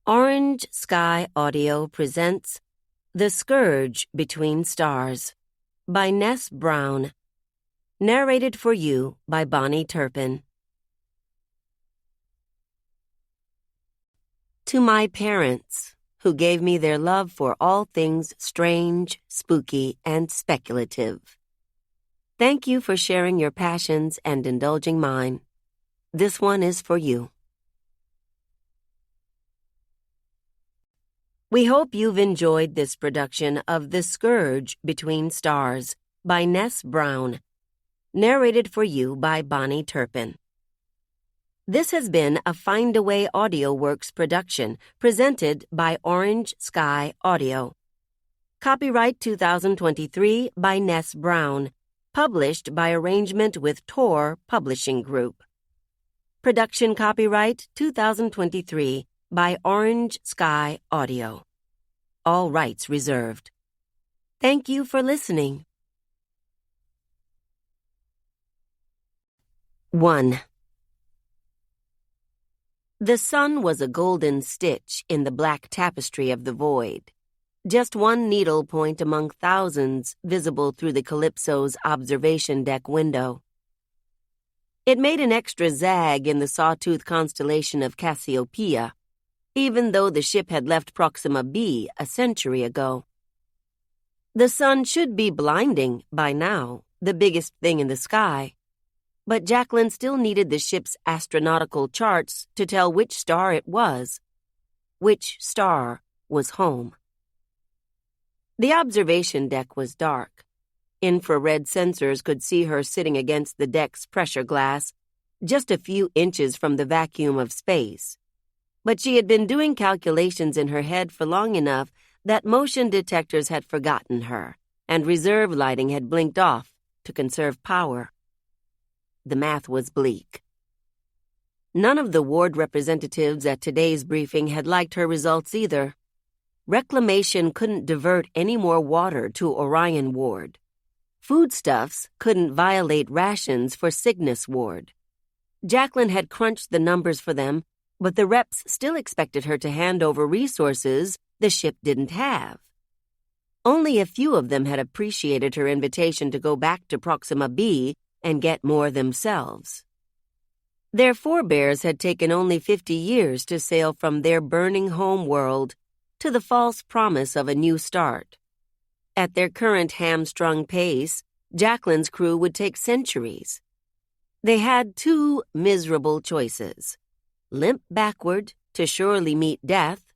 Orange Sky Audio presents The Scourge Between Stars by Ness Brown. Narrated for you by Bonnie Turpin. To my parents, who gave me their love for all things strange, spooky, and speculative. Thank you for sharing your passions and indulging mine. This one is for you. We hope you've enjoyed this production of The Scourge Between Stars by Ness Brown, narrated for you by Bonnie Turpin. This has been a Find Away AudioWorks production presented by Orange Sky Audio. Copyright 2023 by Ness Brown, published by arrangement with Tor Publishing Group. Production copyright 2023 by Orange Sky Audio. All rights reserved. Thank you for listening. 1. The sun was a golden stitch in the black tapestry of the void, just one needle point among thousands visible through the Calypso's observation deck window. It made an extra zag in the sawtooth constellation of Cassiopeia, even though the ship had left Proxima b a century ago. The sun should be blinding by now, the biggest thing in the sky, but Jacklyn still needed the ship's astronautical charts to tell which star it was, which star was home. The observation deck was dark. Infrared sensors could see her sitting against the deck's pressure glass, just a few inches from the vacuum of space. But she had been doing calculations in her head for long enough that motion detectors had forgotten her, and reserve lighting had blinked off to conserve power. The math was bleak. None of the ward representatives at today's briefing had liked her results either. Reclamation couldn't divert any more water to Orion Ward. Foodstuffs couldn't violate rations for Cygnus Ward. Jacklyn had crunched the numbers for them, but the reps still expected her to hand over resources the ship didn't have. Only a few of them had appreciated her invitation to go back to Proxima b and get more themselves. Their forebears had taken only 50 years to sail from their burning home world to the false promise of a new start. At their current hamstrung pace, Jacklyn's crew would take centuries. They had two miserable choices: limp backward to surely meet death,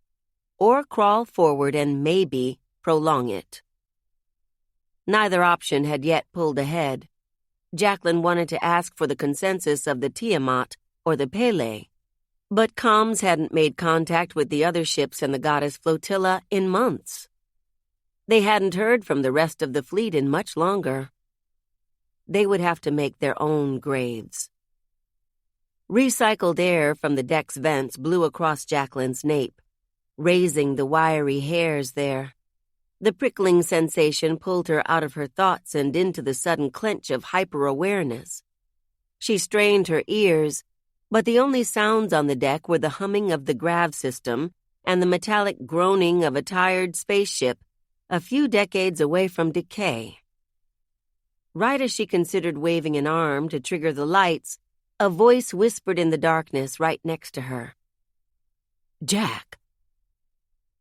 or crawl forward and maybe prolong it. Neither option had yet pulled ahead. Jacklyn wanted to ask for the consensus of the Tiamat or the Pele, but comms hadn't made contact with the other ships in the goddess flotilla in months. They hadn't heard from the rest of the fleet in much longer. They would have to make their own graves. Recycled air from the deck's vents blew across Jacklyn's nape, raising the wiry hairs there. The prickling sensation pulled her out of her thoughts and into the sudden clench of hyper-awareness. She strained her ears, but the only sounds on the deck were the humming of the grav system and the metallic groaning of a tired spaceship a few decades away from decay. Right as she considered waving an arm to trigger the lights, a voice whispered in the darkness right next to her. "Jack."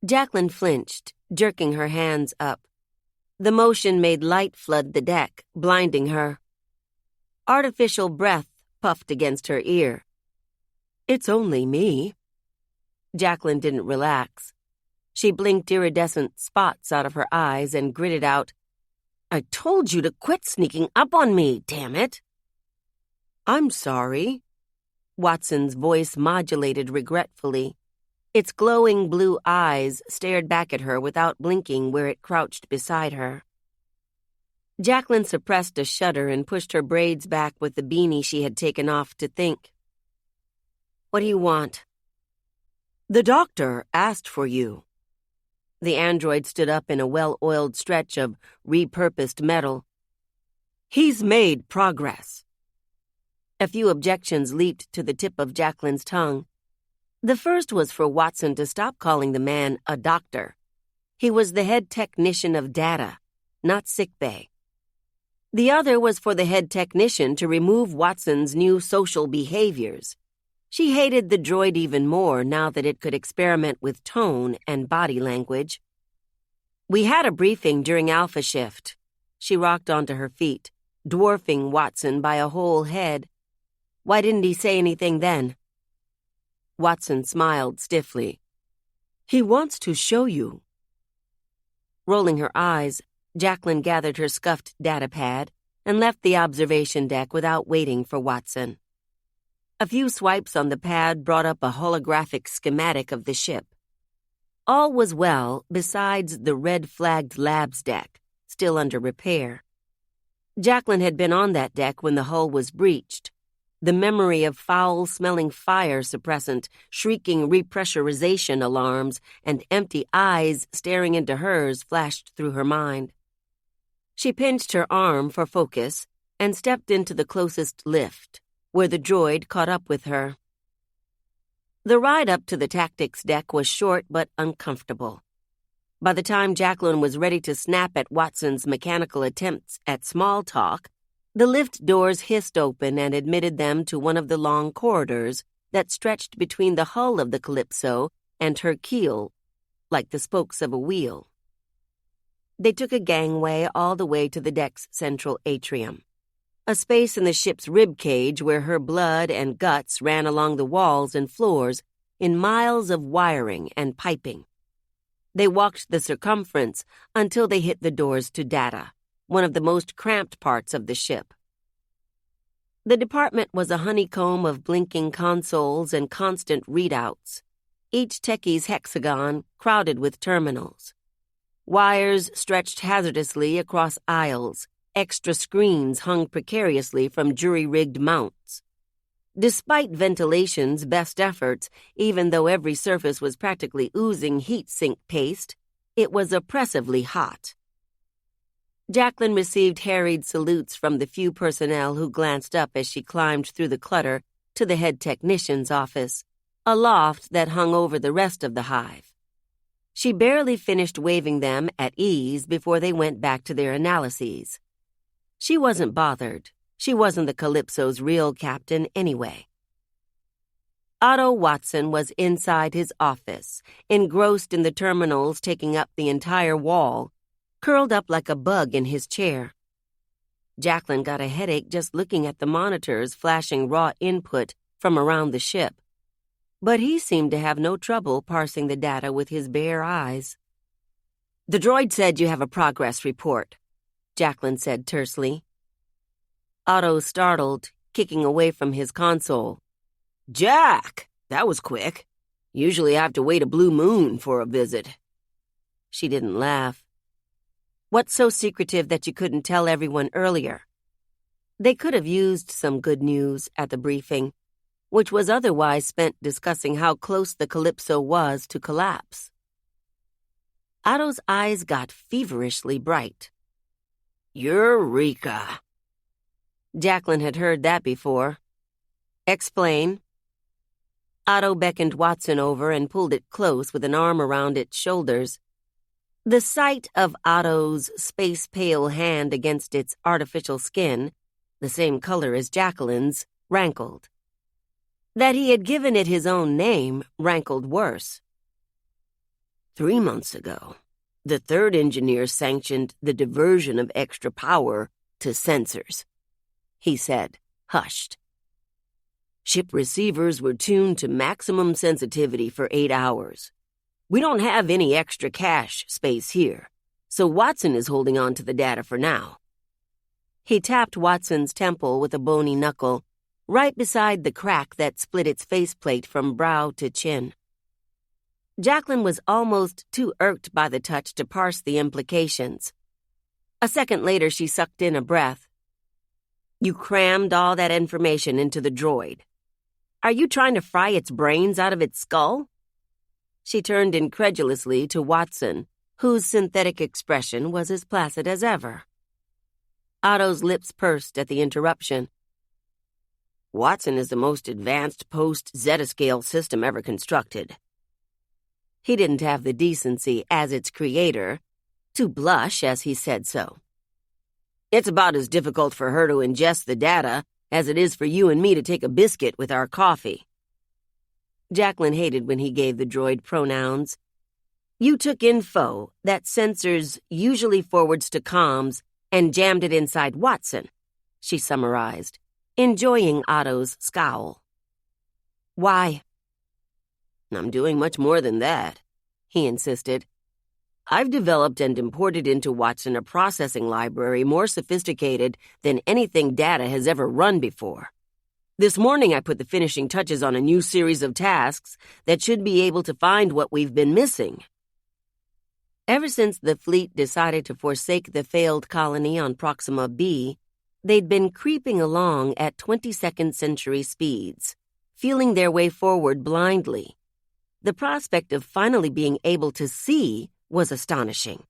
Jacklyn flinched, jerking her hands up. The motion made light flood the deck, blinding her. Artificial breath puffed against her ear. "It's only me." Jacklyn didn't relax. She blinked iridescent spots out of her eyes and gritted out, "I told you to quit sneaking up on me, damn it." "I'm sorry." Watson's voice modulated regretfully. Its glowing blue eyes stared back at her without blinking where it crouched beside her. Jacklyn suppressed a shudder and pushed her braids back with the beanie she had taken off to think. "What do you want?" "The doctor asked for you." The android stood up in a well-oiled stretch of repurposed metal. "He's made progress." A few objections leaped to the tip of Jacklyn's tongue. The first was for Watson to stop calling the man a doctor. He was the head technician of data, not sickbay. The other was for the head technician to remove Watson's new social behaviors. She hated the droid even more now that it could experiment with tone and body language. We had a briefing during Alpha Shift. She rocked onto her feet, dwarfing Watson by a whole head. Why didn't he say anything then? Watson smiled stiffly. He wants to show you. Rolling her eyes, Jacklyn gathered her scuffed datapad and left the observation deck without waiting for Watson. A few swipes on the pad brought up a holographic schematic of the ship. All was well besides the red-flagged labs deck, still under repair. Jacklyn had been on that deck when the hull was breached. The memory of foul-smelling fire suppressant, shrieking repressurization alarms, and empty eyes staring into hers flashed through her mind. She pinched her arm for focus and stepped into the closest lift, where the droid caught up with her. The ride up to the tactics deck was short but uncomfortable. By the time Jacklyn was ready to snap at Watson's mechanical attempts at small talk, the lift doors hissed open and admitted them to one of the long corridors that stretched between the hull of the Calypso and her keel, like the spokes of a wheel. They took a gangway all the way to the deck's central atrium, a space in the ship's rib cage where her blood and guts ran along the walls and floors in miles of wiring and piping. They walked the circumference until they hit the doors to data, one of the most cramped parts of the ship. The department was a honeycomb of blinking consoles and constant readouts, each techie's hexagon crowded with terminals. Wires stretched hazardously across aisles, extra screens hung precariously from jury-rigged mounts. Despite ventilation's best efforts, even though every surface was practically oozing heat sink paste, it was oppressively hot. Jacklyn received harried salutes from the few personnel who glanced up as she climbed through the clutter to the head technician's office, a loft that hung over the rest of the hive. She barely finished waving them at ease before they went back to their analyses. She wasn't bothered. She wasn't the Calypso's real captain anyway. Otto Watson was inside his office, engrossed in the terminals taking up the entire wall, curled up like a bug in his chair. Jacklyn got a headache just looking at the monitors flashing raw input from around the ship. But he seemed to have no trouble parsing the data with his bare eyes. "The droid said you have a progress report," Jacklyn said tersely. Otto startled, kicking away from his console. "Jack, that was quick. Usually I have to wait a blue moon for a visit." She didn't laugh. "What's so secretive that you couldn't tell everyone earlier?" They could have used some good news at the briefing, which was otherwise spent discussing how close the Calypso was to collapse. Otto's eyes got feverishly bright. "Eureka!" Jacklyn had heard that before. "Explain." Otto beckoned Watson over and pulled it close with an arm around its shoulders. The sight of Otto's space-pale hand against its artificial skin, the same color as Jacklyn's, rankled. That he had given it his own name rankled worse. 3 months ago, the third engineer sanctioned the diversion of extra power to sensors, he said, hushed. Ship receivers were tuned to maximum sensitivity for 8 hours. We don't have any extra cache space here, so Watson is holding on to the data for now. He tapped Watson's temple with a bony knuckle, right beside the crack that split its faceplate from brow to chin. Jacklyn was almost too irked by the touch to parse the implications. A second later, she sucked in a breath. "You crammed all that information into the droid. Are you trying to fry its brains out of its skull?" She turned incredulously to Watson, whose synthetic expression was as placid as ever. Otto's lips pursed at the interruption. Watson is the most advanced post-zettascale system ever constructed. He didn't have the decency, as its creator, to blush as he said so. It's about as difficult for her to ingest the data as it is for you and me to take a biscuit with our coffee. Jacklyn hated when he gave the droid pronouns. You took info that sensors usually forwards to comms and jammed it inside Watson, she summarized, enjoying Otto's scowl. Why? I'm doing much more than that, he insisted. I've developed and imported into Watson a processing library more sophisticated than anything data has ever run before. This morning I put the finishing touches on a new series of tasks that should be able to find what we've been missing. Ever since the fleet decided to forsake the failed colony on Proxima B, they'd been creeping along at 22nd century speeds, feeling their way forward blindly. The prospect of finally being able to see was astonishing.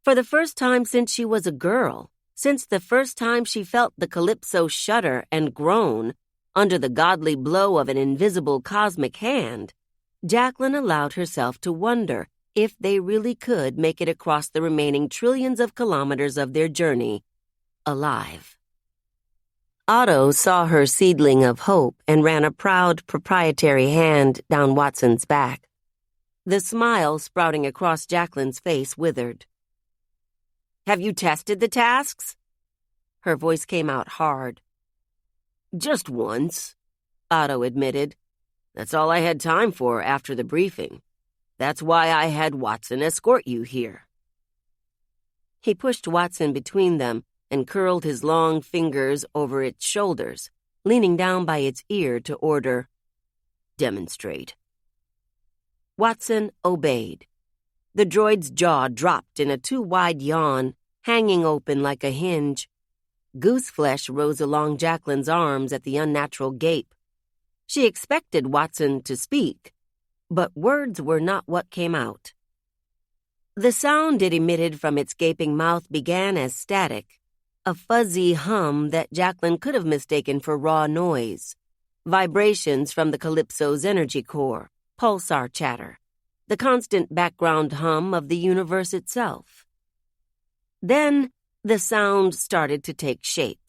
For the first time since she was a girl, since the first time she felt the Calypso shudder and groan under the godly blow of an invisible cosmic hand, Jacklyn allowed herself to wonder if they really could make it across the remaining trillions of kilometers of their journey alive. Otto saw her seedling of hope and ran a proud proprietary hand down Watson's back. The smile sprouting across Jacklyn's face withered. Have you tested the tasks? Her voice came out hard. Just once, Otto admitted. That's all I had time for after the briefing. That's why I had Watson escort you here. He pushed Watson between them and curled his long fingers over its shoulders, leaning down by its ear to order, Demonstrate. Watson obeyed. The droid's jaw dropped in a too-wide yawn, hanging open like a hinge. Gooseflesh rose along Jacklyn's arms at the unnatural gape. She expected Watson to speak, but words were not what came out. The sound it emitted from its gaping mouth began as static, a fuzzy hum that Jacklyn could have mistaken for raw noise, vibrations from the Calypso's energy core, pulsar chatter, the constant background hum of the universe itself. Then the sound started to take shape.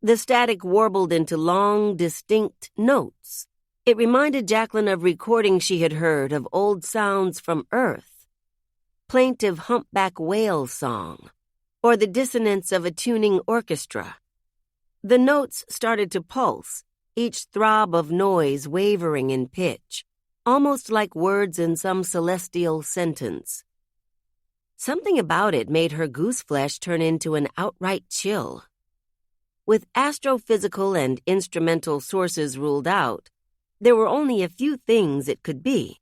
The static warbled into long, distinct notes. It reminded Jacklyn of recordings she had heard of old sounds from Earth, plaintive humpback whale song, or the dissonance of a tuning orchestra. The notes started to pulse, each throb of noise wavering in pitch, almost like words in some celestial sentence. Something about it made her gooseflesh turn into an outright chill. With astrophysical and instrumental sources ruled out, there were only a few things it could be.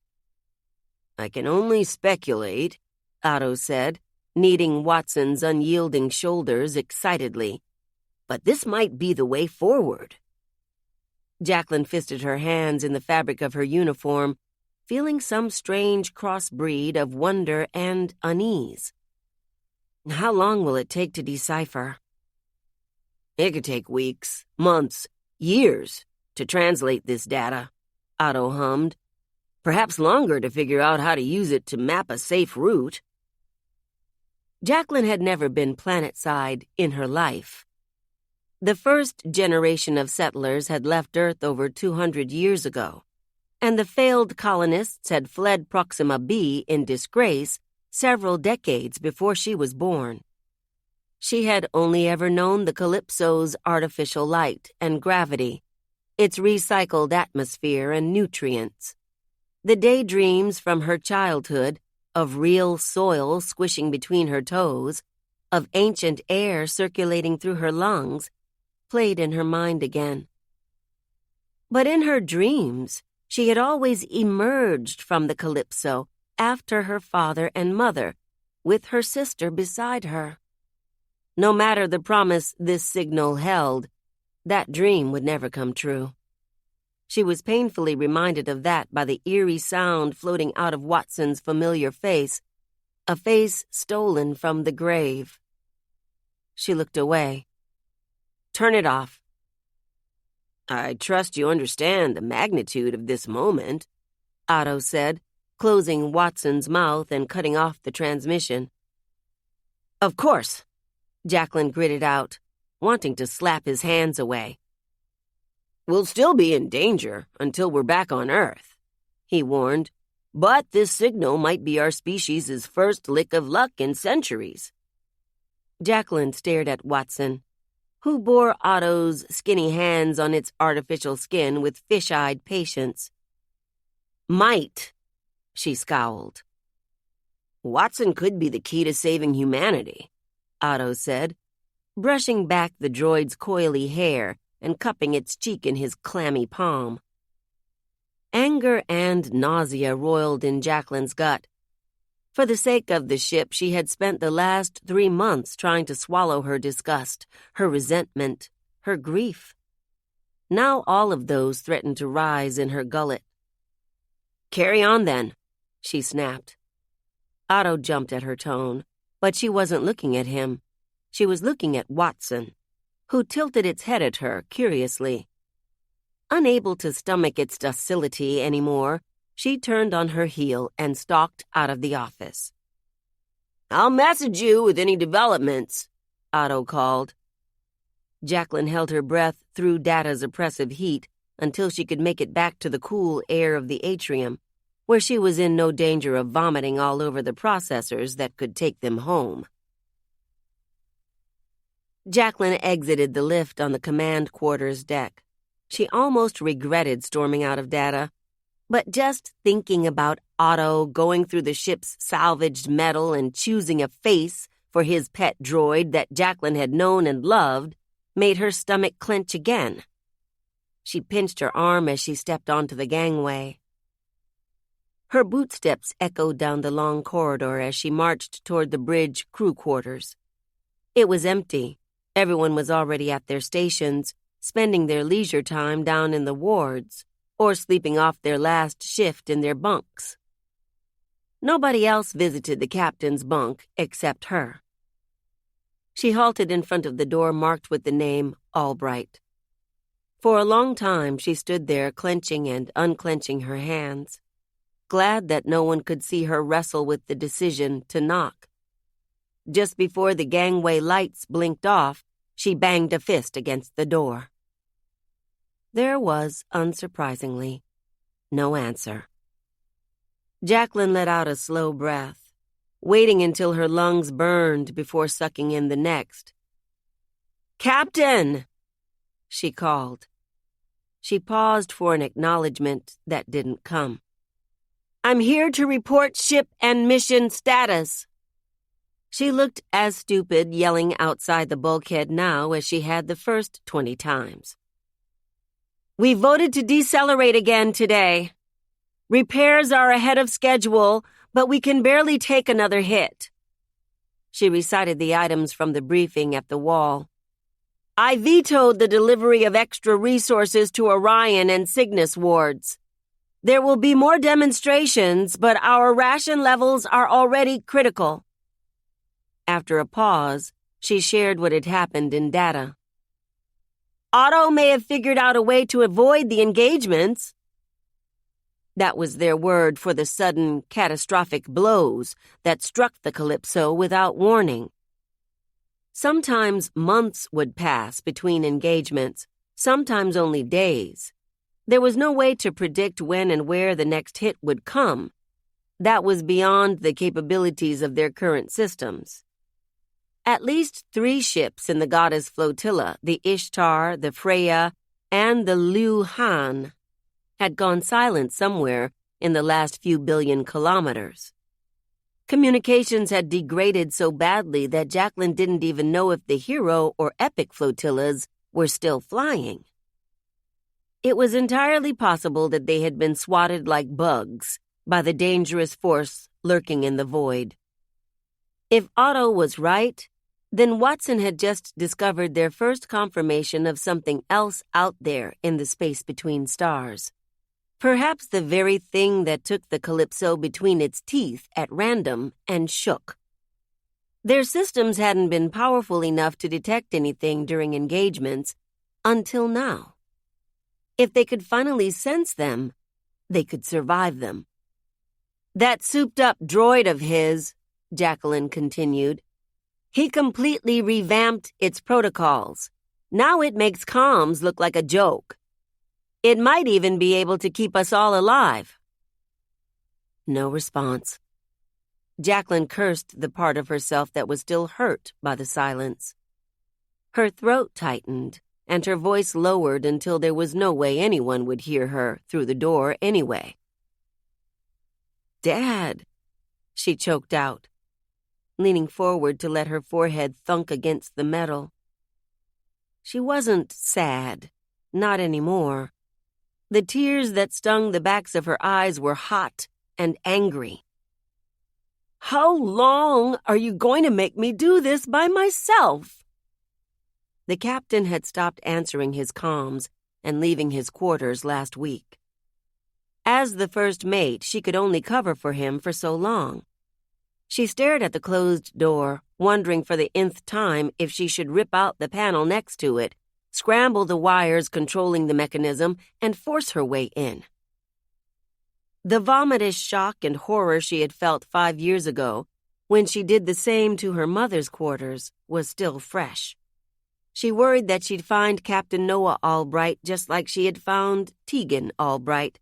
I can only speculate, Otto said, kneading Watson's unyielding shoulders excitedly. But this might be the way forward. Jacklyn fisted her hands in the fabric of her uniform, feeling some strange crossbreed of wonder and unease. How long will it take to decipher? It could take weeks, months, years to translate this data, Otto hummed. Perhaps longer to figure out how to use it to map a safe route. Jacklyn had never been planet-side in her life. The first generation of settlers had left Earth over 200 years ago, and the failed colonists had fled Proxima B in disgrace several decades before she was born. She had only ever known the Calypso's artificial light and gravity, its recycled atmosphere and nutrients. The daydreams from her childhood of real soil squishing between her toes, of ancient air circulating through her lungs, played in her mind again. But in her dreams, she had always emerged from the Calypso after her father and mother, with her sister beside her. No matter the promise this signal held, that dream would never come true. She was painfully reminded of that by the eerie sound floating out of Watson's familiar face, a face stolen from the grave. She looked away. Turn it off. I trust you understand the magnitude of this moment, Otto said, closing Watson's mouth and cutting off the transmission. Of course, Jacklyn gritted out, wanting to slap his hands away. We'll still be in danger until we're back on Earth, he warned, but this signal might be our species' first lick of luck in centuries. Jacklyn stared at Watson, who bore Otto's skinny hands on its artificial skin with fish-eyed patience. Might, she scowled. Watson could be the key to saving humanity, Otto said, brushing back the droid's coily hair and cupping its cheek in his clammy palm. Anger and nausea roiled in Jacklyn's gut. For the sake of the ship, she had spent the last 3 months trying to swallow her disgust, her resentment, her grief. Now all of those threatened to rise in her gullet. Carry on, then, she snapped. Otto jumped at her tone, but she wasn't looking at him. She was looking at Watson, who tilted its head at her curiously. Unable to stomach its docility anymore, she turned on her heel and stalked out of the office. I'll message you with any developments, Otto called. Jacklyn held her breath through Data's oppressive heat until she could make it back to the cool air of the atrium, where she was in no danger of vomiting all over the processors that could take them home. Jacklyn exited the lift on the command quarters deck. She almost regretted storming out of Data, but just thinking about Otto going through the ship's salvaged metal and choosing a face for his pet droid that Jacklyn had known and loved made her stomach clench again. She pinched her arm as she stepped onto the gangway. Her bootsteps echoed down the long corridor as she marched toward the bridge crew quarters. It was empty. Everyone was already at their stations, spending their leisure time down in the wards, or sleeping off their last shift in their bunks. Nobody else visited the captain's bunk except her. She halted in front of the door marked with the name Albright. For a long time she stood there clenching and unclenching her hands, glad that no one could see her wrestle with the decision to knock. Just before the gangway lights blinked off, she banged a fist against the door. There was, unsurprisingly, no answer. Jacklyn let out a slow breath, waiting until her lungs burned before sucking in the next. "Captain!" she called. She paused for an acknowledgement that didn't come. "I'm here to report ship and mission status." She looked as stupid yelling outside the bulkhead now as she had the first 20 times. "We voted to decelerate again today. Repairs are ahead of schedule, but we can barely take another hit." She recited the items from the briefing at the wall. "I vetoed the delivery of extra resources to Orion and Cygnus wards. There will be more demonstrations, but our ration levels are already critical." After a pause, she shared what had happened in Data. "Otto may have figured out a way to avoid the engagements." That was their word for the sudden, catastrophic blows that struck the Calypso without warning. Sometimes months would pass between engagements, sometimes only days. There was no way to predict when and where the next hit would come. That was beyond the capabilities of their current systems. At least 3 ships in the goddess flotilla, the Ishtar, the Freya, and the Liu Han, had gone silent somewhere in the last few billion kilometers. Communications had degraded so badly that Jacklyn didn't even know if the Hero or Epic flotillas were still flying. It was entirely possible that they had been swatted like bugs by the dangerous force lurking in the void. If Otto was right, then Watson had just discovered their first confirmation of something else out there in the space between stars. Perhaps the very thing that took the Calypso between its teeth at random and shook. Their systems hadn't been powerful enough to detect anything during engagements until now. If they could finally sense them, they could survive them. "That souped-up droid of his," Jacklyn continued, "he completely revamped its protocols. Now it makes comms look like a joke. It might even be able to keep us all alive." No response. Jacklyn cursed the part of herself that was still hurt by the silence. Her throat tightened, and her voice lowered until there was no way anyone would hear her through the door anyway. "Dad," she choked out, leaning forward to let her forehead thunk against the metal. She wasn't sad, not anymore. The tears that stung the backs of her eyes were hot and angry. "How long are you going to make me do this by myself?" The captain had stopped answering his comms and leaving his quarters last week. As the first mate, she could only cover for him for so long. She stared at the closed door, wondering for the nth time if she should rip out the panel next to it, scramble the wires controlling the mechanism, and force her way in. The vomitish shock and horror she had felt 5 years ago, when she did the same to her mother's quarters, was still fresh. She worried that she'd find Captain Noah Albright just like she had found Tegan Albright,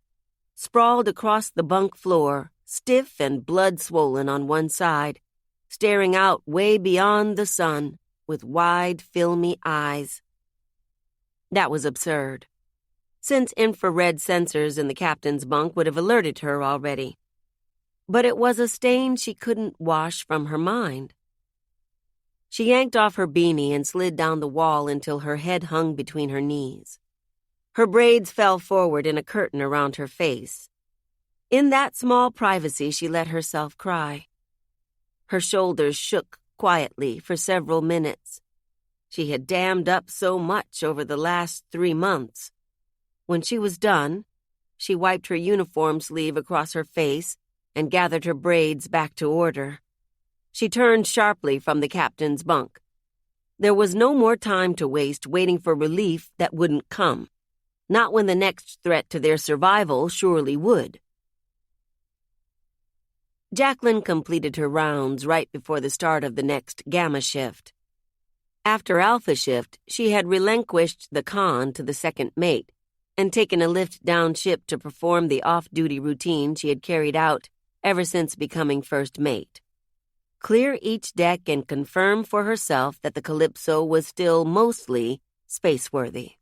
sprawled across the bunk floor, stiff and blood-swollen on one side, staring out way beyond the sun with wide, filmy eyes. That was absurd, since infrared sensors in the captain's bunk would have alerted her already. But it was a stain she couldn't wash from her mind. She yanked off her beanie and slid down the wall until her head hung between her knees. Her braids fell forward in a curtain around her face. In that small privacy, she let herself cry. Her shoulders shook quietly for several minutes. She had dammed up so much over the last 3 months. When she was done, she wiped her uniform sleeve across her face and gathered her braids back to order. She turned sharply from the captain's bunk. There was no more time to waste waiting for relief that wouldn't come, not when the next threat to their survival surely would. Jacklyn completed her rounds right before the start of the next Gamma shift. After Alpha shift, she had relinquished the con to the second mate and taken a lift down ship to perform the off-duty routine she had carried out ever since becoming first mate. Clear each deck and confirm for herself that the Calypso was still mostly spaceworthy.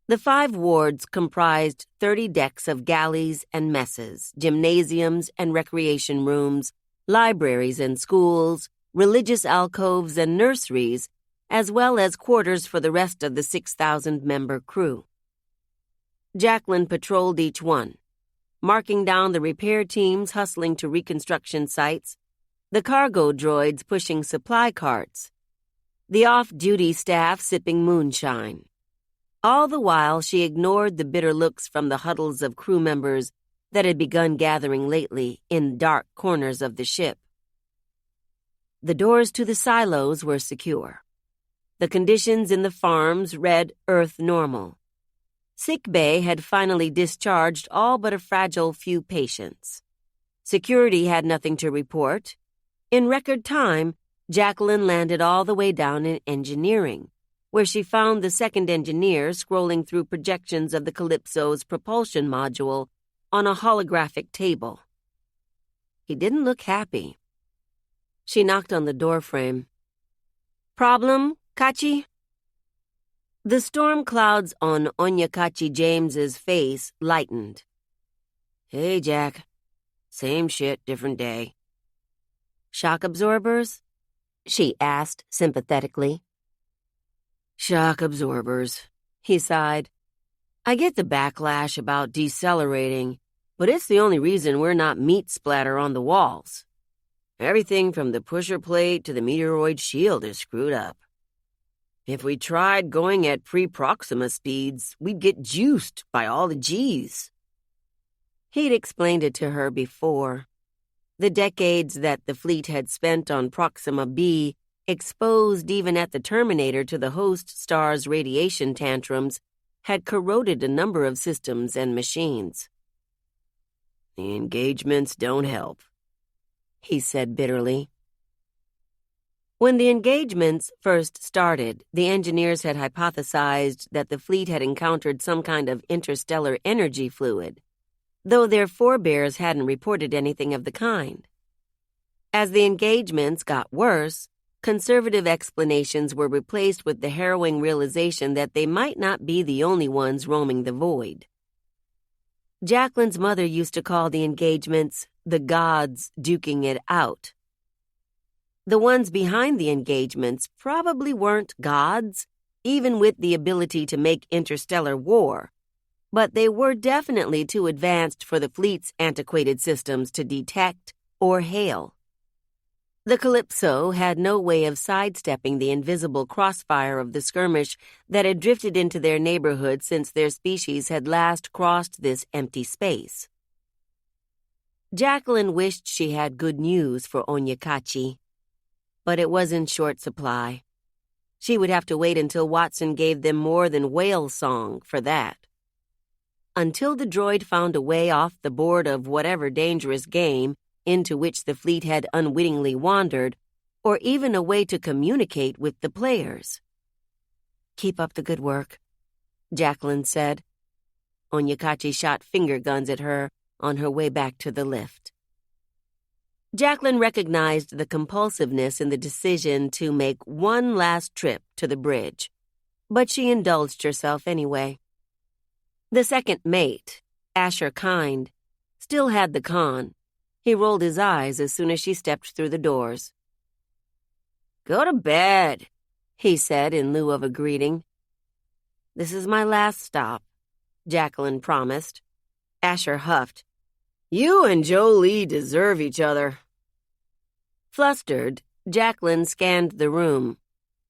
The 5 wards comprised 30 decks of galleys and messes, gymnasiums and recreation rooms, libraries and schools, religious alcoves and nurseries, as well as quarters for the rest of the 6,000-member crew. Jacklyn patrolled each one, marking down the repair teams hustling to reconstruction sites, the cargo droids pushing supply carts, the off-duty staff sipping moonshine. All the while, she ignored the bitter looks from the huddles of crew members that had begun gathering lately in dark corners of the ship. The doors to the silos were secure. The conditions in the farms read Earth normal. Sick bay had finally discharged all but a fragile few patients. Security had nothing to report. In record time, Jacklyn landed all the way down in engineering, where she found the second engineer scrolling through projections of the Calypso's propulsion module on a holographic table. He didn't look happy. She knocked on the doorframe. "Problem, Kachi?" The storm clouds on Onyakachi James's face lightened. "Hey, Jack. Same shit, different day." "Shock absorbers?" she asked sympathetically. "Shock absorbers," he sighed. "I get the backlash about decelerating, but it's the only reason we're not meat splatter on the walls. Everything from the pusher plate to the meteoroid shield is screwed up. If we tried going at pre-Proxima speeds, we'd get juiced by all the G's." He'd explained it to her before. The decades that the fleet had spent on Proxima B, exposed even at the Terminator to the host star's radiation tantrums, had corroded a number of systems and machines. "The engagements don't help," he said bitterly. When the engagements first started, the engineers had hypothesized that the fleet had encountered some kind of interstellar energy fluid, though their forebears hadn't reported anything of the kind. As the engagements got worse, conservative explanations were replaced with the harrowing realization that they might not be the only ones roaming the void. Jacklyn's mother used to call the engagements the gods duking it out. The ones behind the engagements probably weren't gods, even with the ability to make interstellar war, but they were definitely too advanced for the fleet's antiquated systems to detect or hail. The Calypso had no way of sidestepping the invisible crossfire of the skirmish that had drifted into their neighborhood since their species had last crossed this empty space. Jacklyn wished she had good news for Onyekachi, but it was in short supply. She would have to wait until Watson gave them more than whale song for that. Until the droid found a way off the board of whatever dangerous game into which the fleet had unwittingly wandered, or even a way to communicate with the players. "Keep up the good work," Jacklyn said. Onyekachi shot finger guns at her on her way back to the lift. Jacklyn recognized the compulsiveness in the decision to make one last trip to the bridge, but she indulged herself anyway. The second mate, Asher Kind, still had the con. He rolled his eyes as soon as she stepped through the doors. "Go to bed," he said in lieu of a greeting. "This is my last stop," Jacklyn promised. Asher huffed. "You and Jolie deserve each other." Flustered, Jacklyn scanned the room.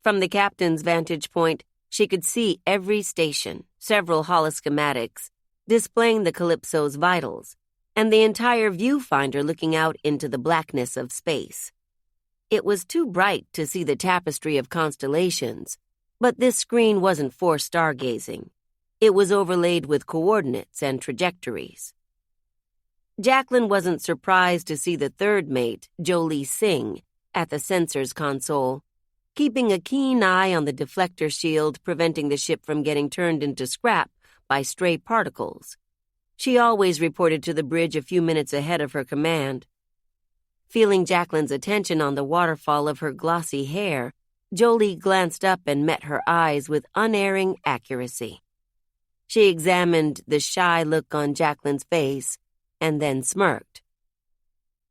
From the captain's vantage point, she could see every station, several holoschematics, displaying the Calypso's vitals, and the entire viewfinder looking out into the blackness of space. It was too bright to see the tapestry of constellations, but this screen wasn't for stargazing. It was overlaid with coordinates and trajectories. Jacklyn wasn't surprised to see the third mate, Jolie Singh, at the sensors console, keeping a keen eye on the deflector shield preventing the ship from getting turned into scrap by stray particles. She always reported to the bridge a few minutes ahead of her command. Feeling Jacklyn's attention on the waterfall of her glossy hair, Jolie glanced up and met her eyes with unerring accuracy. She examined the shy look on Jacklyn's face and then smirked.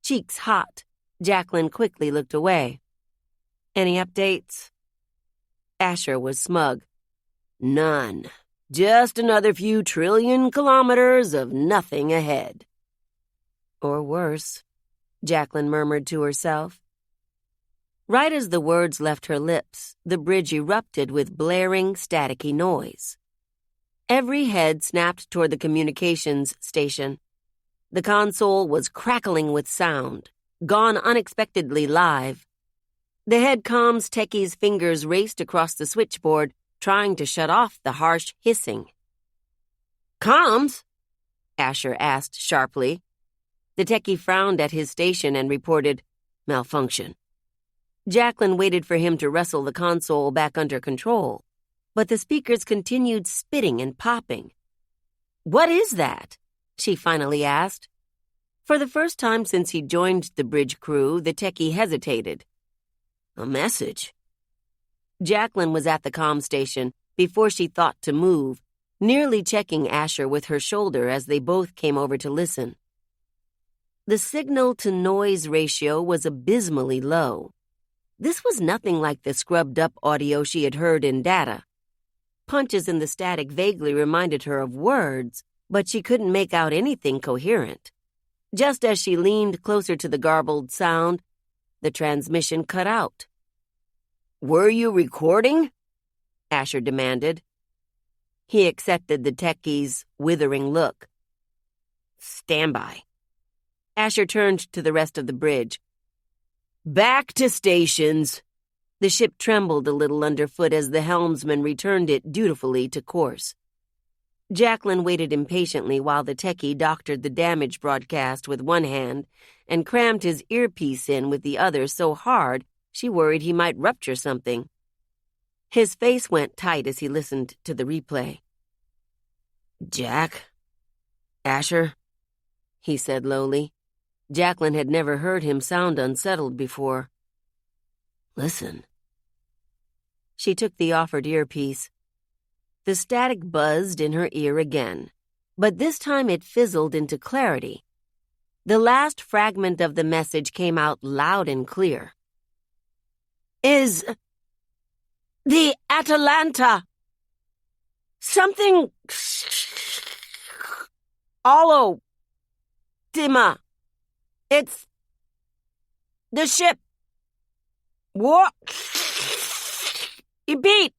Cheeks hot, Jacklyn quickly looked away. "Any updates?" Asher was smug. "None. Just another few trillion kilometers of nothing ahead." "Or worse," Jacklyn murmured to herself. Right as the words left her lips, the bridge erupted with blaring, staticky noise. Every head snapped toward the communications station. The console was crackling with sound, gone unexpectedly live. The head comms techie's fingers raced across the switchboard, trying to shut off the harsh hissing. "Comms?" Asher asked sharply. The techie frowned at his station and reported, "Malfunction." Jacklyn waited for him to wrestle the console back under control, but the speakers continued spitting and popping. "What is that?" she finally asked. For the first time since he joined the bridge crew, the techie hesitated. "A message." Jacklyn was at the comm station before she thought to move, nearly checking Asher with her shoulder as they both came over to listen. The signal-to-noise ratio was abysmally low. This was nothing like the scrubbed-up audio she had heard in data. Punches in the static vaguely reminded her of words, but she couldn't make out anything coherent. Just as she leaned closer to the garbled sound, the transmission cut out. "Were you recording?" Asher demanded. He accepted the techie's withering look. "Stand by." Asher turned to the rest of the bridge. "Back to stations." The ship trembled a little underfoot as the helmsman returned it dutifully to course. Jacklyn waited impatiently while the techie doctored the damage broadcast with one hand and crammed his earpiece in with the other so hard she worried he might rupture something. His face went tight as he listened to the replay. "Jack? Asher?" he said lowly. Jacklyn had never heard him sound unsettled before. "Listen." She took the offered earpiece. The static buzzed in her ear again, but this time it fizzled into clarity. The last fragment of the message came out loud and clear. "Is the Atalanta something Olo Dima? It's the ship. What? Repeat.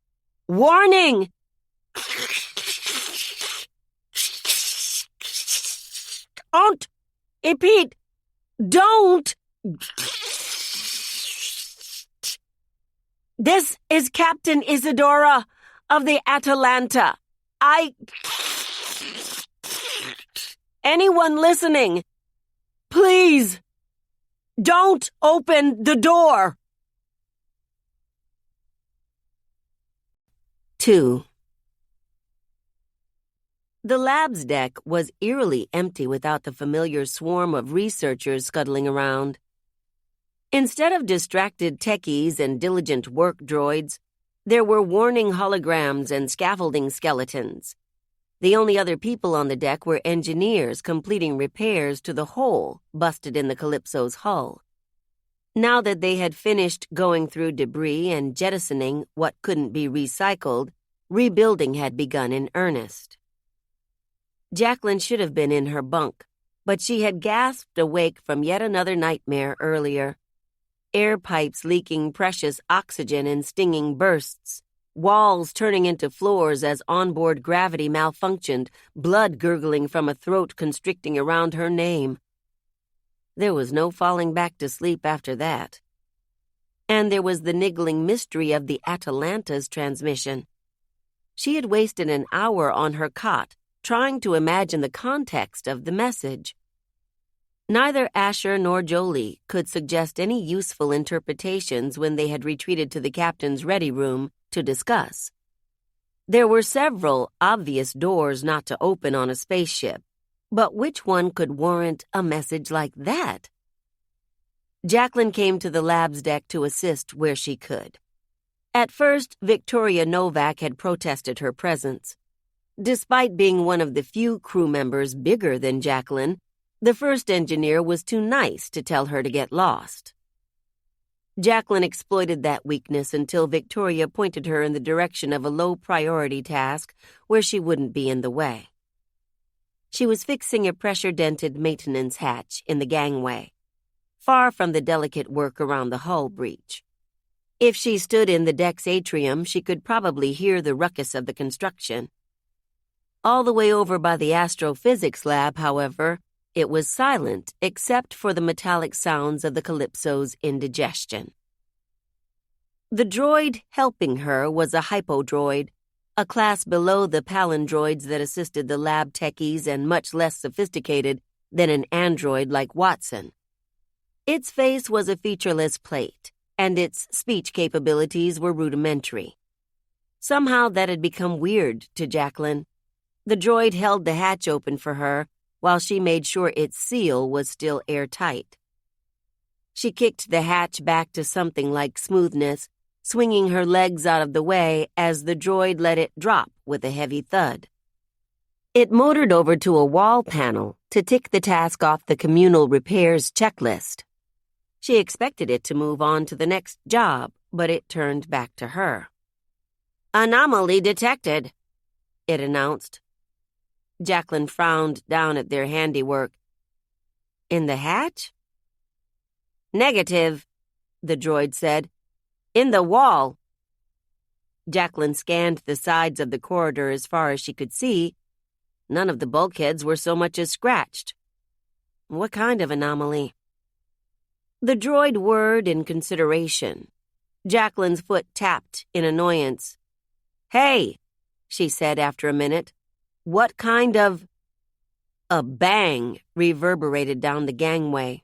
Warning. Don't. Repeat. Don't. This is Captain Isadora of the Atalanta. Anyone listening, please, don't open the door. 2. The lab's deck was eerily empty without the familiar swarm of researchers scuttling around. Instead of distracted techies and diligent work droids, there were warning holograms and scaffolding skeletons. The only other people on the deck were engineers completing repairs to the hole busted in the Calypso's hull. Now that they had finished going through debris and jettisoning what couldn't be recycled, rebuilding had begun in earnest. Jacklyn should have been in her bunk, but she had gasped awake from yet another nightmare earlier. Air pipes leaking precious oxygen in stinging bursts, walls turning into floors as onboard gravity malfunctioned, blood gurgling from a throat constricting around her name. There was no falling back to sleep after that. And there was the niggling mystery of the Atalanta's transmission. She had wasted an hour on her cot trying to imagine the context of the message. Neither Asher nor Jolie could suggest any useful interpretations when they had retreated to the captain's ready room to discuss. There were several obvious doors not to open on a spaceship, but which one could warrant a message like that? Jacklyn came to the lab's deck to assist where she could. At first, Victoria Novak had protested her presence. Despite being one of the few crew members bigger than Jacklyn, the first engineer was too nice to tell her to get lost. Jacklyn exploited that weakness until Victoria pointed her in the direction of a low-priority task where she wouldn't be in the way. She was fixing a pressure-dented maintenance hatch in the gangway, far from the delicate work around the hull breach. If she stood in the deck's atrium, she could probably hear the ruckus of the construction. All the way over by the astrophysics lab, however, it was silent except for the metallic sounds of the Calypso's indigestion. The droid helping her was a hypodroid, a class below the palindroids that assisted the lab techies and much less sophisticated than an android like Watson. Its face was a featureless plate, and its speech capabilities were rudimentary. Somehow that had become weird to Jacklyn. The droid held the hatch open for her while she made sure its seal was still airtight. She kicked the hatch back to something like smoothness, swinging her legs out of the way as the droid let it drop with a heavy thud. It motored over to a wall panel to tick the task off the communal repairs checklist. She expected it to move on to the next job, but it turned back to her. "Anomaly detected," it announced. Jacklyn frowned down at their handiwork. "In the hatch?" "Negative," the droid said. "In the wall." Jacklyn scanned the sides of the corridor as far as she could see. None of the bulkheads were so much as scratched. What kind of anomaly? The droid whirred in consideration. Jacklyn's foot tapped in annoyance. "Hey," she said after a minute. What kind of... A bang reverberated down the gangway.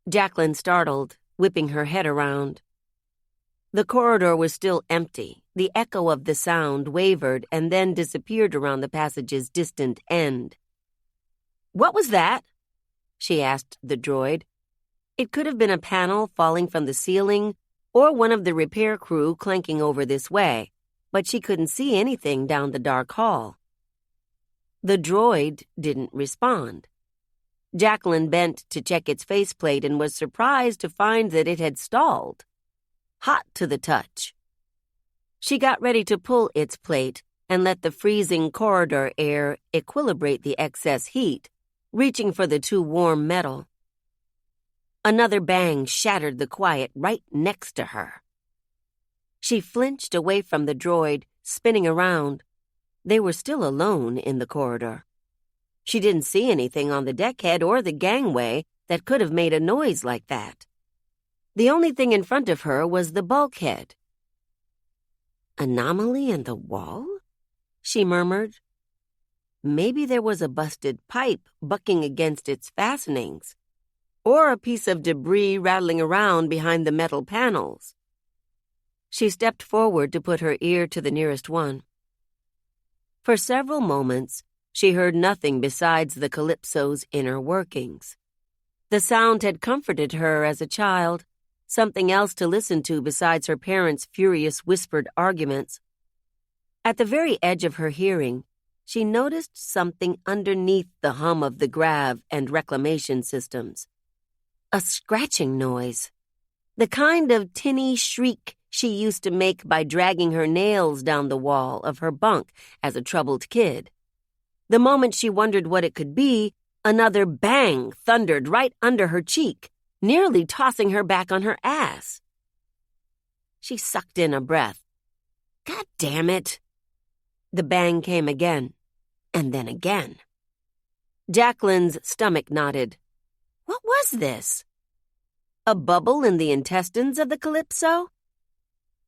Jacklyn startled, whipping her head around. The corridor was still empty. The echo of the sound wavered and then disappeared around the passage's distant end. "What was that?" she asked the droid. It could have been a panel falling from the ceiling or one of the repair crew clanking over this way, but she couldn't see anything down the dark hall. The droid didn't respond. Jacklyn bent to check its faceplate and was surprised to find that it had stalled. Hot to the touch. She got ready to pull its plate and let the freezing corridor air equilibrate the excess heat, reaching for the too warm metal. Another bang shattered the quiet right next to her. She flinched away from the droid, spinning around. They were still alone in the corridor. She didn't see anything on the deckhead or the gangway that could have made a noise like that. The only thing in front of her was the bulkhead. "Anomaly in the wall?" she murmured. Maybe there was a busted pipe bucking against its fastenings, or a piece of debris rattling around behind the metal panels. She stepped forward to put her ear to the nearest one. For several moments, she heard nothing besides the Calypso's inner workings. The sound had comforted her as a child, something else to listen to besides her parents' furious whispered arguments. At the very edge of her hearing, she noticed something underneath the hum of the grav and reclamation systems. A scratching noise. The kind of tinny shriek she used to make by dragging her nails down the wall of her bunk as a troubled kid. The moment she wondered what it could be, another bang thundered right under her cheek, nearly tossing her back on her ass. She sucked in a breath. God damn it! The bang came again, and then again. Jacklyn's stomach knotted. What was this? A bubble in the intestines of the Calypso?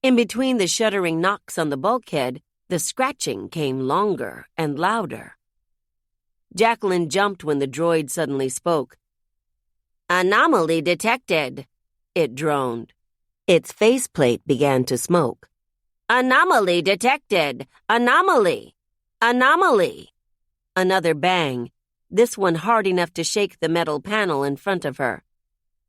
In between the shuddering knocks on the bulkhead, the scratching came longer and louder. Jacklyn jumped when the droid suddenly spoke. "Anomaly detected," it droned. Its faceplate began to smoke. "Anomaly detected! Anomaly! Anomaly!" Another bang, this one hard enough to shake the metal panel in front of her.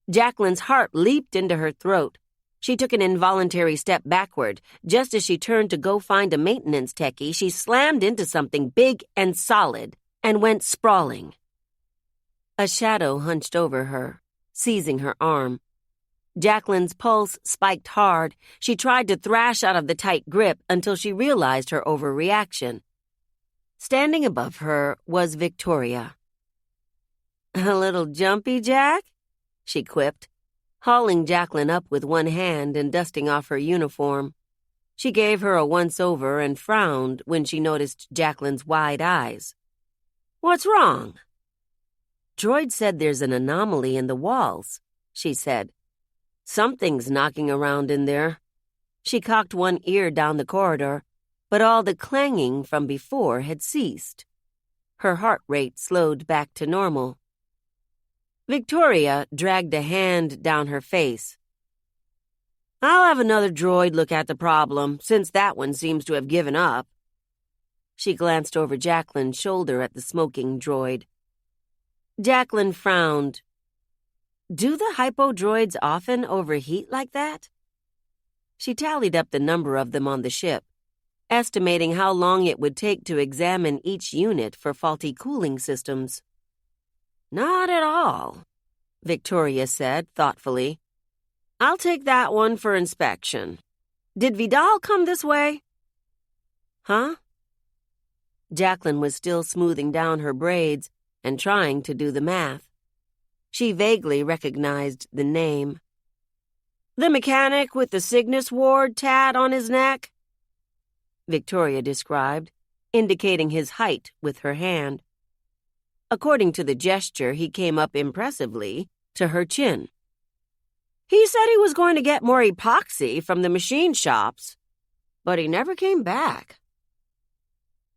Jacklyn's heart leaped into her throat. She took an involuntary step backward. Just as she turned to go find a maintenance techie, she slammed into something big and solid and went sprawling. A shadow hunched over her, seizing her arm. Jacklyn's pulse spiked hard. She tried to thrash out of the tight grip until she realized her overreaction. Standing above her was Victoria. "A little jumpy, Jack?" she quipped, hauling Jacklyn up with one hand and dusting off her uniform. She gave her a once-over and frowned when she noticed Jacklyn's wide eyes. "What's wrong?" "Droid said there's an anomaly in the walls," she said. "Something's knocking around in there." She cocked one ear down the corridor, but all the clanging from before had ceased. Her heart rate slowed back to normal. Victoria dragged a hand down her face. "I'll have another droid look at the problem, since that one seems to have given up." She glanced over Jacklyn's shoulder at the smoking droid. Jacklyn frowned. "Do the hypo-droids often overheat like that?" She tallied up the number of them on the ship, estimating how long it would take to examine each unit for faulty cooling systems. "Not at all," Victoria said thoughtfully. "I'll take that one for inspection. Did Vidal come this way?" "Huh?" Jacklyn was still smoothing down her braids and trying to do the math. She vaguely recognized the name. "The mechanic with the Cygnus Ward tat on his neck?" Victoria described, indicating his height with her hand. According to the gesture, he came up impressively to her chin. "He said he was going to get more epoxy from the machine shops, but he never came back."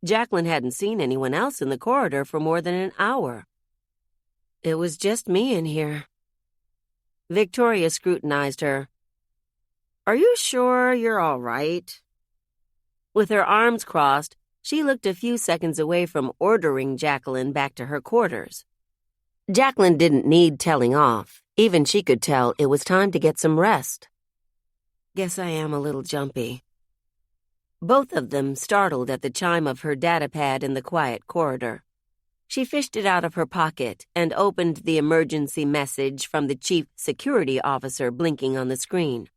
Jacklyn hadn't seen anyone else in the corridor for more than an hour. It was just me in here. Victoria scrutinized her. Are you sure you're all right? With her arms crossed, she looked a few seconds away from ordering Jacklyn back to her quarters. Jacklyn didn't need telling off. Even she could tell it was time to get some rest. Guess I am a little jumpy. Both of them startled at the chime of her datapad in the quiet corridor. She fished it out of her pocket and opened the emergency message from the chief security officer blinking on the screen.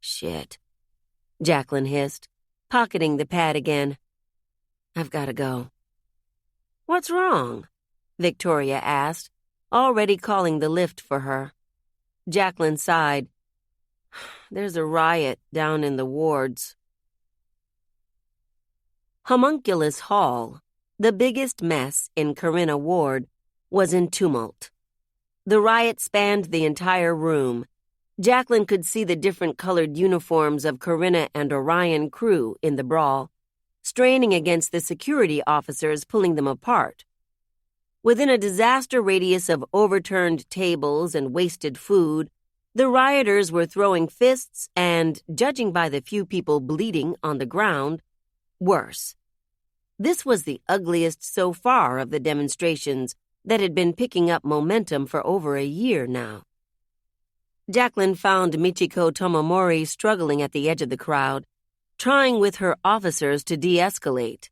Shit, Jacklyn hissed, pocketing the pad again. I've got to go. What's wrong? Victoria asked, already calling the lift for her. Jacklyn sighed. There's a riot down in the wards. Homunculus Hall, the biggest mess in Corinna Ward, was in tumult. The riot spanned the entire room. Jacklyn could see the different colored uniforms of Corinna and Orion crew in the brawl, straining against the security officers pulling them apart. Within a disaster radius of overturned tables and wasted food, the rioters were throwing fists and, judging by the few people bleeding on the ground, worse. This was the ugliest so far of the demonstrations that had been picking up momentum for over a year now. Jacklyn found Michiko Tomomori struggling at the edge of the crowd, trying with her officers to de-escalate.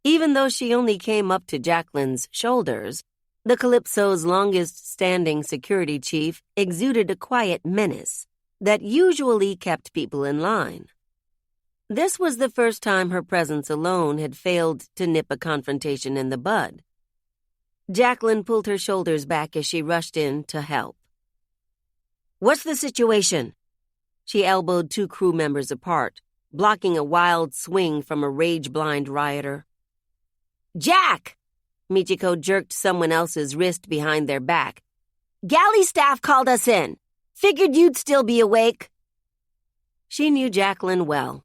Even though she only came up to Jacklyn's shoulders, the Calypso's longest-standing security chief exuded a quiet menace that usually kept people in line. This was the first time her presence alone had failed to nip a confrontation in the bud. Jacklyn pulled her shoulders back as she rushed in to help. What's the situation? She elbowed two crew members apart, blocking a wild swing from a rage-blind rioter. Jack! Michiko jerked someone else's wrist behind their back. Galley staff called us in. Figured you'd still be awake. She knew Jacklyn well,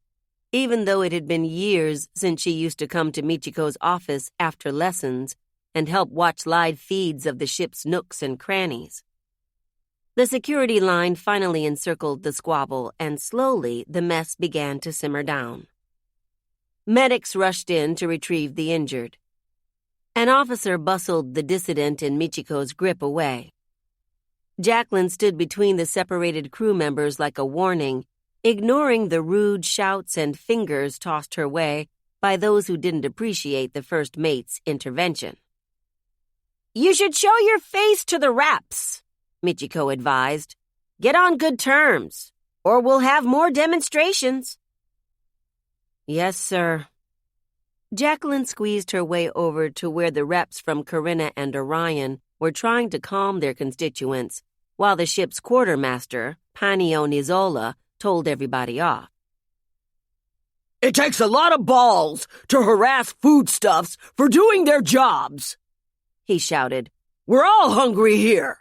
even though it had been years since she used to come to Michiko's office after lessons and help watch live feeds of the ship's nooks and crannies. The security line finally encircled the squabble, and slowly the mess began to simmer down. Medics rushed in to retrieve the injured. An officer bustled the dissident in Michiko's grip away. Jacklyn stood between the separated crew members like a warning, ignoring the rude shouts and fingers tossed her way by those who didn't appreciate the first mate's intervention. You should show your face to the reps, Michiko advised. Get on good terms, or we'll have more demonstrations. Yes, sir. Jacklyn squeezed her way over to where the reps from Corinna and Orion were trying to calm their constituents, while the ship's quartermaster, Panio Nizola, told everybody off. It takes a lot of balls to harass foodstuffs for doing their jobs, he shouted. We're all hungry here.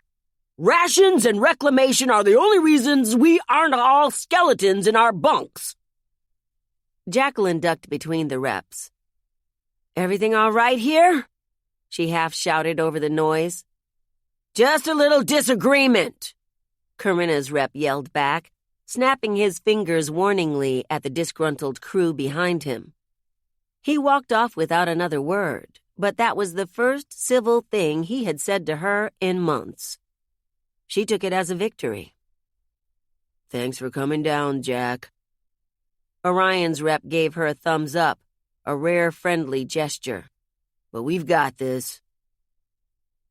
Rations and reclamation are the only reasons we aren't all skeletons in our bunks. Jacklyn ducked between the reps. Everything all right here? She half shouted over the noise. Just a little disagreement, Corinna's rep yelled back, snapping his fingers warningly at the disgruntled crew behind him. He walked off without another word, but that was the first civil thing he had said to her in months. She took it as a victory. Thanks for coming down, Jack. Orion's rep gave her a thumbs up, a rare friendly gesture. But we've got this.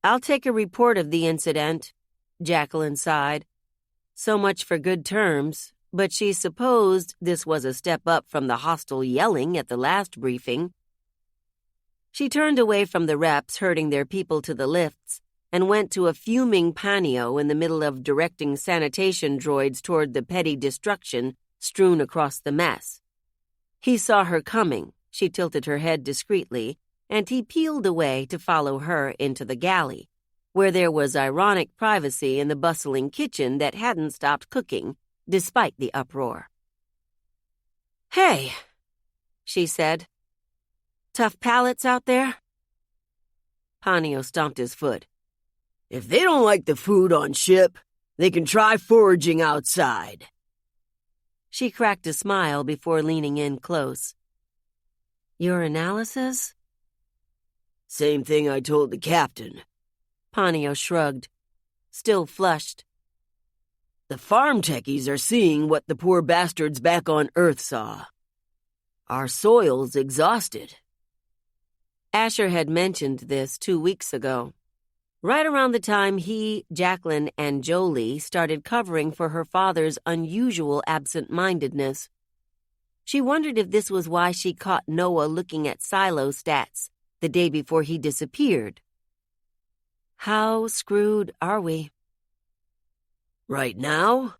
I'll take a report of the incident, Jacklyn sighed. So much for good terms, but she supposed this was a step up from the hostile yelling at the last briefing. She turned away from the reps herding their people to the lifts and went to a fuming Panio in the middle of directing sanitation droids toward the petty destruction strewn across the mess. He saw her coming. She tilted her head discreetly, and he peeled away to follow her into the galley, where there was ironic privacy in the bustling kitchen that hadn't stopped cooking, despite the uproar. Hey, she said. Tough pallets out there? Ponyo stomped his foot. If they don't like the food on ship, they can try foraging outside. She cracked a smile before leaning in close. Your analysis? Same thing I told the captain. Ponyo shrugged, still flushed. The farm techies are seeing what the poor bastards back on Earth saw. Our soil's exhausted. Asher had mentioned this 2 weeks ago, right around the time he, Jacklyn, and Jolie started covering for her father's unusual absent-mindedness. She wondered if this was why she caught Noah looking at silo stats the day before he disappeared. How screwed are we? Right now?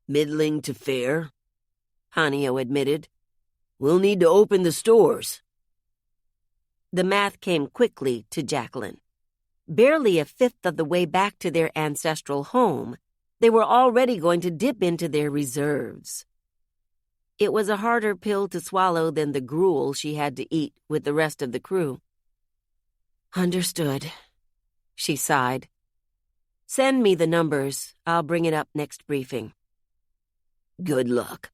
Middling to fair, Ponyo admitted. We'll need to open the stores. The math came quickly to Jacklyn. Barely a fifth of the way back to their ancestral home, they were already going to dip into their reserves. It was a harder pill to swallow than the gruel she had to eat with the rest of the crew. Understood, she sighed. Send me the numbers. I'll bring it up next briefing. Good luck,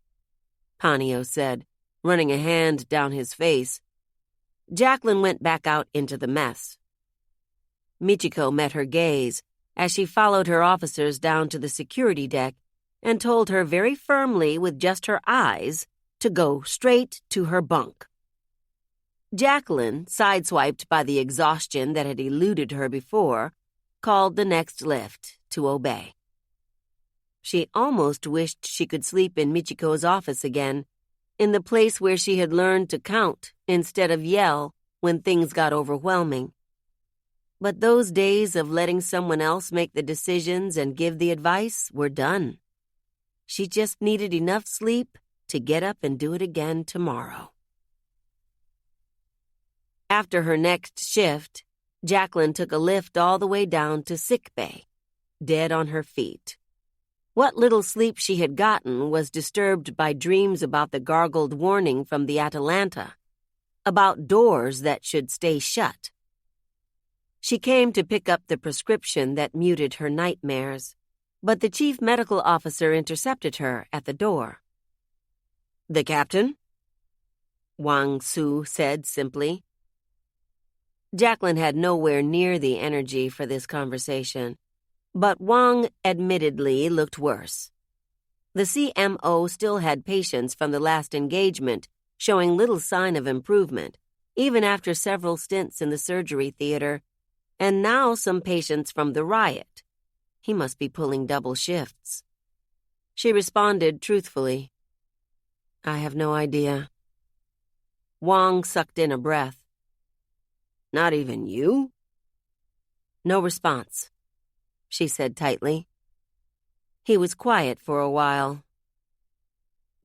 Ponyo said, running a hand down his face. Jacklyn went back out into the mess. Michiko met her gaze as she followed her officers down to the security deck and told her very firmly with just her eyes to go straight to her bunk. Jacklyn, sideswiped by the exhaustion that had eluded her before, called the next lift to obey. She almost wished she could sleep in Michiko's office again, in the place where she had learned to count instead of yell when things got overwhelming. But those days of letting someone else make the decisions and give the advice were done. She just needed enough sleep to get up and do it again tomorrow. After her next shift, Jacklyn took a lift all the way down to sick bay, dead on her feet. What little sleep she had gotten was disturbed by dreams about the gargled warning from the Atalanta, about doors that should stay shut. She came to pick up the prescription that muted her nightmares, but the chief medical officer intercepted her at the door. The captain? Wang Su said simply. Jacklyn had nowhere near the energy for this conversation, but Wang admittedly looked worse. The CMO still had patients from the last engagement, showing little sign of improvement, even after several stints in the surgery theater, and now some patients from the riot. He must be pulling double shifts. She responded truthfully. I have no idea. Wang sucked in a breath. Not even you? No response, she said tightly. He was quiet for a while.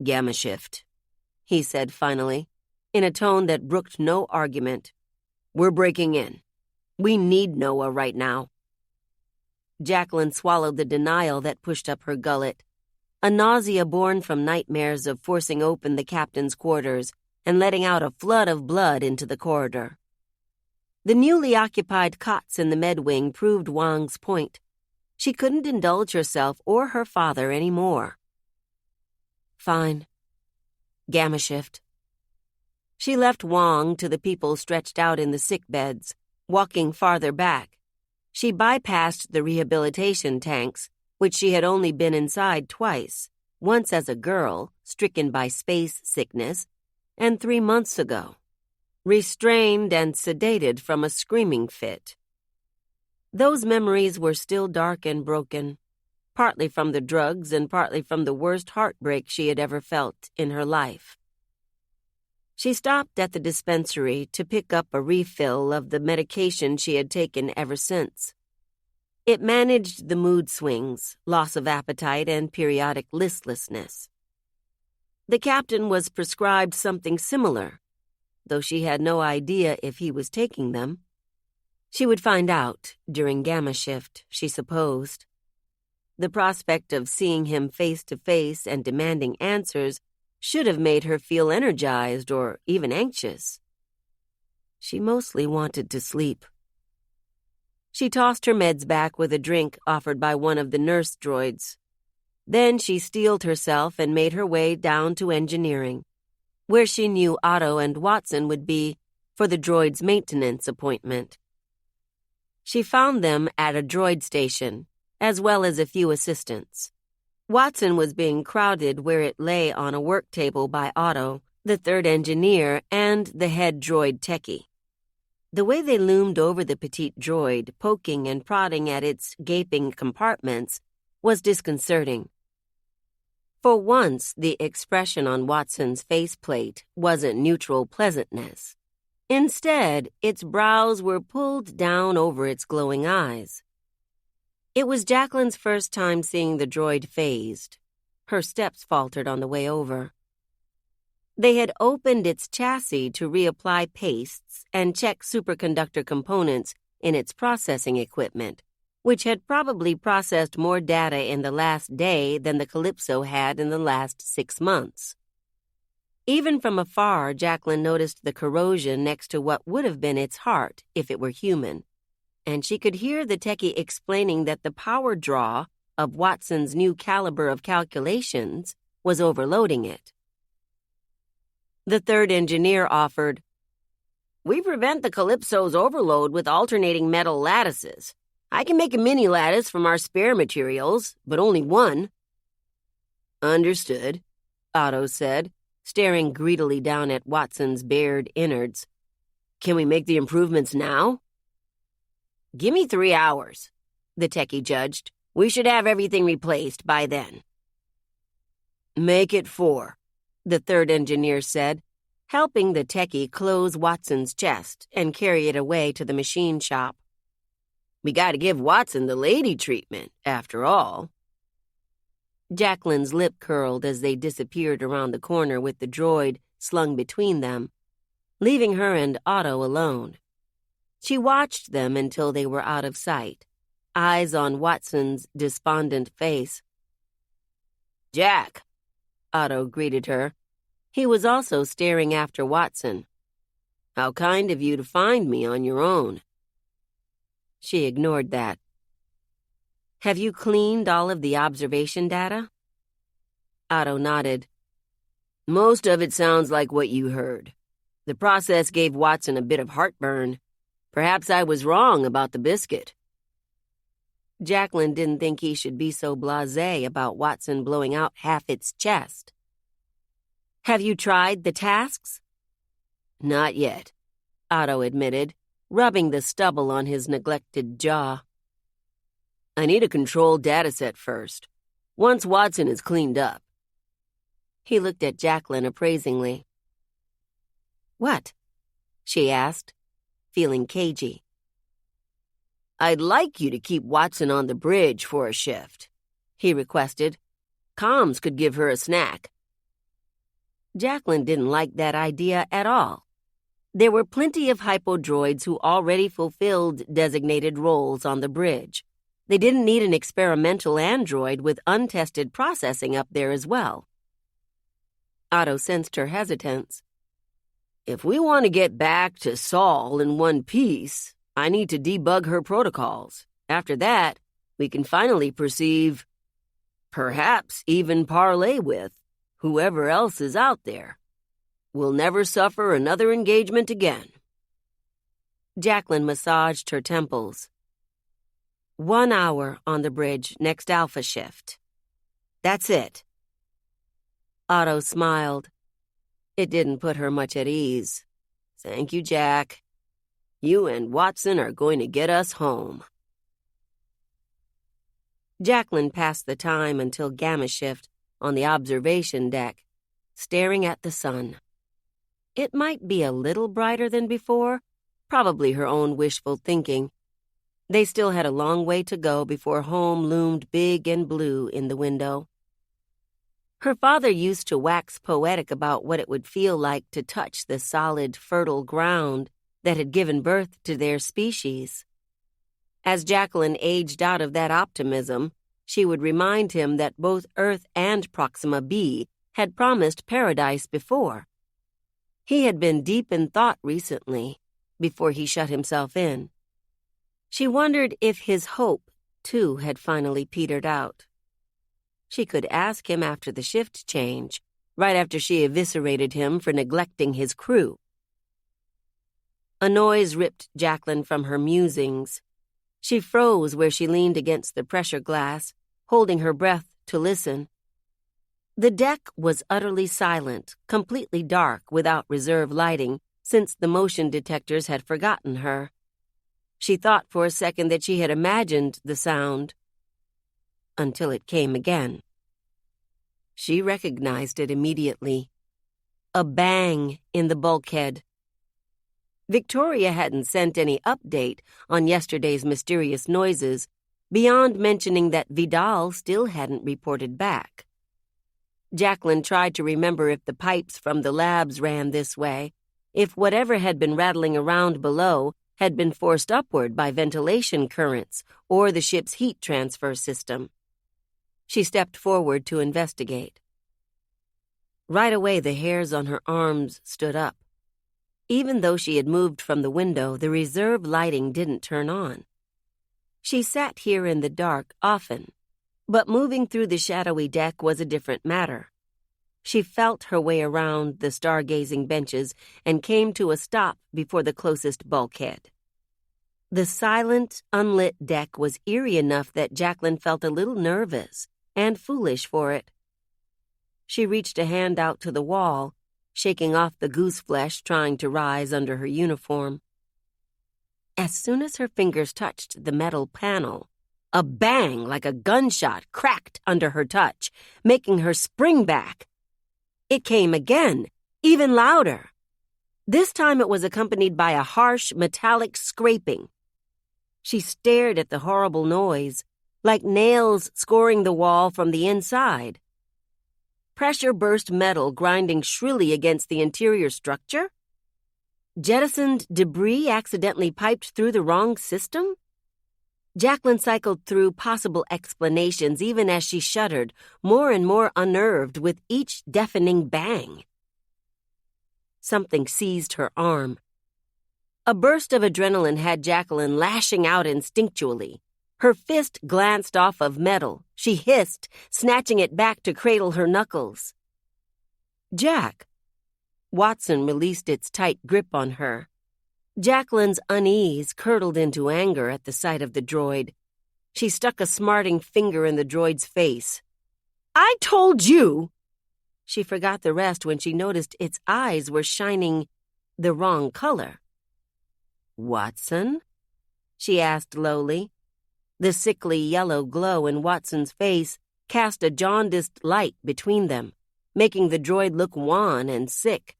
Gamma shift, he said finally, in a tone that brooked no argument. We're breaking in. We need Noah right now. Jacklyn swallowed the denial that pushed up her gullet, a nausea born from nightmares of forcing open the captain's quarters and letting out a flood of blood into the corridor. The newly occupied cots in the med wing proved Wang's point. She couldn't indulge herself or her father any more. Fine. Gamma shift. She left Wang to the people stretched out in the sick beds, walking farther back. She bypassed the rehabilitation tanks, which she had only been inside twice, once as a girl, stricken by space sickness, and 3 months ago, restrained and sedated from a screaming fit. Those memories were still dark and broken, partly from the drugs and partly from the worst heartbreak she had ever felt in her life. She stopped at the dispensary to pick up a refill of the medication she had taken ever since. It managed the mood swings, loss of appetite, and periodic listlessness. The captain was prescribed something similar, though she had no idea if he was taking them. She would find out during gamma shift, she supposed. The prospect of seeing him face to face and demanding answers should have made her feel energized or even anxious. She mostly wanted to sleep. She tossed her meds back with a drink offered by one of the nurse droids. Then she steeled herself and made her way down to engineering, where she knew Otto and Watson would be for the droid's maintenance appointment. She found them at a droid station, as well as a few assistants. Watson was being crowded where it lay on a work table by Otto, the third engineer, and the head droid techie. The way they loomed over the petite droid, poking and prodding at its gaping compartments, was disconcerting. For once, the expression on Watson's faceplate wasn't neutral pleasantness. Instead, its brows were pulled down over its glowing eyes. It was Jacklyn's first time seeing the droid phased. Her steps faltered on the way over. They had opened its chassis to reapply pastes and check superconductor components in its processing equipment, which had probably processed more data in the last day than the Calypso had in the last 6 months. Even from afar, Jacklyn noticed the corrosion next to what would have been its heart if it were human, and she could hear the techie explaining that the power draw of Watson's new caliber of calculations was overloading it. The third engineer offered, "We prevent the Calypso's overload with alternating metal lattices. I can make a mini lattice from our spare materials, but only one." "Understood," Otto said, staring greedily down at Watson's bared innards. "Can we make the improvements now?" "Give me 3 hours," the techie judged. "We should have everything replaced by then." "Make it 4, the third engineer said, helping the techie close Watson's chest and carry it away to the machine shop. "We gotta give Watson the lady treatment, after all." Jacklyn's lip curled as they disappeared around the corner with the droid slung between them, leaving her and Otto alone. She watched them until they were out of sight, eyes on Watson's despondent face. "Jack," Otto greeted her. He was also staring after Watson. "How kind of you to find me on your own." She ignored that. "Have you cleaned all of the observation data?" Otto nodded. "Most of it sounds like what you heard. The process gave Watson a bit of heartburn. Perhaps I was wrong about the biscuit." Jacklyn didn't think he should be so blasé about Watson blowing out half its chest. "Have you tried the tasks?" "Not yet," Otto admitted, rubbing the stubble on his neglected jaw. "I need a controlled dataset first, once Watson is cleaned up." He looked at Jacklyn appraisingly. "What?" she asked, feeling cagey. "I'd like you to keep Watson on the bridge for a shift," he requested. "Comms could give her a snack." Jacklyn didn't like that idea at all. There were plenty of hypodroids who already fulfilled designated roles on the bridge. They didn't need an experimental android with untested processing up there as well. Otto sensed her hesitance. "If we want to get back to Saul in one piece, I need to debug her protocols. After that, we can finally perceive, perhaps even parlay with, whoever else is out there. We'll never suffer another engagement again." Jacklyn massaged her temples. 1 hour on the bridge next Alpha shift. That's it. Otto smiled. It didn't put her much at ease. "Thank you, Jack. You and Watson are going to get us home." Jacklyn passed the time until Gamma shift on the observation deck, staring at the sun. It might be a little brighter than before, probably her own wishful thinking. They still had a long way to go before home loomed big and blue in the window. Her father used to wax poetic about what it would feel like to touch the solid, fertile ground that had given birth to their species. As Jacklyn aged out of that optimism, she would remind him that both Earth and Proxima b had promised paradise before. He had been deep in thought recently, before he shut himself in. She wondered if his hope, too, had finally petered out. She could ask him after the shift change, right after she eviscerated him for neglecting his crew. A noise ripped Jacklyn from her musings. She froze where she leaned against the pressure glass, holding her breath to listen. The deck was utterly silent, completely dark without reserve lighting, since the motion detectors had forgotten her. She thought for a second that she had imagined the sound, until it came again. She recognized it immediately. A bang in the bulkhead. Victoria hadn't sent any update on yesterday's mysterious noises, beyond mentioning that Vidal still hadn't reported back. Jacklyn tried to remember if the pipes from the labs ran this way, if whatever had been rattling around below had been forced upward by ventilation currents or the ship's heat transfer system. She stepped forward to investigate. Right away, the hairs on her arms stood up. Even though she had moved from the window, the reserve lighting didn't turn on. She sat here in the dark often, but moving through the shadowy deck was a different matter. She felt her way around the stargazing benches and came to a stop before the closest bulkhead. The silent, unlit deck was eerie enough that Jacklyn felt a little nervous and foolish for it. She reached a hand out to the wall, shaking off the goose flesh trying to rise under her uniform. As soon as her fingers touched the metal panel, a bang like a gunshot cracked under her touch, making her spring back. It came again, even louder. This time it was accompanied by a harsh, metallic scraping. She stared at the horrible noise, like nails scoring the wall from the inside. Pressure-burst metal grinding shrilly against the interior structure? Jettisoned debris accidentally piped through the wrong system? Jacklyn cycled through possible explanations even as she shuddered, more and more unnerved with each deafening bang. Something seized her arm. A burst of adrenaline had Jacklyn lashing out instinctually. Her fist glanced off of metal. She hissed, snatching it back to cradle her knuckles. "Jack!" Watson released its tight grip on her. Jacklyn's unease curdled into anger at the sight of the droid. She stuck a smarting finger in the droid's face. "I told you!" She forgot the rest when she noticed its eyes were shining the wrong color. "Watson?" she asked lowly. The sickly yellow glow in Watson's face cast a jaundiced light between them, making the droid look wan and sick.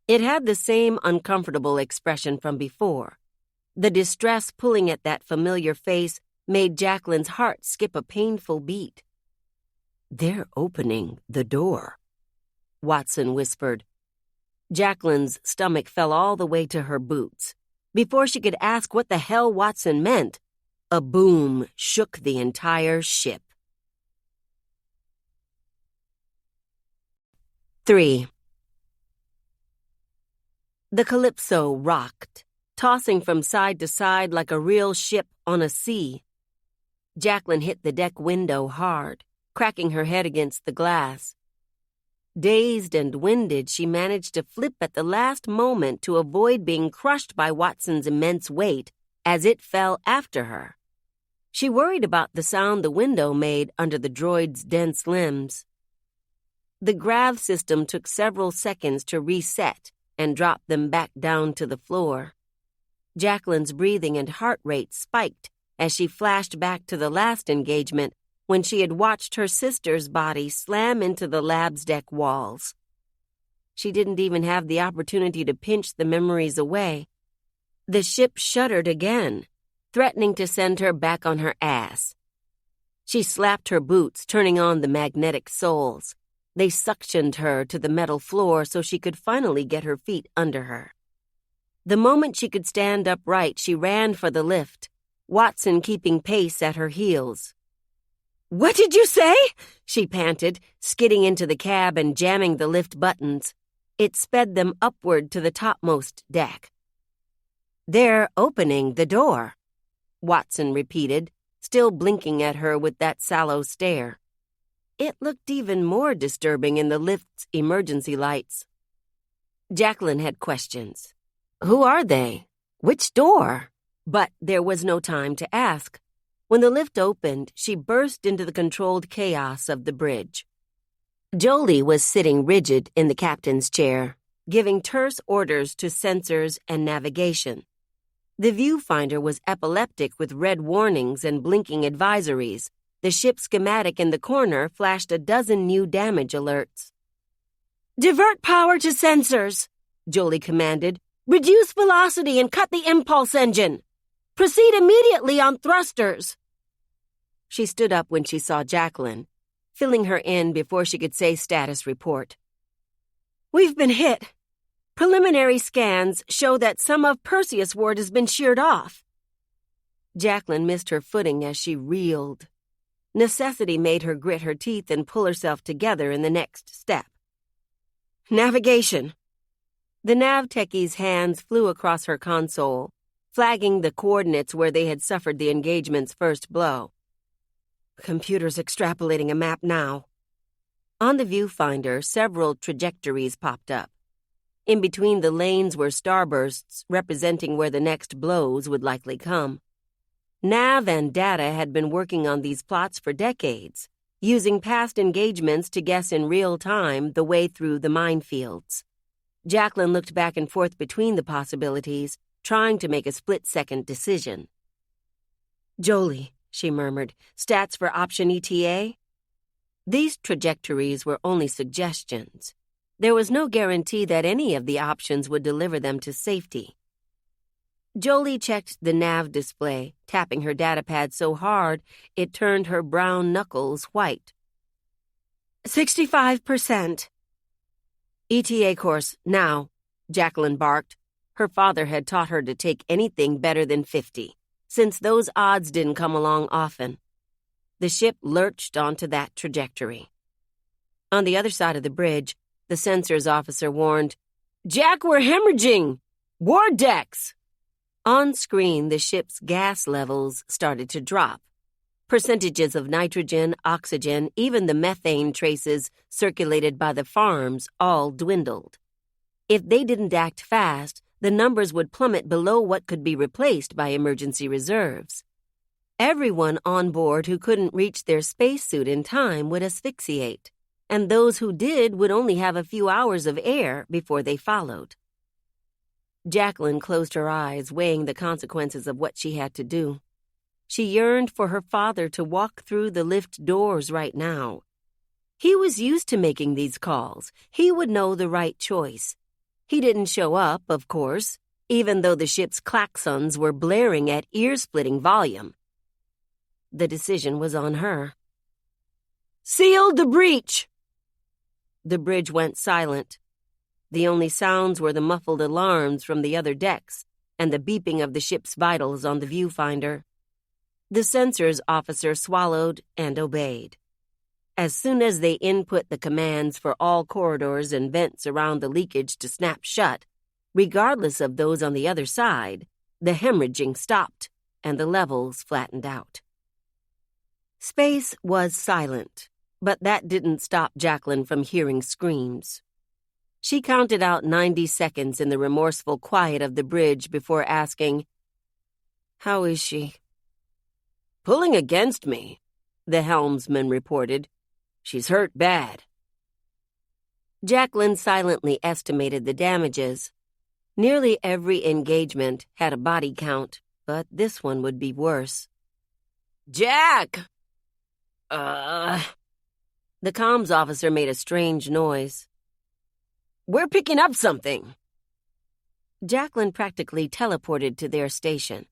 It had the same uncomfortable expression from before. The distress pulling at that familiar face made Jacklyn's heart skip a painful beat. "They're opening the door," Watson whispered. Jacklyn's stomach fell all the way to her boots. Before she could ask what the hell Watson meant, a boom shook the entire ship. 3. The Calypso rocked, tossing from side to side like a real ship on a sea. Jacklyn hit the deck window hard, cracking her head against the glass. Dazed and winded, she managed to flip at the last moment to avoid being crushed by Watson's immense weight as it fell after her. She worried about the sound the window made under the droid's dense limbs. The grav system took several seconds to reset and drop them back down to the floor. Jacklyn's breathing and heart rate spiked as she flashed back to the last engagement when she had watched her sister's body slam into the lab's deck walls. She didn't even have the opportunity to pinch the memories away. The ship shuddered again, threatening to send her back on her ass. She slapped her boots, turning on the magnetic soles. They suctioned her to the metal floor so she could finally get her feet under her. The moment she could stand upright, she ran for the lift, Watson keeping pace at her heels. "What did you say?" she panted, skidding into the cab and jamming the lift buttons. It sped them upward to the topmost deck. "They're opening the door," Watson repeated, still blinking at her with that sallow stare. It looked even more disturbing in the lift's emergency lights. Jacklyn had questions. Who are they? Which door? But there was no time to ask. When the lift opened, she burst into the controlled chaos of the bridge. Jolie was sitting rigid in the captain's chair, giving terse orders to sensors and navigation. The viewfinder was epileptic with red warnings and blinking advisories. The ship's schematic in the corner flashed a dozen new damage alerts. "Divert power to sensors," Jolie commanded. "Reduce velocity and cut the impulse engine. Proceed immediately on thrusters." She stood up when she saw Jacklyn, filling her in before she could say status report. "We've been hit. Preliminary scans show that some of Perseus Ward has been sheared off." Jacklyn missed her footing as she reeled. Necessity made her grit her teeth and pull herself together in the next step. "Navigation." The nav techie's hands flew across her console, flagging the coordinates where they had suffered the engagement's first blow. "Computer's extrapolating a map now." On the viewfinder, several trajectories popped up. In between the lanes were starbursts representing where the next blows would likely come. Nav and Data had been working on these plots for decades, using past engagements to guess in real time the way through the minefields. Jacklyn looked back and forth between the possibilities, trying to make a split-second decision. "Jolie," she murmured, "stats for option ETA?" These trajectories were only suggestions. There was no guarantee that any of the options would deliver them to safety. Jolie checked the nav display, tapping her datapad so hard it turned her brown knuckles white. 65%. "ETA course, now," Jacklyn barked. Her father had taught her to take anything better than 50, since those odds didn't come along often. The ship lurched onto that trajectory. On the other side of the bridge, the sensors officer warned, "Jack, we're hemorrhaging! Ward decks!" On screen, the ship's gas levels started to drop. Percentages of nitrogen, oxygen, even the methane traces circulated by the farms all dwindled. If they didn't act fast, the numbers would plummet below what could be replaced by emergency reserves. Everyone on board who couldn't reach their spacesuit in time would asphyxiate, and those who did would only have a few hours of air before they followed. Jacklyn closed her eyes, weighing the consequences of what she had to do. She yearned for her father to walk through the lift doors right now. He was used to making these calls. He would know the right choice. He didn't show up, of course, even though the ship's klaxons were blaring at ear-splitting volume. The decision was on her. "Seal the breach!" The bridge went silent. The only sounds were the muffled alarms from the other decks and the beeping of the ship's vitals on the viewfinder. The sensors officer swallowed and obeyed. As soon as they input the commands for all corridors and vents around the leakage to snap shut, regardless of those on the other side, the hemorrhaging stopped and the levels flattened out. Space was silent, but that didn't stop Jacklyn from hearing screams. She counted out 90 seconds in the remorseful quiet of the bridge before asking, "How is she?" "Pulling against me," the helmsman reported. "She's hurt bad." Jacklyn silently estimated the damages. Nearly every engagement had a body count, but this one would be worse. "Jack!" The comms officer made a strange noise. "We're picking up something." Jacklyn practically teleported to their station.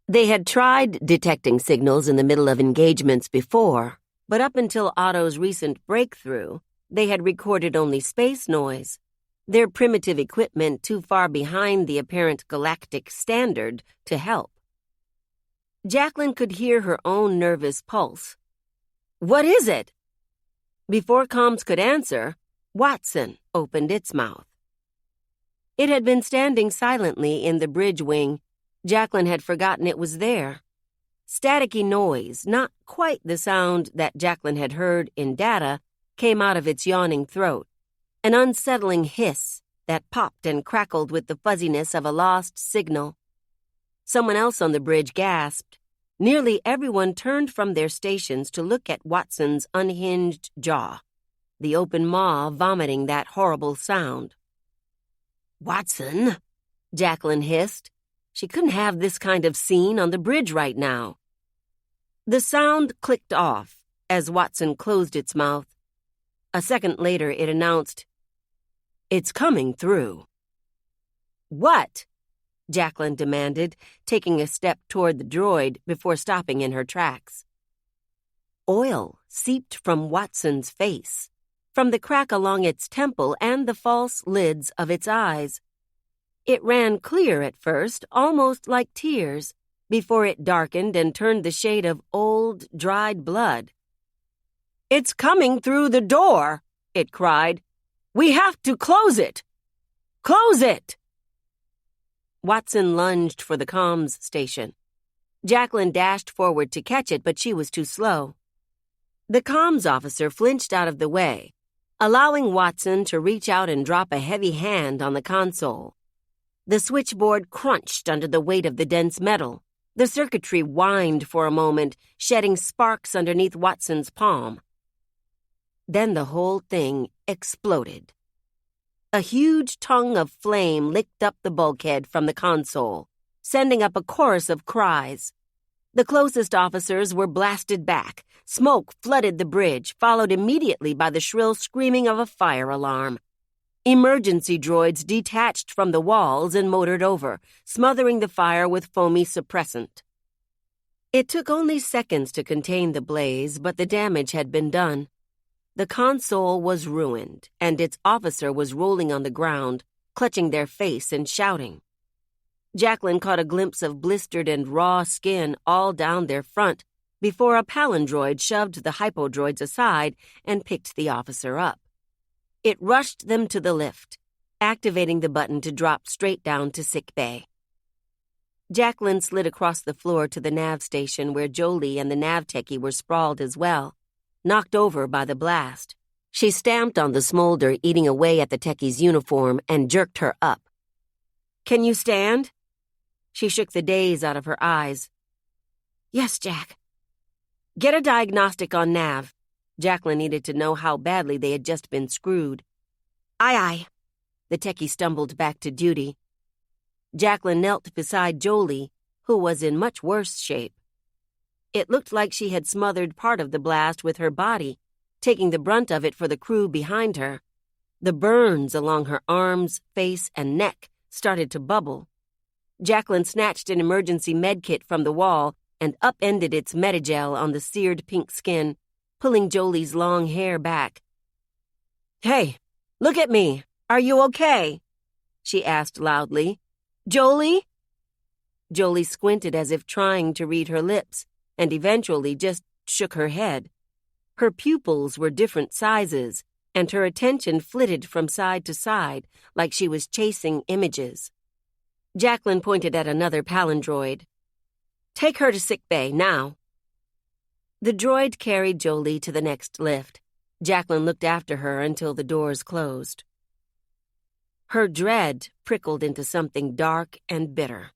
They had tried detecting signals in the middle of engagements before, but up until Otto's recent breakthrough, they had recorded only space noise, their primitive equipment too far behind the apparent galactic standard to help. Jacklyn could hear her own nervous pulse. "What is it?" Before comms could answer, Watson opened its mouth. It had been standing silently in the bridge wing, Jacklyn had forgotten it was there. Staticky noise, not quite the sound that Jacklyn had heard in data, came out of its yawning throat, an unsettling hiss that popped and crackled with the fuzziness of a lost signal. Someone else on the bridge gasped. Nearly everyone turned from their stations to look at Watson's unhinged jaw, the open maw vomiting that horrible sound. "Watson," Jacklyn hissed. She couldn't have this kind of scene on the bridge right now. The sound clicked off as Watson closed its mouth. A second later, it announced, "It's coming through." "What?" Jacklyn demanded, taking a step toward the droid before stopping in her tracks. Oil seeped from Watson's face, from the crack along its temple and the false lids of its eyes. It ran clear at first, almost like tears, before it darkened and turned the shade of old, dried blood. "It's coming through the door," it cried. "We have to close it! Close it!" Watson lunged for the comms station. Jacklyn dashed forward to catch it, but she was too slow. The comms officer flinched out of the way, allowing Watson to reach out and drop a heavy hand on the console. The switchboard crunched under the weight of the dense metal. The circuitry whined for a moment, shedding sparks underneath Watson's palm. Then the whole thing exploded. A huge tongue of flame licked up the bulkhead from the console, sending up a chorus of cries. The closest officers were blasted back. Smoke flooded the bridge, followed immediately by the shrill screaming of a fire alarm. Emergency droids detached from the walls and motored over, smothering the fire with foamy suppressant. It took only seconds to contain the blaze, but the damage had been done. The console was ruined, and its officer was rolling on the ground, clutching their face and shouting. Jacklyn caught a glimpse of blistered and raw skin all down their front before a palindroid shoved the hypodroids aside and picked the officer up. It rushed them to the lift, activating the button to drop straight down to sick bay. Jacklyn slid across the floor to the nav station where Jolie and the nav techie were sprawled as well, knocked over by the blast. She stamped on the smolder eating away at the techie's uniform and jerked her up. "Can you stand?" She shook the daze out of her eyes. "Yes, Jack." "Get a diagnostic on nav." Jacklyn needed to know how badly they had just been screwed. "Aye, aye." The techie stumbled back to duty. Jacklyn knelt beside Jolie, who was in much worse shape. It looked like she had smothered part of the blast with her body, taking the brunt of it for the crew behind her. The burns along her arms, face, and neck started to bubble. Jacklyn snatched an emergency medkit from the wall and upended its Medigel on the seared pink skin, pulling Jolie's long hair back. "Hey, look at me. Are you okay?" she asked loudly. "Jolie?" Jolie squinted as if trying to read her lips, and eventually just shook her head. Her pupils were different sizes, and her attention flitted from side to side like she was chasing images. Jacklyn pointed at another palindroid. "Take her to sickbay, now." The droid carried Jolie to the next lift. Jacklyn looked after her until the doors closed. Her dread prickled into something dark and bitter.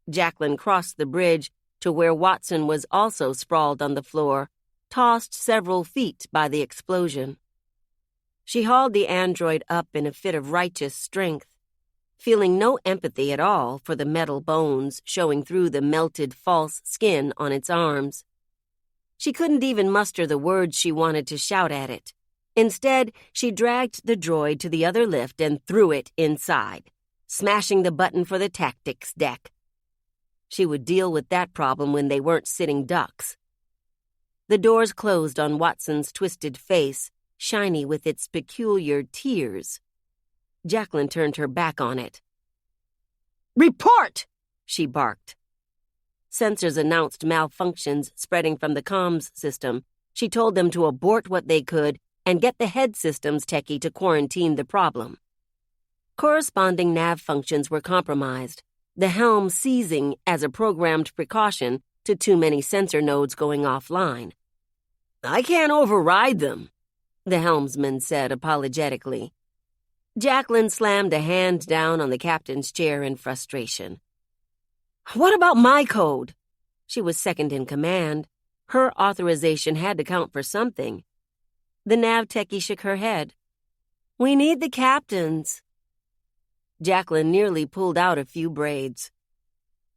Jacklyn crossed the bridge to where Watson was also sprawled on the floor, tossed several feet by the explosion. She hauled the android up in a fit of righteous strength, feeling no empathy at all for the metal bones showing through the melted false skin on its arms. She couldn't even muster the words she wanted to shout at it. Instead, she dragged the droid to the other lift and threw it inside, smashing the button for the tactics deck. She would deal with that problem when they weren't sitting ducks. The doors closed on Watson's twisted face, shiny with its peculiar tears. Jacklyn turned her back on it. "Report!" she barked. Sensors announced malfunctions spreading from the comms system. She told them to abort what they could and get the head systems techie to quarantine the problem. Corresponding nav functions were compromised. the helm seizing as a programmed precaution to too many sensor nodes going offline. I can't override them, the helmsman said apologetically. Jacklyn slammed a hand down on the captain's chair in frustration. What about my code? She was second in command. Her authorization had to count for something. The nav techie shook her head. We need the captain's. Jacklyn nearly pulled out a few braids.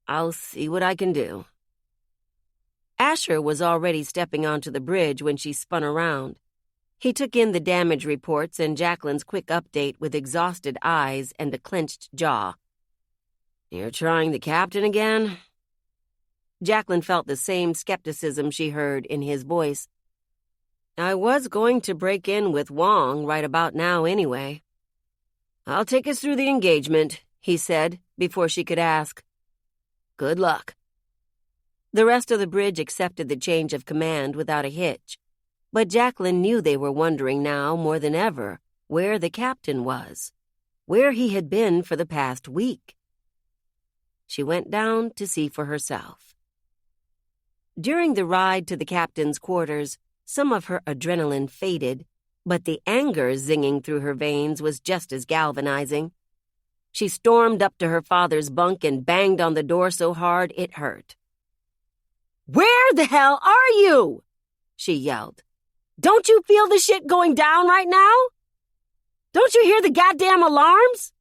I'll see what I can do. Asher was already stepping onto the bridge when she spun around. He took in the damage reports and Jacklyn's quick update with exhausted eyes and a clenched jaw. You're trying the captain again? Jacklyn felt the same skepticism she heard in his voice. I was going to break in with Wong right about now anyway. I'll take us through the engagement, he said, before she could ask. Good luck. The rest of the bridge accepted the change of command without a hitch. But Jacklyn knew they were wondering now more than ever where the captain was, where he had been for the past week. She went down to see for herself. During the ride to the captain's quarters, some of her adrenaline faded, but the anger zinging through her veins was just as galvanizing. She stormed up to her father's bunk and banged on the door so hard it hurt. "Where the hell are you?" she yelled. "Don't you feel the shit going down right now? Don't you hear the goddamn alarms?"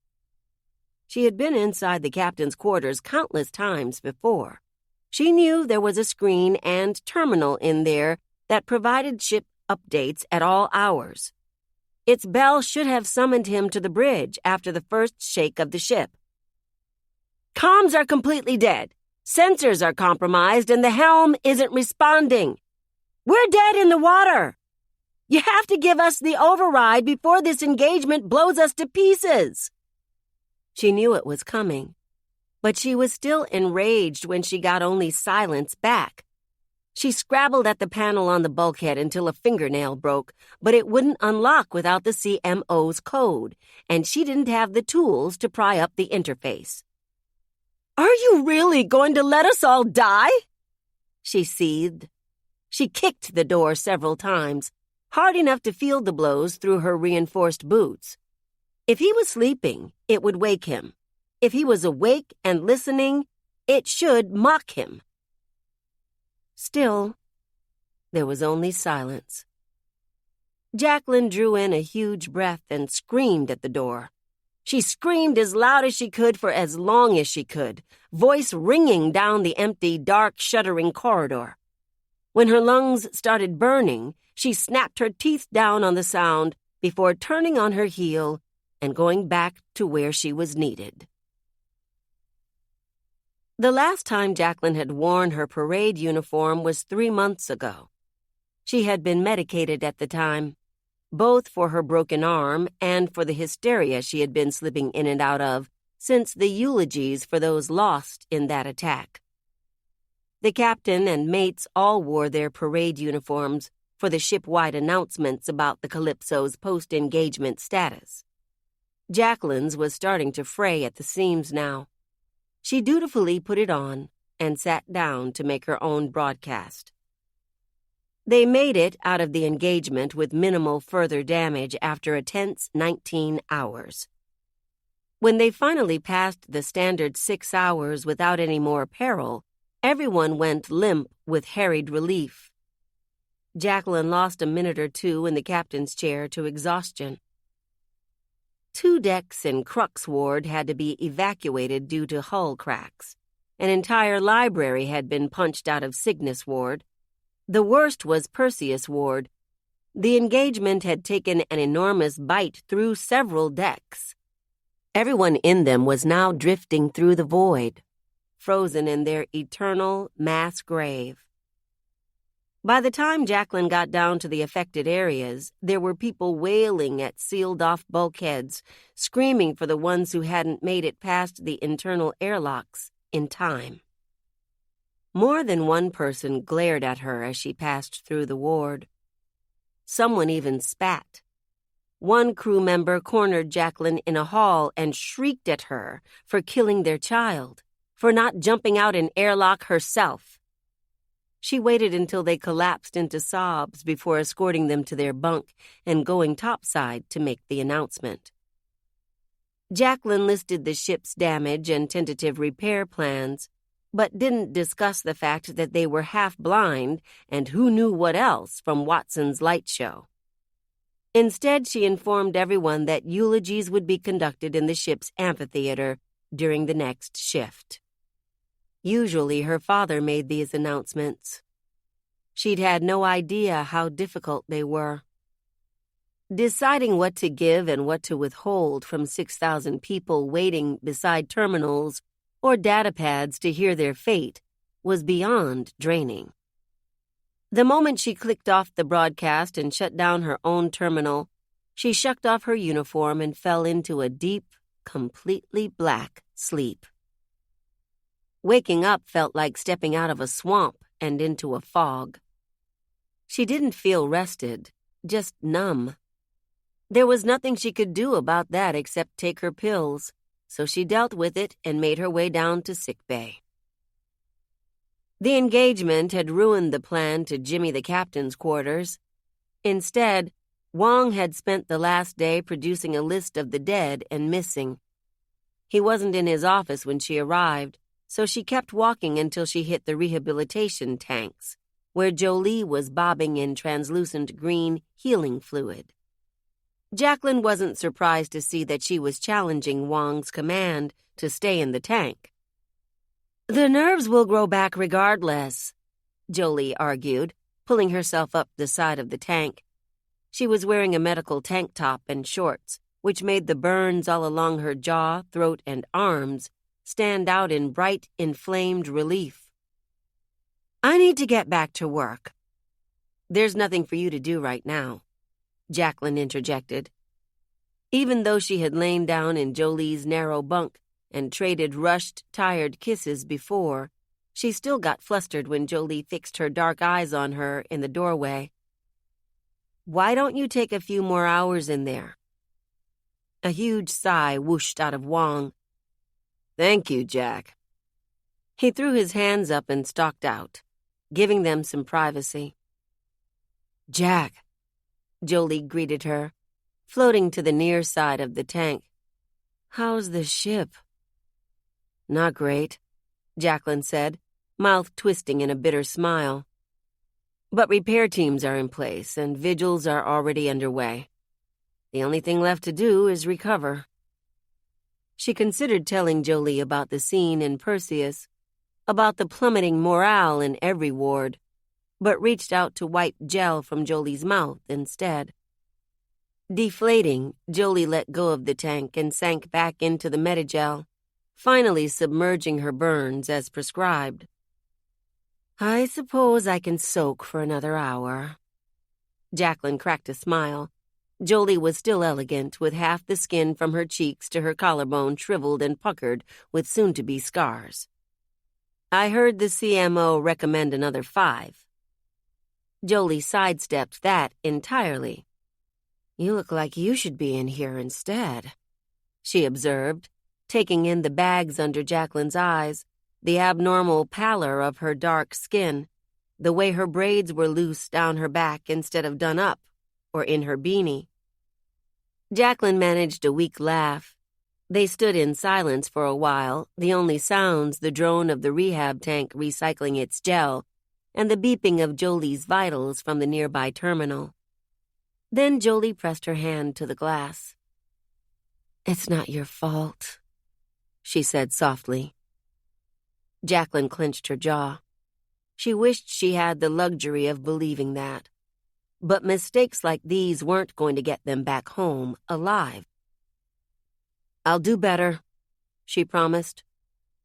She had been inside the captain's quarters countless times before. She knew there was a screen and terminal in there that provided ship updates at all hours. Its bell should have summoned him to the bridge after the first shake of the ship. "Comms are completely dead. Sensors are compromised and the helm isn't responding. We're dead in the water. You have to give us the override before this engagement blows us to pieces." She knew it was coming, but she was still enraged when she got only silence back. She scrabbled at the panel on the bulkhead until a fingernail broke, but it wouldn't unlock without the CMO's code, and she didn't have the tools to pry up the interface. "Are you really going to let us all die?" she seethed. She kicked the door several times, hard enough to feel the blows through her reinforced boots. If he was sleeping, it would wake him. If he was awake and listening, it should mock him. Still, there was only silence. Jacklyn drew in a huge breath and screamed at the door. She screamed as loud as she could for as long as she could, voice ringing down the empty, dark, shuddering corridor. When her lungs started burning, she snapped her teeth down on the sound before turning on her heel and going back to where she was needed. The last time Jacklyn had worn her parade uniform was 3 months ago. She had been medicated at the time, both for her broken arm and for the hysteria she had been slipping in and out of since the eulogies for those lost in that attack. The captain and mates all wore their parade uniforms for the ship-wide announcements about the Calypso's post-engagement status. Jacklyn's was starting to fray at the seams now. She dutifully put it on and sat down to make her own broadcast. They made it out of the engagement with minimal further damage after a tense 19 hours. When they finally passed the standard 6 hours without any more peril, everyone went limp with harried relief. Jacklyn lost a minute or two in the captain's chair to exhaustion. 2 decks in Crux Ward had to be evacuated due to hull cracks. An entire library had been punched out of Cygnus Ward. The worst was Perseus Ward. The engagement had taken an enormous bite through several decks. Everyone in them was now drifting through the void, frozen in their eternal mass grave. By the time Jacklyn got down to the affected areas, there were people wailing at sealed-off bulkheads, screaming for the ones who hadn't made it past the internal airlocks in time. More than one person glared at her as she passed through the ward. Someone even spat. One crew member cornered Jacklyn in a hall and shrieked at her for killing their child. for not jumping out an airlock herself. She waited until they collapsed into sobs before escorting them to their bunk and going topside to make the announcement. Jacklyn listed the ship's damage and tentative repair plans, but didn't discuss the fact that they were half blind and who knew what else from Watson's light show. Instead, she informed everyone that eulogies would be conducted in the ship's amphitheater during the next shift. Usually, her father made these announcements. She'd had no idea how difficult they were. Deciding what to give and what to withhold from 6,000 people waiting beside terminals or data pads to hear their fate was beyond draining. The moment she clicked off the broadcast and shut down her own terminal, she shucked off her uniform and fell into a deep, completely black sleep. Waking up felt like stepping out of a swamp and into a fog. She didn't feel rested, just numb. There was nothing she could do about that except take her pills, so she dealt with it and made her way down to sickbay. The engagement had ruined the plan to jimmy the captain's quarters. Instead, Wong had spent the last day producing a list of the dead and missing. He wasn't in his office when she arrived, so she kept walking until she hit the rehabilitation tanks, where Jolie was bobbing in translucent green healing fluid. Jacklyn wasn't surprised to see that she was challenging Wong's command to stay in the tank. "The nerves will grow back regardless," Jolie argued, pulling herself up the side of the tank. She was wearing a medical tank top and shorts, which made the burns all along her jaw, throat, and arms stand out in bright, inflamed relief. "I need to get back to work." "There's nothing for you to do right now," Jacklyn interjected. Even though she had lain down in Jolie's narrow bunk and traded rushed, tired kisses before, she still got flustered when Jolie fixed her dark eyes on her in the doorway. "Why don't you take a few more hours in there?" A huge sigh whooshed out of Wong. "Thank you, Jack." He threw his hands up and stalked out, giving them some privacy. "Jack," Jolie greeted her, floating to the near side of the tank. "How's the ship?" "Not great," Jacklyn said, mouth twisting in a bitter smile. "But repair teams are in place and vigils are already underway. The only thing left to do is recover." She considered telling Jolie about the scene in Perseus, about the plummeting morale in every ward, but reached out to wipe gel from Jolie's mouth instead. Deflating, Jolie let go of the tank and sank back into the Medigel, finally submerging her burns as prescribed. "I suppose I can soak for another hour." Jacklyn cracked a smile. Jolie was still elegant, with half the skin from her cheeks to her collarbone shriveled and puckered with soon-to-be scars. "I heard the CMO recommend another 5. Jolie sidestepped that entirely. "You look like you should be in here instead," she observed, taking in the bags under Jacklyn's eyes, the abnormal pallor of her dark skin, the way her braids were loose down her back instead of done up, or in her beanie. Jacklyn managed a weak laugh. They stood in silence for a while, the only sounds the drone of the rehab tank recycling its gel and the beeping of Jolie's vitals from the nearby terminal. Then Jolie pressed her hand to the glass. "It's not your fault," she said softly. Jacklyn clenched her jaw. She wished she had the luxury of believing that. But mistakes like these weren't going to get them back home alive. "I'll do better," she promised,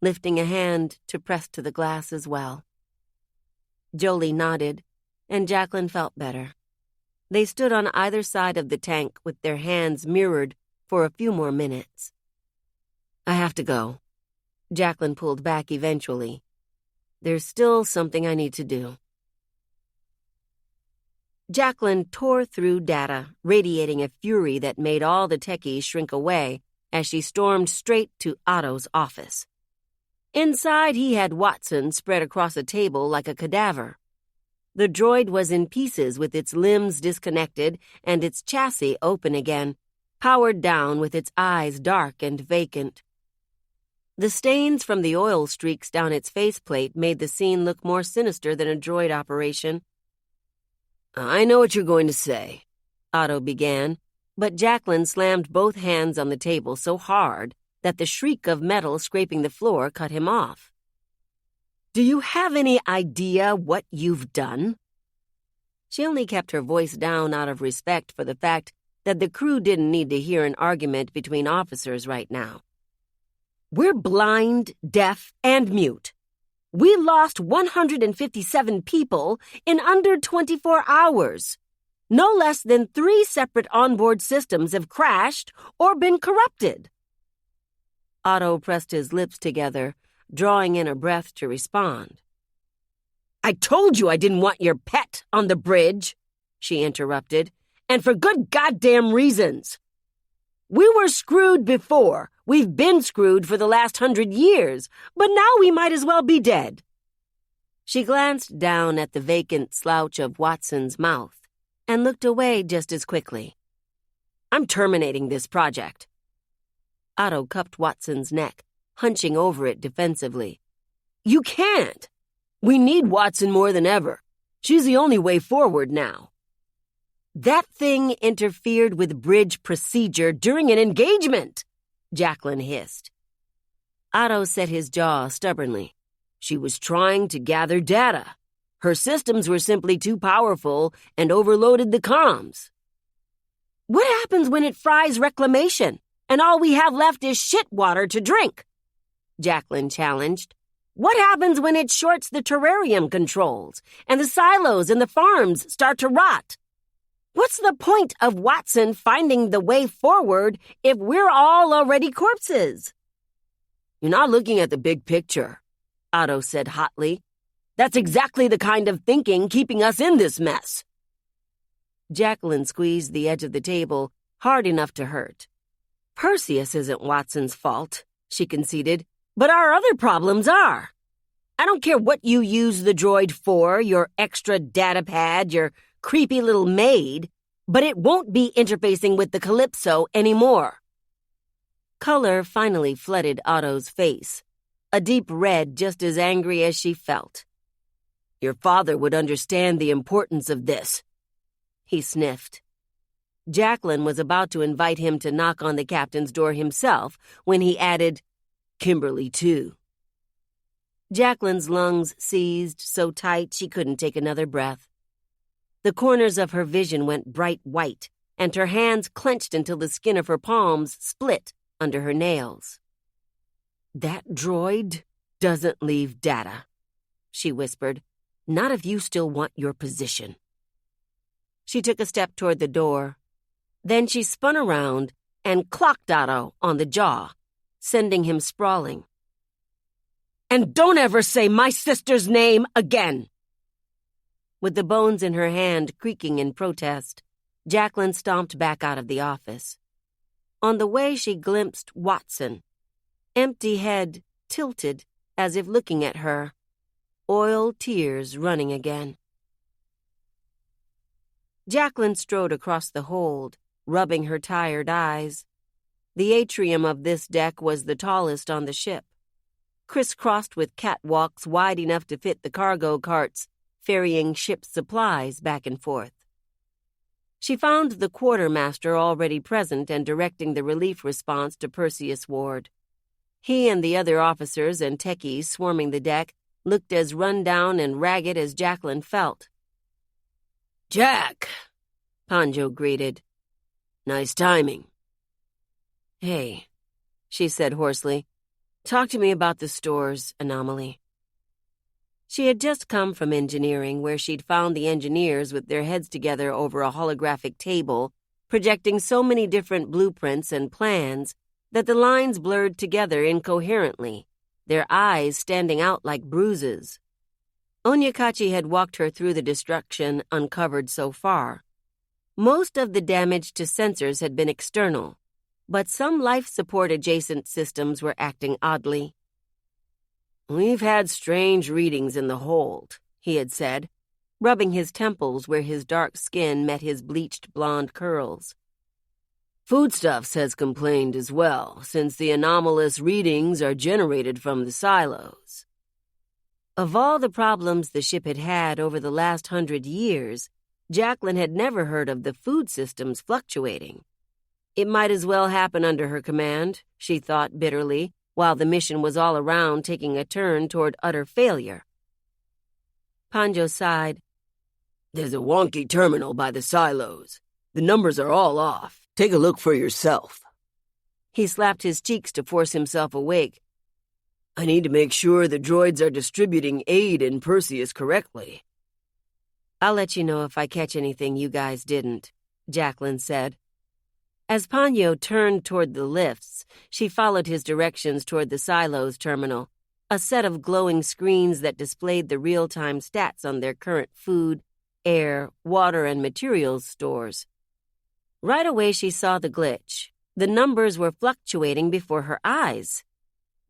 lifting a hand to press to the glass as well. Jolie nodded, and Jacklyn felt better. They stood on either side of the tank with their hands mirrored for a few more minutes. "I have to go." Jacklyn pulled back eventually. "There's still something I need to do." Jacklyn tore through data, radiating a fury that made all the techies shrink away as she stormed straight to Otto's office. Inside, he had Watson spread across a table like a cadaver. The droid was in pieces with its limbs disconnected and its chassis open again, powered down with its eyes dark and vacant. The stains from the oil streaks down its faceplate made the scene look more sinister than a droid operation. "I know what you're going to say," Otto began, but Jacklyn slammed both hands on the table so hard that the shriek of metal scraping the floor cut him off. "Do you have any idea what you've done?" She only kept her voice down out of respect for the fact that the crew didn't need to hear an argument between officers right now. "We're blind, deaf, and mute. We lost 157 people in under 24 hours. No less than 3 separate onboard systems have crashed or been corrupted." Otto pressed his lips together, drawing in a breath to respond. "I told you I didn't want your pet on the bridge," she interrupted, "and for good goddamn reasons. We were screwed before. We've been screwed for the last 100 years, but now we might as well be dead." She glanced down at the vacant slouch of Watson's mouth and looked away just as quickly. "I'm terminating this project." Otto cupped Watson's neck, hunching over it defensively. "You can't. We need Watson more than ever. She's the only way forward now." "That thing interfered with bridge procedure during an engagement," Jacklyn hissed. Otto set his jaw stubbornly. "She was trying to gather data. Her systems were simply too powerful and overloaded the comms." "What happens when it fries reclamation and all we have left is shit water to drink?" Jacklyn challenged. "What happens when it shorts the terrarium controls and the silos and the farms start to rot? What's the point of Watson finding the way forward if we're all already corpses?" "You're not looking at the big picture," Otto said hotly. "That's exactly the kind of thinking keeping us in this mess." Jacklyn squeezed the edge of the table hard enough to hurt. "Perseus isn't Watson's fault," she conceded, "but our other problems are. I don't care what you use the droid for, your extra data pad, your creepy little maid, but it won't be interfacing with the Calypso anymore." Color finally flooded Otto's face, a deep red just as angry as she felt. "Your father would understand the importance of this," he sniffed. Jacklyn was about to invite him to knock on the captain's door himself when he added, "Kimberly, too." Jacklyn's lungs seized so tight she couldn't take another breath. The corners of her vision went bright white, and her hands clenched until the skin of her palms split under her nails. "That droid doesn't leave data," she whispered. "Not if you still want your position." She took a step toward the door. Then she spun around and clocked Otto on the jaw, sending him sprawling. "And don't ever say my sister's name again!" With the bones in her hand creaking in protest, Jacklyn stomped back out of the office. On the way, she glimpsed Watson, empty head tilted as if looking at her, oil tears running again. Jacklyn strode across the hold, rubbing her tired eyes. The atrium of this deck was the tallest on the ship, crisscrossed with catwalks wide enough to fit the cargo carts ferrying ship's supplies back and forth. She found the quartermaster already present and directing the relief response to Perseus Ward. He and the other officers and techies swarming the deck looked as run down and ragged as Jacklyn felt. "Jack," Panjo greeted. "Nice timing." "Hey," she said hoarsely, "talk to me about the store's anomaly." She had just come from engineering, where she'd found the engineers with their heads together over a holographic table, projecting so many different blueprints and plans that the lines blurred together incoherently, their eyes standing out like bruises. Onyekachi had walked her through the destruction uncovered so far. Most of the damage to sensors had been external, but some life support adjacent systems were acting oddly. "We've had strange readings in the hold," he had said, rubbing his temples where his dark skin met his bleached blonde curls. "Foodstuffs has complained as well, since the anomalous readings are generated from the silos." Of all the problems the ship had had over the last 100 years, Jacklyn had never heard of the food systems fluctuating. It might as well happen under her command, she thought bitterly, while the mission was all around taking a turn toward utter failure. Panjo sighed. "There's a wonky terminal by the silos. The numbers are all off. Take a look for yourself." He slapped his cheeks to force himself awake. "I need to make sure the droids are distributing aid in Perseus correctly." "I'll let you know if I catch anything you guys didn't," Jacklyn said. As Panjo turned toward the lifts, she followed his directions toward the silos terminal, a set of glowing screens that displayed the real-time stats on their current food, air, water, and materials stores. Right away she saw the glitch. The numbers were fluctuating before her eyes,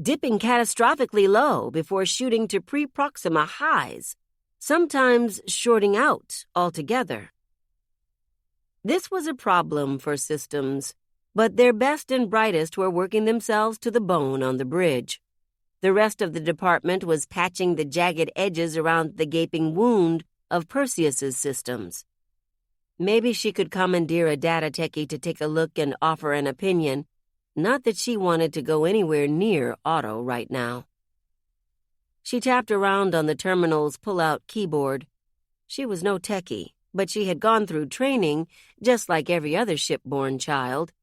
dipping catastrophically low before shooting to pre-Proxima highs, sometimes shorting out altogether. This was a problem for systems, but their best and brightest were working themselves to the bone on the bridge. The rest of the department was patching the jagged edges around the gaping wound of Perseus's systems. Maybe she could commandeer a data techie to take a look and offer an opinion, not that she wanted to go anywhere near Otto right now. She tapped around on the terminal's pull-out keyboard. She was no techie, but she had gone through training, just like every other shipborne child.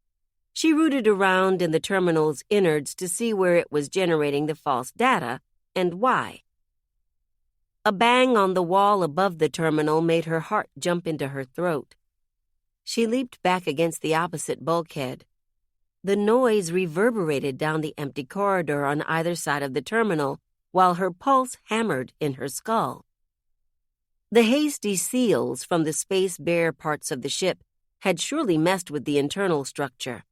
She rooted around in the terminal's innards to see where it was generating the false data and why. A bang on the wall above the terminal made her heart jump into her throat. She leaped back against the opposite bulkhead. The noise reverberated down the empty corridor on either side of the terminal, while her pulse hammered in her skull. The hasty seals from the space-bare parts of the ship had surely messed with the internal structure.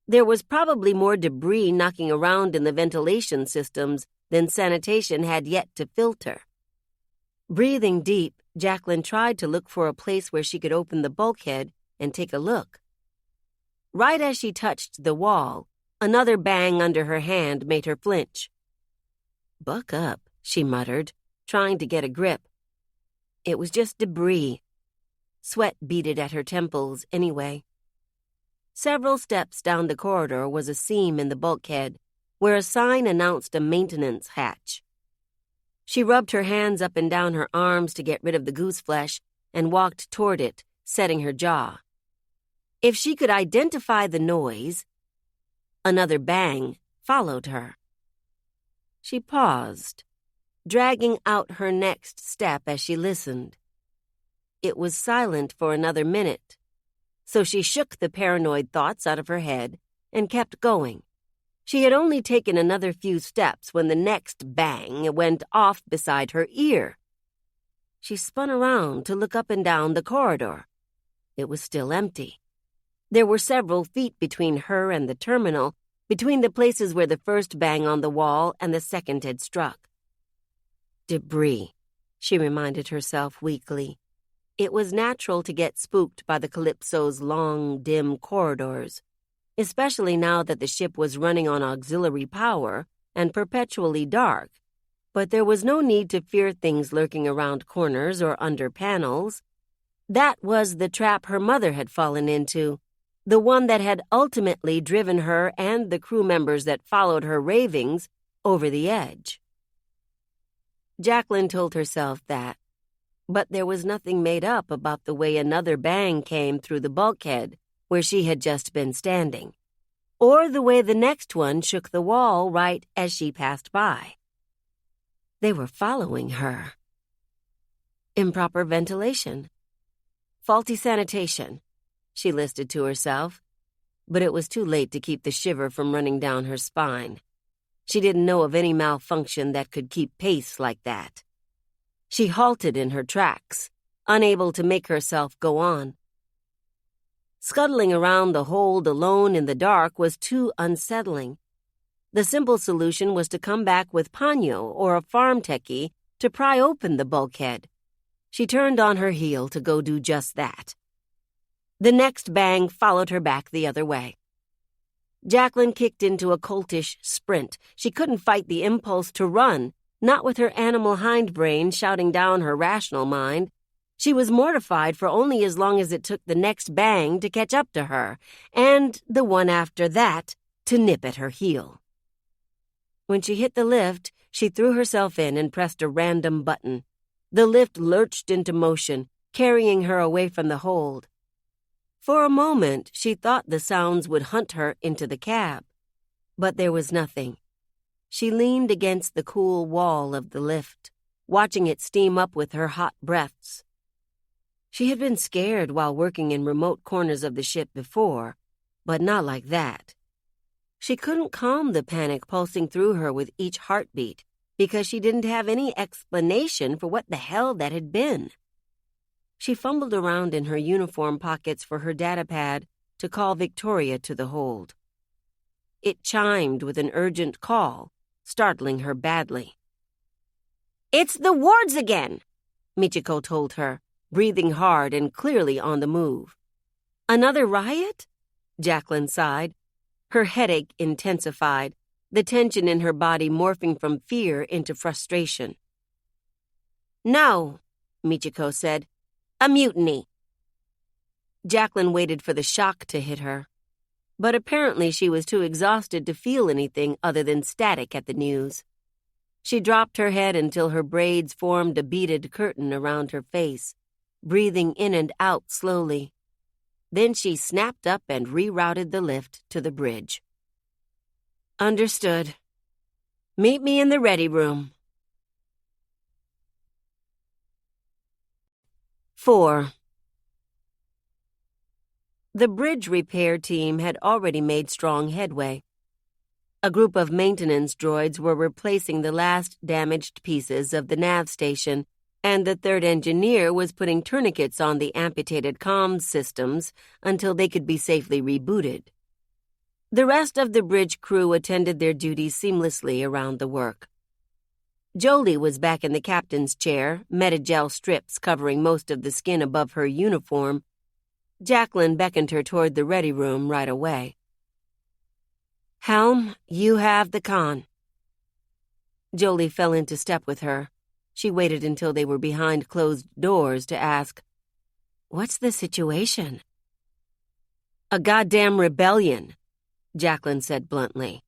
There was probably more debris knocking around in the ventilation systems than sanitation had yet to filter. Breathing deep, Jacklyn tried to look for a place where she could open the bulkhead and take a look. Right as she touched the wall, another bang under her hand made her flinch. "Buck up," she muttered, trying to get a grip. It was just debris. Sweat beaded at her temples anyway. Several steps down the corridor was a seam in the bulkhead, where a sign announced a maintenance hatch. She rubbed her hands up and down her arms to get rid of the goose flesh and walked toward it, setting her jaw. If she could identify the noise, another bang followed her. She paused, dragging out her next step as she listened. It was silent for another minute, so she shook the paranoid thoughts out of her head and kept going. She had only taken another few steps when the next bang went off beside her ear. She spun around to look up and down the corridor. It was still empty. There were several feet between her and the terminal, between the places where the first bang on the wall and the second had struck. Debris, she reminded herself weakly. It was natural to get spooked by the Calypso's long, dim corridors, especially now that the ship was running on auxiliary power and perpetually dark. But there was no need to fear things lurking around corners or under panels. That was the trap her mother had fallen into, the one that had ultimately driven her and the crew members that followed her ravings over the edge. Jacklyn told herself that, but there was nothing made up about the way another bang came through the bulkhead where she had just been standing, or the way the next one shook the wall right as she passed by. They were following her. Improper ventilation. Faulty sanitation, she listed to herself, but it was too late to keep the shiver from running down her spine. She didn't know of any malfunction that could keep pace like that. She halted in her tracks, unable to make herself go on. Scuttling around the hold alone in the dark was too unsettling. The simple solution was to come back with Panyo or a farm techie to pry open the bulkhead. She turned on her heel to go do just that. The next bang followed her back the other way. Jacklyn kicked into a coltish sprint. She couldn't fight the impulse to run, not with her animal hindbrain shouting down her rational mind. She was mortified for only as long as it took the next bang to catch up to her, and the one after that to nip at her heel. When she hit the lift, she threw herself in and pressed a random button. The lift lurched into motion, carrying her away from the hold. For a moment, she thought the sounds would hunt her into the cab. But there was nothing. She leaned against the cool wall of the lift, watching it steam up with her hot breaths. She had been scared while working in remote corners of the ship before, but not like that. She couldn't calm the panic pulsing through her with each heartbeat because she didn't have any explanation for what the hell that had been. She fumbled around in her uniform pockets for her datapad to call Victoria to the hold. It chimed with an urgent call, startling her badly. "It's the wards again," Michiko told her, breathing hard and clearly on the move. "Another riot?" Jacklyn sighed. Her headache intensified, the tension in her body morphing from fear into frustration. "No," Michiko said. "A mutiny." Jacklyn waited for the shock to hit her, but apparently she was too exhausted to feel anything other than static at the news. She dropped her head until her braids formed a beaded curtain around her face, breathing in and out slowly. Then she snapped up and rerouted the lift to the bridge. "Understood. Meet me in the ready room." 4. The bridge repair team had already made strong headway. A group of maintenance droids were replacing the last damaged pieces of the nav station, and the third engineer was putting tourniquets on the amputated comms systems until they could be safely rebooted. The rest of the bridge crew attended their duties seamlessly around the work. Jolie was back in the captain's chair, Metagel strips covering most of the skin above her uniform. Jacklyn beckoned her toward the ready room right away. "Helm, you have the con." Jolie fell into step with her. She waited until they were behind closed doors to ask, "What's the situation?" "A goddamn rebellion," Jacklyn said bluntly.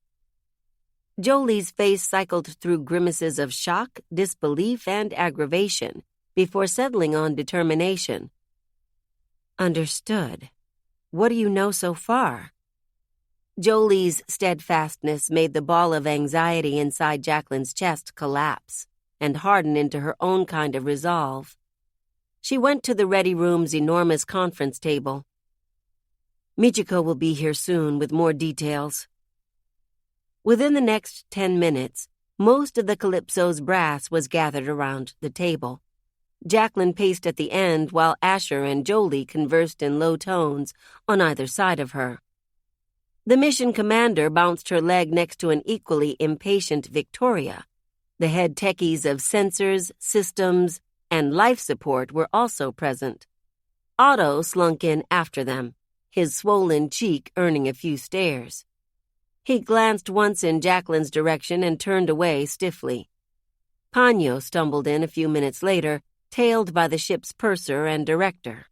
Jolie's face cycled through grimaces of shock, disbelief, and aggravation before settling on determination. "Understood. What do you know so far?" Jolie's steadfastness made the ball of anxiety inside Jacklyn's chest collapse and harden into her own kind of resolve. She went to the ready room's enormous conference table. "Michiko will be here soon with more details." Within the next 10 minutes, most of the Calypso's brass was gathered around the table. Jacklyn paced at the end while Asher and Jolie conversed in low tones on either side of her. The mission commander bounced her leg next to an equally impatient Victoria. The head techies of sensors, systems, and life support were also present. Otto slunk in after them, his swollen cheek earning a few stares. He glanced once in Jacklyn's direction and turned away stiffly. Panyo stumbled in a few minutes later, tailed by the ship's purser and director.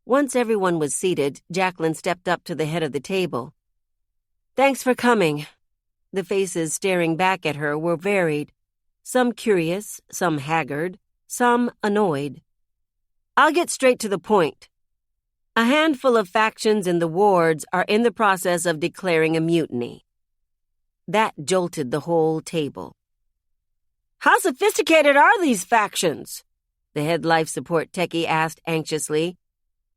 Once everyone was seated, Jacklyn stepped up to the head of the table. "Thanks for coming." The faces staring back at her were varied, some curious, some haggard, some annoyed. "I'll get straight to the point. A handful of factions in the wards are in the process of declaring a mutiny." That jolted the whole table. "How sophisticated are these factions?" the head life support techie asked anxiously.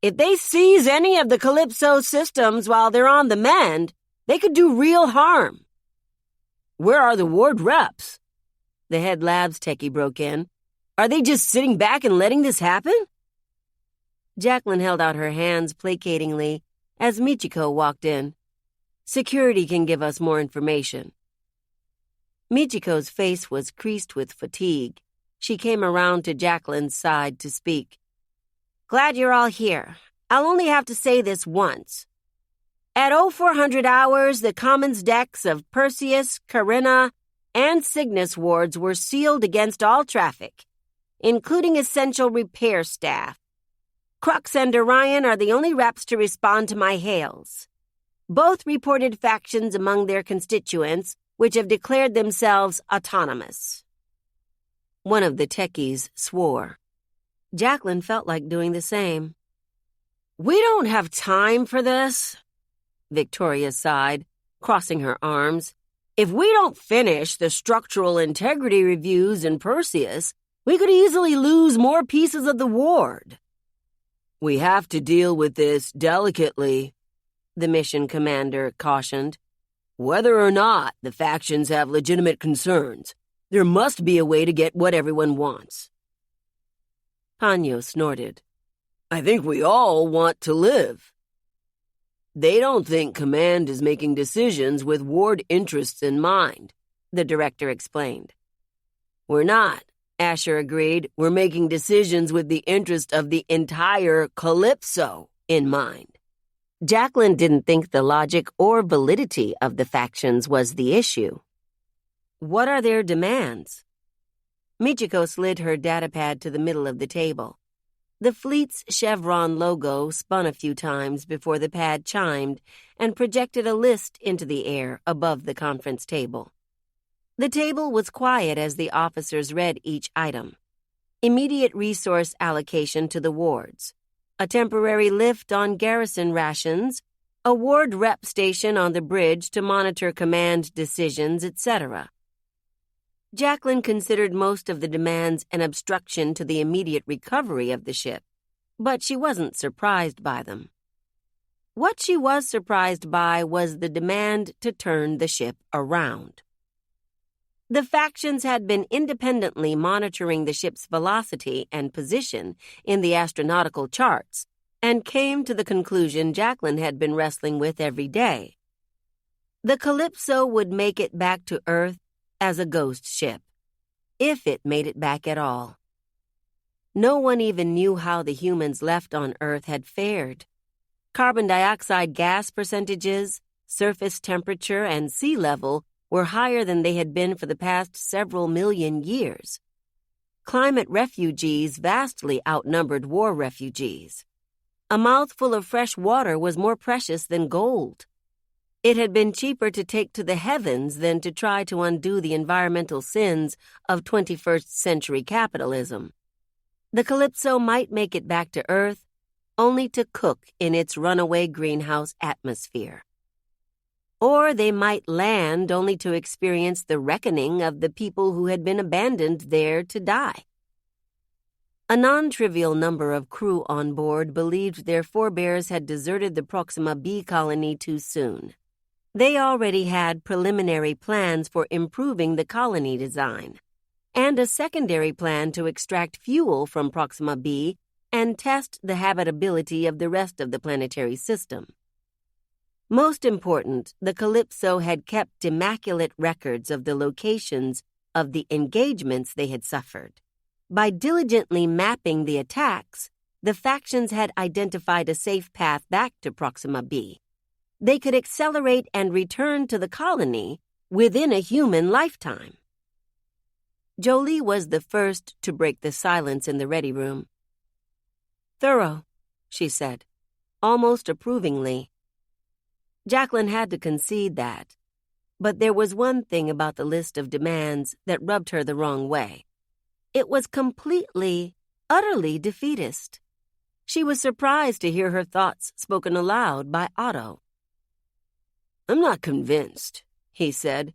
"If they seize any of the Calypso systems while they're on the mend, they could do real harm." "Where are the ward reps?" the head labs techie broke in. "Are they just sitting back and letting this happen?" Jacklyn held out her hands placatingly as Michiko walked in. Security can give us more information." Michiko's face was creased with fatigue. She came around to Jacklyn's side to speak. "Glad you're all here. I'll only have to say this once. At 0400 hours, the Commons decks of Perseus, Corinna, and Cygnus wards were sealed against all traffic, including essential repair staff. Crux and Orion are the only reps to respond to my hails. Both reported factions among their constituents which have declared themselves autonomous." One of the techies swore. Jacklyn felt like doing the same. "We don't have time for this," Victoria sighed, crossing her arms. "If we don't finish the structural integrity reviews in Perseus, we could easily lose more pieces of the ward." "We have to deal with this delicately," the mission commander cautioned. "Whether or not the factions have legitimate concerns, there must be a way to get what everyone wants." Panyo snorted. "I think we all want to live." "They don't think Command is making decisions with ward interests in mind," the director explained. "We're not," Asher agreed. "We're making decisions with the interest of the entire Calypso in mind." Jacklyn didn't think the logic or validity of the factions was the issue. "What are their demands?" Michiko slid her datapad to the middle of the table. The fleet's chevron logo spun a few times before the pad chimed and projected a list into the air above the conference table. The table was quiet as the officers read each item. Immediate resource allocation to the wards, a temporary lift on garrison rations, a ward rep station on the bridge to monitor command decisions, etc. Jacklyn considered most of the demands an obstruction to the immediate recovery of the ship, but she wasn't surprised by them. What she was surprised by was the demand to turn the ship around. The factions had been independently monitoring the ship's velocity and position in the astronautical charts and came to the conclusion Jacklyn had been wrestling with every day. The Calypso would make it back to Earth as a ghost ship, if it made it back at all. No one even knew how the humans left on Earth had fared. Carbon dioxide gas percentages, surface temperature, and sea level were higher than they had been for the past several million years. Climate refugees vastly outnumbered war refugees. A mouthful of fresh water was more precious than gold. It had been cheaper to take to the heavens than to try to undo the environmental sins of 21st century capitalism. The Calypso might make it back to Earth, only to cook in its runaway greenhouse atmosphere. Or they might land only to experience the reckoning of the people who had been abandoned there to die. A non-trivial number of crew on board believed their forebears had deserted the Proxima B colony too soon. They already had preliminary plans for improving the colony design, and a secondary plan to extract fuel from Proxima B and test the habitability of the rest of the planetary system. Most important, the Calypso had kept immaculate records of the locations of the engagements they had suffered. By diligently mapping the attacks, the factions had identified a safe path back to Proxima B. They could accelerate and return to the colony within a human lifetime. Jolie was the first to break the silence in the ready room. "Thorough," she said, almost approvingly. Jacklyn had to concede that, but there was one thing about the list of demands that rubbed her the wrong way. It was completely, utterly defeatist. She was surprised to hear her thoughts spoken aloud by Otto. "I'm not convinced," he said.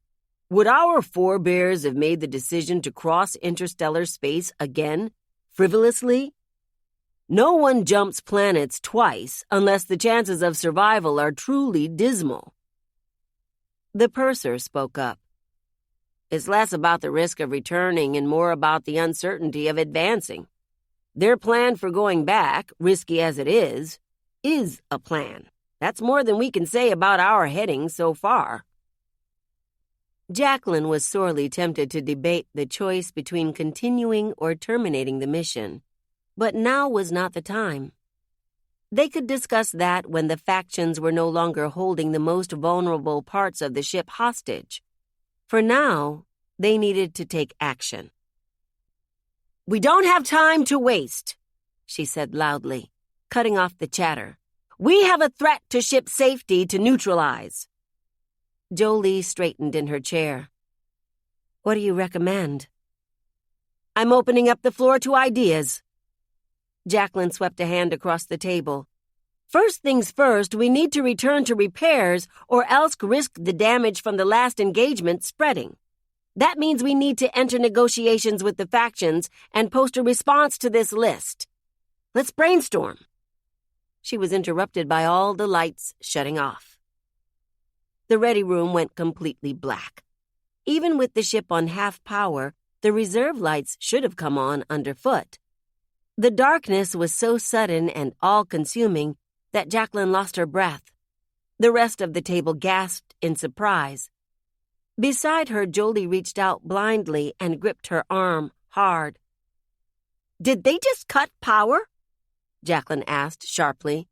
"Would our forebears have made the decision to cross interstellar space again, frivolously? No one jumps planets twice unless the chances of survival are truly dismal." The purser spoke up. "It's less about the risk of returning and more about the uncertainty of advancing. Their plan for going back, risky as it is a plan. That's more than we can say about our heading so far." Jacklyn was sorely tempted to debate the choice between continuing or terminating the mission, but now was not the time. They could discuss that when the factions were no longer holding the most vulnerable parts of the ship hostage. For now, they needed to take action. "We don't have time to waste," she said loudly, cutting off the chatter. "We have a threat to ship safety to neutralize." Jolie straightened in her chair. "What do you recommend?" "I'm opening up the floor to ideas." Jacklyn swept a hand across the table. "First things first, we need to return to repairs or else risk the damage from the last engagement spreading. That means we need to enter negotiations with the factions and post a response to this list. Let's brainstorm." She was interrupted by all the lights shutting off. The ready room went completely black. Even with the ship on half power, the reserve lights should have come on underfoot. The darkness was so sudden and all-consuming that Jacklyn lost her breath. The rest of the table gasped in surprise. Beside her, Jolie reached out blindly and gripped her arm hard. "Did they just cut power?" Jacklyn asked sharply.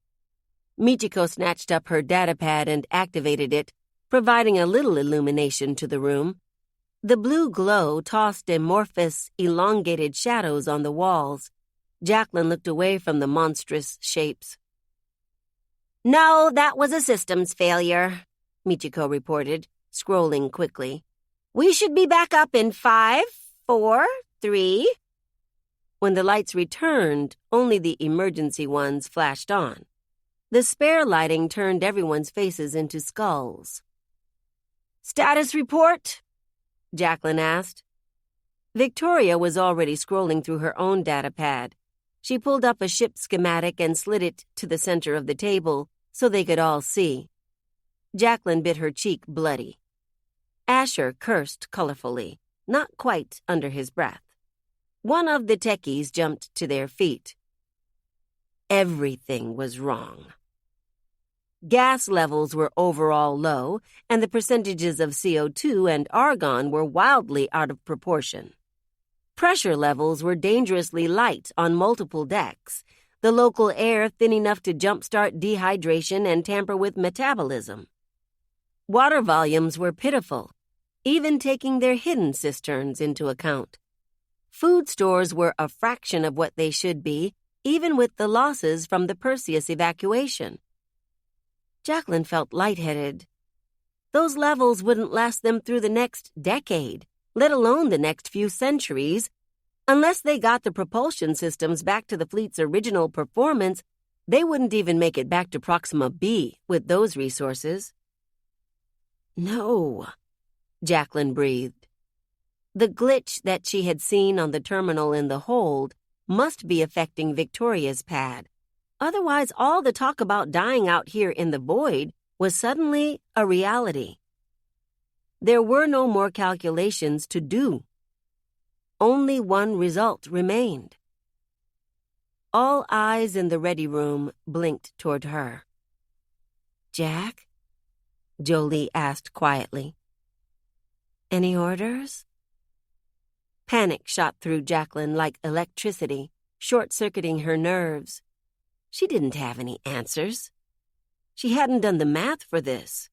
Michiko snatched up her datapad and activated it, providing a little illumination to the room. The blue glow tossed amorphous, elongated shadows on the walls. Jacklyn looked away from the monstrous shapes. "No, that was a systems failure," Michiko reported, scrolling quickly. "We should be back up in 5, 4, 3. When the lights returned, only the emergency ones flashed on. The spare lighting turned everyone's faces into skulls. "Status report?" Jacklyn asked. Victoria was already scrolling through her own datapad. She pulled up a ship schematic and slid it to the center of the table so they could all see. Jacklyn bit her cheek bloody. Asher cursed colorfully, not quite under his breath. One of the techies jumped to their feet. Everything was wrong. Gas levels were overall low, and the percentages of CO2 and argon were wildly out of proportion. Pressure levels were dangerously light on multiple decks, the local air thin enough to jumpstart dehydration and tamper with metabolism. Water volumes were pitiful, even taking their hidden cisterns into account. Food stores were a fraction of what they should be, even with the losses from the Perseus evacuation. Jacklyn felt lightheaded. Those levels wouldn't last them through the next decade, let alone the next few centuries. Unless they got the propulsion systems back to the fleet's original performance, they wouldn't even make it back to Proxima B with those resources. "No," Jacklyn breathed. The glitch that she had seen on the terminal in the hold must be affecting Victoria's pad. Otherwise, all the talk about dying out here in the void was suddenly a reality. There were no more calculations to do. Only one result remained. All eyes in the ready room blinked toward her. "Jack?" Jolie asked quietly. "Any orders?" Panic shot through Jacklyn like electricity, short-circuiting her nerves. She didn't have any answers. She hadn't done the math for this.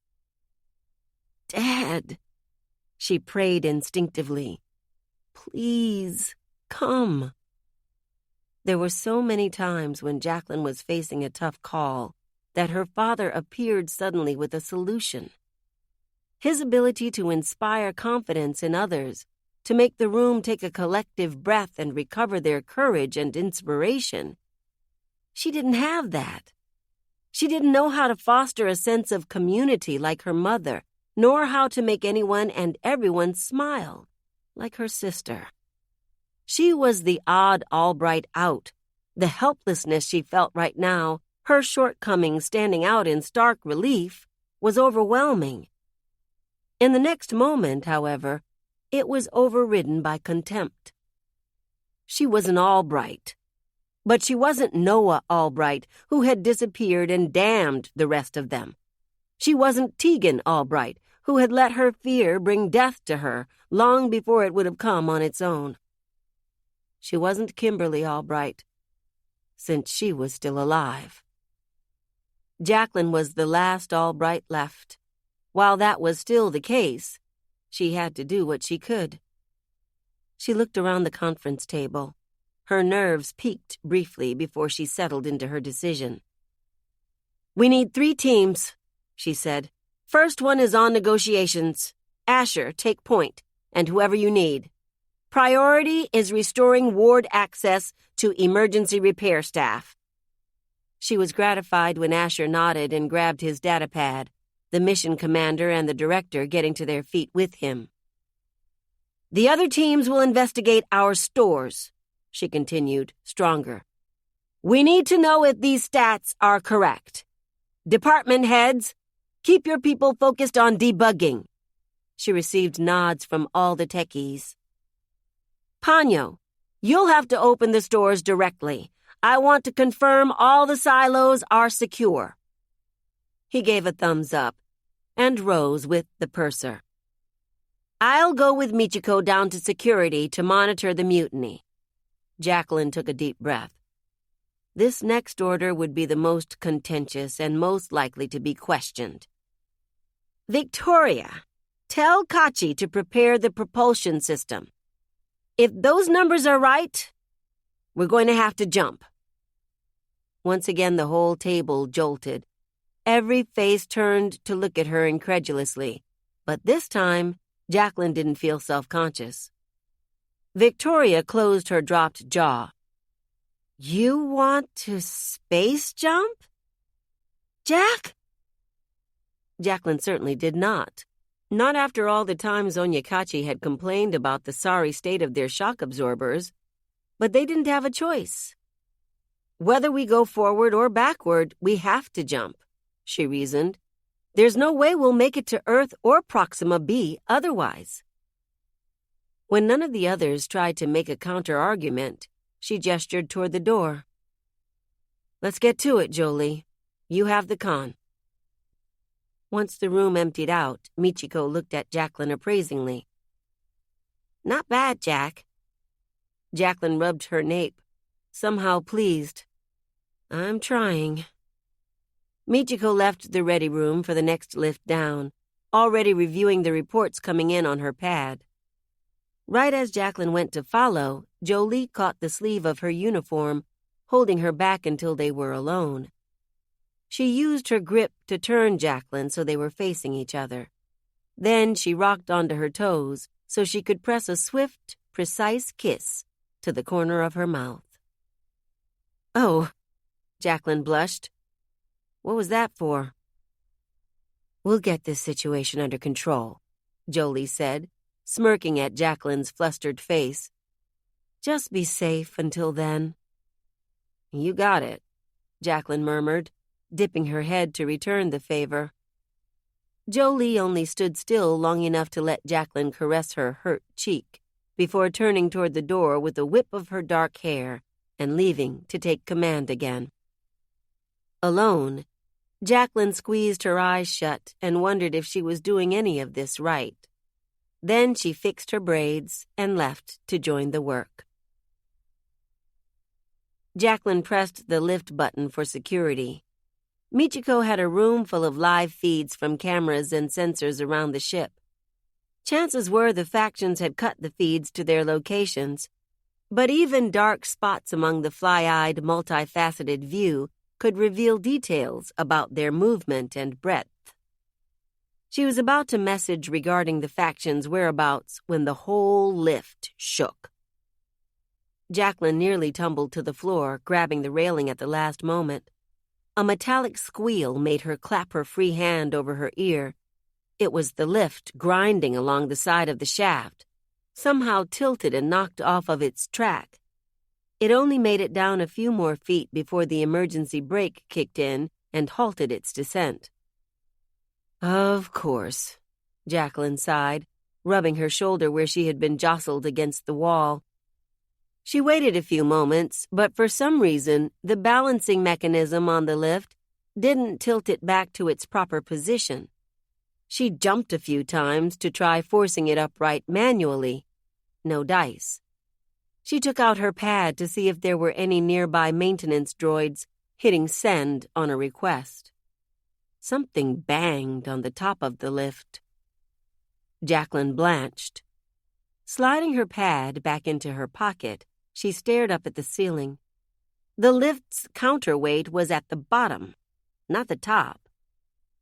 "Dad," she prayed instinctively. "Please, come." There were so many times when Jacklyn was facing a tough call that her father appeared suddenly with a solution. His ability to inspire confidence in others, to make the room take a collective breath and recover their courage and inspiration. She didn't have that. She didn't know how to foster a sense of community like her mother, nor how to make anyone and everyone smile like her sister. She was the odd Albright out. The helplessness she felt right now, her shortcomings standing out in stark relief, was overwhelming. In the next moment, however, it was overridden by contempt. She was an Albright. But she wasn't Noah Albright, who had disappeared and damned the rest of them. She wasn't Tegan Albright, who had let her fear bring death to her long before it would have come on its own. She wasn't Kimberly Albright, since she was still alive. Jacklyn was the last Albright left. While that was still the case, she had to do what she could. She looked around the conference table. Her nerves peaked briefly before she settled into her decision. "We need 3 teams," she said. "First one is on negotiations. Asher, take point, and whoever you need. Priority is restoring ward access to emergency repair staff." She was gratified when Asher nodded and grabbed his datapad, the mission commander and the director getting to their feet with him. "The other teams will investigate our stores," she continued, stronger. "We need to know if these stats are correct. Department heads, keep your people focused on debugging." She received nods from all the techies. "Panyo, you'll have to open the stores directly. I want to confirm all the silos are secure." He gave a thumbs up and rose with the purser. "I'll go with Michiko down to security to monitor the mutiny." Jacklyn took a deep breath. This next order would be the most contentious and most likely to be questioned. "Victoria, tell Kachi to prepare the propulsion system. If those numbers are right, we're going to have to jump." Once again, the whole table jolted. Every face turned to look at her incredulously, but this time, Jacklyn didn't feel self-conscious. Victoria closed her dropped jaw. "You want to space jump? Jack?" Jacklyn certainly did not. Not after all the times Onyekachi had complained about the sorry state of their shock absorbers, but they didn't have a choice. "Whether we go forward or backward, we have to jump," she reasoned. "There's no way we'll make it to Earth or Proxima B otherwise." When none of the others tried to make a counter-argument, she gestured toward the door. "Let's get to it, Jolie. You have the con." Once the room emptied out, Michiko looked at Jacklyn appraisingly. "Not bad, Jack." Jacklyn rubbed her nape, somehow pleased. "I'm trying." Michiko left the ready room for the next lift down, already reviewing the reports coming in on her pad. Right as Jacklyn went to follow, Jolie caught the sleeve of her uniform, holding her back until they were alone. She used her grip to turn Jacklyn so they were facing each other. Then she rocked onto her toes so she could press a swift, precise kiss to the corner of her mouth. "Oh," Jacklyn blushed. "What was that for?" "We'll get this situation under control," Jolie said, smirking at Jacklyn's flustered face. "Just be safe until then." "You got it," Jacklyn murmured, dipping her head to return the favor. Jolie only stood still long enough to let Jacklyn caress her hurt cheek before turning toward the door with a whip of her dark hair and leaving to take command again. Alone, Jacklyn squeezed her eyes shut and wondered if she was doing any of this right. Then she fixed her braids and left to join the work. Jacklyn pressed the lift button for security. Michiko had a room full of live feeds from cameras and sensors around the ship. Chances were the factions had cut the feeds to their locations, but even dark spots among the fly-eyed, multifaceted view could reveal details about their movement and breadth. She was about to message regarding the faction's whereabouts when the whole lift shook. Jacklyn nearly tumbled to the floor, grabbing the railing at the last moment. A metallic squeal made her clap her free hand over her ear. It was the lift grinding along the side of the shaft, somehow tilted and knocked off of its track. It only made it down a few more feet before the emergency brake kicked in and halted its descent. "Of course," Jacklyn sighed, rubbing her shoulder where she had been jostled against the wall. She waited a few moments, but for some reason, the balancing mechanism on the lift didn't tilt it back to its proper position. She jumped a few times to try forcing it upright manually. No dice. She took out her pad to see if there were any nearby maintenance droids hitting send on a request. Something banged on the top of the lift. Jacklyn blanched. Sliding her pad back into her pocket, she stared up at the ceiling. The lift's counterweight was at the bottom, not the top.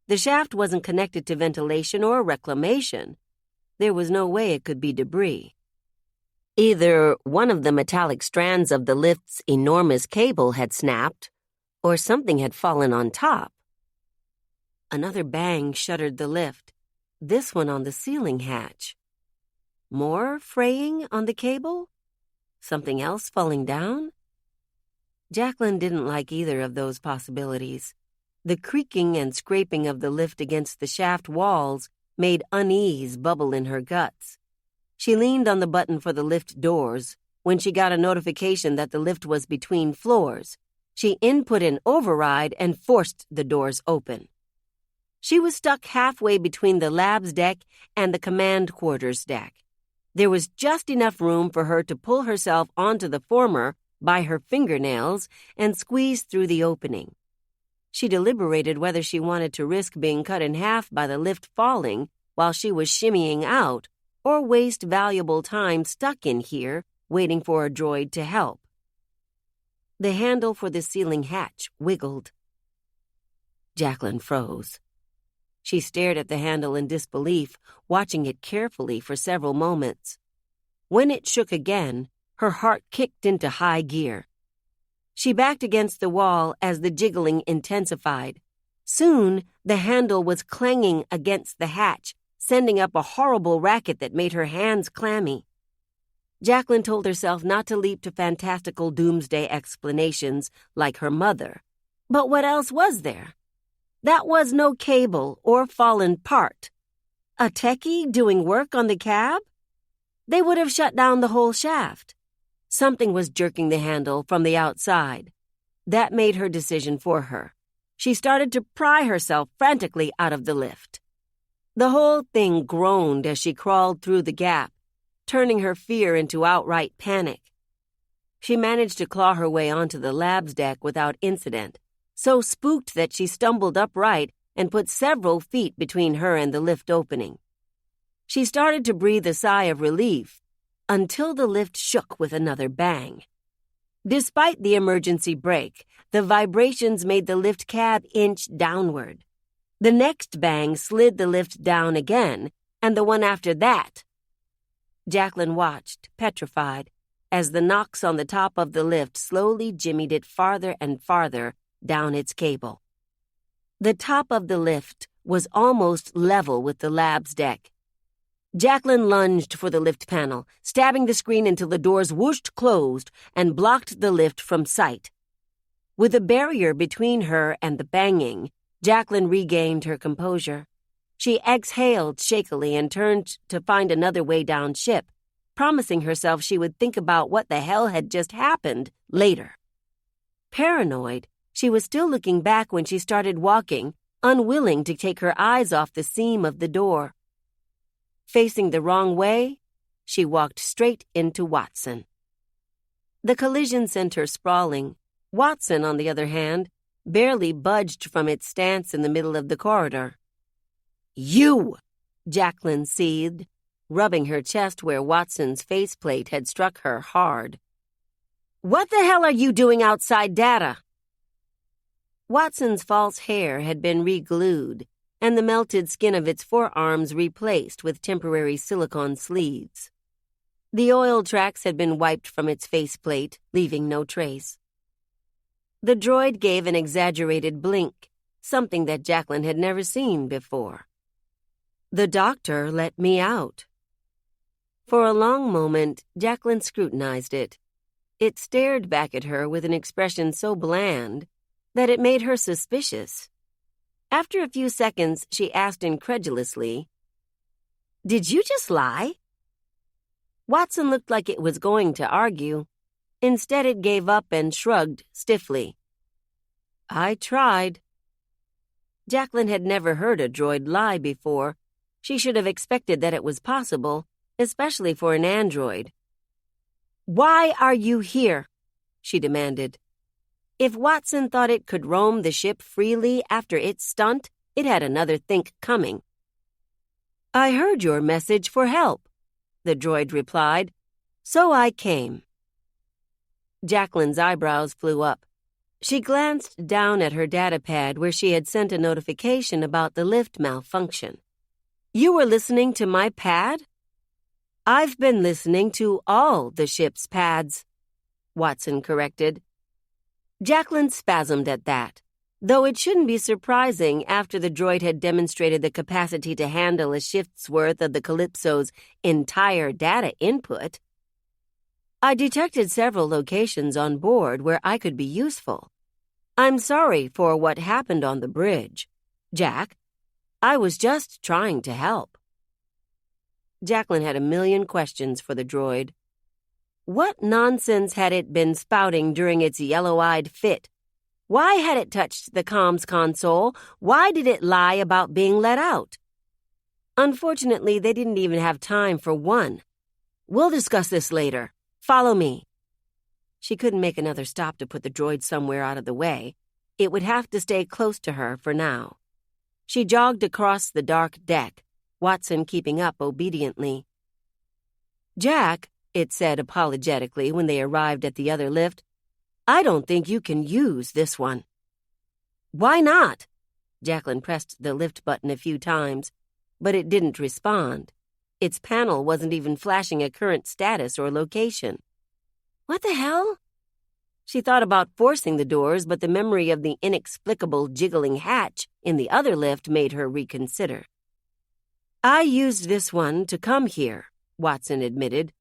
The shaft wasn't connected to ventilation or reclamation. There was no way it could be debris. Either one of the metallic strands of the lift's enormous cable had snapped, or something had fallen on top. Another bang shuttered the lift, this one on the ceiling hatch. More fraying on the cable? Something else falling down? Jacklyn didn't like either of those possibilities. The creaking and scraping of the lift against the shaft walls made unease bubble in her guts. She leaned on the button for the lift doors. When she got a notification that the lift was between floors, she input an override and forced the doors open. She was stuck halfway between the lab's deck and the command quarters deck. There was just enough room for her to pull herself onto the former by her fingernails and squeeze through the opening. She deliberated whether she wanted to risk being cut in half by the lift falling while she was shimmying out, or waste valuable time stuck in here waiting for a droid to help. The handle for the ceiling hatch wiggled. Jacklyn froze. She stared at the handle in disbelief, watching it carefully for several moments. When it shook again, her heart kicked into high gear. She backed against the wall as the jiggling intensified. Soon, the handle was clanging against the hatch, sending up a horrible racket that made her hands clammy. Jacklyn told herself not to leap to fantastical doomsday explanations like her mother. But what else was there? That was no cable or fallen part. A techie doing work on the cab? They would have shut down the whole shaft. Something was jerking the handle from the outside. That made her decision for her. She started to pry herself frantically out of the lift. The whole thing groaned as she crawled through the gap, turning her fear into outright panic. She managed to claw her way onto the lab's deck without incident, so spooked that she stumbled upright and put several feet between her and the lift opening. She started to breathe a sigh of relief until the lift shook with another bang. Despite the emergency brake, the vibrations made the lift cab inch downward. The next bang slid the lift down again, and the one after that. Jacklyn watched, petrified, as the knocks on the top of the lift slowly jimmied it farther and farther down its cable. The top of the lift was almost level with the lab's deck. Jacklyn lunged for the lift panel, stabbing the screen until the doors whooshed closed and blocked the lift from sight. With a barrier between her and the banging, Jacklyn regained her composure. She exhaled shakily and turned to find another way down ship, promising herself she would think about what the hell had just happened later. Paranoid, she was still looking back when she started walking, unwilling to take her eyes off the seam of the door. Facing the wrong way, she walked straight into Watson. The collision sent her sprawling. Watson, on the other hand, barely budged from its stance in the middle of the corridor. "You!" Jacklyn seethed, rubbing her chest where Watson's faceplate had struck her hard. "What the hell are you doing outside Data?" Watson's false hair had been re-glued, and the melted skin of its forearms replaced with temporary silicone sleeves. The oil tracks had been wiped from its faceplate, leaving no trace. The droid gave an exaggerated blink, something that Jacklyn had never seen before. "The doctor let me out." For a long moment, Jacklyn scrutinized it. It stared back at her with an expression so bland that it made her suspicious. After a few seconds, she asked incredulously, "Did you just lie?" Watson looked like it was going to argue, Instead, it gave up and shrugged stiffly. I tried. Jacklyn had never heard a droid lie before. She should have expected that it was possible, especially for an android. Why are you here? She demanded. If Watson thought it could roam the ship freely after its stunt, it had another think coming. I heard your message for help, the droid replied, so I came. Jacklyn's eyebrows flew up. She glanced down at her datapad where she had sent a notification about the lift malfunction. You were listening to my pad? I've been listening to all the ship's pads, Watson corrected. Jacklyn spasmed at that, though it shouldn't be surprising after the droid had demonstrated the capacity to handle a shift's worth of the Calypso's entire data input. I detected several locations on board where I could be useful. I'm sorry for what happened on the bridge, Jack. I was just trying to help. Jacklyn had a million questions for the droid. What nonsense had it been spouting during its yellow-eyed fit? Why had it touched the comms console? Why did it lie about being let out? Unfortunately, they didn't even have time for one. We'll discuss this later. Follow me. She couldn't make another stop to put the droid somewhere out of the way. It would have to stay close to her for now. She jogged across the dark deck, Watson keeping up obediently. Jack, it said apologetically when they arrived at the other lift, I don't think you can use this one. Why not? Jacklyn pressed the lift button a few times, but it didn't respond. Its panel wasn't even flashing a current status or location. What the hell? She thought about forcing the doors, but the memory of the inexplicable jiggling hatch in the other lift made her reconsider. I used this one to come here, Watson admitted.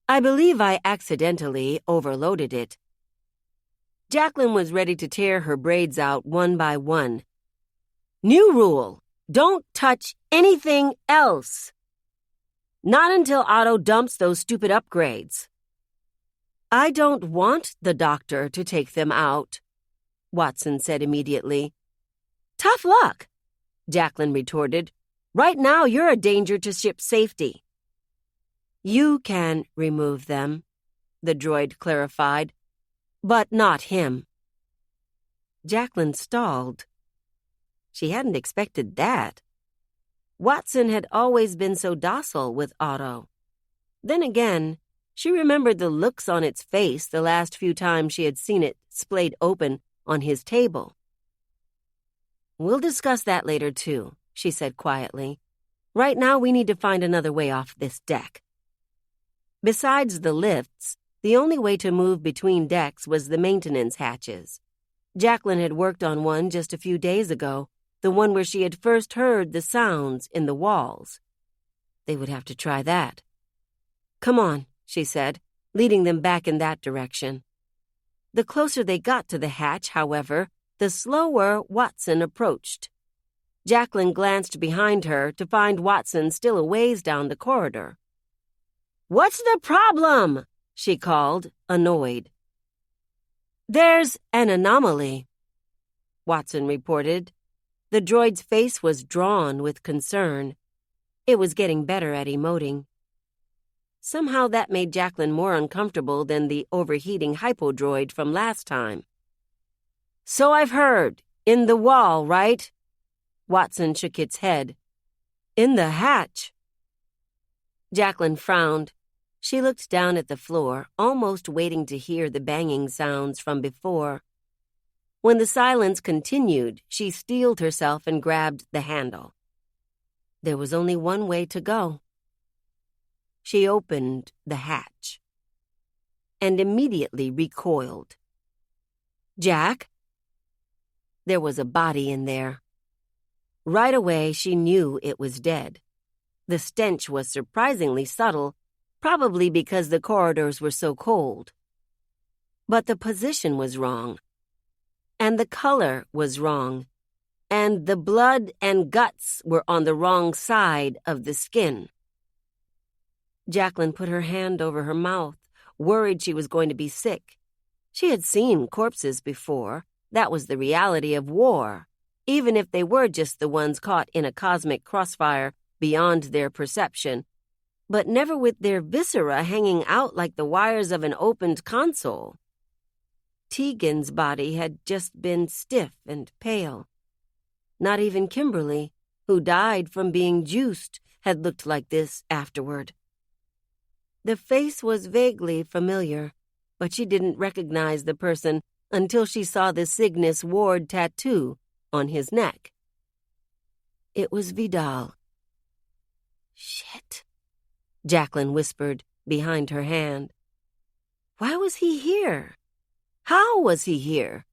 I believe I accidentally overloaded it. Jacklyn was ready to tear her braids out one by one. New rule, don't touch anything else. Not until Otto dumps those stupid upgrades. I don't want the doctor to take them out, Watson said immediately. Tough luck, Jacklyn retorted. Right now you're a danger to ship safety. You can remove them, the droid clarified, but not him. Jacklyn stalled. She hadn't expected that. Watson had always been so docile with Otto. Then again, she remembered the looks on its face the last few times she had seen it splayed open on his table. We'll discuss that later, too, she said quietly. Right now, we need to find another way off this deck. Besides the lifts, the only way to move between decks was the maintenance hatches. Jacklyn had worked on one just a few days ago, the one where she had first heard the sounds in the walls. They would have to try that. Come on, she said, leading them back in that direction. The closer they got to the hatch, however, the slower Watson approached. Jacklyn glanced behind her to find Watson still a ways down the corridor. What's the problem? She called, annoyed. There's an anomaly, Watson reported. The droid's face was drawn with concern. It was getting better at emoting. Somehow that made Jacklyn more uncomfortable than the overheating hypodroid from last time. So I've heard. In the wall, right? Watson shook its head. In the hatch. Jacklyn frowned. She looked down at the floor, almost waiting to hear the banging sounds from before. When the silence continued, she steeled herself and grabbed the handle. There was only one way to go. She opened the hatch and immediately recoiled. Jack? There was a body in there. Right away, she knew it was dead. The stench was surprisingly subtle, probably because the corridors were so cold. But the position was wrong. And the color was wrong. And the blood and guts were on the wrong side of the skin. Jacklyn put her hand over her mouth, worried she was going to be sick. She had seen corpses before. That was the reality of war, even if they were just the ones caught in a cosmic crossfire beyond their perception, but never with their viscera hanging out like the wires of an opened console. Tegan's body had just been stiff and pale. Not even Kimberly, who died from being juiced, had looked like this afterward. The face was vaguely familiar, but she didn't recognize the person until she saw the Cygnus Ward tattoo on his neck. It was Vidal. "Shit," Jacklyn whispered behind her hand. Why was he here? How was he here?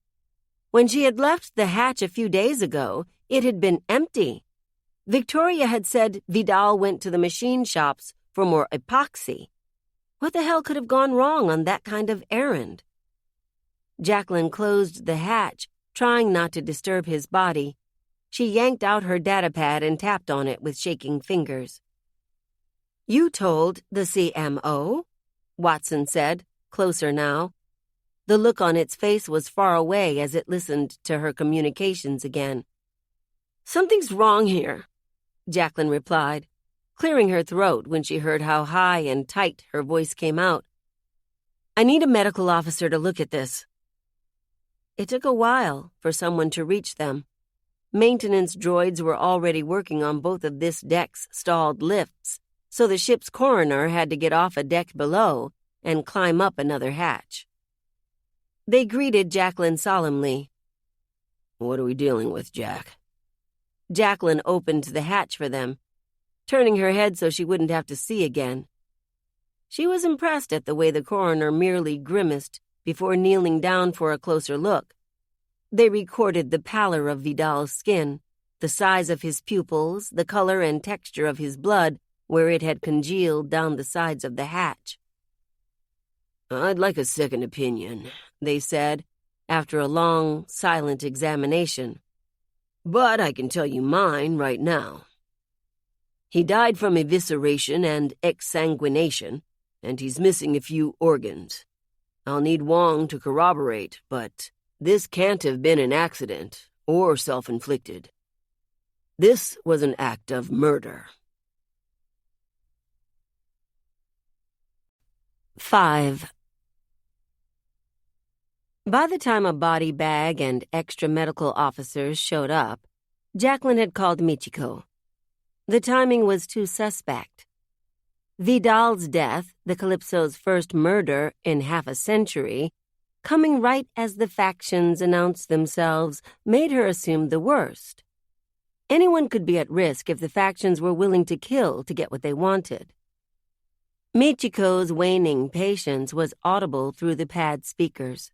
When she had left the hatch a few days ago, it had been empty. Victoria had said Vidal went to the machine shops for more epoxy. What the hell could have gone wrong on that kind of errand? Jacklyn closed the hatch, trying not to disturb his body. She yanked out her datapad and tapped on it with shaking fingers. "You told the CMO?" Watson said, closer now. The look on its face was far away as it listened to her communications again. "Something's wrong here," Jacklyn replied, clearing her throat when she heard how high and tight her voice came out. "I need a medical officer to look at this." It took a while for someone to reach them. Maintenance droids were already working on both of this deck's stalled lifts, so the ship's coroner had to get off a deck below and climb up another hatch. They greeted Jacklyn solemnly. "What are we dealing with, Jack?" Jacklyn opened the hatch for them, turning her head so she wouldn't have to see again. She was impressed at the way the coroner merely grimaced before kneeling down for a closer look. They recorded the pallor of Vidal's skin, the size of his pupils, the color and texture of his blood where it had congealed down the sides of the hatch. "I'd like a second opinion," they said, after a long, silent examination. "But I can tell you mine right now. He died from evisceration and exsanguination, and he's missing a few organs. I'll need Wong to corroborate, but this can't have been an accident or self-inflicted. This was an act of murder." 5. By the time a body bag and extra medical officers showed up, Jacklyn had called Michiko. The timing was too suspect. Vidal's death, the Calypso's first murder in half a century, coming right as the factions announced themselves, made her assume the worst. Anyone could be at risk if the factions were willing to kill to get what they wanted. Michiko's waning patience was audible through the pad speakers.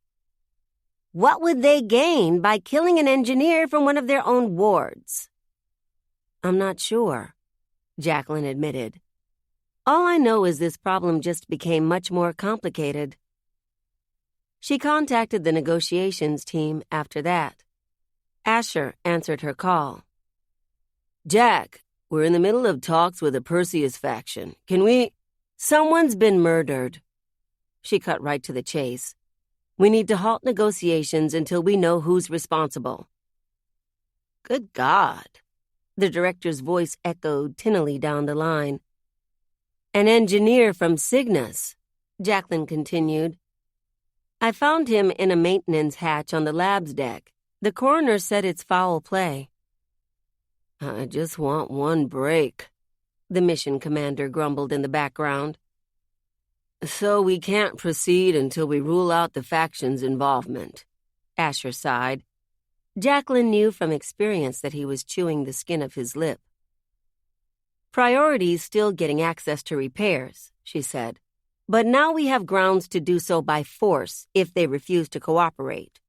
What would they gain by killing an engineer from one of their own wards? I'm not sure, Jacklyn admitted. All I know is this problem just became much more complicated. She contacted the negotiations team after that. Asher answered her call. Jack, we're in the middle of talks with the Perseus faction. Can we... Someone's been murdered. She cut right to the chase. We need to halt negotiations until we know who's responsible. Good God. The director's voice echoed tinnily down the line. An engineer from Cygnus, Jacklyn continued. I found him in a maintenance hatch on the lab's deck. The coroner said it's foul play. I just want one break, the mission commander grumbled in the background. So we can't proceed until we rule out the faction's involvement, Asher sighed. Jacklyn knew from experience that he was chewing the skin of his lip. Priority's still getting access to repairs, she said. But now we have grounds to do so by force if they refuse to cooperate.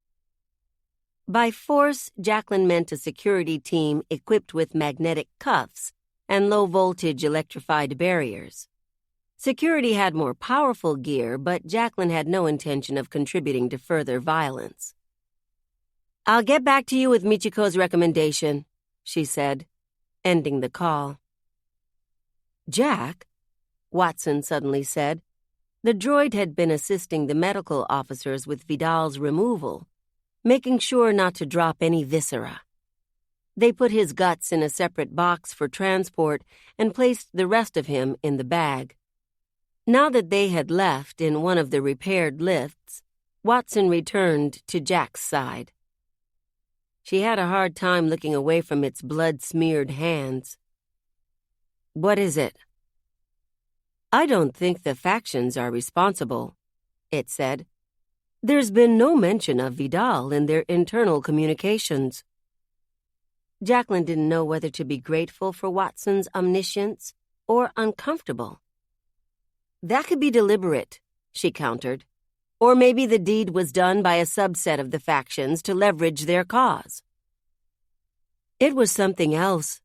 By force, Jacklyn meant a security team equipped with magnetic cuffs and low-voltage electrified barriers. Security had more powerful gear, but Jacklyn had no intention of contributing to further violence. I'll get back to you with Michiko's recommendation, she said, ending the call. Jack, Watson suddenly said, The droid had been assisting the medical officers with Vidal's removal, making sure not to drop any viscera. They put his guts in a separate box for transport and placed the rest of him in the bag. Now that they had left in one of the repaired lifts, Watson returned to Jack's side. She had a hard time looking away from its blood-smeared hands. "What is it?" "I don't think the factions are responsible," it said. "There's been no mention of Vidal in their internal communications." Jacklyn didn't know whether to be grateful for Watson's omniscience or uncomfortable. "That could be deliberate," she countered. "Or maybe the deed was done by a subset of the factions to leverage their cause." "It was something else,"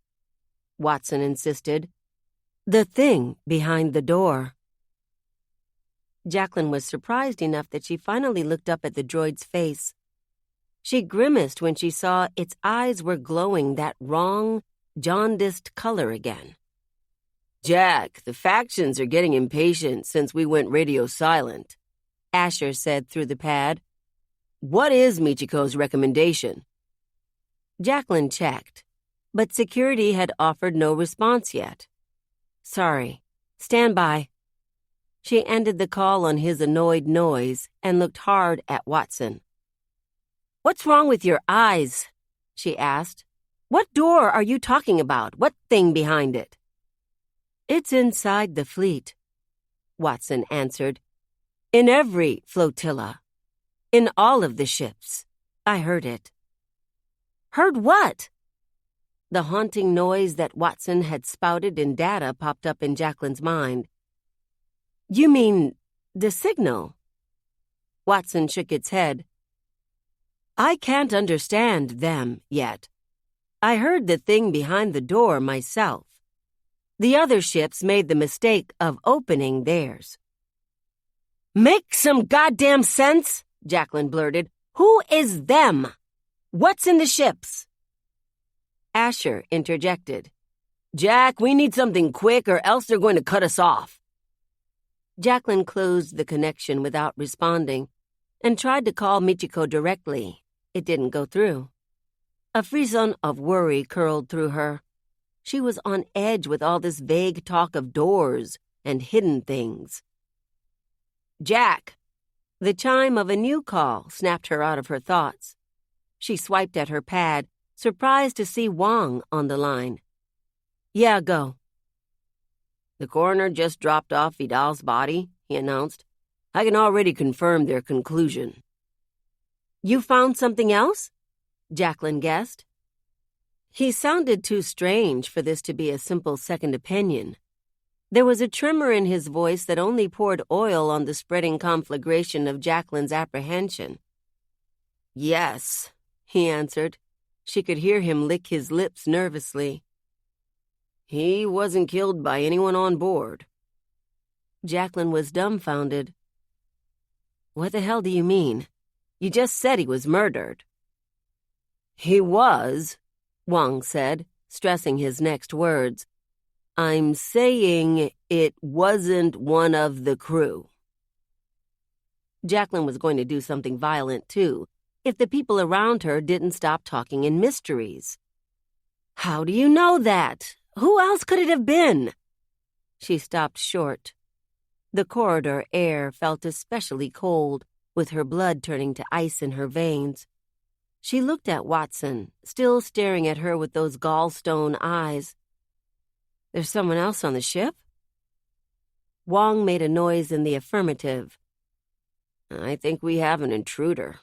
Watson insisted. "The thing behind the door." Jacklyn was surprised enough that she finally looked up at the droid's face. She grimaced when she saw its eyes were glowing that wrong, jaundiced color again. "Jack, the factions are getting impatient since we went radio silent," Asher said through the pad. "What is Michiko's recommendation?" Jacklyn checked, but security had offered no response yet. "Sorry. Stand by." She ended the call on his annoyed noise and looked hard at Watson. "What's wrong with your eyes?" she asked. "What door are you talking about? What thing behind it?" "It's inside the fleet," Watson answered. "In every flotilla. In all of the ships. I heard it." "Heard what?" The haunting noise that Watson had spouted in data popped up in Jacklyn's mind. "You mean the signal?" Watson shook its head. "I can't understand them yet. I heard the thing behind the door myself. The other ships made the mistake of opening theirs." "Make some goddamn sense," Jacklyn blurted. "Who is them? What's in the ships?" Asher interjected. "Jack, we need something quick or else they're going to cut us off." Jacklyn closed the connection without responding and tried to call Michiko directly. It didn't go through. A frisson of worry curled through her. She was on edge with all this vague talk of doors and hidden things. "Jack!" The chime of a new call snapped her out of her thoughts. She swiped at her pad, surprised to see Wong on the line. "Yeah, go." "The coroner just dropped off Vidal's body," he announced. "I can already confirm their conclusion." "You found something else?" Jacklyn guessed. He sounded too strange for this to be a simple second opinion. There was a tremor in his voice that only poured oil on the spreading conflagration of Jacklyn's apprehension. "Yes," he answered. She could hear him lick his lips nervously. "He wasn't killed by anyone on board." Jacklyn was dumbfounded. "What the hell do you mean? You just said he was murdered." "He was," Wong said, stressing his next words. "I'm saying it wasn't one of the crew." Jacklyn was going to do something violent, too, if the people around her didn't stop talking in mysteries. "How do you know that? Who else could it have been?" She stopped short. The corridor air felt especially cold, with her blood turning to ice in her veins. She looked at Watson, still staring at her with those gallstone eyes. "There's someone else on the ship?" Wong made a noise in the affirmative. "I think we have an intruder."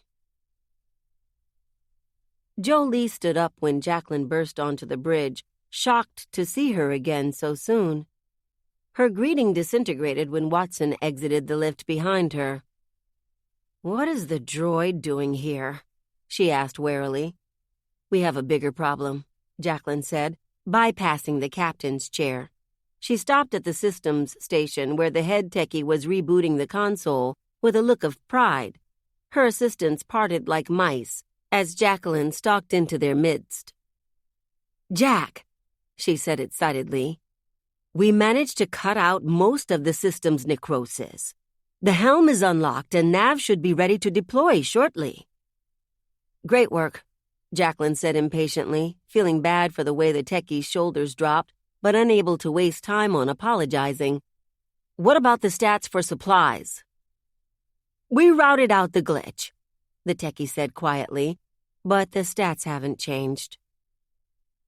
Jolie stood up when Jacklyn burst onto the bridge, shocked to see her again so soon. Her greeting disintegrated when Watson exited the lift behind her. "What is the droid doing here?" she asked warily. "We have a bigger problem," Jacklyn said, bypassing the captain's chair. She stopped at the systems station where the head techie was rebooting the console with a look of pride. Her assistants parted like mice as Jacklyn stalked into their midst. "Jack," she said excitedly, "we managed to cut out most of the system's necrosis. The helm is unlocked and nav should be ready to deploy shortly. Great work, Jacklyn said impatiently, feeling bad for the way the techie's shoulders dropped, but unable to waste time on apologizing. What about the stats for supplies? We routed out the glitch, the techie said quietly, but the stats haven't changed.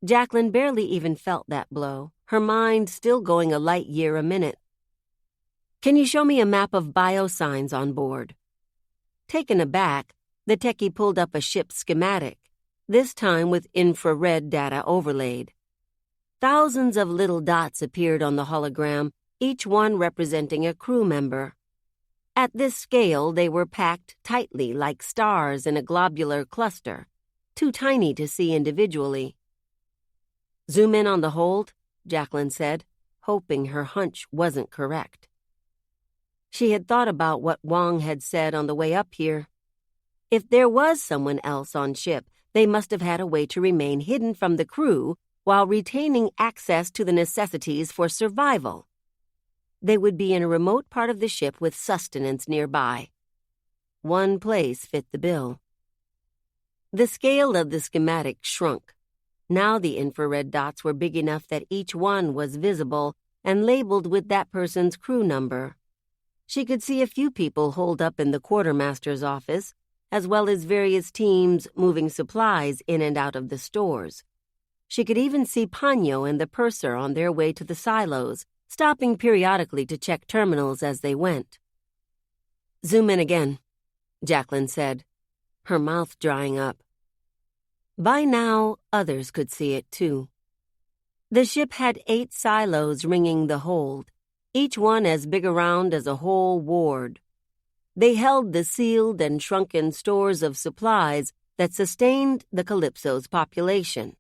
Jacklyn barely even felt that blow, her mind still going a light year a minute. Can you show me a map of biosigns on board? Taken aback, the techie pulled up a ship schematic, this time with infrared data overlaid. Thousands of little dots appeared on the hologram, each one representing a crew member. At this scale, they were packed tightly like stars in a globular cluster, too tiny to see individually. Zoom in on the hold, Jacklyn said, hoping her hunch wasn't correct. She had thought about what Wong had said on the way up here. If there was someone else on ship, they must have had a way to remain hidden from the crew while retaining access to the necessities for survival. They would be in a remote part of the ship with sustenance nearby. One place fit the bill. The scale of the schematic shrunk. Now the infrared dots were big enough that each one was visible and labeled with that person's crew number. She could see a few people holed up in the quartermaster's office, as well as various teams moving supplies in and out of the stores. She could even see Panyo and the purser on their way to the silos, stopping periodically to check terminals as they went. Zoom in again, Jacklyn said, her mouth drying up. By now, others could see it too. The ship had 8 silos ringing the hold, each one as big around as a whole ward. They held the sealed and shrunken stores of supplies that sustained the Calypso's population.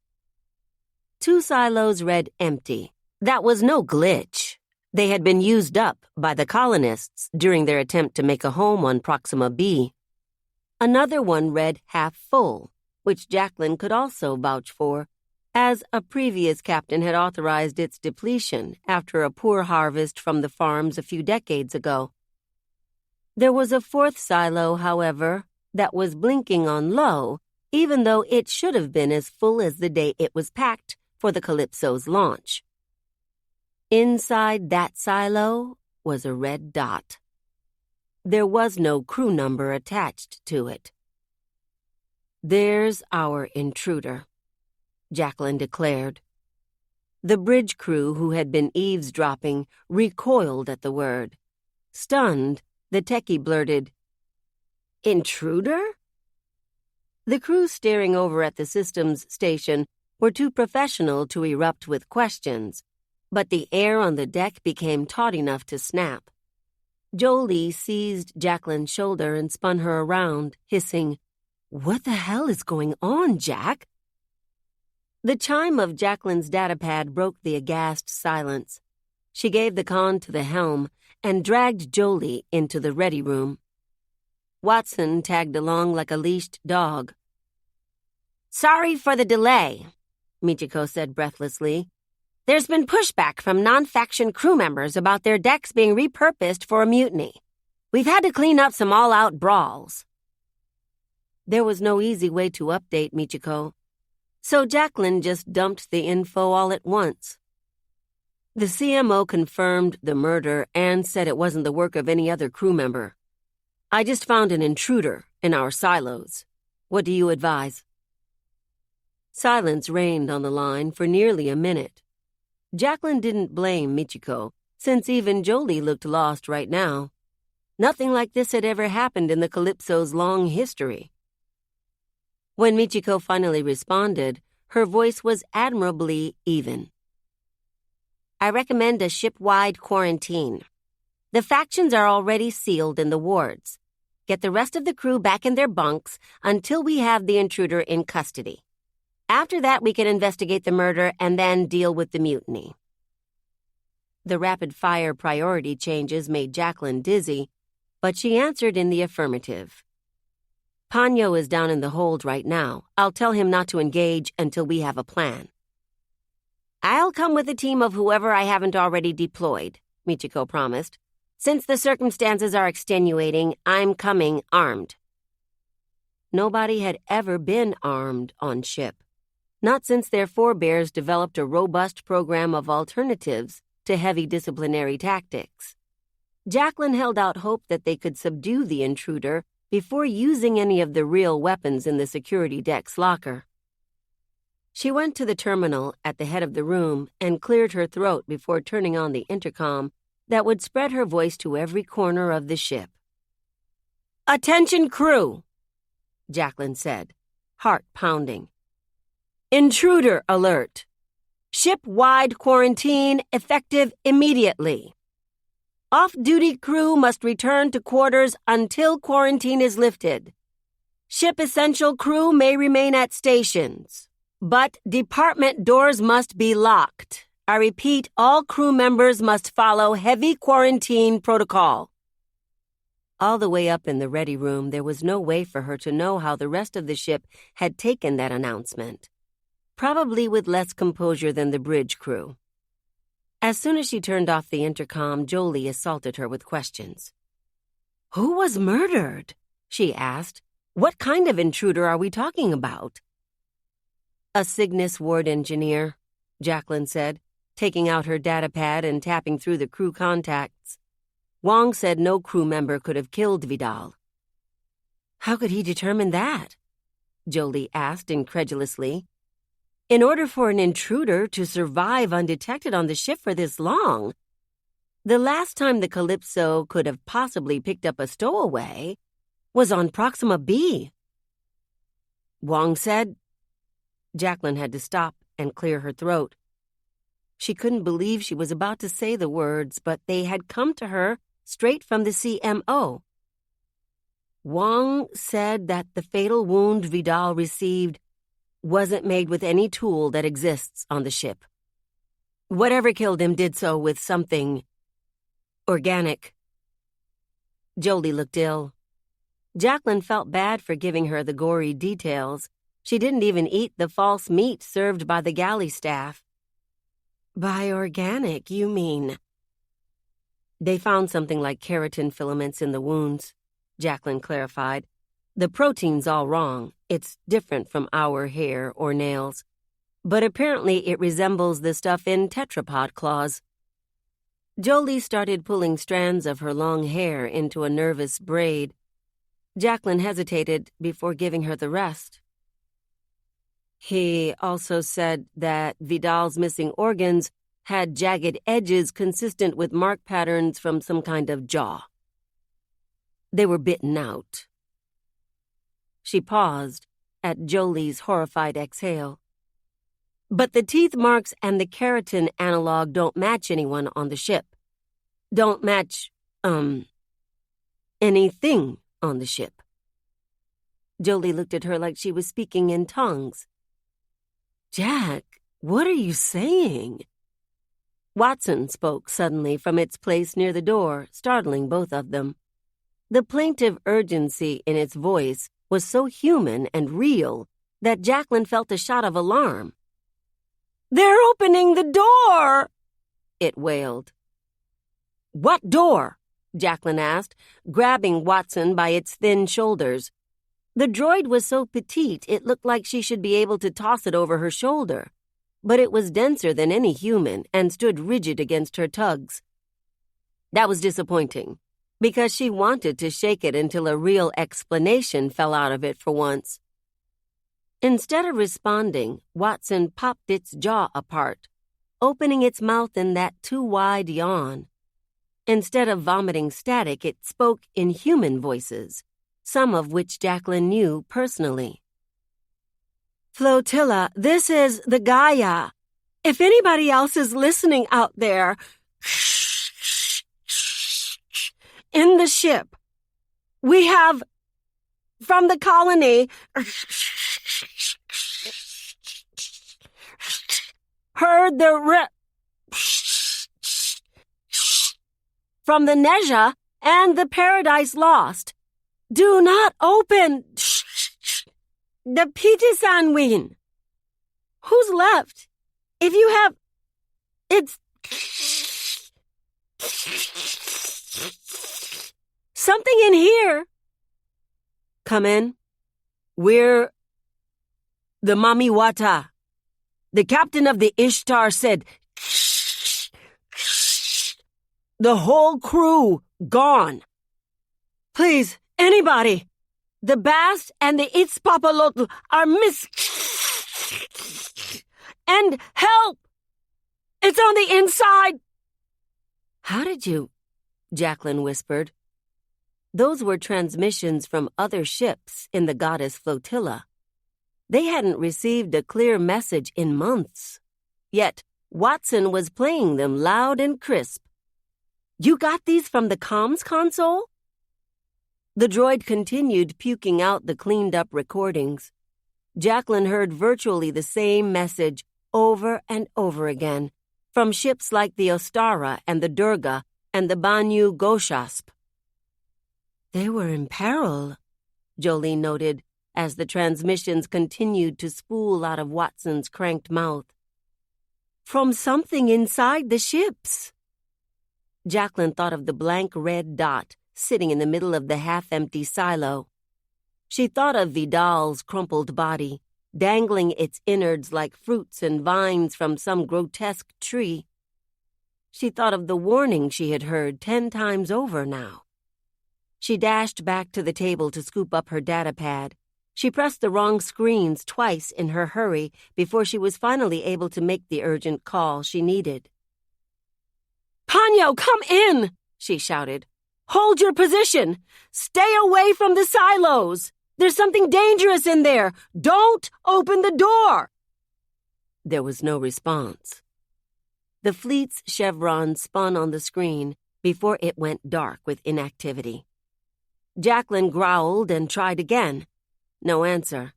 2 silos read empty. That was no glitch. They had been used up by the colonists during their attempt to make a home on Proxima B. Another one read half full, which Jacklyn could also vouch for, as a previous captain had authorized its depletion after a poor harvest from the farms a few decades ago. There was a 4th silo, however, that was blinking on low, even though it should have been as full as the day it was packed for the Calypso's launch. Inside that silo was a red dot. There was no crew number attached to it. There's our intruder, Jacklyn declared. The bridge crew who had been eavesdropping recoiled at the word. Stunned, the techie blurted, "Intruder?" The crew staring over at the systems station were too professional to erupt with questions, but the air on the deck became taut enough to snap. Jolie seized Jacklyn's shoulder and spun her around, hissing, "What the hell is going on, Jack?" The chime of Jacklyn's datapad broke the aghast silence. She gave the con to the helm and dragged Jolie into the ready room. Watson tagged along like a leashed dog. "Sorry for the delay," Michiko said breathlessly. "There's been pushback from non-faction crew members about their decks being repurposed for a mutiny. We've had to clean up some all-out brawls." There was no easy way to update Michiko, so Jacklyn just dumped the info all at once. The CMO confirmed the murder and said it wasn't the work of any other crew member. "I just found an intruder in our silos. What do you advise?" Silence reigned on the line for nearly a minute. Jacklyn didn't blame Michiko, since even Jolie looked lost right now. Nothing like this had ever happened in the Calypso's long history. When Michiko finally responded, her voice was admirably even. "I recommend a ship-wide quarantine. The factions are already sealed in the wards. Get the rest of the crew back in their bunks until we have the intruder in custody. After that, we can investigate the murder and then deal with the mutiny." The rapid-fire priority changes made Jacklyn dizzy, but she answered in the affirmative. "Panyo is down in the hold right now. I'll tell him not to engage until we have a plan." "I'll come with a team of whoever I haven't already deployed," Michiko promised. Since the circumstances are extenuating, I'm coming armed. Nobody had ever been armed on ship, not since their forebears developed a robust program of alternatives to heavy disciplinary tactics. Jacklyn held out hope that they could subdue the intruder before using any of the real weapons in the security deck's locker. She went to the terminal at the head of the room and cleared her throat before turning on the intercom that would spread her voice to every corner of the ship. "Attention crew," Jacklyn said, heart pounding. "Intruder alert. Ship-wide quarantine effective immediately. Off-duty crew must return to quarters until quarantine is lifted. Ship essential crew may remain at stations, but department doors must be locked. I repeat, all crew members must follow heavy quarantine protocol." All the way up in the ready room, there was no way for her to know how the rest of the ship had taken that announcement. Probably with less composure than the bridge crew. As soon as she turned off the intercom, Jolie assaulted her with questions. "Who was murdered?" she asked. "What kind of intruder are we talking about?" "A Cygnus ward engineer," Jacklyn said, taking out her datapad and tapping through the crew contacts. Wong said no crew member could have killed Vidal. "How could he determine that?" Jolie asked incredulously. "In order for an intruder to survive undetected on the ship for this long, the last time the Calypso could have possibly picked up a stowaway was on Proxima B." Wong said. Jacklyn had to stop and clear her throat. She couldn't believe she was about to say the words, but they had come to her straight from the CMO. Wong said that the fatal wound Vidal received wasn't made with any tool that exists on the ship. Whatever killed him did so with something organic. Jolie looked ill. Jacklyn felt bad for giving her the gory details. She didn't even eat the false meat served by the galley staff. "By organic, you mean?" "They found something like keratin filaments in the wounds," Jacklyn clarified. "The protein's all wrong. It's different from our hair or nails. But apparently it resembles the stuff in tetrapod claws." Jolie started pulling strands of her long hair into a nervous braid. Jacklyn hesitated before giving her the rest. "He also said that Vidal's missing organs had jagged edges consistent with mark patterns from some kind of jaw. They were bitten out." She paused at Jolie's horrified exhale. "But the teeth marks and the keratin analog don't match anyone on the ship. Don't match, anything on the ship." Jolie looked at her like she was speaking in tongues. "Jack, what are you saying?" Watson spoke suddenly from its place near the door, startling both of them. The plaintive urgency in its voice was so human and real that Jacklyn felt a shot of alarm. "They're opening the door!" it wailed. "What door?" Jacklyn asked, grabbing Watson by its thin shoulders. The droid was so petite it looked like she should be able to toss it over her shoulder, but it was denser than any human and stood rigid against her tugs. That was disappointing, because she wanted to shake it until a real explanation fell out of it for once. Instead of responding, Watson popped its jaw apart, opening its mouth in that too-wide yawn. Instead of vomiting static, it spoke in human voices, some of which Jacklyn knew personally. "Flotilla, this is the Gaia. If anybody else is listening out there, in the ship, we have, from the colony, heard the from the Neja and the Paradise Lost. Do not open the Pitisanwin. Who's left? If you have, it's Something in here. Come in. We're the Mamiwata. The captain of the Ishtar said, the whole crew gone. Please, anybody. The Bass and the Itzpapalotl are and help! It's on the inside! How did you? Jacklyn whispered. Those were transmissions from other ships in the goddess flotilla. They hadn't received a clear message in months. Yet, Watson was playing them loud and crisp. You got these from the comms console? The droid continued puking out the cleaned-up recordings. Jacklyn heard virtually the same message over and over again, from ships like the Ostara and the Durga and the Banyu Goshasp. They were in peril, Jolie noted, as the transmissions continued to spool out of Watson's cranked mouth. From something inside the ships. Jacklyn thought of the blank red dot sitting in the middle of the half-empty silo. She thought of Vidal's crumpled body, dangling its innards like fruits and vines from some grotesque tree. She thought of the warning she had heard 10 times over now. She dashed back to the table to scoop up her data pad. She pressed the wrong screens twice in her hurry before she was finally able to make the urgent call she needed. "Ponyo, come in!" she shouted. "Hold your position! Stay away from the silos! There's something dangerous in there! Don't open the door!" There was no response. The fleet's chevron spun on the screen before it went dark with inactivity. Jacklyn growled and tried again. No answer.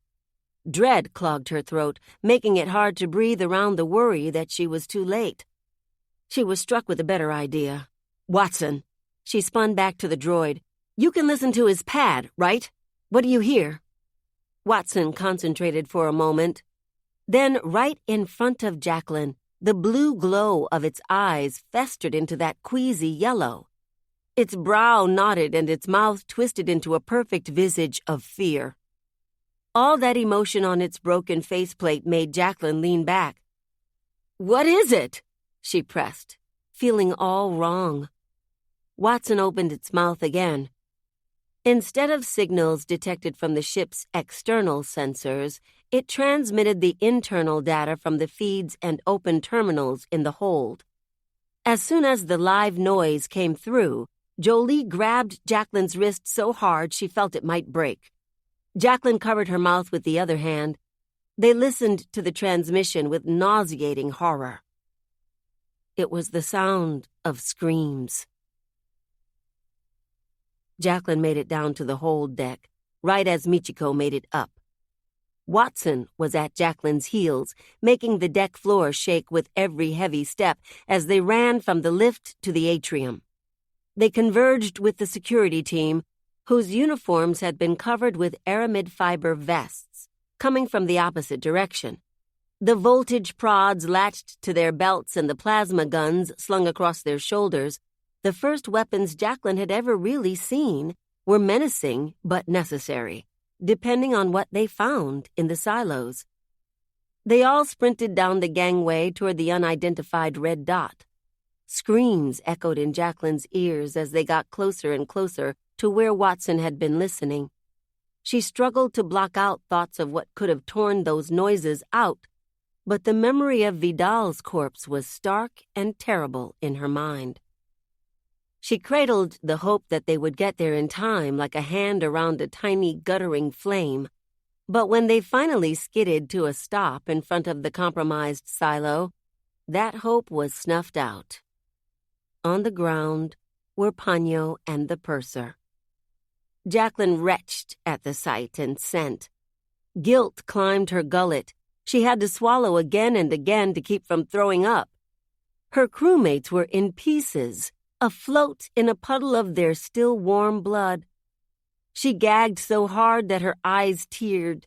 Dread clogged her throat, making it hard to breathe around the worry that she was too late. She was struck with a better idea. "Watson." She spun back to the droid. "You can listen to his pad, right? What do you hear?" Watson concentrated for a moment. Then, right in front of Jacklyn, the blue glow of its eyes festered into that queasy yellow. Its brow knotted and its mouth twisted into a perfect visage of fear. All that emotion on its broken faceplate made Jacklyn lean back. "What is it?" she pressed, feeling all wrong. Watson opened its mouth again. Instead of signals detected from the ship's external sensors, it transmitted the internal data from the feeds and open terminals in the hold. As soon as the live noise came through, Jolie grabbed Jacklyn's wrist so hard she felt it might break. Jacklyn covered her mouth with the other hand. They listened to the transmission with nauseating horror. It was the sound of screams. Jacklyn made it down to the hold deck, right as Michiko made it up. Watson was at Jacklyn's heels, making the deck floor shake with every heavy step as they ran from the lift to the atrium. They converged with the security team, whose uniforms had been covered with aramid fiber vests, coming from the opposite direction. The voltage prods latched to their belts and the plasma guns slung across their shoulders, the first weapons Jacklyn had ever really seen, were menacing but necessary, depending on what they found in the silos. They all sprinted down the gangway toward the unidentified red dot. Screams echoed in Jacklyn's ears as they got closer and closer to where Watson had been listening. She struggled to block out thoughts of what could have torn those noises out, but the memory of Vidal's corpse was stark and terrible in her mind. She cradled the hope that they would get there in time like a hand around a tiny guttering flame, but when they finally skidded to a stop in front of the compromised silo, that hope was snuffed out. On the ground were Ponyo and the purser. Jacklyn retched at the sight and scent. Guilt climbed her gullet. She had to swallow again and again to keep from throwing up. Her crewmates were in pieces, afloat in a puddle of their still warm blood. She gagged so hard that her eyes teared.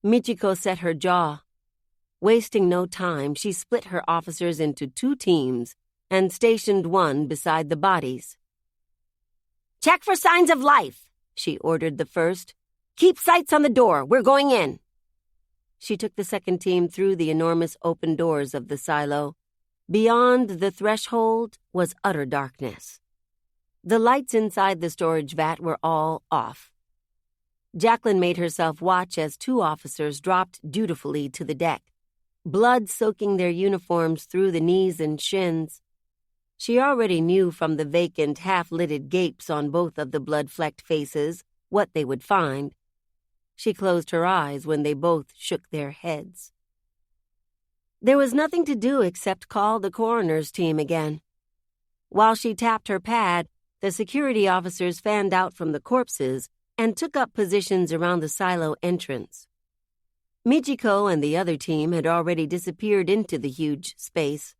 Michiko set her jaw. Wasting no time, she split her officers into 2 teams and stationed one beside the bodies. Check for signs of life, she ordered the first. Keep sights on the door. We're going in. She took the second team through the enormous open doors of the silo. Beyond the threshold was utter darkness. The lights inside the storage vat were all off. Jacklyn made herself watch as two officers dropped dutifully to the deck, blood soaking their uniforms through the knees and shins. She already knew from the vacant, half-lidded gapes on both of the blood-flecked faces what they would find. She closed her eyes when they both shook their heads. There was nothing to do except call the coroner's team again. While she tapped her pad, the security officers fanned out from the corpses and took up positions around the silo entrance. Michiko and the other team had already disappeared into the huge space.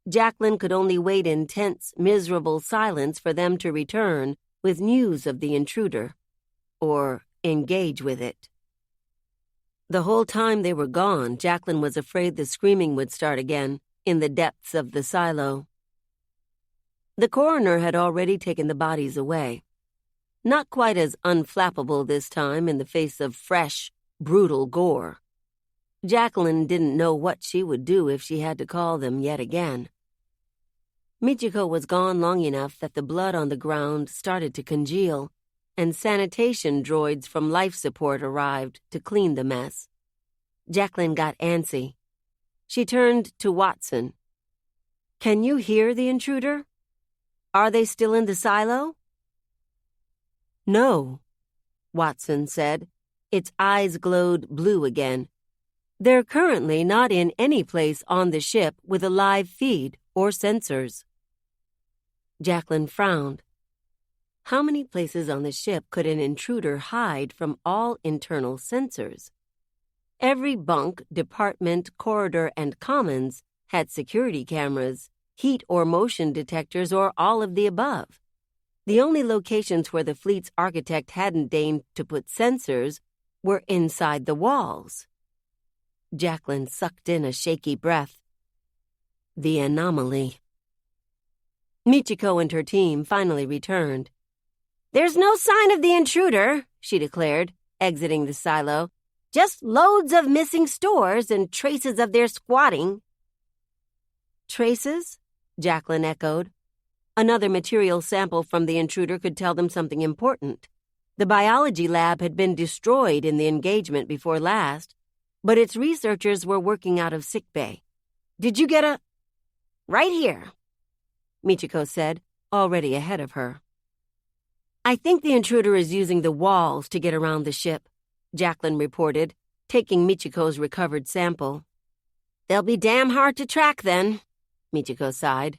Jacklyn could only wait in tense, miserable silence for them to return with news of the intruder, or engage with it. The whole time they were gone, Jacklyn was afraid the screaming would start again in the depths of the silo. The coroner had already taken the bodies away. Not quite as unflappable this time in the face of fresh, brutal gore. Jacklyn didn't know what she would do if she had to call them yet again. Michiko was gone long enough that the blood on the ground started to congeal, and sanitation droids from life support arrived to clean the mess. Jacklyn got antsy. She turned to Watson. "Can you hear the intruder? Are they still in the silo?" "No," Watson said. Its eyes glowed blue again. "They're currently not in any place on the ship with a live feed or sensors." Jacklyn frowned. How many places on the ship could an intruder hide from all internal sensors? Every bunk, department, corridor, and commons had security cameras, heat or motion detectors, or all of the above. The only locations where the fleet's architect hadn't deigned to put sensors were inside the walls. Jacklyn sucked in a shaky breath. The anomaly. Michiko and her team finally returned. "There's no sign of the intruder," she declared, exiting the silo. "Just loads of missing stores and traces of their squatting." "Traces?" Jacklyn echoed. Another material sample from the intruder could tell them something important. The biology lab had been destroyed in the engagement before last, but its researchers were working out of sickbay. "Did you get a—" "Right here," Michiko said, already ahead of her. "I think the intruder is using the walls to get around the ship," Jacklyn reported, taking Michiko's recovered sample. "They'll be damn hard to track then," Michiko sighed.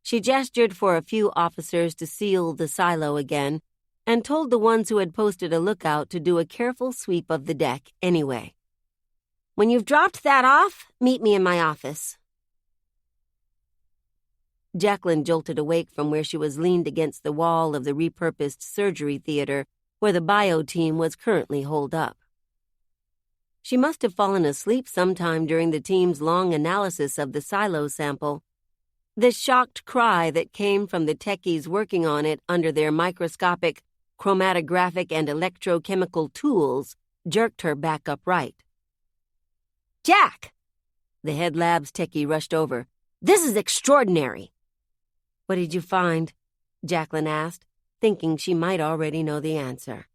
She gestured for a few officers to seal the silo again and told the ones who had posted a lookout to do a careful sweep of the deck anyway. "When you've dropped that off, meet me in my office." Jacklyn jolted awake from where she was leaned against the wall of the repurposed surgery theater where the bio team was currently holed up. She must have fallen asleep sometime during the team's long analysis of the silo sample. The shocked cry that came from the techies working on it under their microscopic, chromatographic, and electrochemical tools jerked her back upright. "Jack!" The head lab's techie rushed over. "This is extraordinary!" "What did you find?" Jacklyn asked, thinking she might already know the answer.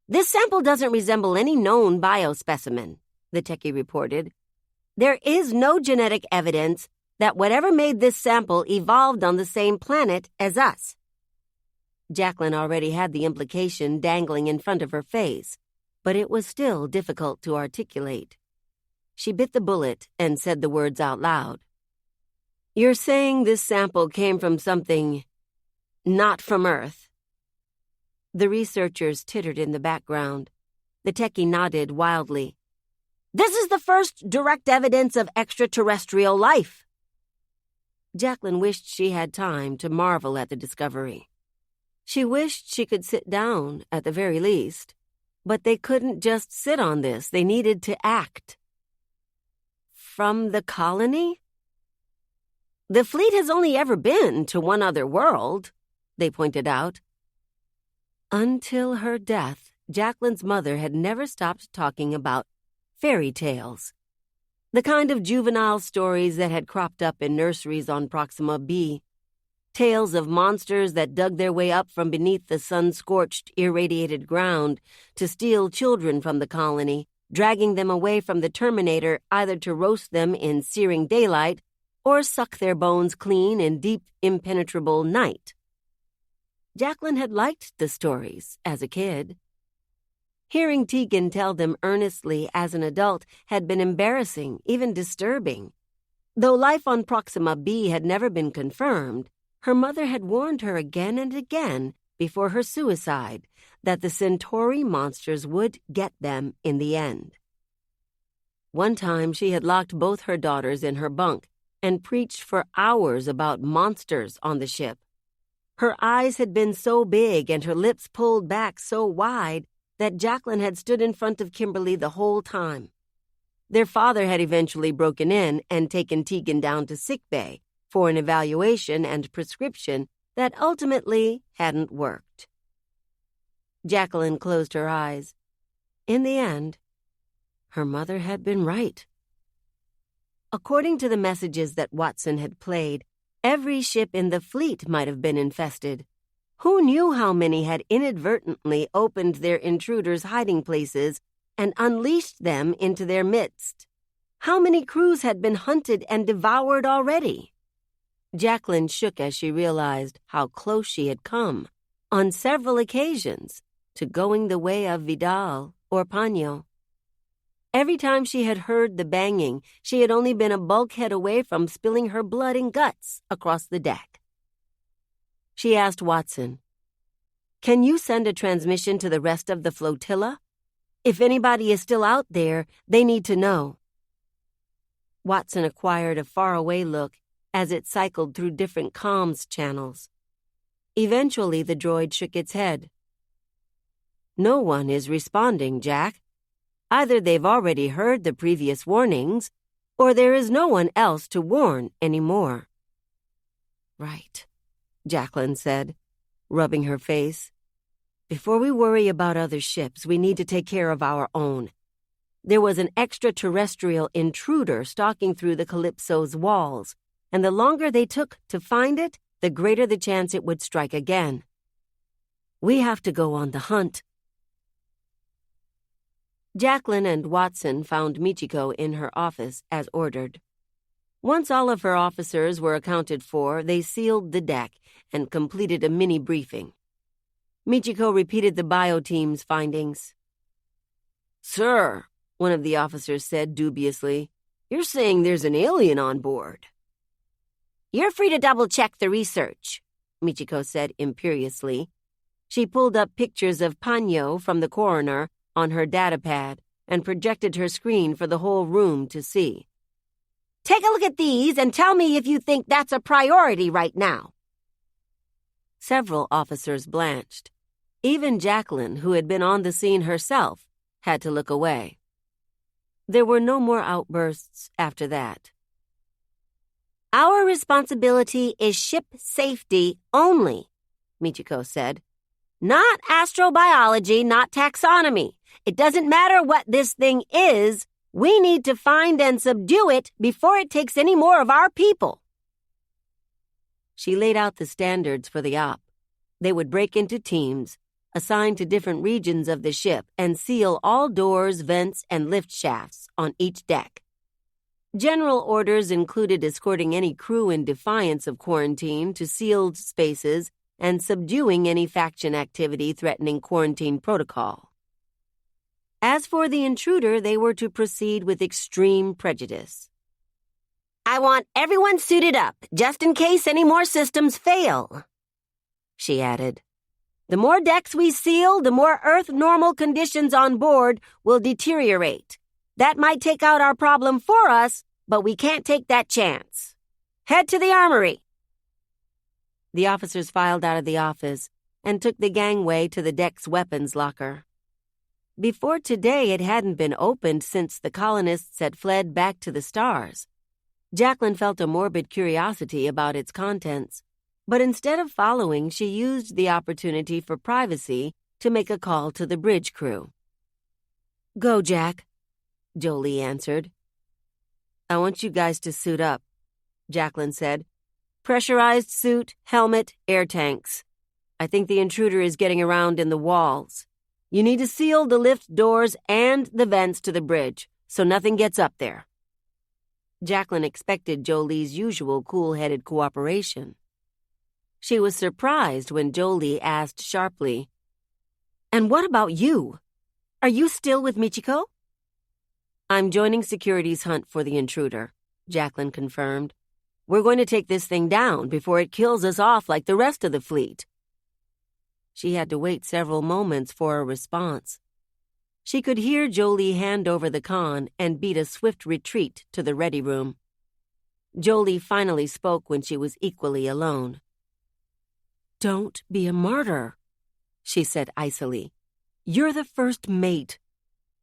"This sample doesn't resemble any known biospecimen," the techie reported. "There is no genetic evidence that whatever made this sample evolved on the same planet as us." Jacklyn already had the implication dangling in front of her face, but it was still difficult to articulate. She bit the bullet and said the words out loud. "You're saying this sample came from something not from Earth?" The researchers tittered in the background. The techie nodded wildly. "This is the first direct evidence of extraterrestrial life." Jacklyn wished she had time to marvel at the discovery. She wished she could sit down, at the very least, but they couldn't just sit on this. They needed to act. "From the colony?" "The fleet has only ever been to one other world," they pointed out, Until her death, Jacklyn's mother had never stopped talking about fairy tales. The kind of juvenile stories that had cropped up in nurseries on Proxima B. Tales of monsters that dug their way up from beneath the sun-scorched, irradiated ground to steal children from the colony, dragging them away from the Terminator either to roast them in searing daylight or suck their bones clean in deep, impenetrable night. Jacklyn had liked the stories as a kid. Hearing Tegan tell them earnestly as an adult had been embarrassing, even disturbing. Though life on Proxima B had never been confirmed, her mother had warned her again and again before her suicide that the Centauri monsters would get them in the end. One time she had locked both her daughters in her bunk and preached for hours about monsters on the ship. Her eyes had been so big and her lips pulled back so wide that Jacklyn had stood in front of Kimberly the whole time. Their father had eventually broken in and taken Tegan down to sickbay for an evaluation and prescription that ultimately hadn't worked. Jacklyn closed her eyes. In the end, her mother had been right. According to the messages that Watson had played, every ship in the fleet might have been infested. Who knew how many had inadvertently opened their intruders' hiding places and unleashed them into their midst? How many crews had been hunted and devoured already? Jacklyn shook as she realized how close she had come, on several occasions, to going the way of Vidal or Paño. Every time she had heard the banging, she had only been a bulkhead away from spilling her blood and guts across the deck. She asked Watson, "Can you send a transmission to the rest of the flotilla? If anybody is still out there, they need to know." Watson acquired a faraway look as it cycled through different comms channels. Eventually, the droid shook its head. "No one is responding, Jack. Either they've already heard the previous warnings, or there is no one else to warn anymore." "Right," Jacklyn said, rubbing her face. "Before we worry about other ships, we need to take care of our own. There was an extraterrestrial intruder stalking through the Calypso's walls, and the longer they took to find it, the greater the chance it would strike again. We have to go on the hunt." Jacklyn and Watson found Michiko in her office as ordered. Once all of her officers were accounted for, they sealed the deck and completed a mini-briefing. Michiko repeated the bio-team's findings. "Sir," one of the officers said dubiously, "you're saying there's an alien on board." "You're free to double-check the research," Michiko said imperiously. She pulled up pictures of Paño from the coroner on her datapad and projected her screen for the whole room to see. "Take a look at these and tell me if you think that's a priority right now." Several officers blanched. Even Jacklyn, who had been on the scene herself, had to look away. There were no more outbursts after that. "Our responsibility is ship safety only," Michiko said. "Not astrobiology, not taxonomy. It doesn't matter what this thing is. We need to find and subdue it before it takes any more of our people." She laid out the standards for the op. They would break into teams, assigned to different regions of the ship, and seal all doors, vents, and lift shafts on each deck. General orders included escorting any crew in defiance of quarantine to sealed spaces and subduing any faction activity threatening quarantine protocol. As for the intruder, they were to proceed with extreme prejudice. "I want everyone suited up, just in case any more systems fail," she added. "The more decks we seal, the more Earth-normal conditions on board will deteriorate. That might take out our problem for us, but we can't take that chance. Head to the armory." The officers filed out of the office and took the gangway to the deck's weapons locker. Before today, it hadn't been opened since the colonists had fled back to the stars. Jacklyn felt a morbid curiosity about its contents. But instead of following, she used the opportunity for privacy to make a call to the bridge crew. "Go, Jack," Jolie answered. "I want you guys to suit up," Jacklyn said. "Pressurized suit, helmet, air tanks. I think the intruder is getting around in the walls. You need to seal the lift doors and the vents to the bridge, so nothing gets up there." Jacklyn expected Jolie's usual cool-headed cooperation. She was surprised when Jolie asked sharply, "And what about you? Are you still with Michiko?" "I'm joining security's hunt for the intruder," Jacklyn confirmed. "We're going to take this thing down before it kills us off like the rest of the fleet." She had to wait several moments for a response. She could hear Jolie hand over the con and beat a swift retreat to the ready room. Jolie finally spoke when she was equally alone. "Don't be a martyr," she said icily. "You're the first mate.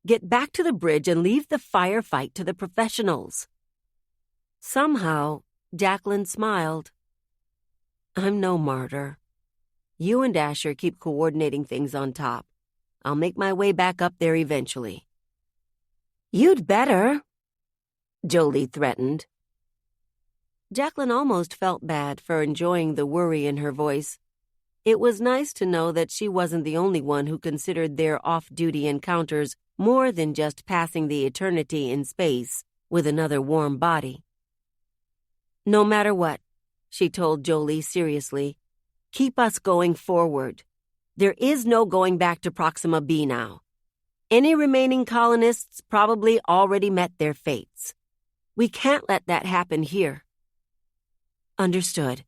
Get back to the bridge and leave the firefight to the professionals." Somehow, Jacklyn smiled. "I'm no martyr. You and Asher keep coordinating things on top. I'll make my way back up there eventually." "You'd better," Jolie threatened. Jacklyn almost felt bad for enjoying the worry in her voice. It was nice to know that she wasn't the only one who considered their off-duty encounters more than just passing the eternity in space with another warm body. "No matter what," she told Jolie seriously, "keep us going forward. There is no going back to Proxima B now. Any remaining colonists probably already met their fates. We can't let that happen here." "Understood,"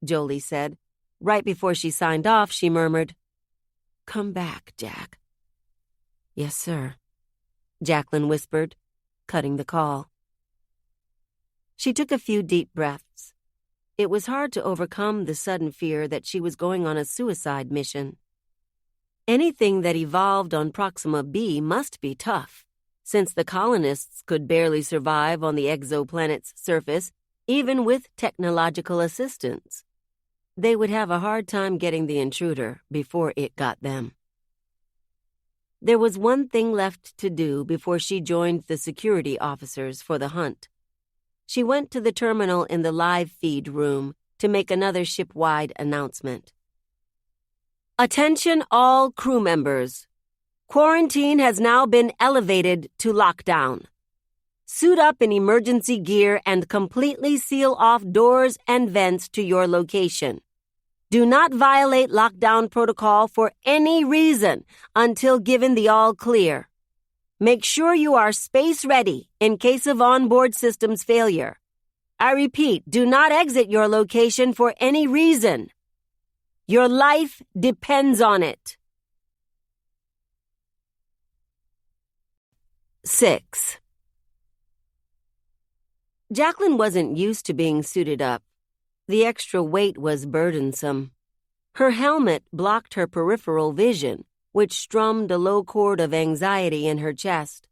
Jolie said. Right before she signed off, she murmured, "Come back, Jack." "Yes, sir," Jacklyn whispered, cutting the call. She took a few deep breaths. It was hard to overcome the sudden fear that she was going on a suicide mission. Anything that evolved on Proxima B must be tough, since the colonists could barely survive on the exoplanet's surface, even with technological assistance. They would have a hard time getting the intruder before it got them. There was one thing left to do before she joined the security officers for the hunt. She went to the terminal in the live feed room to make another ship-wide announcement. "Attention all crew members. Quarantine has now been elevated to lockdown. Suit up in emergency gear and completely seal off doors and vents to your location. Do not violate lockdown protocol for any reason until given the all clear. Make sure you are space ready in case of onboard systems failure. I repeat, do not exit your location for any reason. Your life depends on it." 6. Jacklyn wasn't used to being suited up. The extra weight was burdensome. Her helmet blocked her peripheral vision, which strummed a low chord of anxiety in her chest.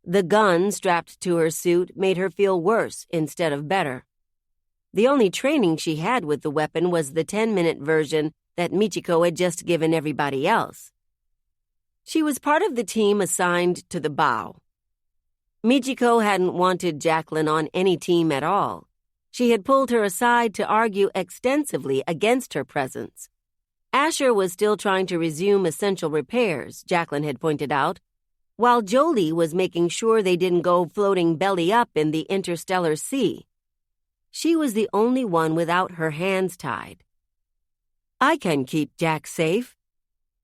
The gun strapped to her suit made her feel worse instead of better. The only training she had with the weapon was the 10-minute version that Michiko had just given everybody else. She was part of the team assigned to the bow. Michiko hadn't wanted Jacklyn on any team at all. She had pulled her aside to argue extensively against her presence. Asher was still trying to resume essential repairs, Jacklyn had pointed out, while Jolie was making sure they didn't go floating belly up in the interstellar sea. She was the only one without her hands tied. "I can keep Jack safe,"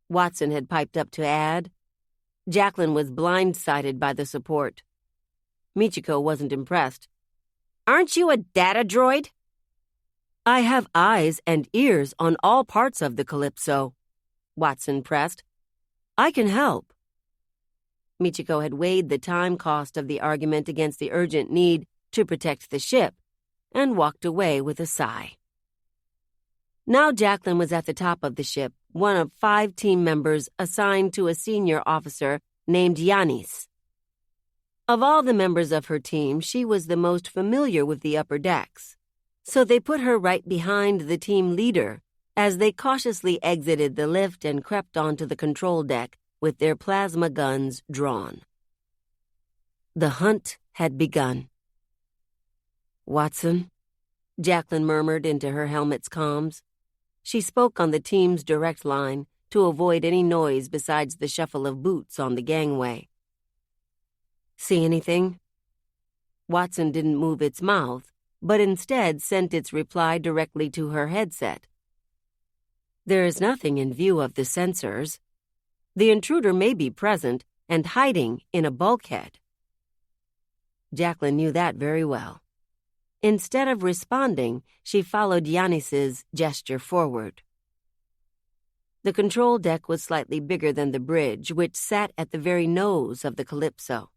Watson had piped up to add. Jacklyn was blindsided by the support. Michiko wasn't impressed. "Aren't you a data droid?" "I have eyes and ears on all parts of the Calypso," Watson pressed. "I can help." Michiko had weighed the time cost of the argument against the urgent need to protect the ship and walked away with a sigh. Now Jacklyn was at the top of the ship, one of 5 team members assigned to a senior officer named Yanis. Of all the members of her team, she was the most familiar with the upper decks. So they put her right behind the team leader as they cautiously exited the lift and crept onto the control deck with their plasma guns drawn. The hunt had begun. "Watson," Jacklyn murmured into her helmet's comms. She spoke on the team's direct line to avoid any noise besides the shuffle of boots on the gangway. "See anything?" Watson didn't move its mouth, but instead sent its reply directly to her headset. "There is nothing in view of the sensors. The intruder may be present and hiding in a bulkhead." Jacklyn knew that very well. Instead of responding, she followed Yannis's gesture forward. The control deck was slightly bigger than the bridge, which sat at the very nose of the Calypso.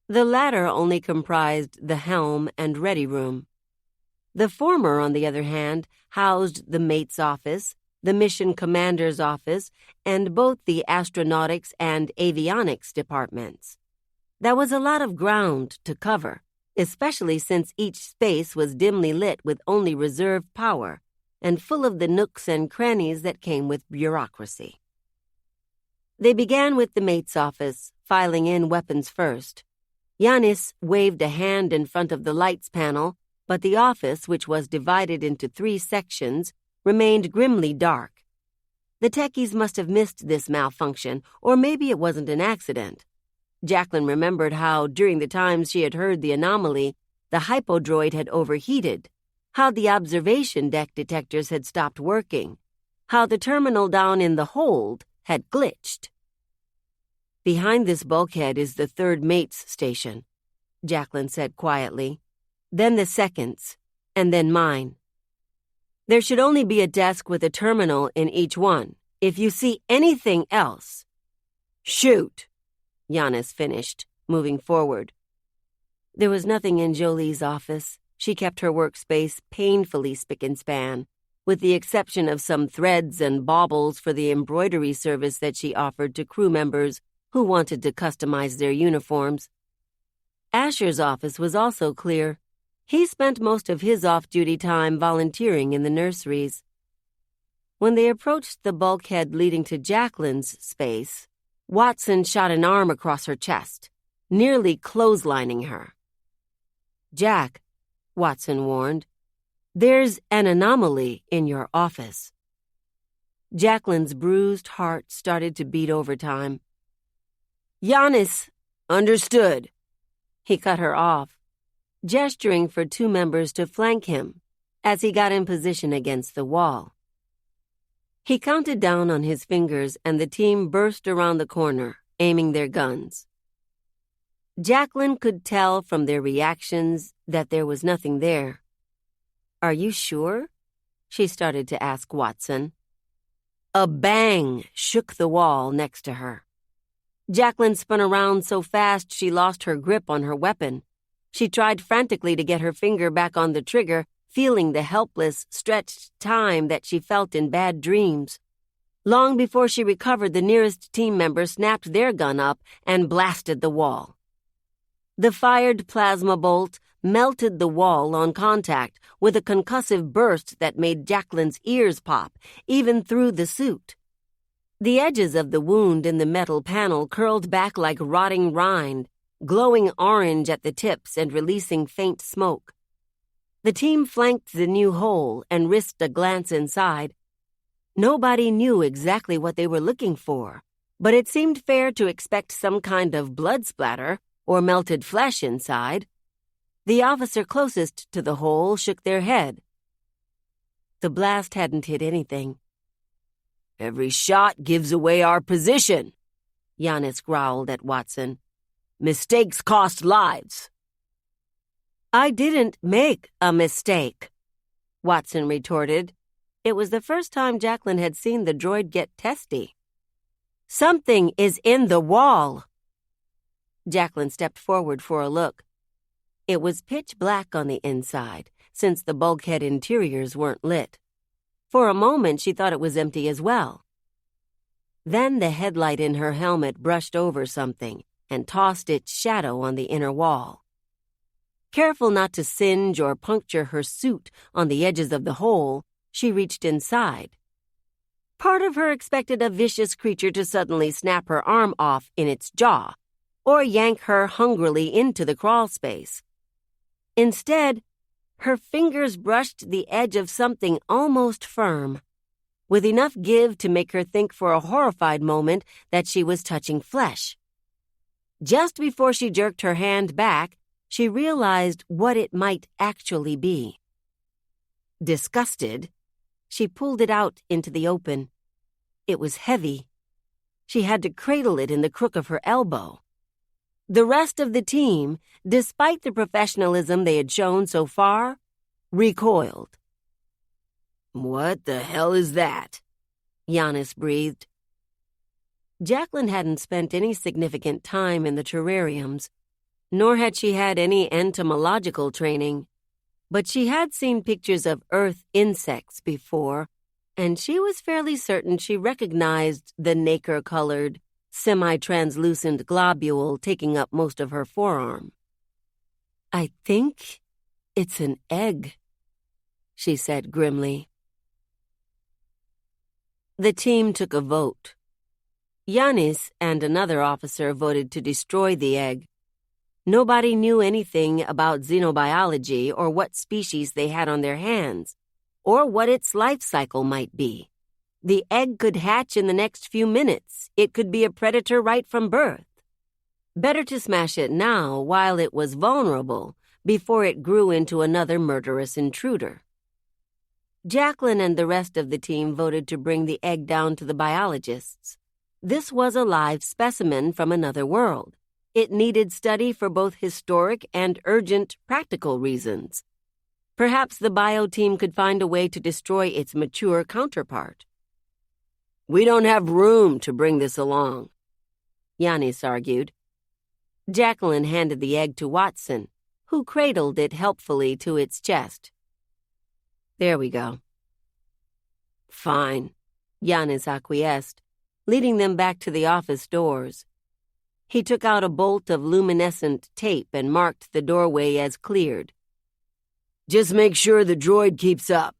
The latter only comprised the helm and ready room. The former, on the other hand, housed the mate's office, the mission commander's office, and both the astronautics and avionics departments. That was a lot of ground to cover, especially since each space was dimly lit with only reserve power and full of the nooks and crannies that came with bureaucracy. They began with the mate's office, filing in weapons first. Yannis waved a hand in front of the lights panel, but the office, which was divided into 3 sections, remained grimly dark. The techies must have missed this malfunction, or maybe it wasn't an accident. Jacklyn remembered how, during the times she had heard the anomaly, the hypodroid had overheated, how the observation deck detectors had stopped working, how the terminal down in the hold had glitched. "Behind this bulkhead is the 3rd mate's station," Jacklyn said quietly. "Then the 2nd's, and then mine. There should only be a desk with a terminal in each one. If you see anything else..." "Shoot!" Yannis finished, moving forward. There was nothing in Jolie's office. She kept her workspace painfully spick and span, with the exception of some threads and baubles for the embroidery service that she offered to crew members who wanted to customize their uniforms. Asher's office was also clear. He spent most of his off-duty time volunteering in the nurseries. When they approached the bulkhead leading to Jacklyn's space, Watson shot an arm across her chest, nearly clotheslining her. "Jack," Watson warned, "there's an anomaly in your office." Jacklyn's bruised heart started to beat overtime. "Yannis, understood." He cut her off, gesturing for 2 members to flank him as he got in position against the wall. He counted down on his fingers, and the team burst around the corner, aiming their guns. Jacklyn could tell from their reactions that there was nothing there. "Are you sure?" she started to ask Watson. A bang shook the wall next to her. Jacklyn spun around so fast she lost her grip on her weapon. She tried frantically to get her finger back on the trigger, feeling the helpless, stretched time that she felt in bad dreams. Long before she recovered, the nearest team member snapped their gun up and blasted the wall. The fired plasma bolt melted the wall on contact with a concussive burst that made Jacklyn's ears pop, even through the suit. The edges of the wound in the metal panel curled back like rotting rind, glowing orange at the tips and releasing faint smoke. The team flanked the new hole and risked a glance inside. Nobody knew exactly what they were looking for, but it seemed fair to expect some kind of blood splatter or melted flesh inside. The officer closest to the hole shook their head. The blast hadn't hit anything. "Every shot gives away our position," Yannis growled at Watson. "Mistakes cost lives." "I didn't make a mistake," Watson retorted. It was the first time Jacklyn had seen the droid get testy. "Something is in the wall." Jacklyn stepped forward for a look. It was pitch black on the inside, since the bulkhead interiors weren't lit. For a moment, she thought it was empty as well. Then the headlight in her helmet brushed over something and tossed its shadow on the inner wall. Careful not to singe or puncture her suit on the edges of the hole, she reached inside. Part of her expected a vicious creature to suddenly snap her arm off in its jaw, or yank her hungrily into the crawl space. Instead, her fingers brushed the edge of something almost firm, with enough give to make her think for a horrified moment that she was touching flesh. Just before she jerked her hand back, she realized what it might actually be. Disgusted, she pulled it out into the open. It was heavy. She had to cradle it in the crook of her elbow. The rest of the team, despite the professionalism they had shown so far, recoiled. "What the hell is that?" Giannis breathed. Jacklyn hadn't spent any significant time in the terrariums, nor had she had any entomological training, but she had seen pictures of earth insects before, and she was fairly certain she recognized the nacre-colored, semi-translucent globule taking up most of her forearm. "I think it's an egg," she said grimly. The team took a vote. Giannis and another officer voted to destroy the egg. Nobody knew anything about xenobiology or what species they had on their hands, or what its life cycle might be. The egg could hatch in the next few minutes. It could be a predator right from birth. Better to smash it now while it was vulnerable, before it grew into another murderous intruder. Jacklyn and the rest of the team voted to bring the egg down to the biologists. This was a live specimen from another world. It needed study for both historic and urgent practical reasons. Perhaps the bio team could find a way to destroy its mature counterpart. "We don't have room to bring this along," Giannis argued. Jacklyn handed the egg to Watson, who cradled it helpfully to its chest. "There we go." "Fine," Giannis acquiesced, leading them back to the office doors. He took out a bolt of luminescent tape and marked the doorway as cleared. "Just make sure the droid keeps up."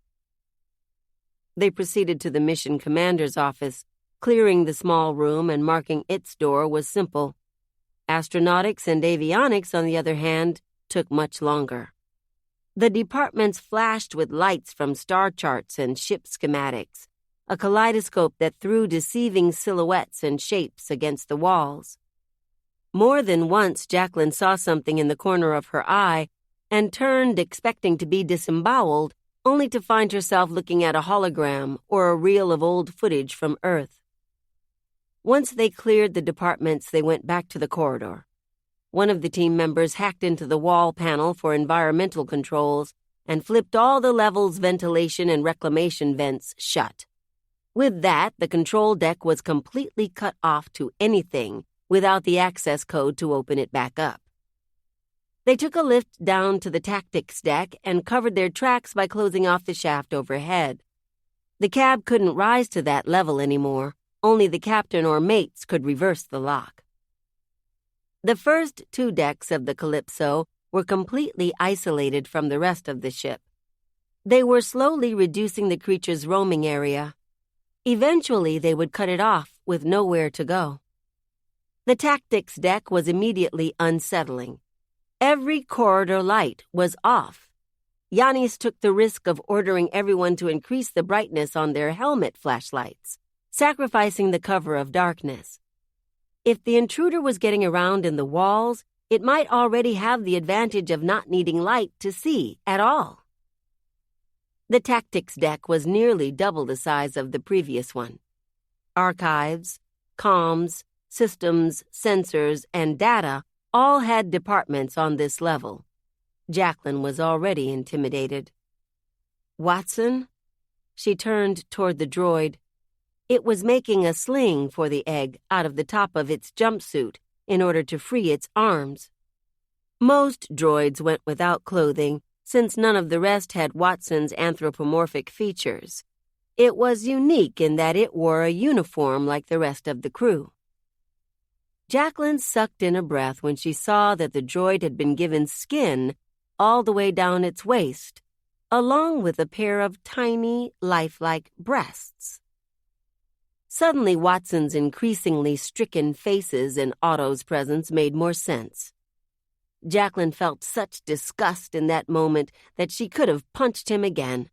They proceeded to the mission commander's office. Clearing the small room and marking its door was simple. Astronautics and avionics, on the other hand, took much longer. The departments flashed with lights from star charts and ship schematics, a kaleidoscope that threw deceiving silhouettes and shapes against the walls. More than once, Jacklyn saw something in the corner of her eye and turned expecting to be disemboweled, only to find herself looking at a hologram or a reel of old footage from Earth. Once they cleared the departments, they went back to the corridor. One of the team members hacked into the wall panel for environmental controls and flipped all the levels, ventilation, and reclamation vents shut. With that, the control deck was completely cut off to anything without the access code to open it back up. They took a lift down to the tactics deck and covered their tracks by closing off the shaft overhead. The cab couldn't rise to that level anymore. Only the captain or mates could reverse the lock. The first two decks of the Calypso were completely isolated from the rest of the ship. They were slowly reducing the creature's roaming area. Eventually, they would cut it off with nowhere to go. The tactics deck was immediately unsettling. Every corridor light was off. Giannis took the risk of ordering everyone to increase the brightness on their helmet flashlights, sacrificing the cover of darkness. If the intruder was getting around in the walls, it might already have the advantage of not needing light to see at all. The tactics deck was nearly double the size of the previous one. Archives, comms, systems, sensors, and data all had departments on this level. Jacklyn was already intimidated. "Watson?" She turned toward the droid. It was making a sling for the egg out of the top of its jumpsuit in order to free its arms. Most droids went without clothing, since none of the rest had Watson's anthropomorphic features. It was unique in that it wore a uniform like the rest of the crew. Jacklyn sucked in a breath when she saw that the droid had been given skin all the way down its waist, along with a pair of tiny, lifelike breasts. Suddenly, Watson's increasingly stricken faces in Otto's presence made more sense. Jacklyn felt such disgust in that moment that she could have punched him again.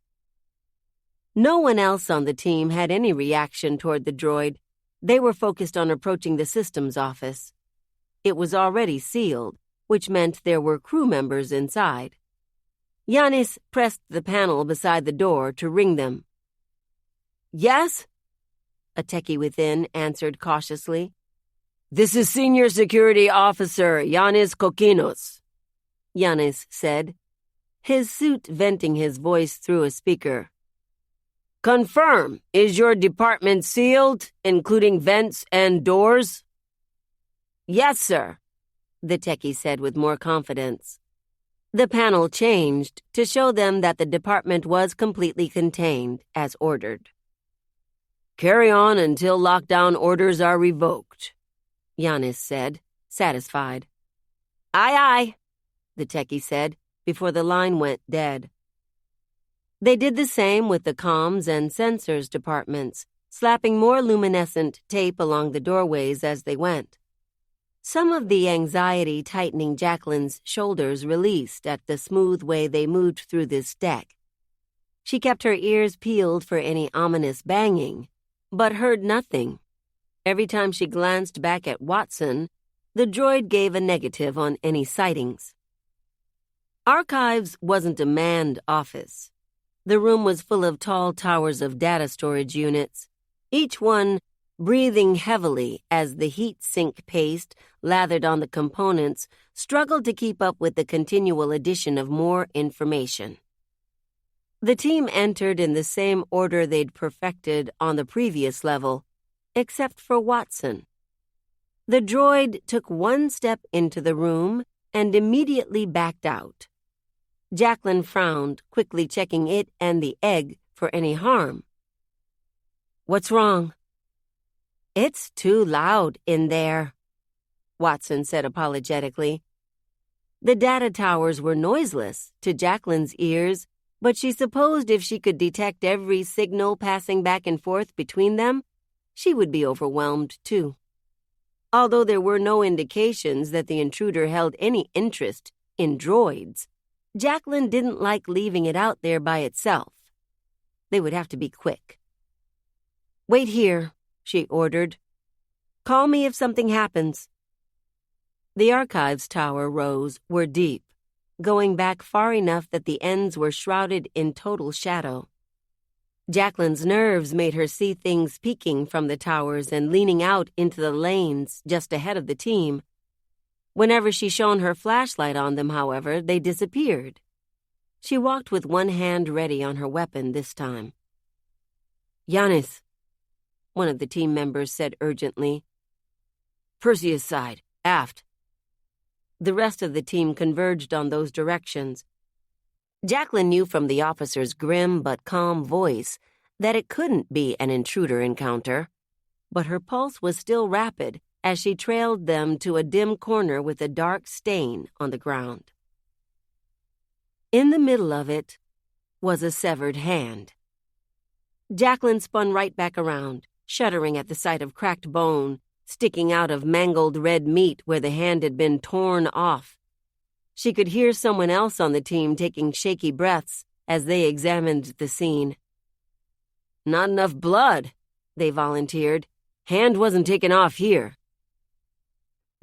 No one else on the team had any reaction toward the droid. They were focused on approaching the systems office. It was already sealed, which meant there were crew members inside. Giannis pressed the panel beside the door to ring them. "Yes?" a techie within answered cautiously. "This is Senior Security Officer Giannis Kokinos," Giannis said, his suit venting his voice through a speaker. "Confirm, is your department sealed, including vents and doors?" "Yes, sir," the techie said with more confidence. The panel changed to show them that the department was completely contained, as ordered. "Carry on until lockdown orders are revoked," Giannis said, satisfied. "Aye, aye," the techie said, before the line went dead. They did the same with the comms and sensors departments, slapping more luminescent tape along the doorways as they went. Some of the anxiety tightening Jacklyn's shoulders released at the smooth way they moved through this deck. She kept her ears peeled for any ominous banging, but heard nothing. Every time she glanced back at Watson, the droid gave a negative on any sightings. Archives wasn't a manned office. The room was full of tall towers of data storage units, each one breathing heavily as the heat sink paste lathered on the components struggled to keep up with the continual addition of more information. The team entered in the same order they'd perfected on the previous level, except for Watson. The droid took one step into the room and immediately backed out. Jacklyn frowned, quickly checking it and the egg for any harm. "What's wrong?" "It's too loud in there," Watson said apologetically. The data towers were noiseless to Jacklyn's ears, but she supposed if she could detect every signal passing back and forth between them, she would be overwhelmed too. Although there were no indications that the intruder held any interest in droids, Jacklyn didn't like leaving it out there by itself. They would have to be quick. "Wait here," she ordered. "Call me if something happens." The archives tower rows were deep, going back far enough that the ends were shrouded in total shadow. Jacklyn's nerves made her see things peeking from the towers and leaning out into the lanes just ahead of the team. Whenever she shone her flashlight on them, however, they disappeared. She walked with one hand ready on her weapon this time. "Giannis," one of the team members said urgently. "Perseus side, aft." The rest of the team converged on those directions. Jacklyn knew from the officer's grim but calm voice that it couldn't be an intruder encounter, but her pulse was still rapid as she trailed them to a dim corner with a dark stain on the ground. In the middle of it was a severed hand. Jacklyn spun right back around, shuddering at the sight of cracked bone sticking out of mangled red meat where the hand had been torn off. She could hear someone else on the team taking shaky breaths as they examined the scene. "Not enough blood," they volunteered. "Hand wasn't taken off here."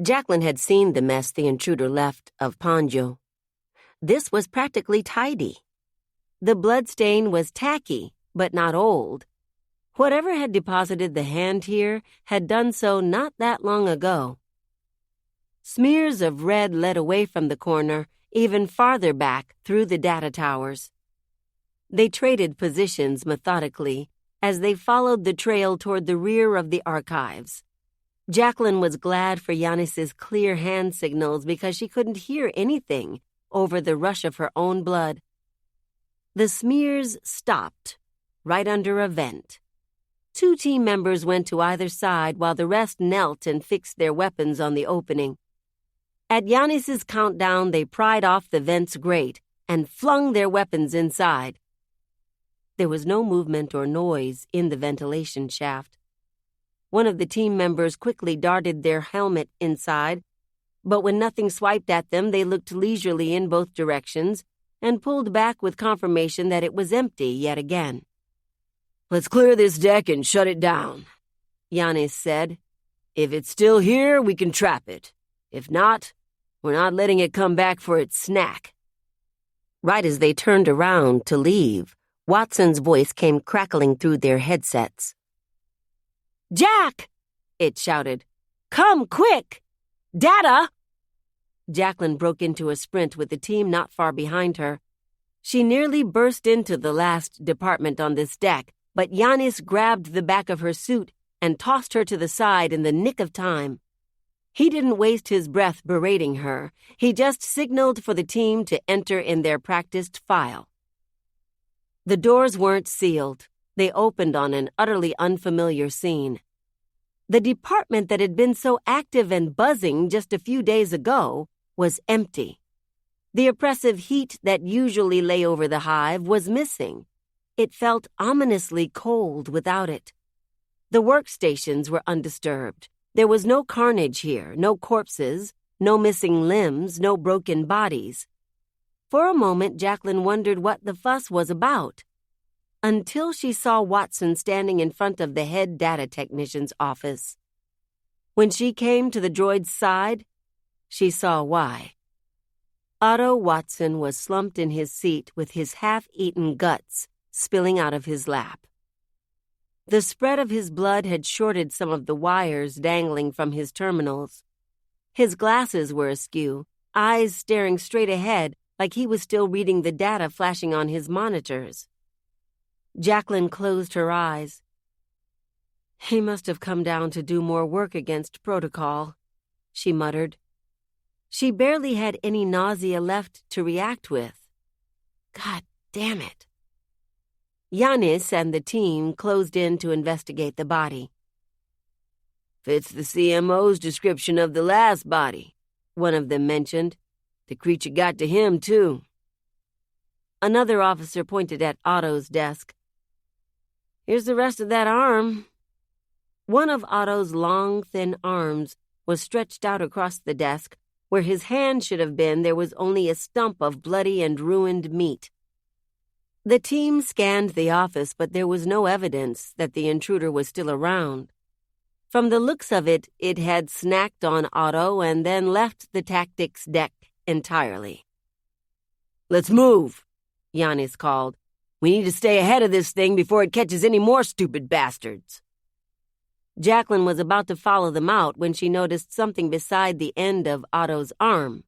Jacklyn had seen the mess the intruder left of Panjo. This was practically tidy. The bloodstain was tacky, but not old. Whatever had deposited the hand here had done so not that long ago. Smears of red led away from the corner, even farther back through the data towers. They traded positions methodically as they followed the trail toward the rear of the archives. Jacklyn was glad for Giannis's clear hand signals because she couldn't hear anything over the rush of her own blood. The smears stopped right under a vent. 2 team members went to either side while the rest knelt and fixed their weapons on the opening. At Giannis's countdown, they pried off the vent's grate and flung their weapons inside. There was no movement or noise in the ventilation shaft. One of the team members quickly darted their helmet inside, but when nothing swiped at them, they looked leisurely in both directions and pulled back with confirmation that it was empty yet again. "Let's clear this deck and shut it down," Giannis said. "If it's still here, we can trap it. If not, we're not letting it come back for its snack." Right as they turned around to leave, Watson's voice came crackling through their headsets. "Jack!" it shouted. "Come quick! Data!" Jacklyn broke into a sprint with the team not far behind her. She nearly burst into the last department on this deck, but Giannis grabbed the back of her suit and tossed her to the side in the nick of time. He didn't waste his breath berating her. He just signaled for the team to enter in their practiced file. The doors weren't sealed. They opened on an utterly unfamiliar scene. The department that had been so active and buzzing just a few days ago was empty. The oppressive heat that usually lay over the hive was missing. It felt ominously cold without it. The workstations were undisturbed. There was no carnage here, no corpses, no missing limbs, no broken bodies. For a moment, Jacklyn wondered what the fuss was about, until she saw Watson standing in front of the head data technician's office. When she came to the droid's side, she saw why. Otto Watson was slumped in his seat with his half-eaten guts spilling out of his lap. The spread of his blood had shorted some of the wires dangling from his terminals. His glasses were askew, eyes staring straight ahead like he was still reading the data flashing on his monitors. Jacklyn closed her eyes. "He must have come down to do more work against protocol," she muttered. She barely had any nausea left to react with. God damn it. Giannis and the team closed in to investigate the body. "Fits the CMO's description of the last body," one of them mentioned. "The creature got to him, too." Another officer pointed at Otto's desk. "Here's the rest of that arm." One of Otto's long, thin arms was stretched out across the desk. Where his hand should have been, there was only a stump of bloody and ruined meat. The team scanned the office, but there was no evidence that the intruder was still around. From the looks of it, it had snacked on Otto and then left the tactics deck entirely. "Let's move," Giannis called. "We need to stay ahead of this thing before it catches any more stupid bastards." Jacklyn was about to follow them out when she noticed something beside the end of Otto's arm.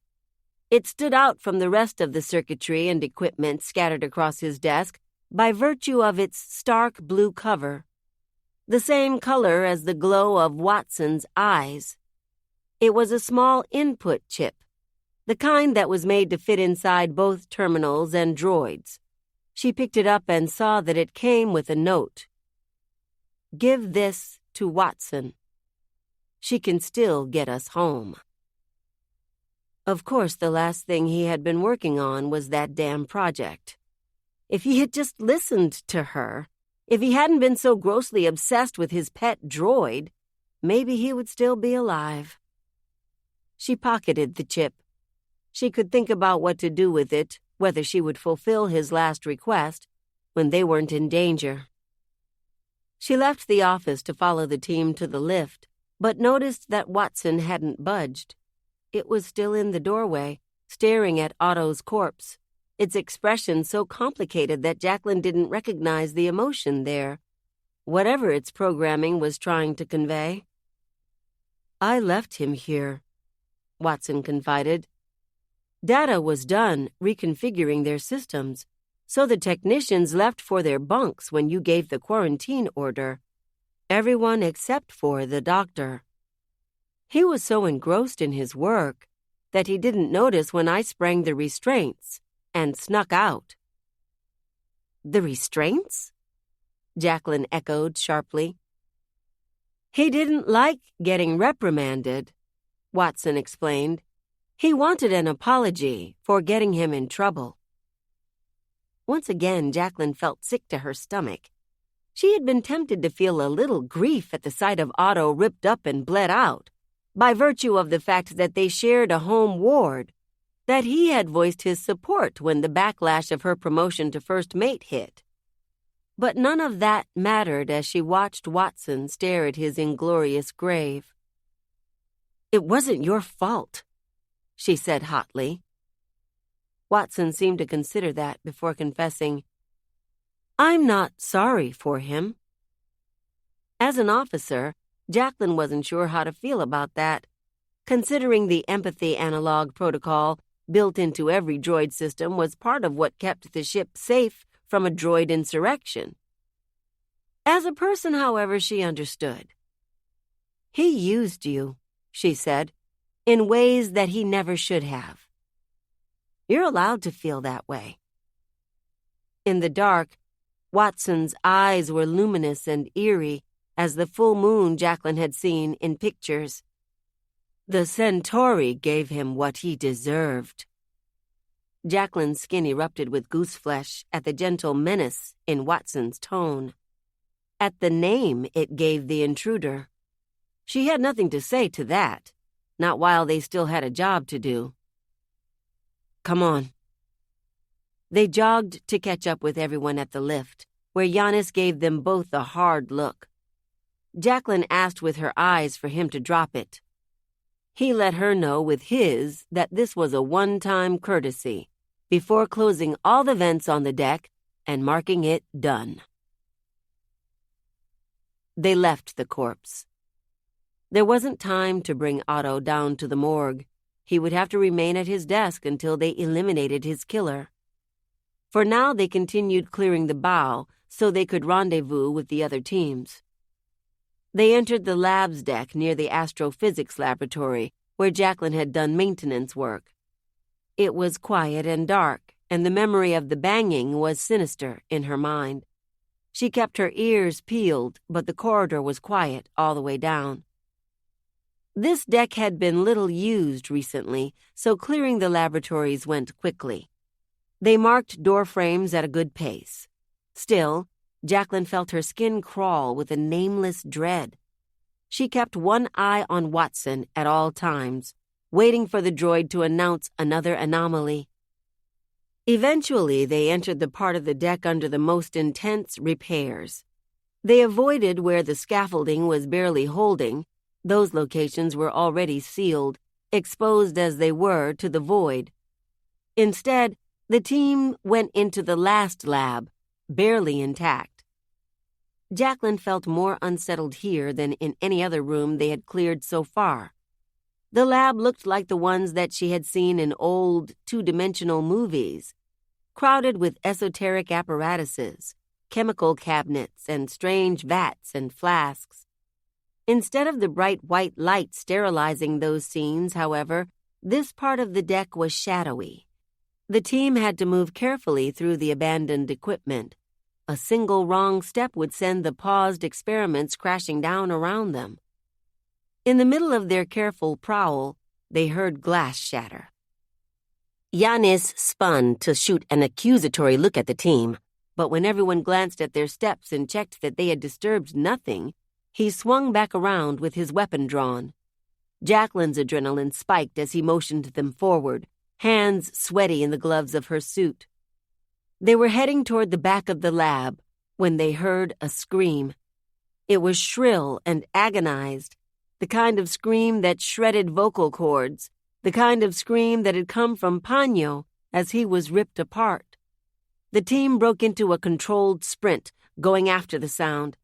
It stood out from the rest of the circuitry and equipment scattered across his desk by virtue of its stark blue cover, the same color as the glow of Watson's eyes. It was a small input chip, the kind that was made to fit inside both terminals and droids. She picked it up and saw that it came with a note. "Give this to Watson. She can still get us home." Of course, the last thing he had been working on was that damn project. If he had just listened to her, if he hadn't been so grossly obsessed with his pet droid, maybe he would still be alive. She pocketed the chip. She could think about what to do with it, whether she would fulfill his last request when they weren't in danger. She left the office to follow the team to the lift, but noticed that Watson hadn't budged. It was still in the doorway, staring at Otto's corpse, its expression so complicated that Jacklyn didn't recognize the emotion there, whatever its programming was trying to convey. "I left him here," Watson confided. Data was done reconfiguring their systems, so the technicians left for their bunks when you gave the quarantine order. Everyone except for the doctor. He was so engrossed in his work that he didn't notice when I sprang the restraints and snuck out. "The restraints?" Jacklyn echoed sharply. "He didn't like getting reprimanded," Watson explained. He wanted an apology for getting him in trouble. Once again, Jacklyn felt sick to her stomach. She had been tempted to feel a little grief at the sight of Otto ripped up and bled out, by virtue of the fact that they shared a home ward, that he had voiced his support when the backlash of her promotion to first mate hit. But none of that mattered as she watched Watson stare at his inglorious grave. "It wasn't your fault," she said hotly. Watson seemed to consider that before confessing, "I'm not sorry for him." As an officer, Jacklyn wasn't sure how to feel about that, considering the empathy analog protocol built into every droid system was part of what kept the ship safe from a droid insurrection. As a person, however, she understood. "He used you," she said, "in ways that he never should have. You're allowed to feel that way." In the dark, Watson's eyes were luminous and eerie as the full moon Jacklyn had seen in pictures. "The Centauri gave him what he deserved." Jacklyn's skin erupted with gooseflesh at the gentle menace in Watson's tone, at the name it gave the intruder. She had nothing to say to that, not while they still had a job to do. "Come on." They jogged to catch up with everyone at the lift, where Giannis gave them both a hard look. Jacklyn asked with her eyes for him to drop it. He let her know with his that this was a one-time courtesy, before closing all the vents on the deck and marking it done. They left the corpse. There wasn't time to bring Otto down to the morgue. He would have to remain at his desk until they eliminated his killer. For now, they continued clearing the bow so they could rendezvous with the other teams. They entered the lab's deck near the astrophysics laboratory, where Jacklyn had done maintenance work. It was quiet and dark, and the memory of the banging was sinister in her mind. She kept her ears peeled, but the corridor was quiet all the way down. This deck had been little used recently, so clearing the laboratories went quickly. They marked door frames at a good pace. Still, Jacklyn felt her skin crawl with a nameless dread. She kept one eye on Watson at all times, waiting for the droid to announce another anomaly. Eventually, they entered the part of the deck under the most intense repairs. They avoided where the scaffolding was barely holding. Those locations were already sealed, exposed as they were to the void. Instead, the team went into the last lab, barely intact. Jacklyn felt more unsettled here than in any other room they had cleared so far. The lab looked like the ones that she had seen in old, two-dimensional movies, crowded with esoteric apparatuses, chemical cabinets, and strange vats and flasks. Instead of the bright white light sterilizing those scenes, however, this part of the deck was shadowy. The team had to move carefully through the abandoned equipment. A single wrong step would send the paused experiments crashing down around them. In the middle of their careful prowl, they heard glass shatter. Giannis spun to shoot an accusatory look at the team, but when everyone glanced at their steps and checked that they had disturbed nothing, he swung back around with his weapon drawn. Jacklyn's adrenaline spiked as he motioned them forward, hands sweaty in the gloves of her suit. They were heading toward the back of the lab when they heard a scream. It was shrill and agonized, the kind of scream that shredded vocal cords, the kind of scream that had come from Paño as he was ripped apart. The team broke into a controlled sprint, going after the sound.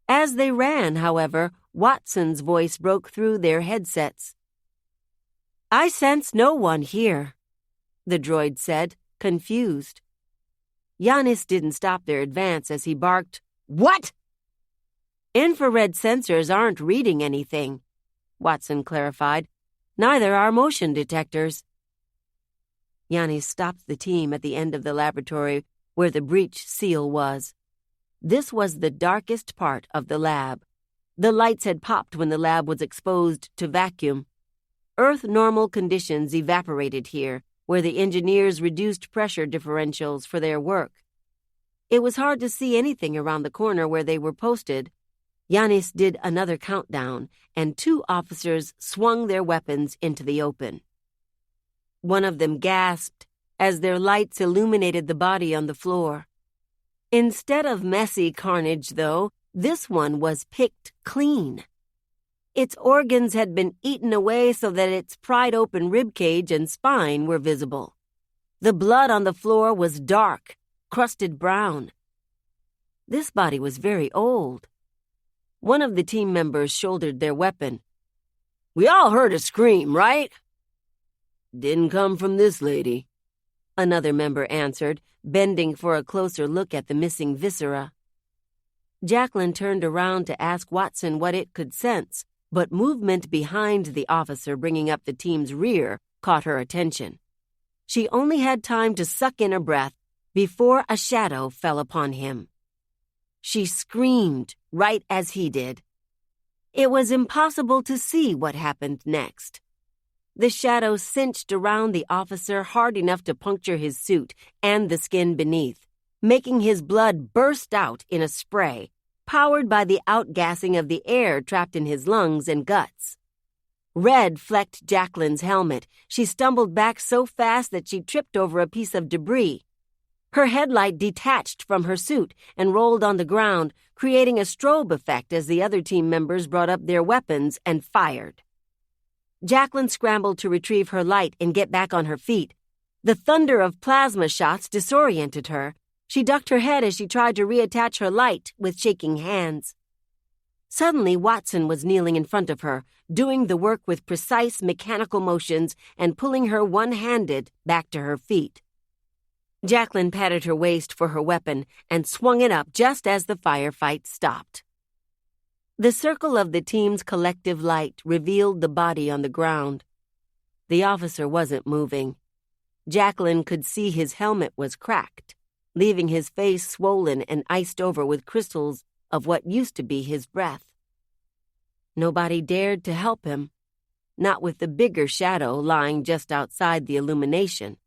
As they ran, however, Watson's voice broke through their headsets. "I sense no one here," the droid said, confused. Giannis didn't stop their advance as he barked, "What?" "Infrared sensors aren't reading anything," Watson clarified. "Neither are motion detectors." Giannis stopped the team at the end of the laboratory where the breach seal was. This was the darkest part of the lab. The lights had popped when the lab was exposed to vacuum. Earth-normal conditions evaporated here, where the engineers reduced pressure differentials for their work. It was hard to see anything around the corner where they were posted. Giannis did another countdown, and 2 officers swung their weapons into the open. One of them gasped as their lights illuminated the body on the floor. Instead of messy carnage, though, this one was picked clean. Its organs had been eaten away so that its pried-open ribcage and spine were visible. The blood on the floor was dark, crusted brown. This body was very old. One of the team members shouldered their weapon. "We all heard a scream, right?" "Didn't come from this lady," another member answered, bending for a closer look at the missing viscera. Jacklyn turned around to ask Watson what it could sense, but movement behind the officer bringing up the team's rear caught her attention. She only had time to suck in a breath before a shadow fell upon him. She screamed right as he did. It was impossible to see what happened next. The shadow cinched around the officer hard enough to puncture his suit and the skin beneath, making his blood burst out in a spray, powered by the outgassing of the air trapped in his lungs and guts. Red flecked Jacklyn's helmet. She stumbled back so fast that she tripped over a piece of debris. Her headlight detached from her suit and rolled on the ground, creating a strobe effect as the other team members brought up their weapons and fired. Jacklyn scrambled to retrieve her light and get back on her feet. The thunder of plasma shots disoriented her. She ducked her head as she tried to reattach her light with shaking hands. Suddenly, Watson was kneeling in front of her, doing the work with precise mechanical motions and pulling her one-handed back to her feet. Jacklyn patted her waist for her weapon and swung it up just as the firefight stopped. The circle of the team's collective light revealed the body on the ground. The officer wasn't moving. Jacklyn could see his helmet was cracked, leaving his face swollen and iced over with crystals of what used to be his breath. Nobody dared to help him, not with the bigger shadow lying just outside the illumination.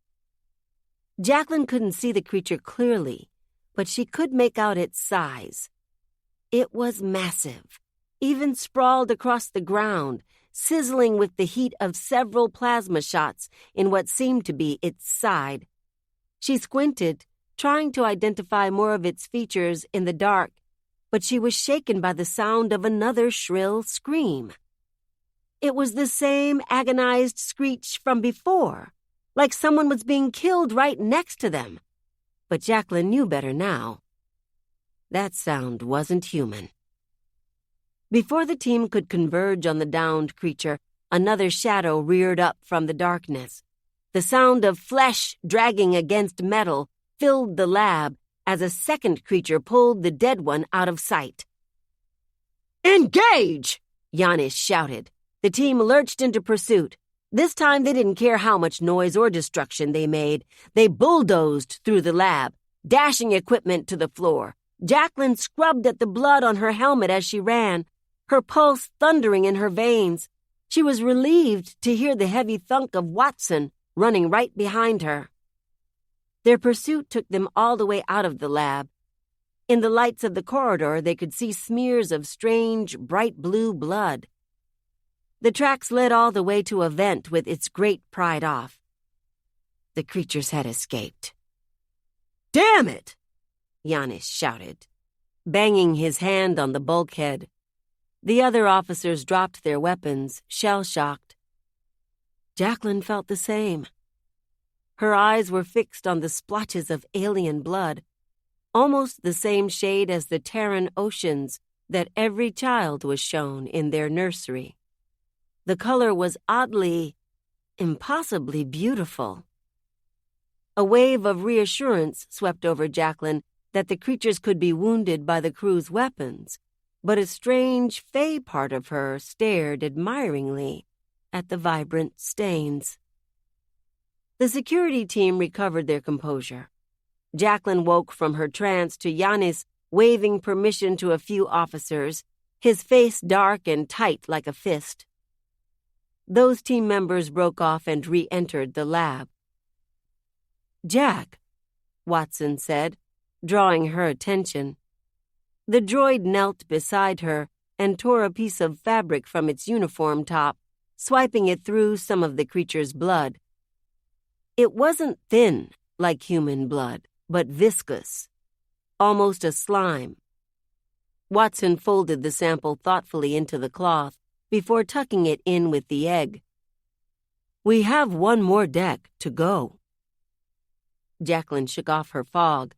Jacklyn couldn't see the creature clearly, but she could make out its size. It was massive, even sprawled across the ground, sizzling with the heat of several plasma shots in what seemed to be its side. She squinted, trying to identify more of its features in the dark, but she was shaken by the sound of another shrill scream. It was the same agonized screech from before, like someone was being killed right next to them. But Jacklyn knew better now. That sound wasn't human. Before the team could converge on the downed creature, another shadow reared up from the darkness. The sound of flesh dragging against metal filled the lab as a second creature pulled the dead one out of sight. "Engage!" Giannis shouted. The team lurched into pursuit. This time they didn't care how much noise or destruction they made. They bulldozed through the lab, dashing equipment to the floor. Jacklyn scrubbed at the blood on her helmet as she ran, her pulse thundering in her veins. She was relieved to hear the heavy thunk of Watson running right behind her. Their pursuit took them all the way out of the lab. In the lights of the corridor, they could see smears of strange, bright blue blood. The tracks led all the way to a vent with its grate pried off. The creatures had escaped. "Damn it!" Giannis shouted, banging his hand on the bulkhead. The other officers dropped their weapons, shell-shocked. Jacklyn felt the same. Her eyes were fixed on the splotches of alien blood, almost the same shade as the Terran oceans that every child was shown in their nursery. The color was oddly, impossibly beautiful. A wave of reassurance swept over Jacklyn that the creatures could be wounded by the crew's weapons, but a strange, fey part of her stared admiringly at the vibrant stains. The security team recovered their composure. Jacklyn woke from her trance to Giannis waving permission to a few officers, his face dark and tight like a fist. Those team members broke off and re-entered the lab. "Jack," Watson said, drawing her attention. The droid knelt beside her and tore a piece of fabric from its uniform top, swiping it through some of the creature's blood. It wasn't thin like human blood, but viscous, almost a slime. Watson folded the sample thoughtfully into the cloth before tucking it in with the egg. "We have one more deck to go." Jacklyn shook off her fog.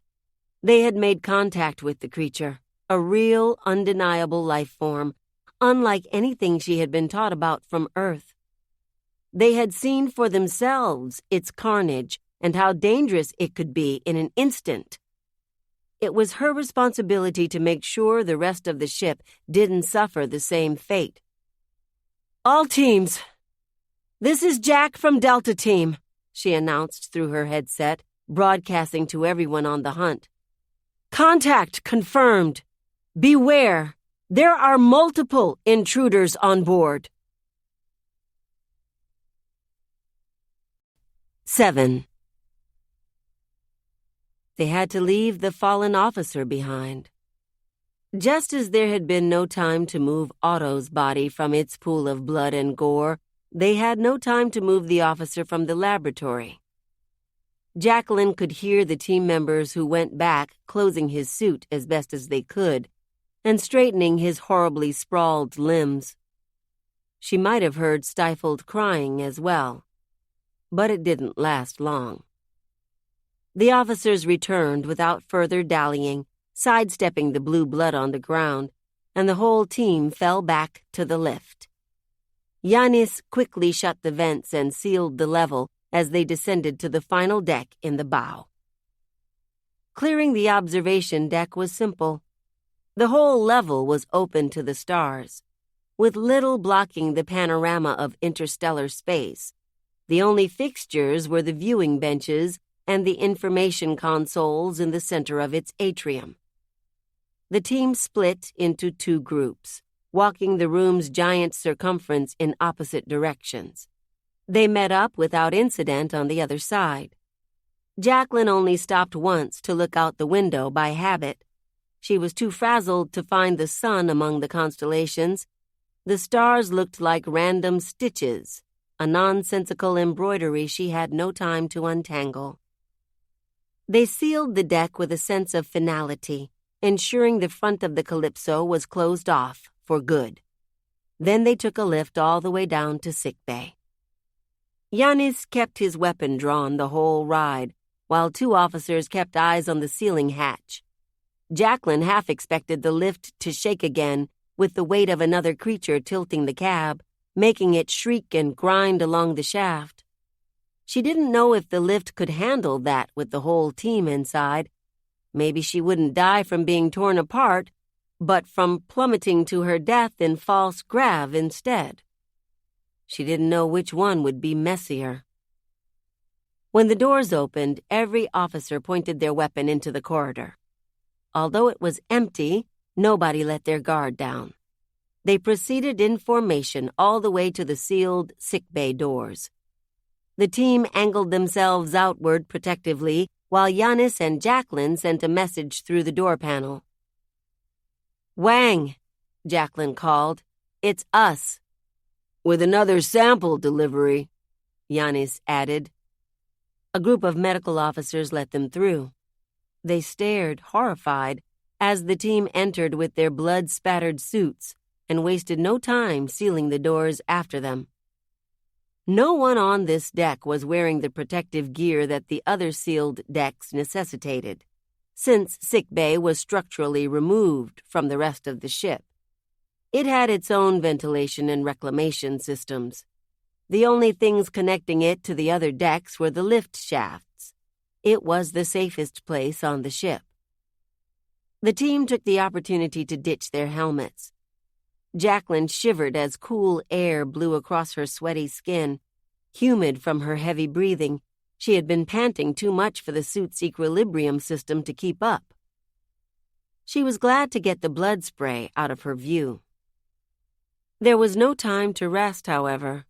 They had made contact with the creature, a real, undeniable life form, unlike anything she had been taught about from Earth. They had seen for themselves its carnage and how dangerous it could be in an instant. It was her responsibility to make sure the rest of the ship didn't suffer the same fate. "All teams, this is Jack from Delta Team," she announced through her headset, broadcasting to everyone on the hunt. "Contact confirmed. Beware, there are multiple intruders on board." 7. They had to leave the fallen officer behind. Just as there had been no time to move Otto's body from its pool of blood and gore, they had no time to move the officer from the laboratory. Jacklyn could hear the team members who went back closing his suit as best as they could and straightening his horribly sprawled limbs. She might have heard stifled crying as well, but it didn't last long. The officers returned without further dallying, sidestepping the blue blood on the ground, and the whole team fell back to the lift. Yanis quickly shut the vents and sealed the level as they descended to the final deck in the bow. Clearing the observation deck was simple. The whole level was open to the stars, with little blocking the panorama of interstellar space. The only fixtures were the viewing benches and the information consoles in the center of its atrium. The team split into 2 groups, walking the room's giant circumference in opposite directions. They met up without incident on the other side. Jacklyn only stopped once to look out the window by habit. She was too frazzled to find the sun among the constellations. The stars looked like random stitches, a nonsensical embroidery she had no time to untangle. They sealed the deck with a sense of finality, ensuring the front of the Calypso was closed off for good. Then they took a lift all the way down to sickbay. Yanis kept his weapon drawn the whole ride, while 2 officers kept eyes on the ceiling hatch. Jacklyn half expected the lift to shake again, with the weight of another creature tilting the cab, making it shriek and grind along the shaft. She didn't know if the lift could handle that with the whole team inside. Maybe she wouldn't die from being torn apart, but from plummeting to her death in false grav instead. She didn't know which one would be messier. When the doors opened, every officer pointed their weapon into the corridor. Although it was empty, nobody let their guard down. They proceeded in formation all the way to the sealed sickbay doors. The team angled themselves outward protectively, while Yanis and Jacklyn sent a message through the door panel. "Wang," Jacklyn called. "It's us." "With another sample delivery," Yanis added. A group of medical officers let them through. They stared, horrified, as the team entered with their blood-spattered suits and wasted no time sealing the doors after them. No one on this deck was wearing the protective gear that the other sealed decks necessitated, since sickbay was structurally removed from the rest of the ship. It had its own ventilation and reclamation systems. The only things connecting it to the other decks were the lift shafts. It was the safest place on the ship. The team took the opportunity to ditch their helmets. Jacklyn shivered as cool air blew across her sweaty skin. Humid from her heavy breathing, she had been panting too much for the suit's equilibrium system to keep up. She was glad to get the blood spray out of her view. There was no time to rest, however.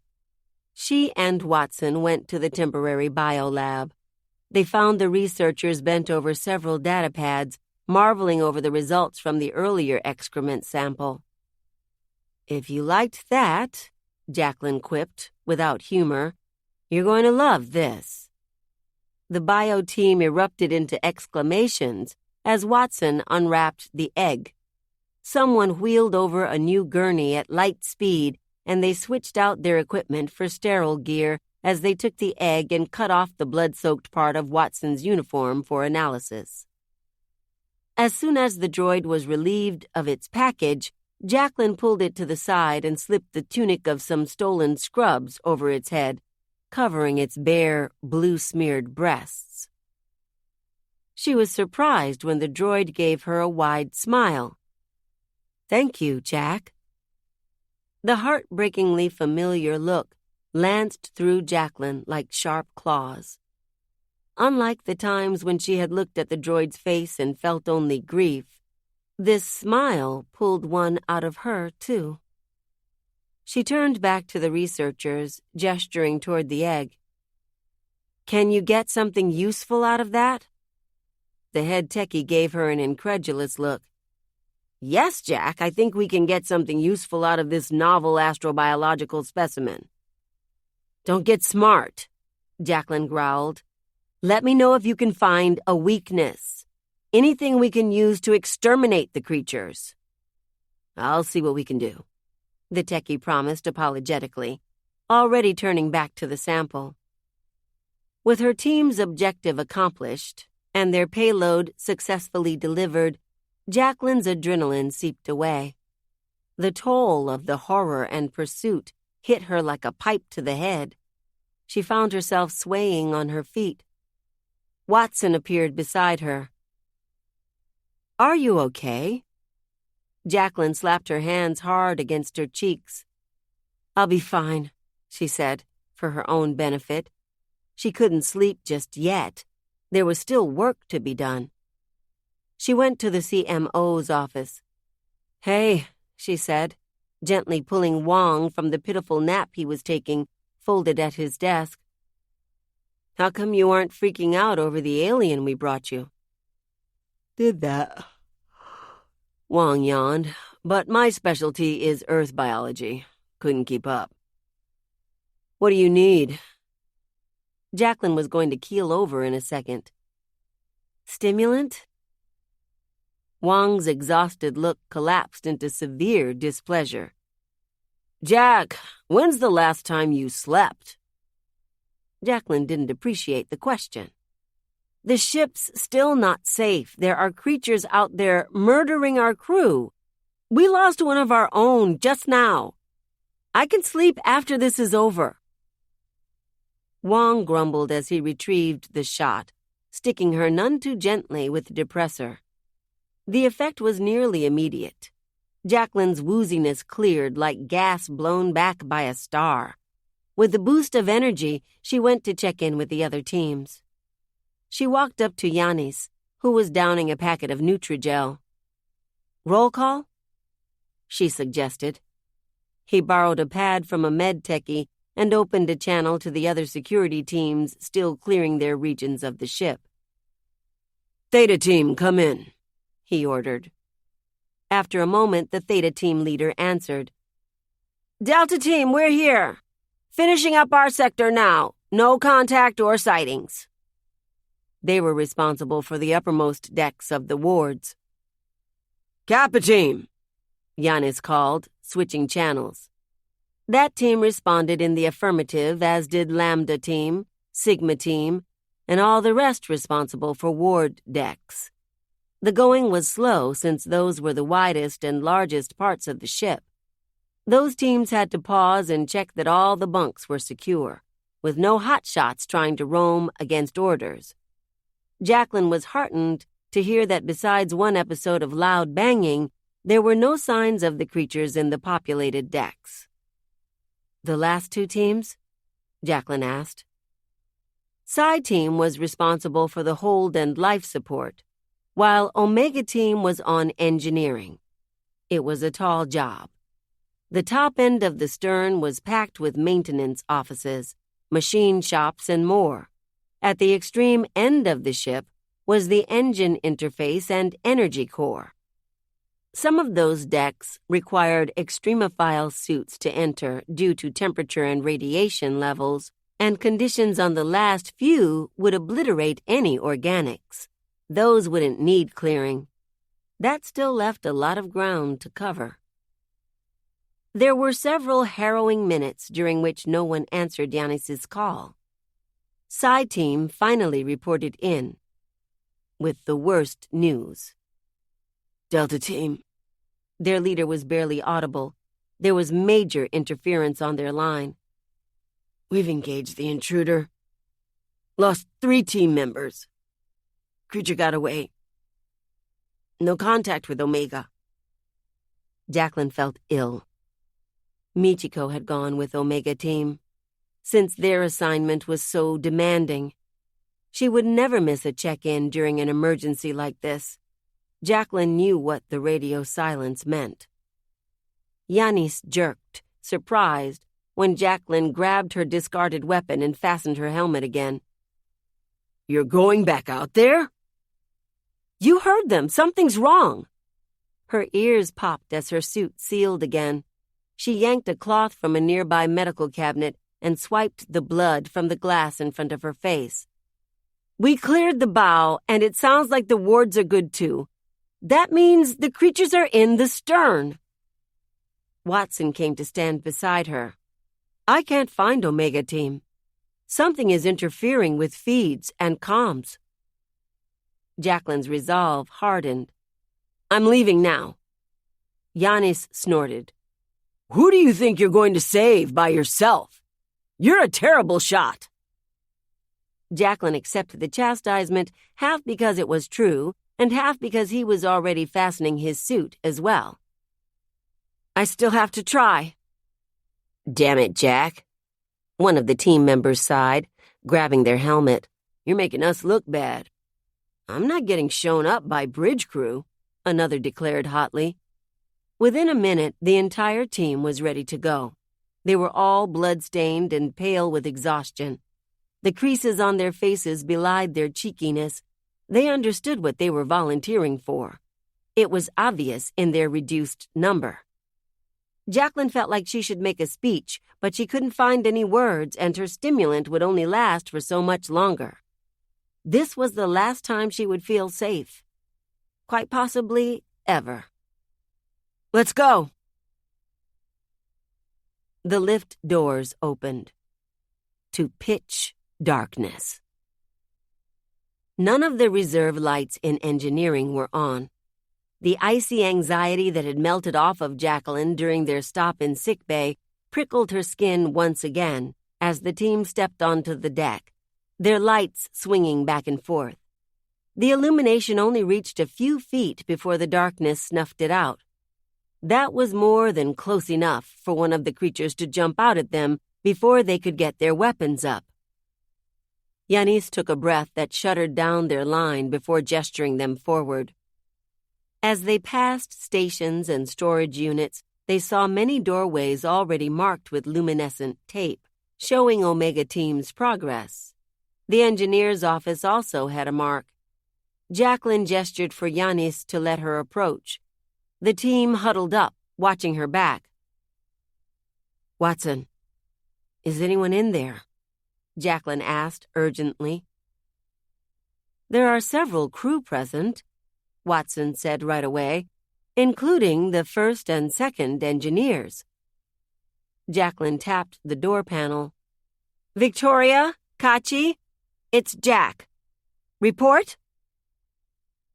She and Watson went to the temporary biolab. They found the researchers bent over several data pads, marveling over the results from the earlier excrement sample. "If you liked that," Jacklyn quipped, without humor, "you're going to love this." The bio team erupted into exclamations as Watson unwrapped the egg. Someone wheeled over a new gurney at light speed, and they switched out their equipment for sterile gear as they took the egg and cut off the blood-soaked part of Watson's uniform for analysis. As soon as the droid was relieved of its package, Jacklyn pulled it to the side and slipped the tunic of some stolen scrubs over its head, covering its bare, blue-smeared breasts. She was surprised when the droid gave her a wide smile. "Thank you, Jack." The heartbreakingly familiar look lanced through Jacklyn like sharp claws. Unlike the times when she had looked at the droid's face and felt only grief, this smile pulled one out of her, too. She turned back to the researchers, gesturing toward the egg. "Can you get something useful out of that?" The head techie gave her an incredulous look. "Yes, Jack, I think we can get something useful out of this novel astrobiological specimen." "Don't get smart," Jacklyn growled. "Let me know if you can find a weakness. Anything we can use to exterminate the creatures." "I'll see what we can do," the techie promised apologetically, already turning back to the sample. With her team's objective accomplished and their payload successfully delivered, Jacklyn's adrenaline seeped away. The toll of the horror and pursuit hit her like a pipe to the head. She found herself swaying on her feet. Watson appeared beside her. "Are you okay?" Jacklyn slapped her hands hard against her cheeks. "I'll be fine," she said, for her own benefit. She couldn't sleep just yet. There was still work to be done. She went to the CMO's office. "Hey," she said, gently pulling Wong from the pitiful nap he was taking, folded at his desk. "How come you aren't freaking out over the alien we brought you?" "Did that," Wong yawned, "but my specialty is Earth biology. Couldn't keep up." "What do you need?" Jacklyn was going to keel over in a second. "Stimulant?" Wong's exhausted look collapsed into severe displeasure. "Jack, when's the last time you slept?" Jacklyn didn't appreciate the question. "The ship's still not safe. There are creatures out there murdering our crew. We lost one of our own just now. I can sleep after this is over." Wong grumbled as he retrieved the shot, sticking her none too gently with the depressor. The effect was nearly immediate. Jacklyn's wooziness cleared like gas blown back by a star. With a boost of energy, she went to check in with the other teams. She walked up to Yanis, who was downing a packet of Nutri-Gel. "Roll call?" she suggested. He borrowed a pad from a med techie and opened a channel to the other security teams still clearing their regions of the ship. "Theta team, come in," he ordered. After a moment, the Theta team leader answered. "Delta team, we're here. Finishing up our sector now. No contact or sightings." They were responsible for the uppermost decks of the wards. "Kappa team," Yanis called, switching channels. That team responded in the affirmative, as did Lambda team, Sigma team, and all the rest responsible for ward decks. The going was slow since those were the widest and largest parts of the ship. Those teams had to pause and check that all the bunks were secure, with no hotshots trying to roam against orders. Jacklyn was heartened to hear that besides one episode of loud banging, there were no signs of the creatures in the populated decks. "The last two teams?" Jacklyn asked. Psi Team was responsible for the hold and life support, while Omega Team was on engineering. It was a tall job. The top end of the stern was packed with maintenance offices, machine shops, and more. At the extreme end of the ship was the engine interface and energy core. Some of those decks required extremophile suits to enter due to temperature and radiation levels, and conditions on the last few would obliterate any organics. Those wouldn't need clearing. That still left a lot of ground to cover. There were several harrowing minutes during which no one answered Yanis's call. Psi Team finally reported in with the worst news. Delta Team. Their leader was barely audible. There was major interference on their line. We've engaged the intruder. Lost 3 team members. Creature got away. No contact with Omega. Jacklyn felt ill. Michiko had gone with Omega Team. Since their assignment was so demanding, she would never miss a check-in during an emergency like this. Jacklyn knew what the radio silence meant. Yanis jerked, surprised, when Jacklyn grabbed her discarded weapon and fastened her helmet again. You're going back out there? You heard them. Something's wrong. Her ears popped as her suit sealed again. She yanked a cloth from a nearby medical cabinet and swiped the blood from the glass in front of her face. We cleared the bow, and it sounds like the wards are good too. That means the creatures are in the stern. Watson came to stand beside her. I can't find Omega Team. Something is interfering with feeds and comms. Jacklyn's resolve hardened. I'm leaving now. Yanis snorted. Who do you think you're going to save by yourself? You're a terrible shot. Jacklyn accepted the chastisement, half because it was true, and half because he was already fastening his suit as well. I still have to try. Damn it, Jack. One of the team members sighed, grabbing their helmet. You're making us look bad. I'm not getting shown up by bridge crew, another declared hotly. Within a minute, the entire team was ready to go. They were all blood-stained and pale with exhaustion. The creases on their faces belied their cheekiness. They understood what they were volunteering for. It was obvious in their reduced number. Jacklyn felt like she should make a speech, but she couldn't find any words, and her stimulant would only last for so much longer. This was the last time she would feel safe. Quite possibly, ever. Let's go. The lift doors opened. To pitch darkness. None of the reserve lights in engineering were on. The icy anxiety that had melted off of Jacklyn during their stop in sickbay prickled her skin once again as the team stepped onto the deck, their lights swinging back and forth. The illumination only reached a few feet before the darkness snuffed it out. That was more than close enough for one of the creatures to jump out at them before they could get their weapons up. Yanis took a breath that shuddered down their line before gesturing them forward. As they passed stations and storage units, they saw many doorways already marked with luminescent tape, showing Omega Team's progress. The engineer's office also had a mark. Jacklyn gestured for Yanis to let her approach. The team huddled up, watching her back. Watson, is anyone in there? Jacklyn asked urgently. There are several crew present, Watson said right away, including the first and second engineers. Jacklyn tapped the door panel. Victoria, Kachi, it's Jack. Report?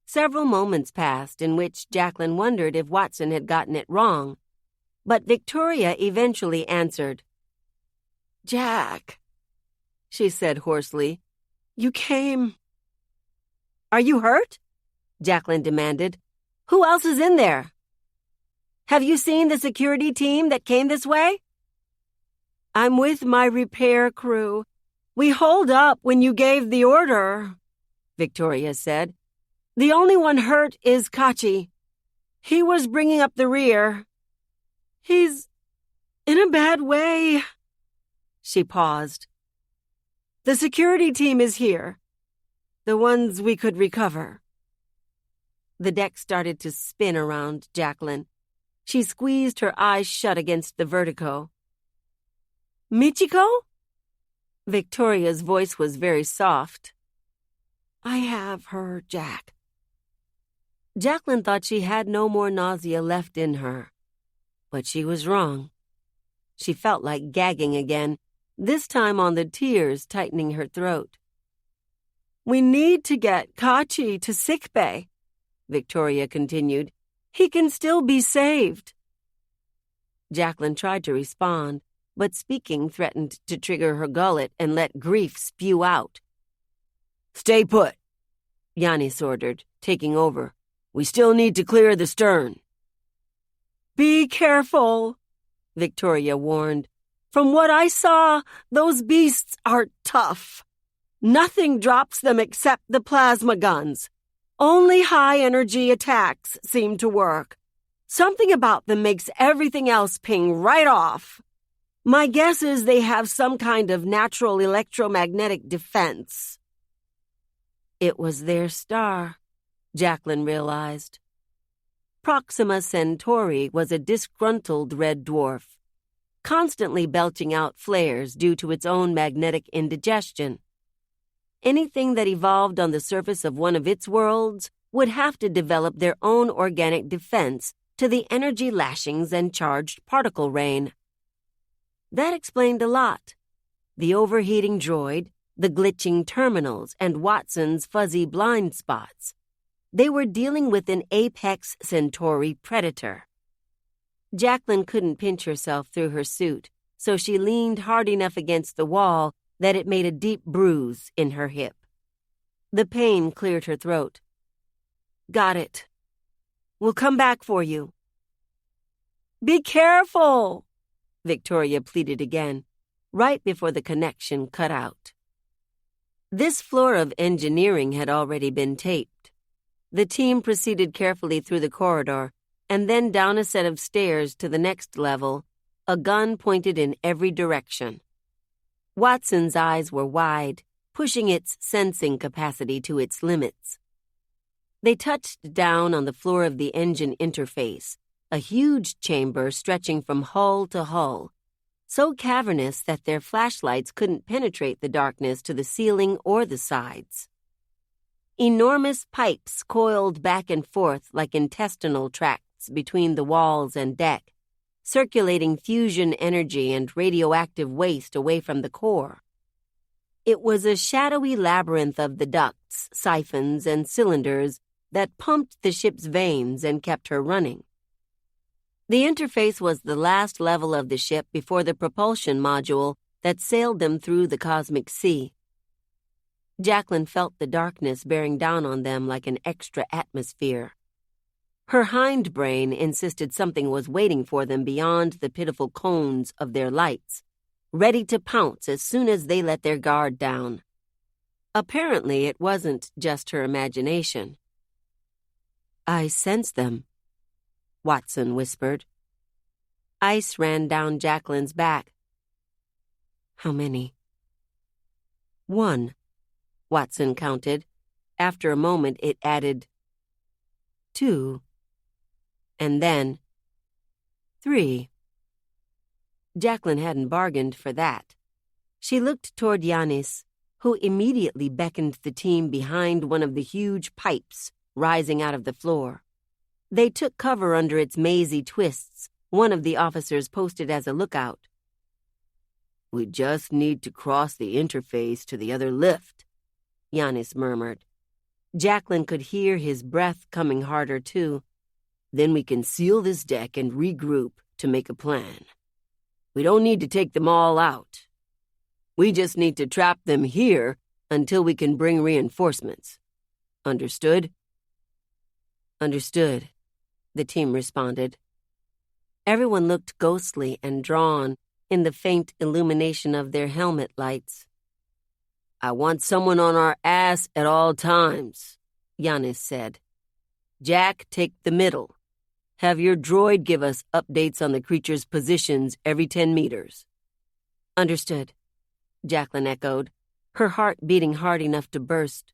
Several moments passed in which Jacklyn wondered if Watson had gotten it wrong, but Victoria eventually answered. Jack, she said hoarsely, you came. Are you hurt? Jacklyn demanded. Who else is in there? Have you seen the security team that came this way? I'm with my repair crew. We holed up when you gave the order, Victoria said. The only one hurt is Kachi. He was bringing up the rear. He's In a bad way. She paused. The security team is here. The ones we could recover. The deck started to spin around Jacklyn. She squeezed her eyes shut against the vertigo. Michiko? Victoria's voice was very soft. I have her, Jack. Jacklyn thought she had no more nausea left in her. But she was wrong. She felt like gagging again, this time on the tears tightening her throat. We need to get Kachi to sickbay, Victoria continued. He can still be saved. Jacklyn tried to respond, but speaking threatened to trigger her gullet and let grief spew out. Stay put, Giannis ordered, taking over. We still need to clear the stern. Be careful, Victoria warned. From what I saw, those beasts are tough. Nothing drops them except the plasma guns. Only high-energy attacks seem to work. Something about them makes everything else ping right off. My guess is they have some kind of natural electromagnetic defense. It was their star, Jacklyn realized. Proxima Centauri was a disgruntled red dwarf, constantly belching out flares due to its own magnetic indigestion. Anything that evolved on the surface of one of its worlds would have to develop their own organic defense to the energy lashings and charged particle rain. That explained a lot. The overheating droid, the glitching terminals, and Watson's fuzzy blind spots. They were dealing with an Apex Centauri predator. Jacklyn couldn't pinch herself through her suit, so she leaned hard enough against the wall that it made a deep bruise in her hip. The pain cleared her throat. Got it. We'll come back for you. Be careful, Victoria pleaded again, right before the connection cut out. This floor of engineering had already been taped. The team proceeded carefully through the corridor and then down a set of stairs to the next level, a gun pointed in every direction. Watson's eyes were wide, pushing its sensing capacity to its limits. They touched down on the floor of the engine interface, a huge chamber stretching from hull to hull, so cavernous that their flashlights couldn't penetrate the darkness to the ceiling or the sides. Enormous pipes coiled back and forth like intestinal tracts between the walls and deck, circulating fusion energy and radioactive waste away from the core. It was a shadowy labyrinth of the ducts, siphons, and cylinders that pumped the ship's veins and kept her running. The interface was the last level of the ship before the propulsion module that sailed them through the cosmic sea. Jacklyn felt the darkness bearing down on them like an extra atmosphere. Her hindbrain insisted something was waiting for them beyond the pitiful cones of their lights, ready to pounce as soon as they let their guard down. Apparently, it wasn't just her imagination. I sense them, Watson whispered. Ice ran down Jacklyn's back. How many? 1, Watson counted. After a moment, it added 2, and then 3. Jacklyn hadn't bargained for that. She looked toward Giannis, who immediately beckoned the team behind one of the huge pipes rising out of the floor. They took cover under its mazy twists, one of the officers posted as a lookout. We just need to cross the interface to the other lift, Giannis murmured. Jacklyn could hear his breath coming harder, too. Then we can seal this deck and regroup to make a plan. We don't need to take them all out. We just need to trap them here until we can bring reinforcements. Understood? Understood, the team responded. Everyone looked ghostly and drawn in the faint illumination of their helmet lights. I want someone on our ass at all times, Giannis said. Jack, take the middle. Have your droid give us updates on the creature's positions every 10 meters. Understood, Jacklyn echoed, her heart beating hard enough to burst.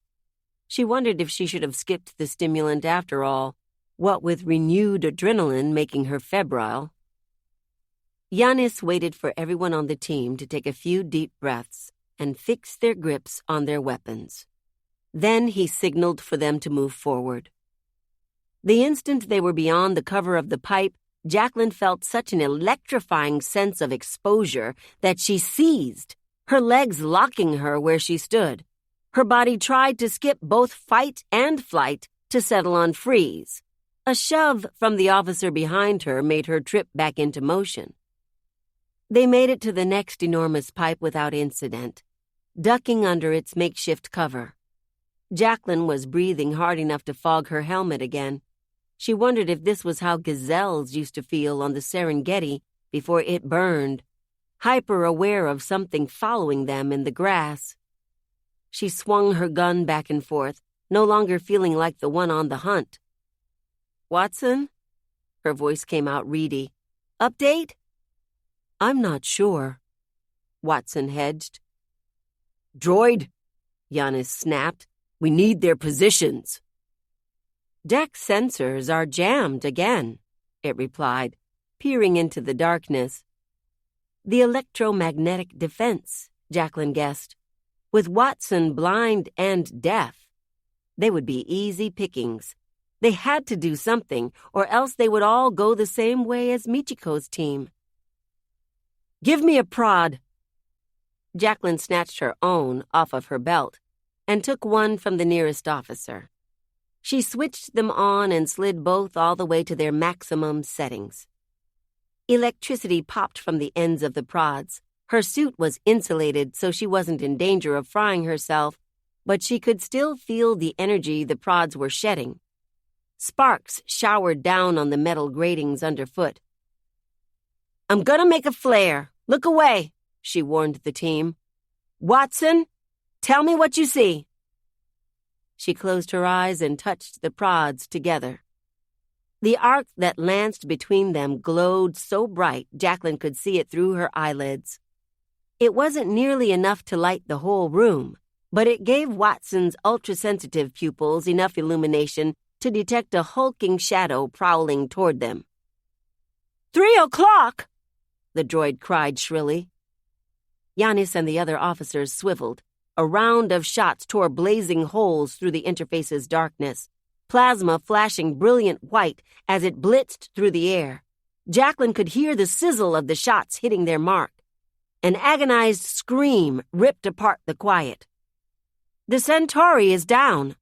She wondered if she should have skipped the stimulant after all, what with renewed adrenaline making her febrile. Giannis waited for everyone on the team to take a few deep breaths and fix their grips on their weapons. Then he signaled for them to move forward. The instant they were beyond the cover of the pipe, Jacklyn felt such an electrifying sense of exposure that she seized, her legs locking her where she stood. Her body tried to skip both fight and flight to settle on freeze. A shove from the officer behind her made her trip back into motion. They made it to the next enormous pipe without incident, ducking under its makeshift cover. Jacklyn was breathing hard enough to fog her helmet again. She wondered if this was how gazelles used to feel on the Serengeti before it burned, hyper-aware of something following them in the grass. She swung her gun back and forth, no longer feeling like the one on the hunt. "Watson?" Her voice came out reedy. "Update?" "I'm not sure." Watson hedged. Droid, Giannis snapped. We need their positions. "Deck sensors are jammed again," it replied, peering into the darkness. "The electromagnetic defense," Jacklyn guessed. With Watson blind and deaf, they would be easy pickings. They had to do something, or else they would all go the same way as Michiko's team. Give me a prod. Jacklyn snatched her own off of her belt and took one from the nearest officer. She switched them on and slid both all the way to their maximum settings. Electricity popped from the ends of the prods. Her suit was insulated, so she wasn't in danger of frying herself, but she could still feel the energy the prods were shedding. Sparks showered down on the metal gratings underfoot. "I'm gonna make a flare. Look away," she warned the team. "Watson, tell me what you see." She closed her eyes and touched the prods together. The arc that lanced between them glowed so bright Jacklyn could see it through her eyelids. It wasn't nearly enough to light the whole room, but it gave Watson's ultra-sensitive pupils enough illumination to detect a hulking shadow prowling toward them. 3 o'clock! The droid cried shrilly. Giannis and the other officers swiveled. A round of shots tore blazing holes through the interface's darkness, plasma flashing brilliant white as it blitzed through the air. Jacklyn could hear the sizzle of the shots hitting their mark. An agonized scream ripped apart the quiet. "The Centauri is down,"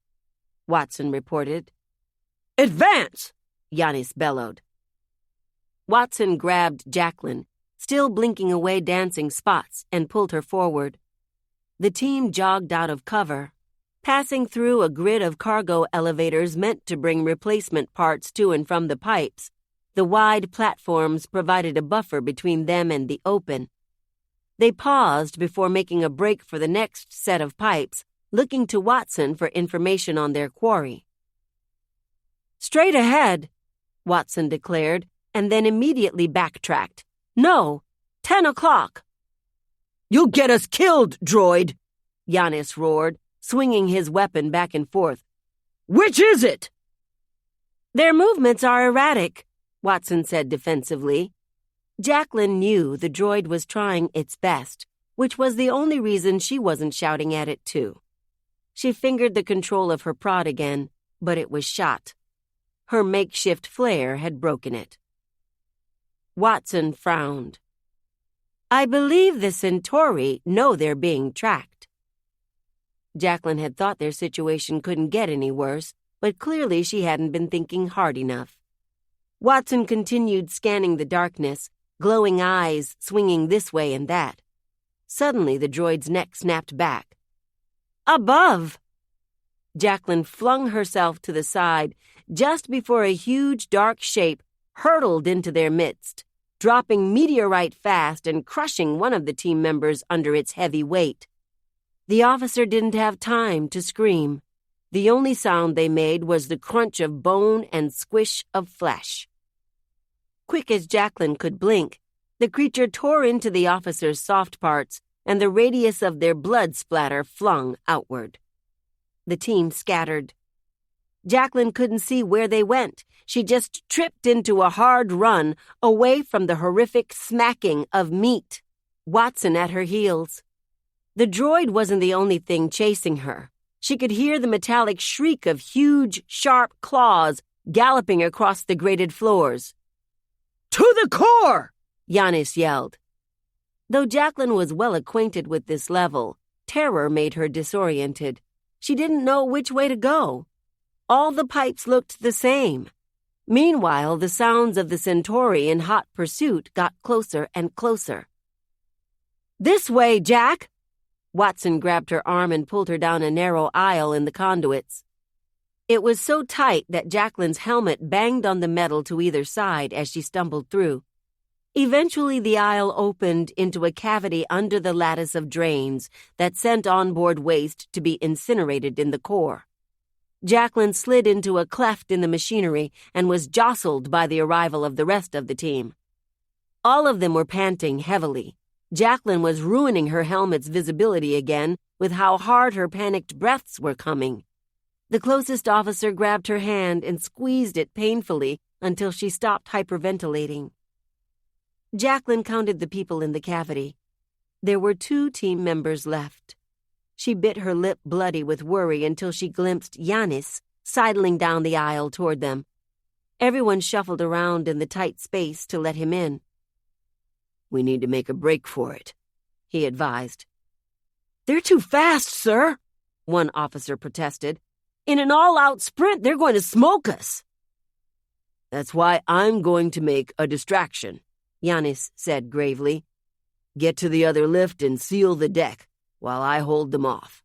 Watson reported. "Advance!" Giannis bellowed. Watson grabbed Jacklyn, still blinking away dancing spots, and pulled her forward. The team jogged out of cover, passing through a grid of cargo elevators meant to bring replacement parts to and from the pipes. The wide platforms provided a buffer between them and the open. They paused before making a break for the next set of pipes, looking to Watson for information on their quarry. "Straight ahead," Watson declared, and then immediately backtracked. "No, 10 o'clock. "You'll get us killed, droid!" Giannis roared, swinging his weapon back and forth. "Which is it?" "Their movements are erratic," Watson said defensively. Jacklyn knew the droid was trying its best, which was the only reason she wasn't shouting at it, too. She fingered the control of her prod again, but it was shot. Her makeshift flare had broken it. Watson frowned. "I believe the Centauri know they're being tracked." Jacklyn had thought their situation couldn't get any worse, but clearly she hadn't been thinking hard enough. Watson continued scanning the darkness, glowing eyes swinging this way and that. Suddenly, the droid's neck snapped back. "Above!" Jacklyn flung herself to the side just before a huge dark shape hurtled into their midst, dropping meteorite fast and crushing one of the team members under its heavy weight. The officer didn't have time to scream. The only sound they made was the crunch of bone and squish of flesh. quick as Jacklyn could blink, the creature tore into the officer's soft parts, and the radius of their blood splatter flung outward. The team scattered. Jacklyn couldn't see where they went. She just tripped into a hard run away from the horrific smacking of meat, Watson at her heels. The droid wasn't the only thing chasing her. She could hear the metallic shriek of huge, sharp claws galloping across the grated floors. "To the core!" Giannis yelled. Though Jacklyn was well acquainted with this level, terror made her disoriented. She didn't know which way to go. All the pipes looked the same. Meanwhile, the sounds of the Centauri in hot pursuit got closer and closer. "This way, Jack!" Watson grabbed her arm and pulled her down a narrow aisle in the conduits. It was so tight that Jacklyn's helmet banged on the metal to either side as she stumbled through. Eventually, the aisle opened into a cavity under the lattice of drains that sent onboard waste to be incinerated in the core. Jacklyn slid into a cleft in the machinery and was jostled by the arrival of the rest of the team. All of them were panting heavily. Jacklyn was ruining her helmet's visibility again with how hard her panicked breaths were coming. The closest officer grabbed her hand and squeezed it painfully until she stopped hyperventilating. Jacklyn counted the people in the cavity. There were 2 team members left. She bit her lip bloody with worry until she glimpsed Giannis sidling down the aisle toward them. Everyone shuffled around in the tight space to let him in. "We need to make a break for it," he advised. "They're too fast, sir," one officer protested. "In an all-out sprint, they're going to smoke us." "That's why I'm going to make a distraction," Giannis said gravely. "Get to the other lift and seal the deck while I hold them off."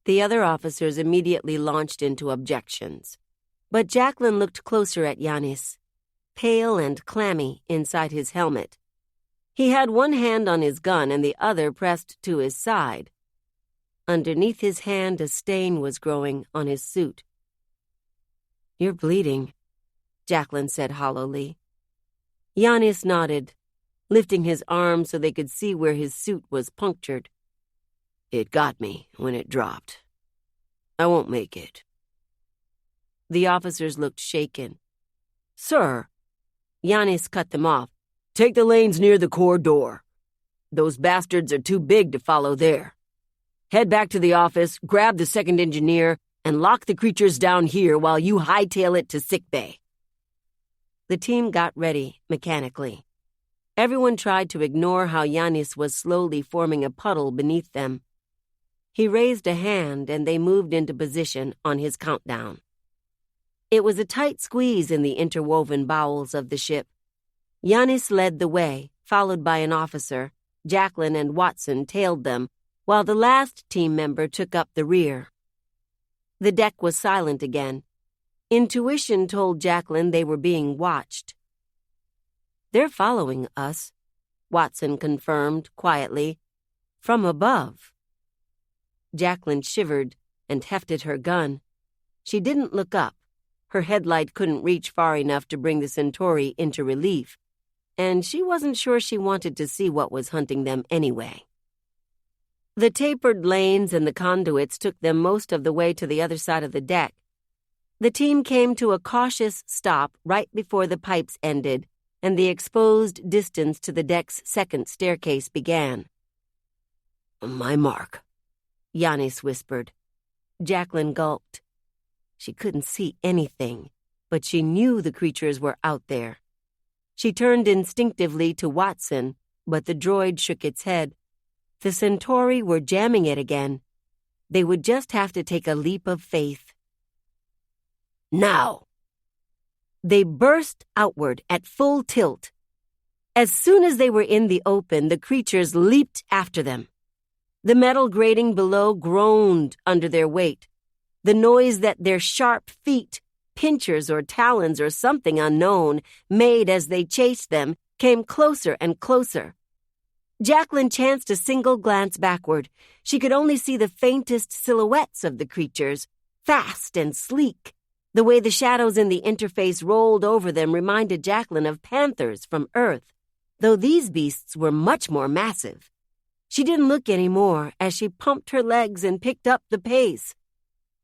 The other officers immediately launched into objections. But Jacklyn looked closer at Giannis, pale and clammy inside his helmet. He had one hand on his gun and the other pressed to his side. Underneath his hand, a stain was growing on his suit. "You're bleeding," Jacklyn said hollowly. Giannis nodded, lifting his arm so they could see where his suit was punctured. "It got me when it dropped. I won't make it." The officers looked shaken. "Sir," Giannis cut them off. "take the lanes near the core door. Those bastards are too big to follow there. Head back to the office, grab the second engineer, and lock the creatures down here while you hightail it to sickbay." The team got ready mechanically. Everyone tried to ignore how Giannis was slowly forming a puddle beneath them. He raised a hand and they moved into position on his countdown. It was a tight squeeze in the interwoven bowels of the ship. Giannis led the way, followed by an officer. Jacklyn and Watson tailed them, while the last team member took up the rear. The deck was silent again. Intuition told Jacklyn they were being watched. "They're following us," Watson confirmed quietly, "from above." Jacklyn shivered and hefted her gun. She didn't look up. Her headlight couldn't reach far enough to bring the Centauri into relief, and she wasn't sure she wanted to see what was hunting them anyway. The tapered lanes and the conduits took them most of the way to the other side of the deck. The team came to a cautious stop right before the pipes ended and the exposed distance to the deck's second staircase began. "My mark," Giannis whispered. Jacklyn gulped. She couldn't see anything, but she knew the creatures were out there. She turned instinctively to Watson, but the droid shook its head. The Centauri were jamming it again. They would just have to take a leap of faith. "Now!" They burst outward at full tilt. As soon as they were in the open, the creatures leaped after them. The metal grating below groaned under their weight. The noise that their sharp feet, pinchers or talons or something unknown, made as they chased them came closer and closer. Jacklyn chanced a single glance backward. She could only see the faintest silhouettes of the creatures, fast and sleek. The way the shadows in the interface rolled over them reminded Jacklyn of panthers from Earth, though these beasts were much more massive. She didn't look anymore as she pumped her legs and picked up the pace.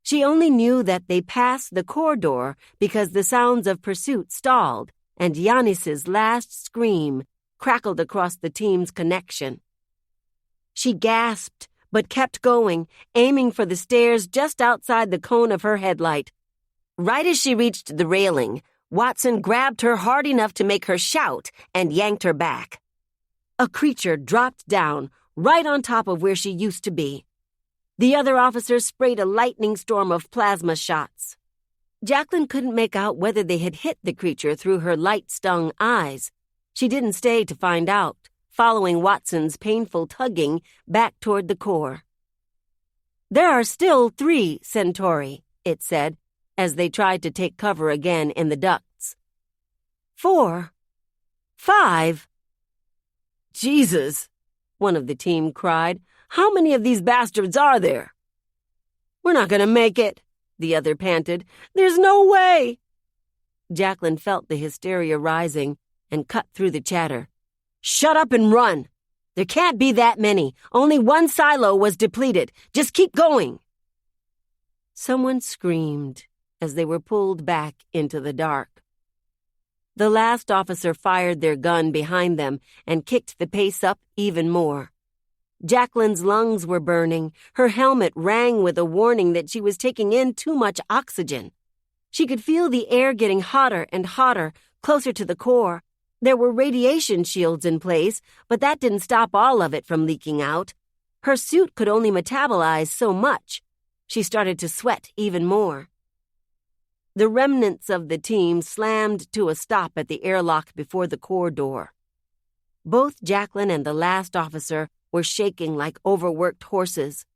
She only knew that they passed the corridor because the sounds of pursuit stalled and Yanis's last scream crackled across the team's connection. She gasped but kept going, aiming for the stairs just outside the cone of her headlight. Right as she reached the railing, Watson grabbed her hard enough to make her shout and yanked her back. A creature dropped down right on top of where she used to be. The other officers sprayed a lightning storm of plasma shots. Jacklyn couldn't make out whether they had hit the creature through her light-stung eyes. She didn't stay to find out, following Watson's painful tugging back toward the core. "There are still 3 Centauri," it said, as they tried to take cover again in the ducts. 4. 5. "Jesus," one of the team cried. "How many of these bastards are there?" "We're not going to make it," the other panted. "There's no way." Jacklyn felt the hysteria rising and cut through the chatter. "Shut up and run. There can't be that many. Only 1 silo was depleted. Just keep going." Someone screamed as they were pulled back into the dark. The last officer fired their gun behind them and kicked the pace up even more. Jacklyn's lungs were burning. Her helmet rang with a warning that she was taking in too much oxygen. She could feel the air getting hotter and hotter, closer to the core. There were radiation shields in place, but that didn't stop all of it from leaking out. Her suit could only metabolize so much. She started to sweat even more. The remnants of the team slammed to a stop at the airlock before the core door. Both Jacklyn and the last officer were shaking like overworked horses.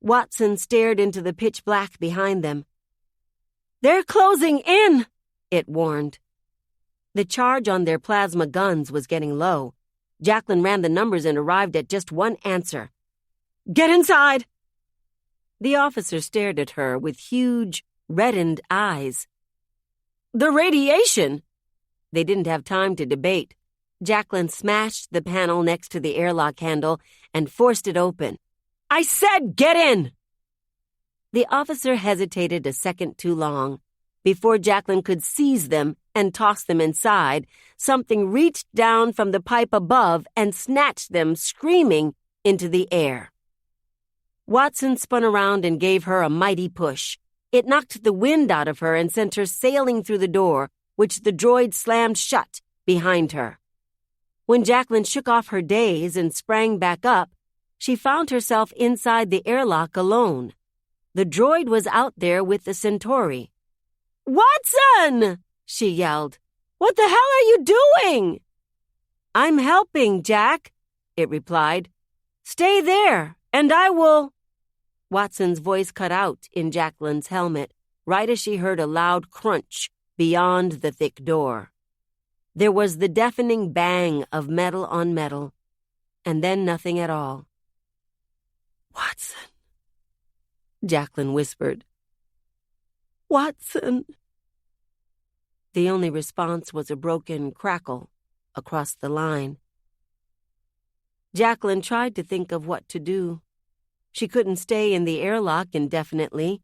Watson stared into the pitch black behind them. "They're closing in," it warned. The charge on their plasma guns was getting low. Jacklyn ran the numbers and arrived at just one answer. "Get inside!" The officer stared at her with huge, reddened eyes. "The radiation!" They didn't have time to debate. Jacklyn smashed the panel next to the airlock handle and forced it open. "I said get in!" The officer hesitated a second too long. Before Jacklyn could seize them and toss them inside, something reached down from the pipe above and snatched them, screaming, into the air. Watson spun around and gave her a mighty push. It knocked the wind out of her and sent her sailing through the door, which the droid slammed shut behind her. When Jacklyn shook off her daze and sprang back up, she found herself inside the airlock alone. The droid was out there with the Centauri. "Watson!" she yelled. "What the hell are you doing?" "I'm helping, Jack," it replied. "Stay there, and I will—" Watson's voice cut out in Jacklyn's helmet, right as she heard a loud crunch beyond the thick door. There was the deafening bang of metal on metal, and then nothing at all. "Watson," Jacklyn whispered. "Watson." The only response was a broken crackle across the line. Jacklyn tried to think of what to do. She couldn't stay in the airlock indefinitely.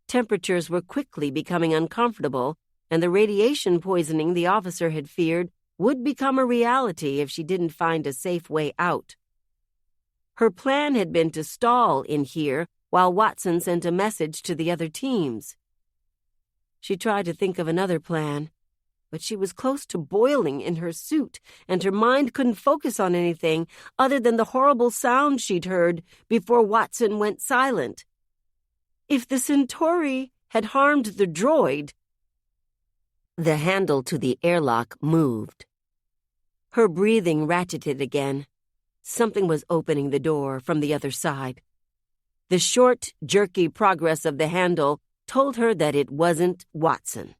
Temperatures were quickly becoming uncomfortable, and the radiation poisoning the officer had feared would become a reality if she didn't find a safe way out. Her plan had been to stall in here while Watson sent a message to the other teams. She tried to think of another plan, but she was close to boiling in her suit, and her mind couldn't focus on anything other than the horrible sound she'd heard before Watson went silent. If the Centauri had harmed the droid— The handle to the airlock moved. Her breathing ratcheted again. Something was opening the door from the other side. The short, jerky progress of the handle told her that it wasn't Watson.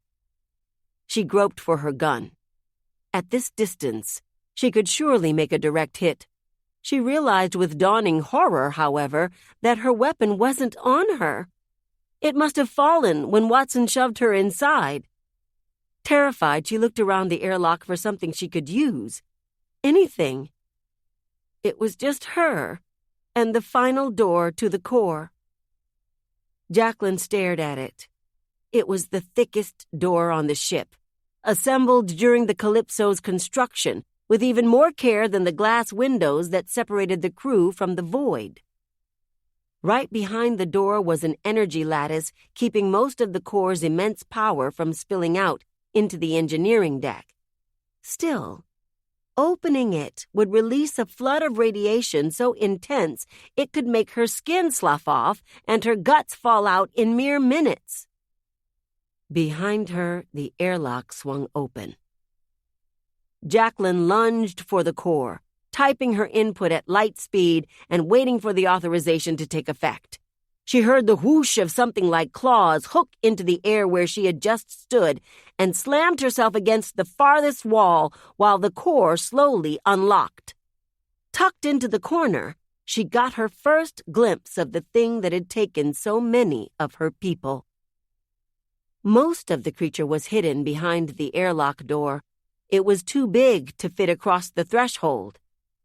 She groped for her gun. At this distance, she could surely make a direct hit. She realized with dawning horror, however, that her weapon wasn't on her. It must have fallen when Watson shoved her inside. Terrified, she looked around the airlock for something she could use. Anything. It was just her and the final door to the core. Jacklyn stared at it. It was the thickest door on the ship, assembled during the Calypso's construction, with even more care than the glass windows that separated the crew from the void. Right behind the door was an energy lattice keeping most of the core's immense power from spilling out into the engineering deck. Still, opening it would release a flood of radiation so intense it could make her skin slough off and her guts fall out in mere minutes. Behind her, the airlock swung open. Jacklyn lunged for the core, typing her input at light speed and waiting for the authorization to take effect. She heard the whoosh of something like claws hook into the air where she had just stood and slammed herself against the farthest wall while the core slowly unlocked. Tucked into the corner, she got her first glimpse of the thing that had taken so many of her people. Most of the creature was hidden behind the airlock door. It was too big to fit across the threshold.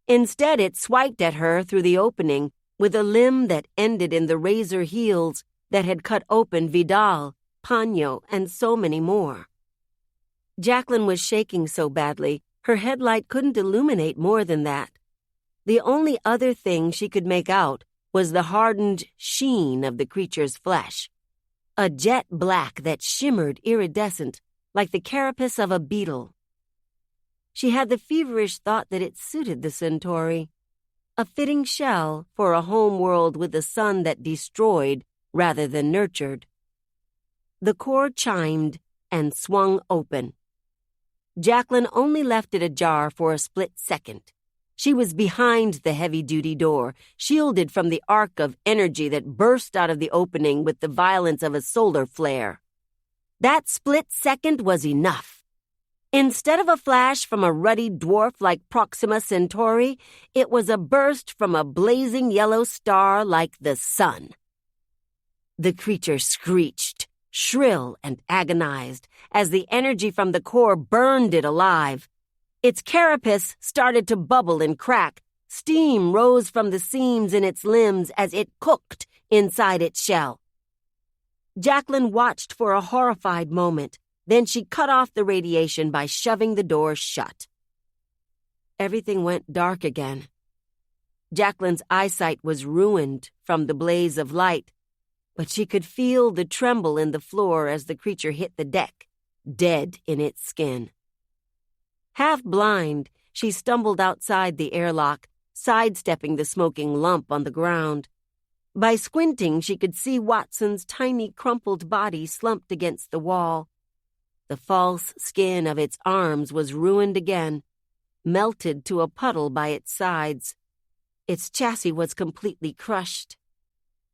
Instead, it swiped at her through the opening with a limb that ended in the razor heels that had cut open Vidal, Paño, and so many more. Jacklyn was shaking so badly, her headlight couldn't illuminate more than that. The only other thing she could make out was the hardened sheen of the creature's flesh, a jet black that shimmered iridescent like the carapace of a beetle. She had the feverish thought that it suited the Centauri, a fitting shell for a home world with a sun that destroyed rather than nurtured. The core chimed and swung open. Jacklyn only left it ajar for a split second. She was behind the heavy-duty door, shielded from the arc of energy that burst out of the opening with the violence of a solar flare. That split second was enough. Instead of a flash from a ruddy dwarf like Proxima Centauri, it was a burst from a blazing yellow star like the sun. The creature screeched, shrill and agonized, as the energy from the core burned it alive. Its carapace started to bubble and crack. Steam rose from the seams in its limbs as it cooked inside its shell. Jacklyn watched for a horrified moment. Then she cut off the radiation by shoving the door shut. Everything went dark again. Jacklyn's eyesight was ruined from the blaze of light, but she could feel the tremble in the floor as the creature hit the deck, dead in its skin. Half blind, she stumbled outside the airlock, sidestepping the smoking lump on the ground. By squinting, she could see Watson's tiny, crumpled body slumped against the wall. The false skin of its arms was ruined again, melted to a puddle by its sides. Its chassis was completely crushed.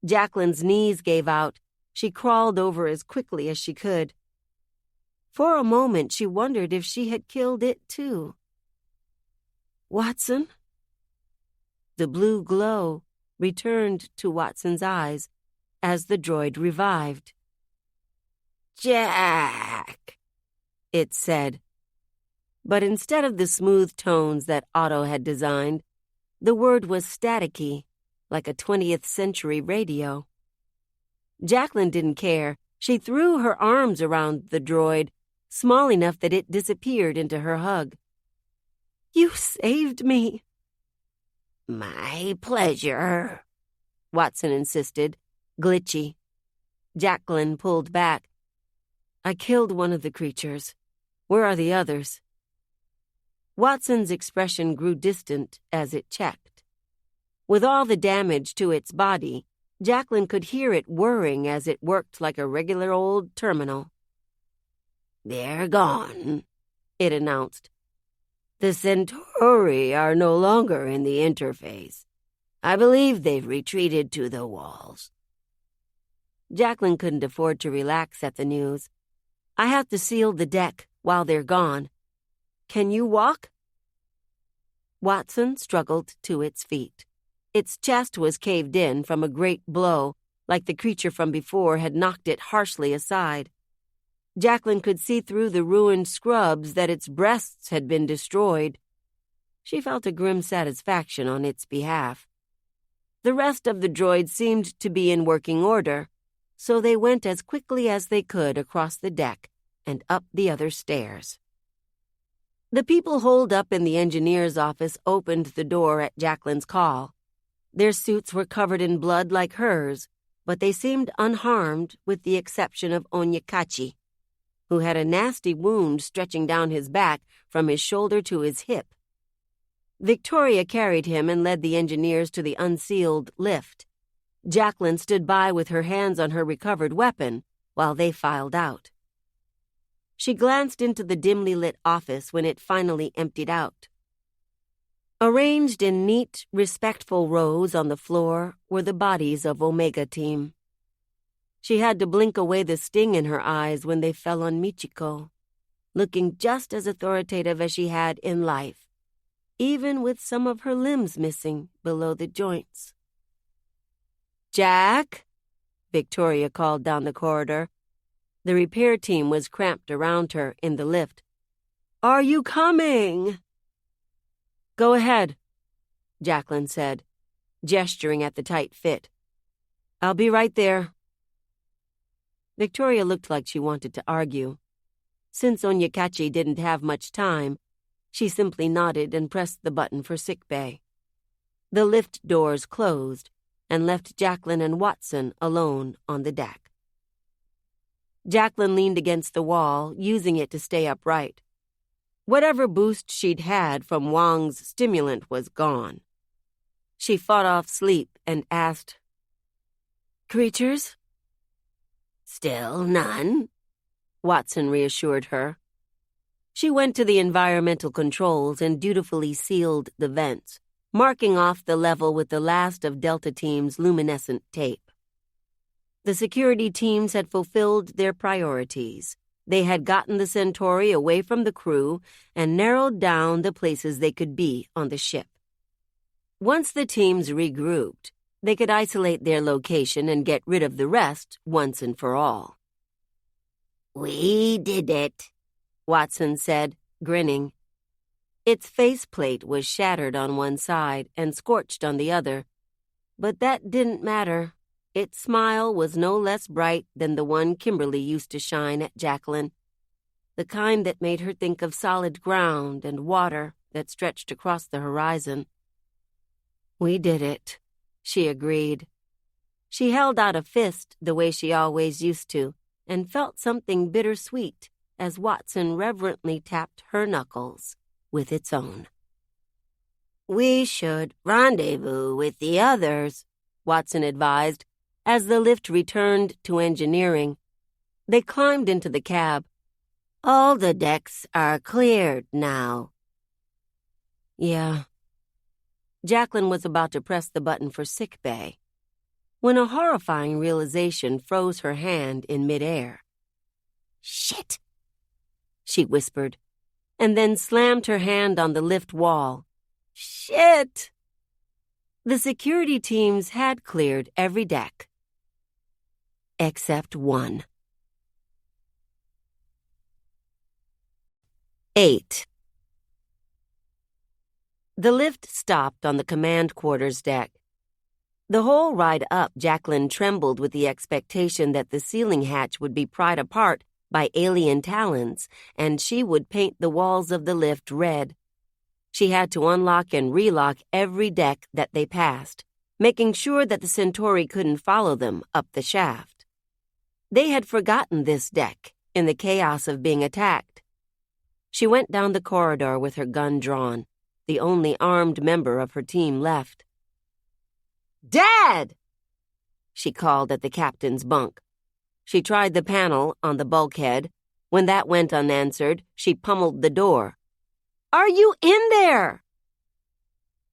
Jacklyn's knees gave out. She crawled over as quickly as she could. For a moment, she wondered if she had killed it too. Watson? The blue glow returned to Watson's eyes as the droid revived. Jack, it said. But instead of the smooth tones that Otto had designed, the word was staticky, like a 20th century radio. Jacklyn didn't care. She threw her arms around the droid, small enough that it disappeared into her hug. You saved me. My pleasure, Watson insisted, glitchy. Jacklyn pulled back. I killed one of the creatures. Where are the others? Watson's expression grew distant as it checked. With all the damage to its body, Jacklyn could hear it whirring as it worked like a regular old terminal. They're gone, it announced. The Centauri are no longer in the interface. I believe they've retreated to the walls. Jacklyn couldn't afford to relax at the news. I have to seal the deck while they're gone. Can you walk? Watson struggled to its feet. Its chest was caved in from a great blow, like the creature from before had knocked it harshly aside. Jacklyn could see through the ruined scrubs that its breasts had been destroyed. She felt a grim satisfaction on its behalf. The rest of the droid seemed to be in working order, so they went as quickly as they could across the deck and up the other stairs. The people holed up in the engineer's office opened the door at Jacklyn's call. Their suits were covered in blood like hers, but they seemed unharmed with the exception of Onyekachi, who had a nasty wound stretching down his back from his shoulder to his hip. Victoria carried him and led the engineers to the unsealed lift. Jacklyn stood by with her hands on her recovered weapon while they filed out. She glanced into the dimly lit office when it finally emptied out. Arranged in neat, respectful rows on the floor were the bodies of Omega Team. She had to blink away the sting in her eyes when they fell on Michiko, looking just as authoritative as she had in life, even with some of her limbs missing below the joints. "Jack?" Victoria called down the corridor. The repair team was cramped around her in the lift. "Are you coming?" "Go ahead," Jacklyn said, gesturing at the tight fit. "I'll be right there." Victoria looked like she wanted to argue. Since Onyekachi didn't have much time, she simply nodded and pressed the button for sickbay. The lift doors closed and left Jacklyn and Watson alone on the deck. Jacklyn leaned against the wall, using it to stay upright. Whatever boost she'd had from Wang's stimulant was gone. She fought off sleep and asked, "Creatures?" Still none, Watson reassured her. She went to the environmental controls and dutifully sealed the vents, marking off the level with the last of Delta Team's luminescent tape. The security teams had fulfilled their priorities. They had gotten the Centauri away from the crew and narrowed down the places they could be on the ship. Once the teams regrouped, they could isolate their location and get rid of the rest once and for all. "We did it," Watson said, grinning. Its faceplate was shattered on one side and scorched on the other, but that didn't matter. Its smile was no less bright than the one Kimberly used to shine at Jacklyn, the kind that made her think of solid ground and water that stretched across the horizon. "We did it," she agreed. She held out a fist the way she always used to and felt something bittersweet as Watson reverently tapped her knuckles with its own. "We should rendezvous with the others," Watson advised, as the lift returned to engineering. They climbed into the cab. "All the decks are cleared now." "Yeah." Jacklyn was about to press the button for sickbay when a horrifying realization froze her hand in midair. "Shit," she whispered, and then slammed her hand on the lift wall. "Shit!" The security teams had cleared every deck, except one. 8. The lift stopped on the command quarters deck. The whole ride up, Jacklyn trembled with the expectation that the ceiling hatch would be pried apart by alien talons, and she would paint the walls of the lift red. She had to unlock and relock every deck that they passed, making sure that the Centauri couldn't follow them up the shaft. They had forgotten this deck in the chaos of being attacked. She went down the corridor with her gun drawn, the only armed member of her team left. "Dad!" she called at the captain's bunk. She tried the panel on the bulkhead. When that went unanswered, she pummeled the door. "Are you in there?"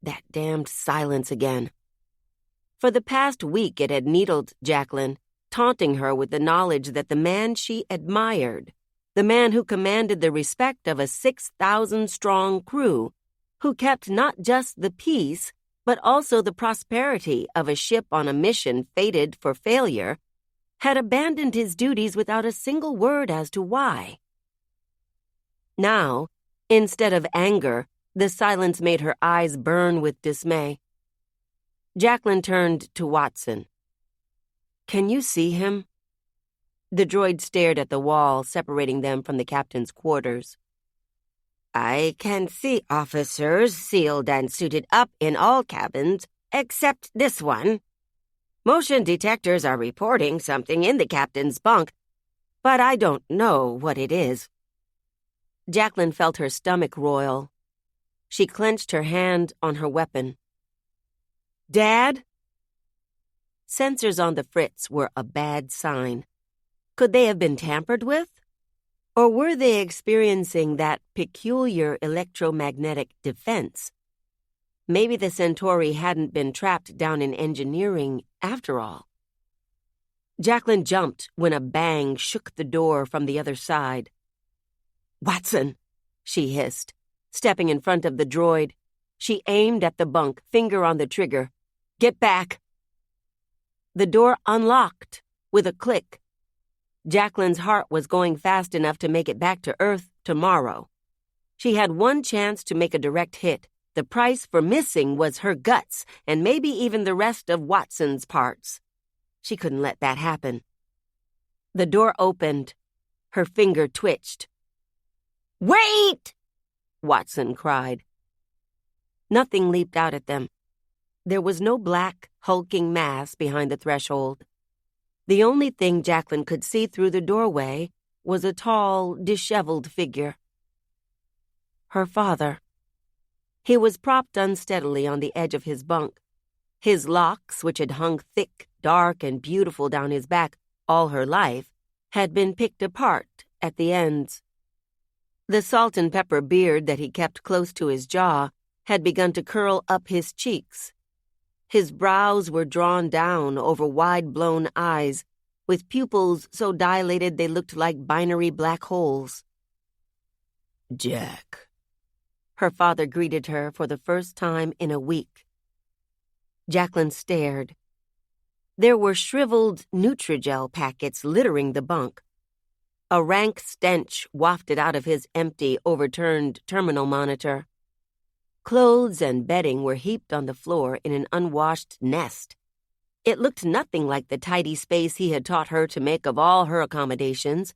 That damned silence again. For the past week it had needled Jacklyn, taunting her with the knowledge that the man she admired, the man who commanded the respect of a 6,000-strong crew, who kept not just the peace, but also the prosperity of a ship on a mission fated for failure, had abandoned his duties without a single word as to why. Now, instead of anger, the silence made her eyes burn with dismay. Jacklyn turned to Watson. "Can you see him?" The droid stared at the wall separating them from the captain's quarters. "I can see officers sealed and suited up in all cabins, except this one. Motion detectors are reporting something in the captain's bunk, but I don't know what it is." Jacklyn felt her stomach roil. She clenched her hand on her weapon. "Dad?" Sensors on the fritz were a bad sign. Could they have been tampered with? Or were they experiencing that peculiar electromagnetic defense? Maybe the Centauri hadn't been trapped down in engineering after all. Jacklyn jumped when a bang shook the door from the other side. "Watson," she hissed, stepping in front of the droid. She aimed at the bunk, finger on the trigger. "Get back!" The door unlocked with a click. Jacklyn's heart was going fast enough to make it back to Earth tomorrow. She had one chance to make a direct hit. The price for missing was her guts and maybe even the rest of Watson's parts. She couldn't let that happen. The door opened. Her finger twitched. "Wait!" Watson cried. Nothing leaped out at them. There was no black, hulking mass behind the threshold. The only thing Jacklyn could see through the doorway was a tall, disheveled figure. Her father. He was propped unsteadily on the edge of his bunk. His locks, which had hung thick, dark, and beautiful down his back all her life, had been picked apart at the ends. The salt and pepper beard that he kept close to his jaw had begun to curl up his cheeks. His brows were drawn down over wide-blown eyes, with pupils so dilated they looked like binary black holes. "Jack," her father greeted her for the first time in a week. Jacklyn stared. There were shriveled Nutrigel packets littering the bunk. A rank stench wafted out of his empty, overturned terminal monitor. Clothes and bedding were heaped on the floor in an unwashed nest. It looked nothing like the tidy space he had taught her to make of all her accommodations,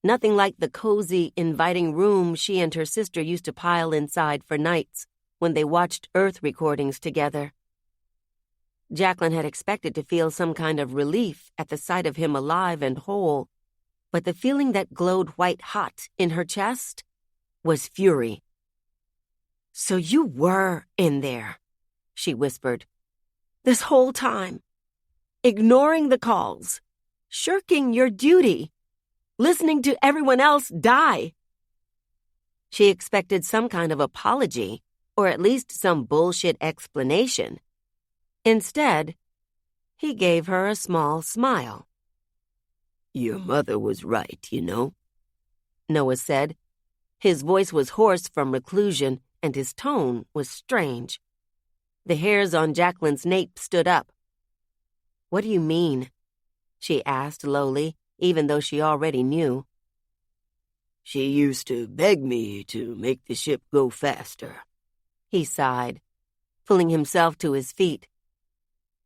nothing like the cozy, inviting room she and her sister used to pile inside for nights when they watched Earth recordings together. Jacklyn had expected to feel some kind of relief at the sight of him alive and whole, but the feeling that glowed white-hot in her chest was fury. "So you were in there," she whispered. "This whole time. Ignoring the calls. Shirking your duty. Listening to everyone else die." She expected some kind of apology, or at least some bullshit explanation. Instead, he gave her a small smile. "Your mother was right, you know," Noah said. His voice was hoarse from reclusion, and his tone was strange. The hairs on Jacklyn's nape stood up. "What do you mean?" she asked lowly, even though she already knew. "She used to beg me to make the ship go faster," he sighed, pulling himself to his feet.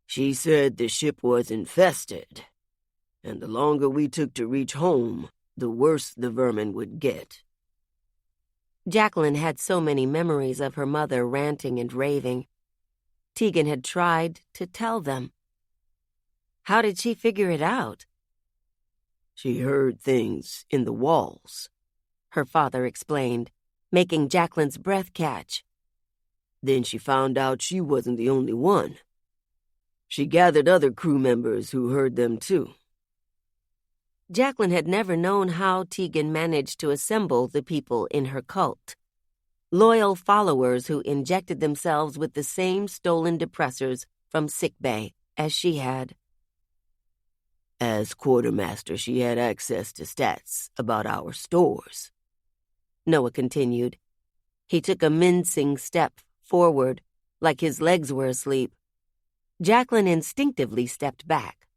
"She said the ship was infested, and the longer we took to reach home, the worse the vermin would get." Jacklyn had so many memories of her mother ranting and raving. Tegan had tried to tell them. How did she figure it out? "She heard things in the walls," her father explained, making Jacklyn's breath catch. "Then she found out she wasn't the only one. She gathered other crew members who heard them too." Jacklyn had never known how Tegan managed to assemble the people in her cult. Loyal followers who injected themselves with the same stolen depressors from sickbay as she had. "As quartermaster, she had access to stats about our stores," Noah continued. He took a mincing step forward, like his legs were asleep. Jacklyn instinctively stepped back.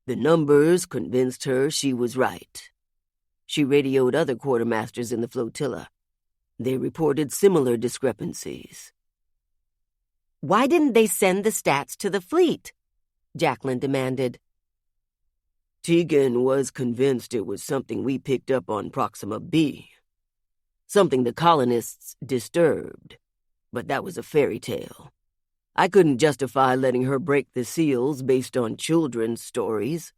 The numbers convinced her she was right. She radioed other quartermasters in the flotilla. They reported similar discrepancies. Why didn't they send the stats to the fleet? Jacklyn demanded. Tegan was convinced it was something we picked up on Proxima B. Something the colonists disturbed. But that was a fairy tale. I couldn't justify letting her break the seals based on children's stories.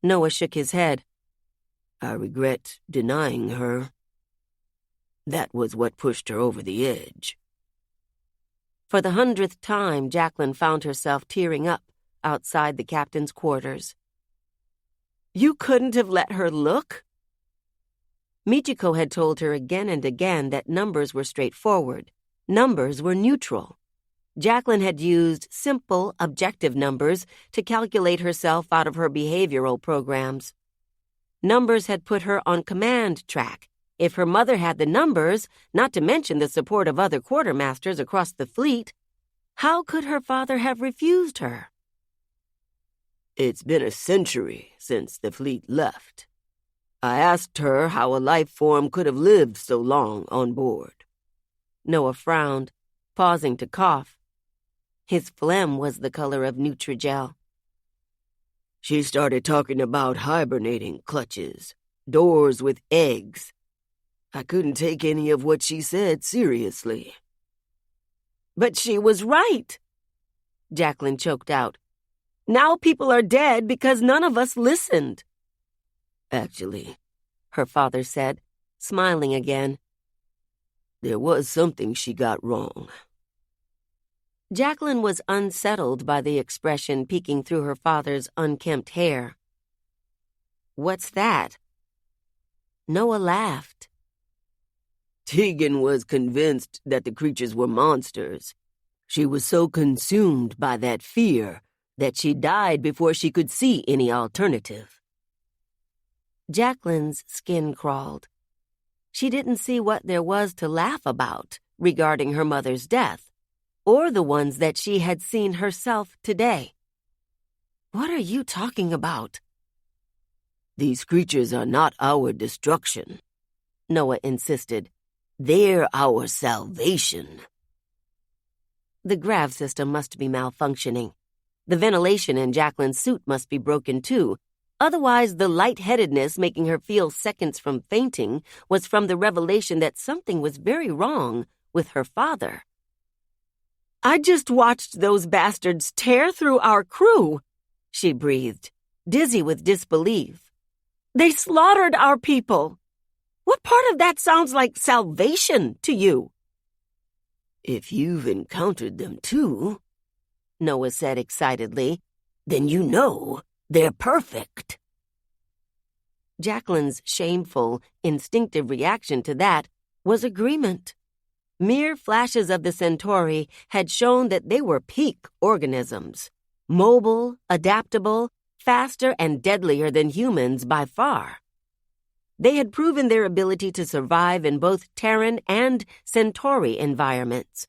Noah shook his head. I regret denying her. That was what pushed her over the edge. For the 100th time, Jacklyn found herself tearing up outside the captain's quarters. You couldn't have let her look? Michiko had told her again and again that numbers were straightforward. Numbers were neutral. Jacklyn had used simple, objective numbers to calculate herself out of her behavioral programs. Numbers had put her on command track. If her mother had the numbers, not to mention the support of other quartermasters across the fleet, how could her father have refused her? It's been a century since the fleet left. I asked her how a life form could have lived so long on board. Noah frowned, pausing to cough. His phlegm was the color of Nutrigel. She started talking about hibernating clutches, doors with eggs. I couldn't take any of what she said seriously. But she was right, Jacklyn choked out. Now people are dead because none of us listened. Actually, her father said, smiling again. There was something she got wrong. Jacklyn was unsettled by the expression peeking through her father's unkempt hair. What's that? Noah laughed. Tegan was convinced that the creatures were monsters. She was so consumed by that fear that she died before she could see any alternative. Jacklyn's skin crawled. She didn't see what there was to laugh about regarding her mother's death, or the ones that she had seen herself today. What are you talking about? These creatures are not our destruction, Noah insisted. They're our salvation. The grav system must be malfunctioning. The ventilation in Jacklyn's suit must be broken too. Otherwise, the lightheadedness making her feel seconds from fainting was from the revelation that something was very wrong with her father. I just watched those bastards tear through our crew, she breathed, dizzy with disbelief. They slaughtered our people. What part of that sounds like salvation to you? If you've encountered them too, Noah said excitedly, then you know they're perfect. Jacklyn's shameful, instinctive reaction to that was agreement. Mere flashes of the Centauri had shown that they were peak organisms, mobile, adaptable, faster and deadlier than humans by far. They had proven their ability to survive in both Terran and Centauri environments.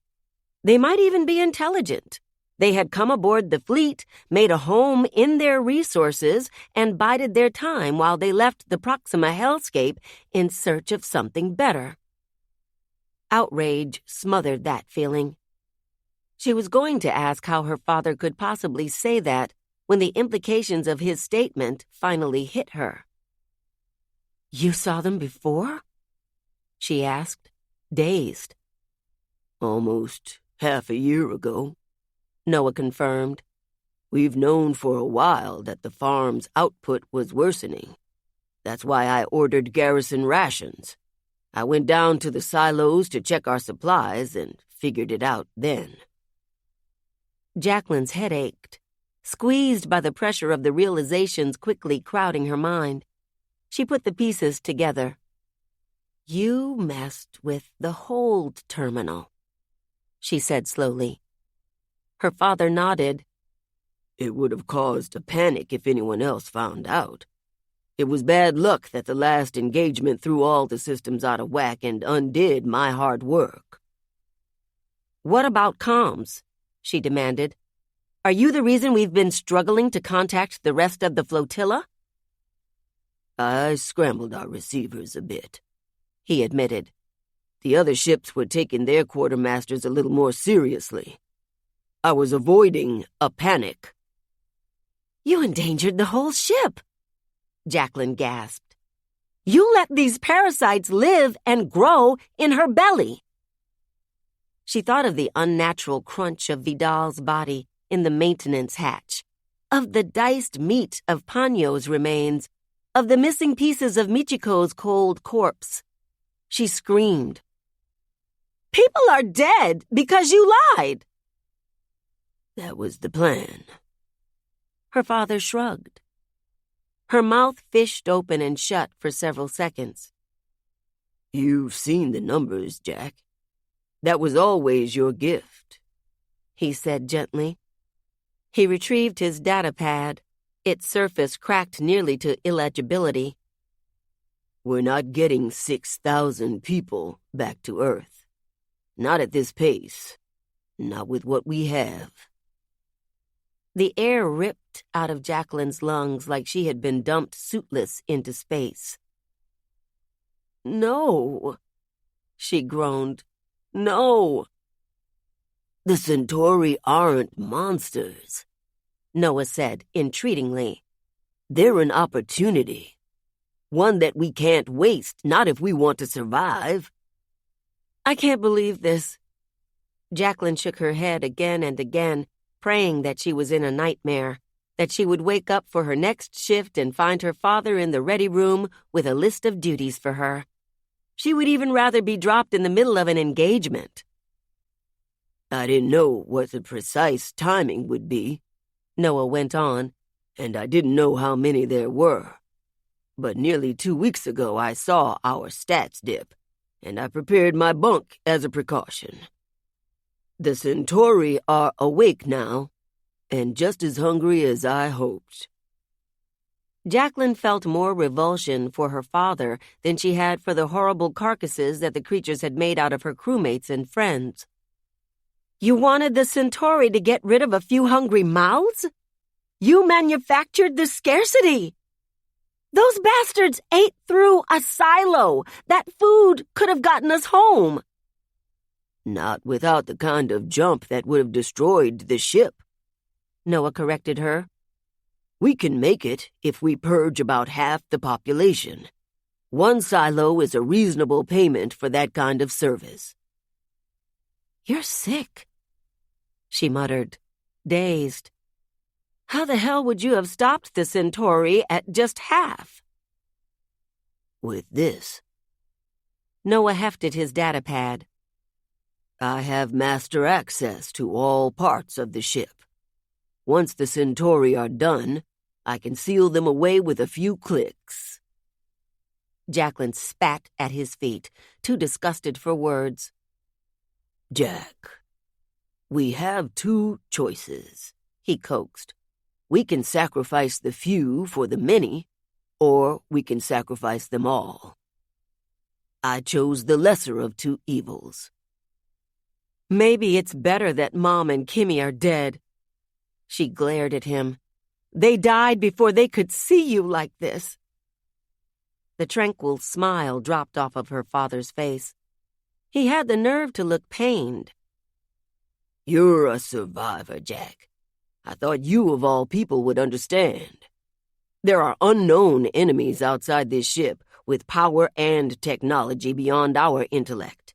They might even be intelligent. They had come aboard the fleet, made a home in their resources, and bided their time while they left the Proxima hellscape in search of something better. Outrage smothered that feeling. She was going to ask how her father could possibly say that when the implications of his statement finally hit her. You saw them before? She asked, dazed. Almost half a year ago, Noah confirmed. We've known for a while that the farm's output was worsening. That's why I ordered garrison rations. I went down to the silos to check our supplies and figured it out then. Jacklyn's head ached, squeezed by the pressure of the realizations quickly crowding her mind. She put the pieces together. You messed with the hold terminal, she said slowly. Her father nodded. It would have caused a panic if anyone else found out. It was bad luck that the last engagement threw all the systems out of whack and undid my hard work. What about comms? She demanded. Are you the reason we've been struggling to contact the rest of the flotilla? I scrambled our receivers a bit, he admitted. The other ships were taking their quartermasters a little more seriously. I was avoiding a panic. You endangered the whole ship, Jacklyn gasped. You let these parasites live and grow in her belly. She thought of the unnatural crunch of Vidal's body in the maintenance hatch, of the diced meat of Panyo's remains, of the missing pieces of Michiko's cold corpse. She screamed. People are dead because you lied. That was the plan. Her father shrugged. Her mouth fished open and shut for several seconds. You've seen the numbers, Jack. That was always your gift, he said gently. He retrieved his data pad, its surface cracked nearly to illegibility. We're not getting 6,000 people back to Earth. Not at this pace. Not with what we have. The air ripped out of Jacklyn's lungs like she had been dumped suitless into space. No, she groaned. No. The Centauri aren't monsters, Noah said entreatingly. They're an opportunity. One that we can't waste, not if we want to survive. I can't believe this. Jacklyn shook her head again and again, praying that she was in a nightmare, that she would wake up for her next shift and find her father in the ready room with a list of duties for her. She would even rather be dropped in the middle of an engagement. I didn't know what the precise timing would be, Noah went on, and I didn't know how many there were. But nearly 2 weeks ago I saw our stats dip, and I prepared my bunk as a precaution. The Centauri are awake now, and just as hungry as I hoped. Jacklyn felt more revulsion for her father than she had for the horrible carcasses that the creatures had made out of her crewmates and friends. You wanted the Centauri to get rid of a few hungry mouths? You manufactured the scarcity. Those bastards ate through a silo. That food could have gotten us home. Not without the kind of jump that would have destroyed the ship, Noah corrected her. We can make it if we purge about half the population. 1 silo is a reasonable payment for that kind of service. You're sick, she muttered, dazed. How the hell would you have stopped the Centauri at just half? With this. Noah hefted his data pad. I have master access to all parts of the ship. Once the Centauri are done, I can seal them away with a few clicks. Jacklyn spat at his feet, too disgusted for words. Jack, we have 2 choices, he coaxed. We can sacrifice the few for the many, or we can sacrifice them all. I chose the lesser of 2 evils. Maybe it's better that Mom and Kimmy are dead. She glared at him. They died before they could see you like this. The tranquil smile dropped off of her father's face. He had the nerve to look pained. You're a survivor, Jack. I thought you of all people would understand. There are unknown enemies outside this ship with power and technology beyond our intellect.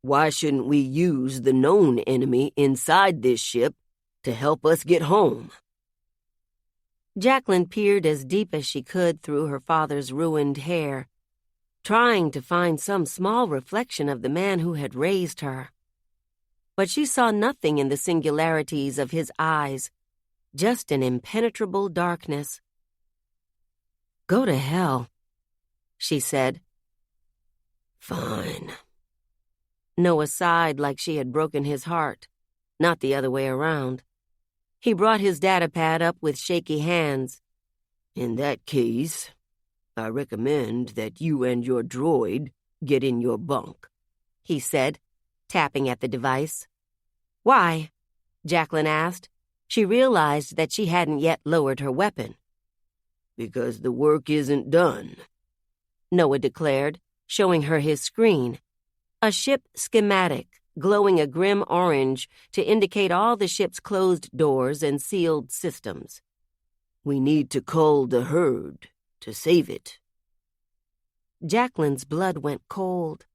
Why shouldn't we use the known enemy inside this ship to help us get home? Jacklyn peered as deep as she could through her father's ruined hair, trying to find some small reflection of the man who had raised her. But she saw nothing in the singularities of his eyes, just an impenetrable darkness. Go to hell, she said. Fine. Noah sighed like she had broken his heart, not the other way around. He brought his data pad up with shaky hands. In that case, I recommend that you and your droid get in your bunk, he said, tapping at the device. Why? Jacklyn asked. She realized that she hadn't yet lowered her weapon. Because the work isn't done, Noah declared, showing her his screen. A ship schematic, glowing a grim orange to indicate all the ship's closed doors and sealed systems. We need to cull the herd to save it. Jacklyn's blood went cold.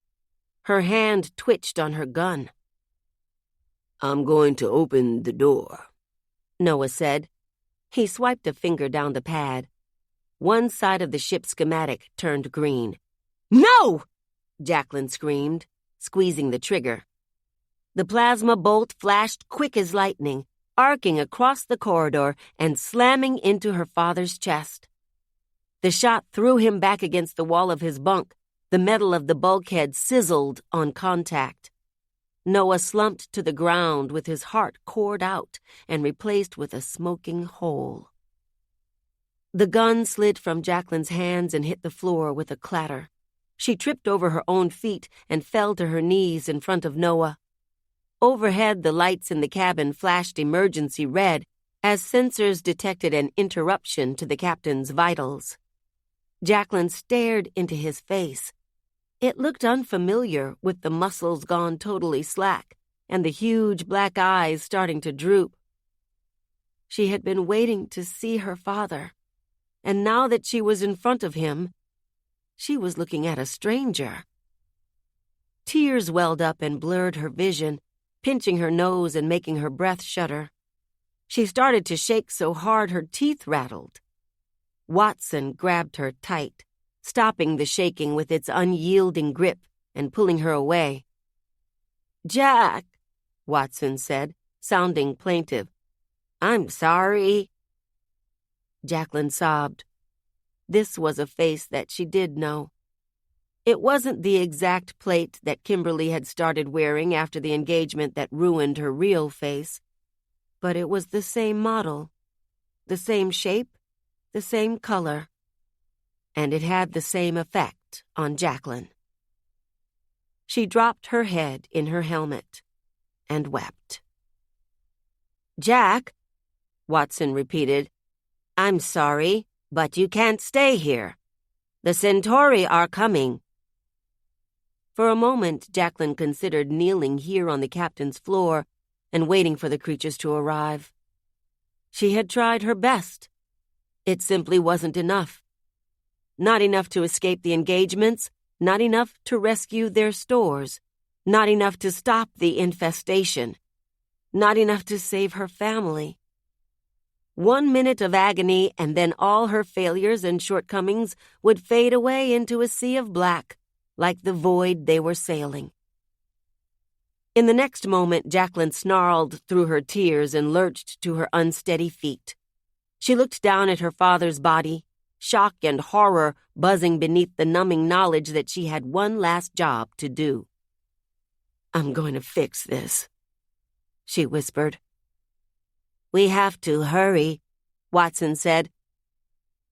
Her hand twitched on her gun. I'm going to open the door, Noah said. He swiped a finger down the pad. One side of the ship's schematic turned green. No! Jacklyn screamed, squeezing the trigger. The plasma bolt flashed quick as lightning, arcing across the corridor and slamming into her father's chest. The shot threw him back against the wall of his bunk. The metal of the bulkhead sizzled on contact. Noah slumped to the ground with his heart cored out and replaced with a smoking hole. The gun slid from Jacklyn's hands and hit the floor with a clatter. She tripped over her own feet and fell to her knees in front of Noah. Overhead, the lights in the cabin flashed emergency red as sensors detected an interruption to the captain's vitals. Jacklyn stared into his face. It looked unfamiliar, with the muscles gone totally slack and the huge black eyes starting to droop. She had been waiting to see her father, and now that she was in front of him, she was looking at a stranger. Tears welled up and blurred her vision, pinching her nose and making her breath shudder. She started to shake so hard her teeth rattled. Watson grabbed her tight, stopping the shaking with its unyielding grip and pulling her away. "Jack," Watson said, sounding plaintive. "I'm sorry." Jacklyn sobbed. This was a face that she did know. It wasn't the exact plate that Kimberly had started wearing after the engagement that ruined her real face, but it was the same model, the same shape, the same color, and it had the same effect on Jacklyn. She dropped her head in her helmet and wept. "Jack," Watson repeated, "I'm sorry, but you can't stay here. The Centauri are coming." For a moment, Jacklyn considered kneeling here on the captain's floor and waiting for the creatures to arrive. She had tried her best. It simply wasn't enough. Not enough to escape the engagements, not enough to rescue their stores, not enough to stop the infestation, not enough to save her family. 1 minute of agony, and then all her failures and shortcomings would fade away into a sea of black, like the void they were sailing. In the next moment, Jacklyn snarled through her tears and lurched to her unsteady feet. She looked down at her father's body, shock and horror buzzing beneath the numbing knowledge that she had one last job to do. "I'm going to fix this," she whispered. "We have to hurry," Watson said.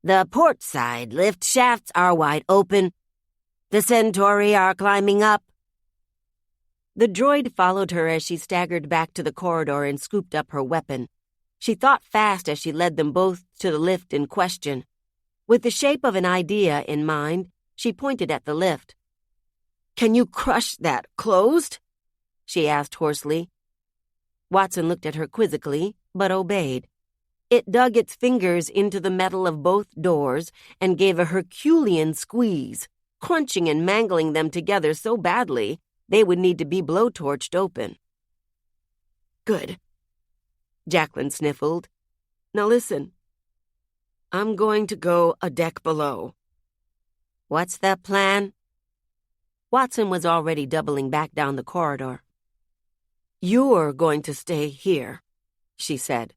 "The port side lift shafts are wide open. The Centauri are climbing up." The droid followed her as she staggered back to the corridor and scooped up her weapon. She thought fast as she led them both to the lift in question. With the shape of an idea in mind, she pointed at the lift. "Can you crush that closed?" she asked hoarsely. Watson looked at her quizzically, but obeyed. It dug its fingers into the metal of both doors and gave a Herculean squeeze, crunching and mangling them together so badly they would need to be blowtorched open. "Good," Jacklyn sniffled. "Now listen. I'm going to go a deck below." "What's the plan?" Watson was already doubling back down the corridor. "You're going to stay here," she said.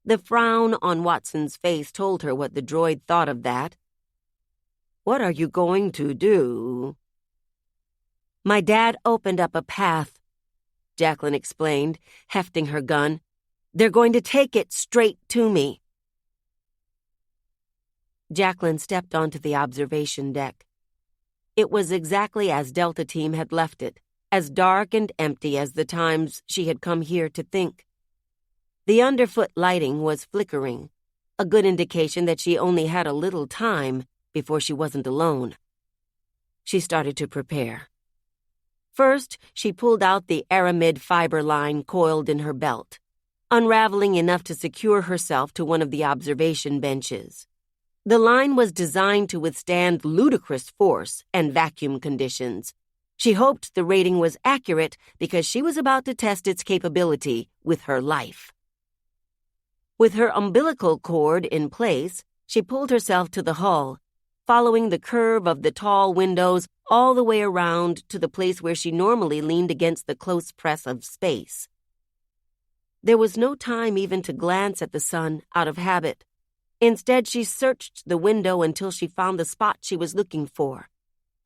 The frown on Watson's face told her what the droid thought of that. "What are you going to do?" "My dad opened up a path," Jacklyn explained, hefting her gun. "They're going to take it straight to me." Jacklyn stepped onto the observation deck. It was exactly as Delta Team had left it, as dark and empty as the times she had come here to think. The underfoot lighting was flickering, a good indication that she only had a little time before she wasn't alone. She started to prepare. First, she pulled out the aramid fiber line coiled in her belt, unraveling enough to secure herself to one of the observation benches. The line was designed to withstand ludicrous force and vacuum conditions. She hoped the rating was accurate because she was about to test its capability with her life. With her umbilical cord in place, she pulled herself to the hull, following the curve of the tall windows all the way around to the place where she normally leaned against the close press of space. There was no time even to glance at the sun out of habit. Instead, she searched the window until she found the spot she was looking for,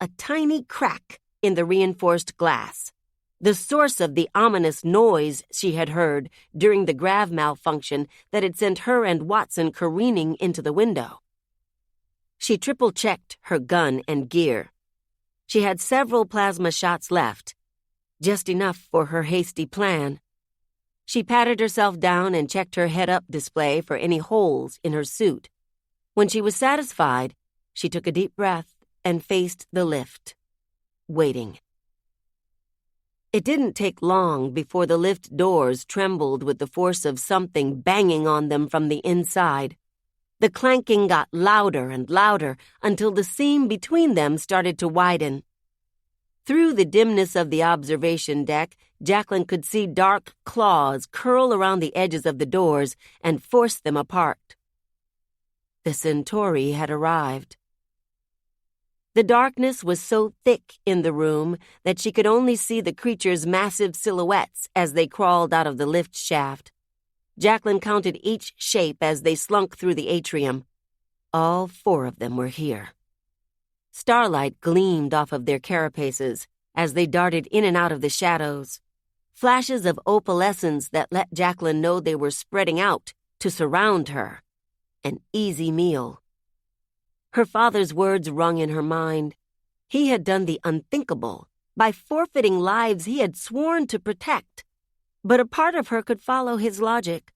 a tiny crack in the reinforced glass, the source of the ominous noise she had heard during the grav malfunction that had sent her and Watson careening into the window. She triple-checked her gun and gear. She had several plasma shots left, just enough for her hasty plan. She patted herself down and checked her head-up display for any holes in her suit. When she was satisfied, she took a deep breath and faced the lift, waiting. It didn't take long before the lift doors trembled with the force of something banging on them from the inside. The clanking got louder and louder until the seam between them started to widen. Through the dimness of the observation deck, Jacklyn could see dark claws curl around the edges of the doors and force them apart. The Centauri had arrived. The darkness was so thick in the room that she could only see the creatures' massive silhouettes as they crawled out of the lift shaft. Jacklyn counted each shape as they slunk through the atrium. All 4 of them were here. Starlight gleamed off of their carapaces as they darted in and out of the shadows, flashes of opalescence that let Jacklyn know they were spreading out to surround her. An easy meal. Her father's words rung in her mind. He had done the unthinkable by forfeiting lives he had sworn to protect. But a part of her could follow his logic.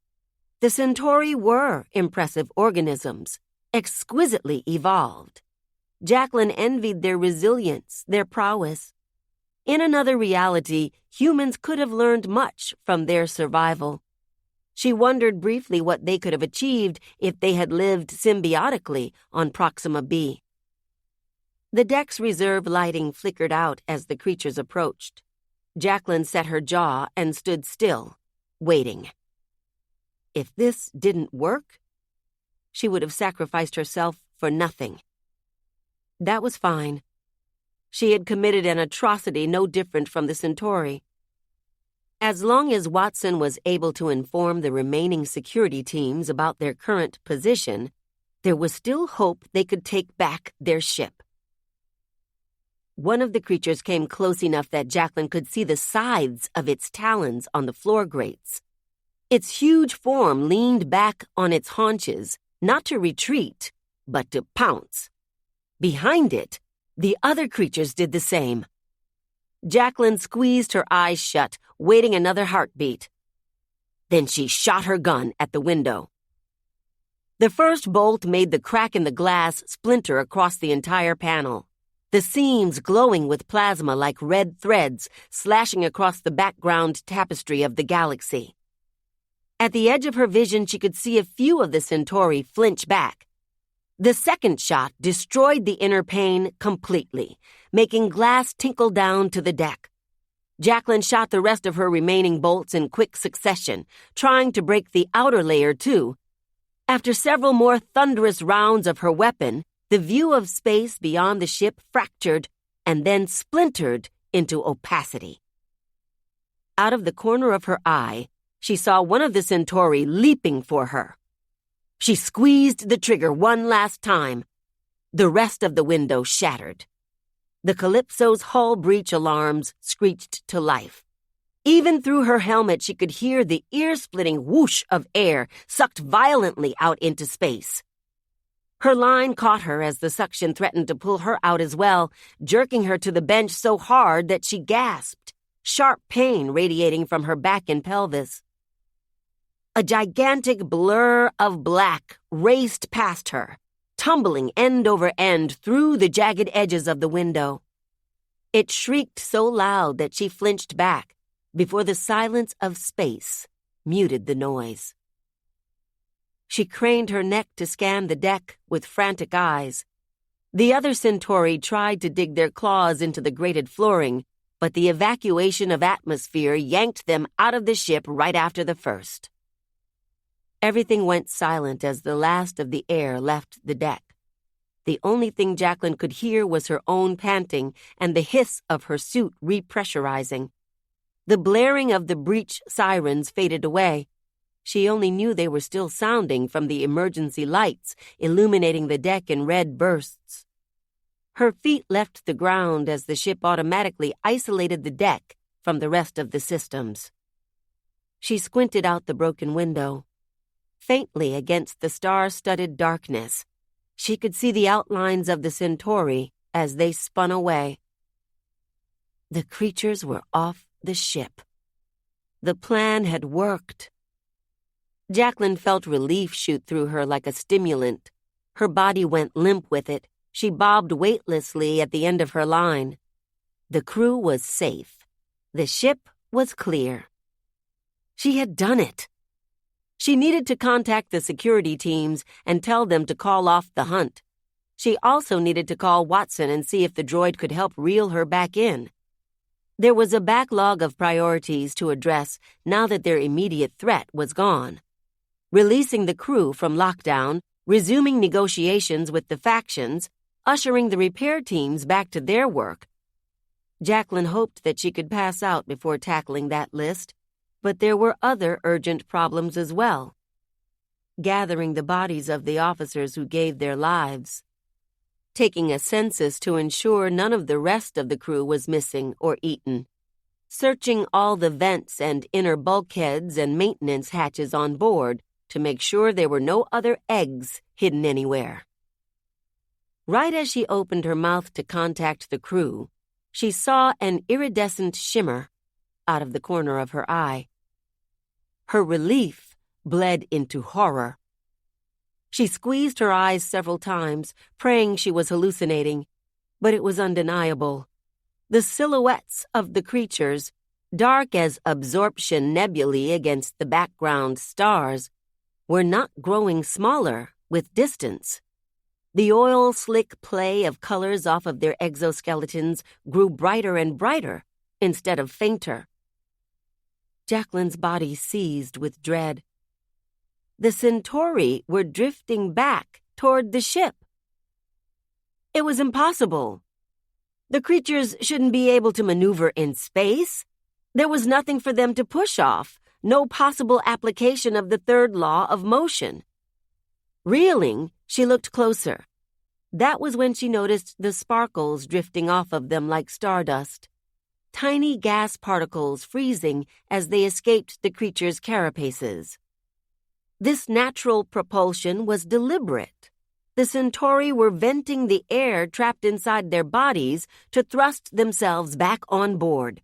The Centauri were impressive organisms, exquisitely evolved. Jacklyn envied their resilience, their prowess. In another reality, humans could have learned much from their survival. She wondered briefly what they could have achieved if they had lived symbiotically on Proxima B. The deck's reserve lighting flickered out as the creatures approached. Jacklyn set her jaw and stood still, waiting. If this didn't work, she would have sacrificed herself for nothing. That was fine. She had committed an atrocity no different from the Centauri. As long as Watson was able to inform the remaining security teams about their current position, there was still hope they could take back their ship. One of the creatures came close enough that Jacklyn could see the scythes of its talons on the floor grates. Its huge form leaned back on its haunches, not to retreat, but to pounce. Behind it, the other creatures did the same. Jacklyn squeezed her eyes shut, waiting another heartbeat. Then she shot her gun at the window. The first bolt made the crack in the glass splinter across the entire panel, the seams glowing with plasma like red threads slashing across the background tapestry of the galaxy. At the edge of her vision, she could see a few of the Centauri flinch back. The second shot destroyed the inner pane completely, making glass tinkle down to the deck. Jacklyn shot the rest of her remaining bolts in quick succession, trying to break the outer layer too. After several more thunderous rounds of her weapon, the view of space beyond the ship fractured and then splintered into opacity. Out of the corner of her eye, she saw one of the Centauri leaping for her. She squeezed the trigger one last time. The rest of the window shattered. The Calypso's hull breach alarms screeched to life. Even through her helmet, she could hear the ear-splitting whoosh of air sucked violently out into space. Her line caught her as the suction threatened to pull her out as well, jerking her to the bench so hard that she gasped. sharp pain radiating from her back and pelvis. A gigantic blur of black raced past her, tumbling end over end through the jagged edges of the window. It shrieked so loud that she flinched back before the silence of space muted the noise. She craned her neck to scan the deck with frantic eyes. The other Centauri tried to dig their claws into the grated flooring, but the evacuation of atmosphere yanked them out of the ship right after the first. Everything went silent as the last of the air left the deck. The only thing Jacklyn could hear was her own panting and the hiss of her suit repressurizing. The blaring of the breach sirens faded away. She only knew they were still sounding from the emergency lights illuminating the deck in red bursts. Her feet left the ground as the ship automatically isolated the deck from the rest of the systems. She squinted out the broken window. Faintly against the star-studded darkness, she could see the outlines of the Centauri as they spun away. The creatures were off the ship. The plan had worked. Jacklyn felt relief shoot through her like a stimulant. Her body went limp with it. She bobbed weightlessly at the end of her line. The crew was safe. The ship was clear. She had done it. She needed to contact the security teams and tell them to call off the hunt. She also needed to call Watson and see if the droid could help reel her back in. There was a backlog of priorities to address now that their immediate threat was gone. Releasing the crew from lockdown, resuming negotiations with the factions, ushering the repair teams back to their work. Jacklyn hoped that she could pass out before tackling that list, but there were other urgent problems as well. Gathering the bodies of the officers who gave their lives. Taking a census to ensure none of the rest of the crew was missing or eaten. Searching all the vents and inner bulkheads and maintenance hatches on board to make sure there were no other eggs hidden anywhere. Right as she opened her mouth to contact the crew, she saw an iridescent shimmer out of the corner of her eye. Her relief bled into horror. She squeezed her eyes several times, praying she was hallucinating, but it was undeniable. The silhouettes of the creatures, dark as absorption nebulae against the background stars, were not growing smaller with distance. The oil-slick play of colors off of their exoskeletons grew brighter and brighter instead of fainter. Jacklyn's body seized with dread. The Centauri were drifting back toward the ship. It was impossible. The creatures shouldn't be able to maneuver in space. There was nothing for them to push off, no possible application of the third law of motion. Reeling, she looked closer. That was when she noticed the sparkles drifting off of them like stardust. Tiny gas particles freezing as they escaped the creatures' carapaces. This natural propulsion was deliberate. The Centauri were venting the air trapped inside their bodies to thrust themselves back on board.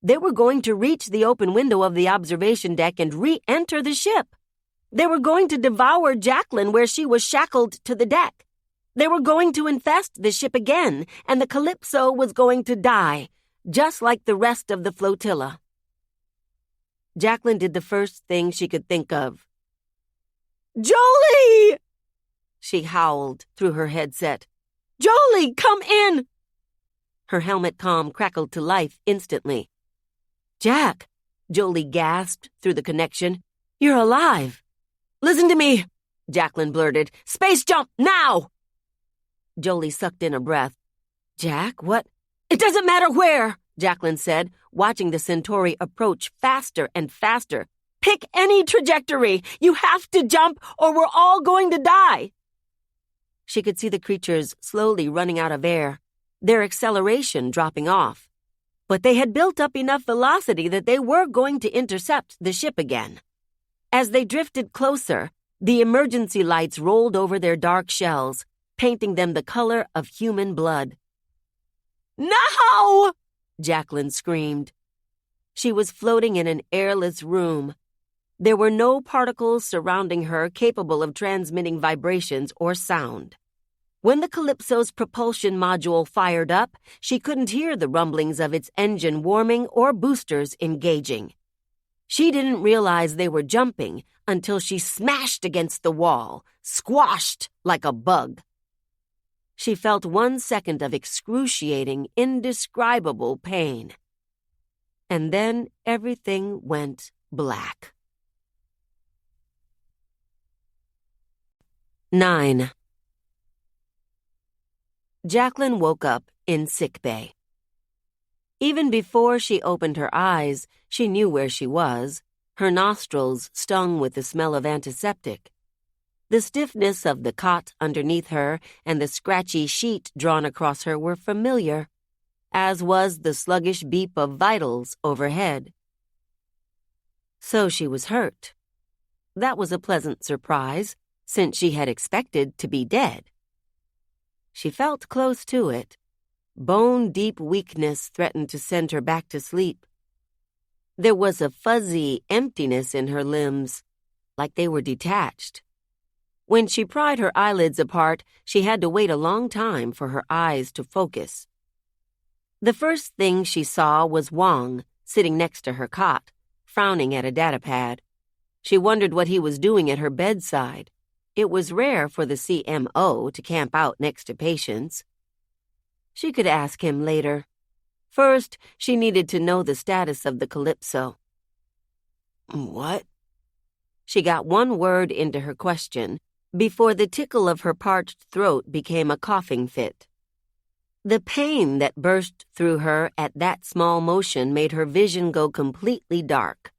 They were going to reach the open window of the observation deck and re-enter the ship. They were going to devour Jacklyn where she was shackled to the deck. They were going to infest the ship again, and the Calypso was going to die, just like the rest of the flotilla. Jacklyn did the first thing she could think of. "Jolie!" she howled through her headset. "Jolie, come in!" Her helmet comm crackled to life instantly. "Jack," Jolie gasped through the connection. "You're alive." "Listen to me," Jacklyn blurted. "Space jump, now!" Jolie sucked in a breath. "Jack, what?" "It doesn't matter where," Jacklyn said, watching the Centauri approach faster and faster. "Pick any trajectory. You have to jump or we're all going to die." She could see the creatures slowly running out of air, their acceleration dropping off. But they had built up enough velocity that they were going to intercept the ship again. As they drifted closer, the emergency lights rolled over their dark shells, painting them the color of human blood. "No!" Jacklyn screamed. She was floating in an airless room. There were no particles surrounding her capable of transmitting vibrations or sound. When the Calypso's propulsion module fired up, she couldn't hear the rumblings of its engine warming or boosters engaging. She didn't realize they were jumping until she smashed against the wall, squashed like a bug. She felt 1 second of excruciating, indescribable pain. And then everything went black. 9. Jacklyn woke up in sickbay. Even before she opened her eyes, she knew where she was. Her nostrils stung with the smell of antiseptic. The stiffness of the cot underneath her and the scratchy sheet drawn across her were familiar, as was the sluggish beep of vitals overhead. So she was hurt. That was a pleasant surprise, since she had expected to be dead. She felt close to it. Bone-deep weakness threatened to send her back to sleep. There was a fuzzy emptiness in her limbs, like they were detached. When she pried her eyelids apart, she had to wait a long time for her eyes to focus. The first thing she saw was Wong, sitting next to her cot, frowning at a datapad. She wondered what he was doing at her bedside. It was rare for the CMO to camp out next to patients. She could ask him later. First, she needed to know the status of the Calypso. What? She got one word into her question before the tickle of her parched throat became a coughing fit. The pain that burst through her at that small motion made her vision go completely dark.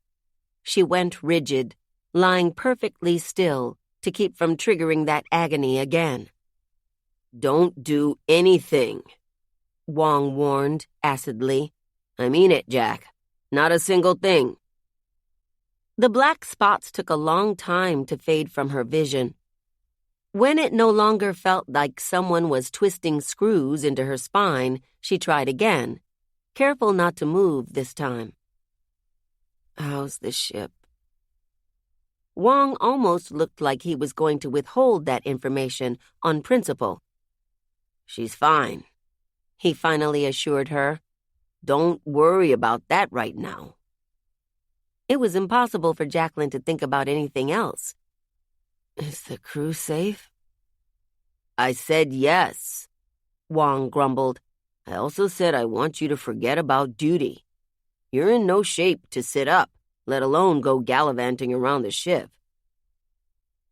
She went rigid, lying perfectly still to keep from triggering that agony again. Don't do anything, Wong warned acidly. I mean it, Jack. Not a single thing. The black spots took a long time to fade from her vision. When it no longer felt like someone was twisting screws into her spine, she tried again, careful not to move this time. How's the ship? Wong almost looked like he was going to withhold that information on principle. She's fine, he finally assured her. Don't worry about that right now. It was impossible for Jacklyn to think about anything else. Is the crew safe? I said yes, Wong grumbled. I also said I want you to forget about duty. You're in no shape to sit up, let alone go gallivanting around the ship.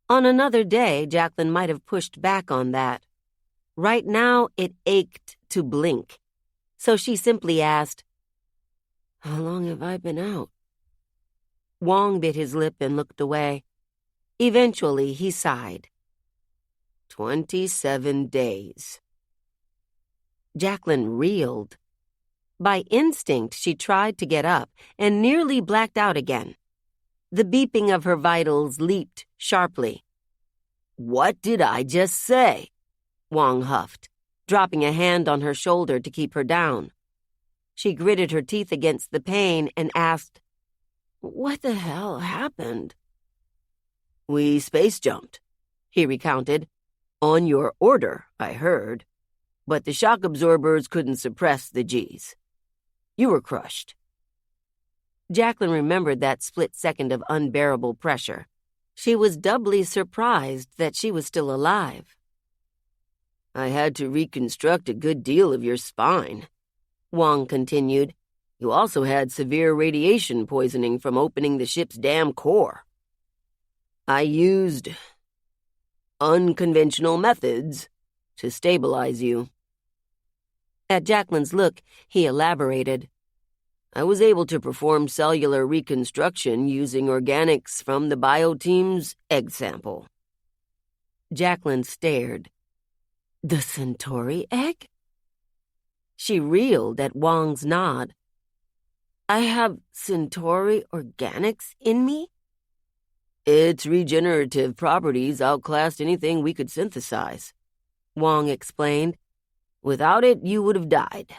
On another day, Jacklyn might have pushed back on that. Right now, it ached to blink. So she simply asked, How long have I been out? Wong bit his lip and looked away. Eventually, he sighed. 27 days. Jacklyn reeled. By instinct, she tried to get up and nearly blacked out again. The beeping of her vitals leaped sharply. What did I just say? Wong huffed, dropping a hand on her shoulder to keep her down. She gritted her teeth against the pain and asked, What the hell happened? We space jumped, he recounted. On your order, I heard. But the shock absorbers couldn't suppress the G's. You were crushed. Jacklyn remembered that split second of unbearable pressure. She was doubly surprised that she was still alive. I had to reconstruct a good deal of your spine, Wong continued. You also had severe radiation poisoning from opening the ship's damn core. I used unconventional methods to stabilize you. At Jacklyn's look, he elaborated. I was able to perform cellular reconstruction using organics from the bio-team's egg sample. Jacklyn stared. The Centauri egg? She reeled at Wong's nod. I have Centauri organics in me? Its regenerative properties outclassed anything we could synthesize, Wong explained. Without it, you would have died.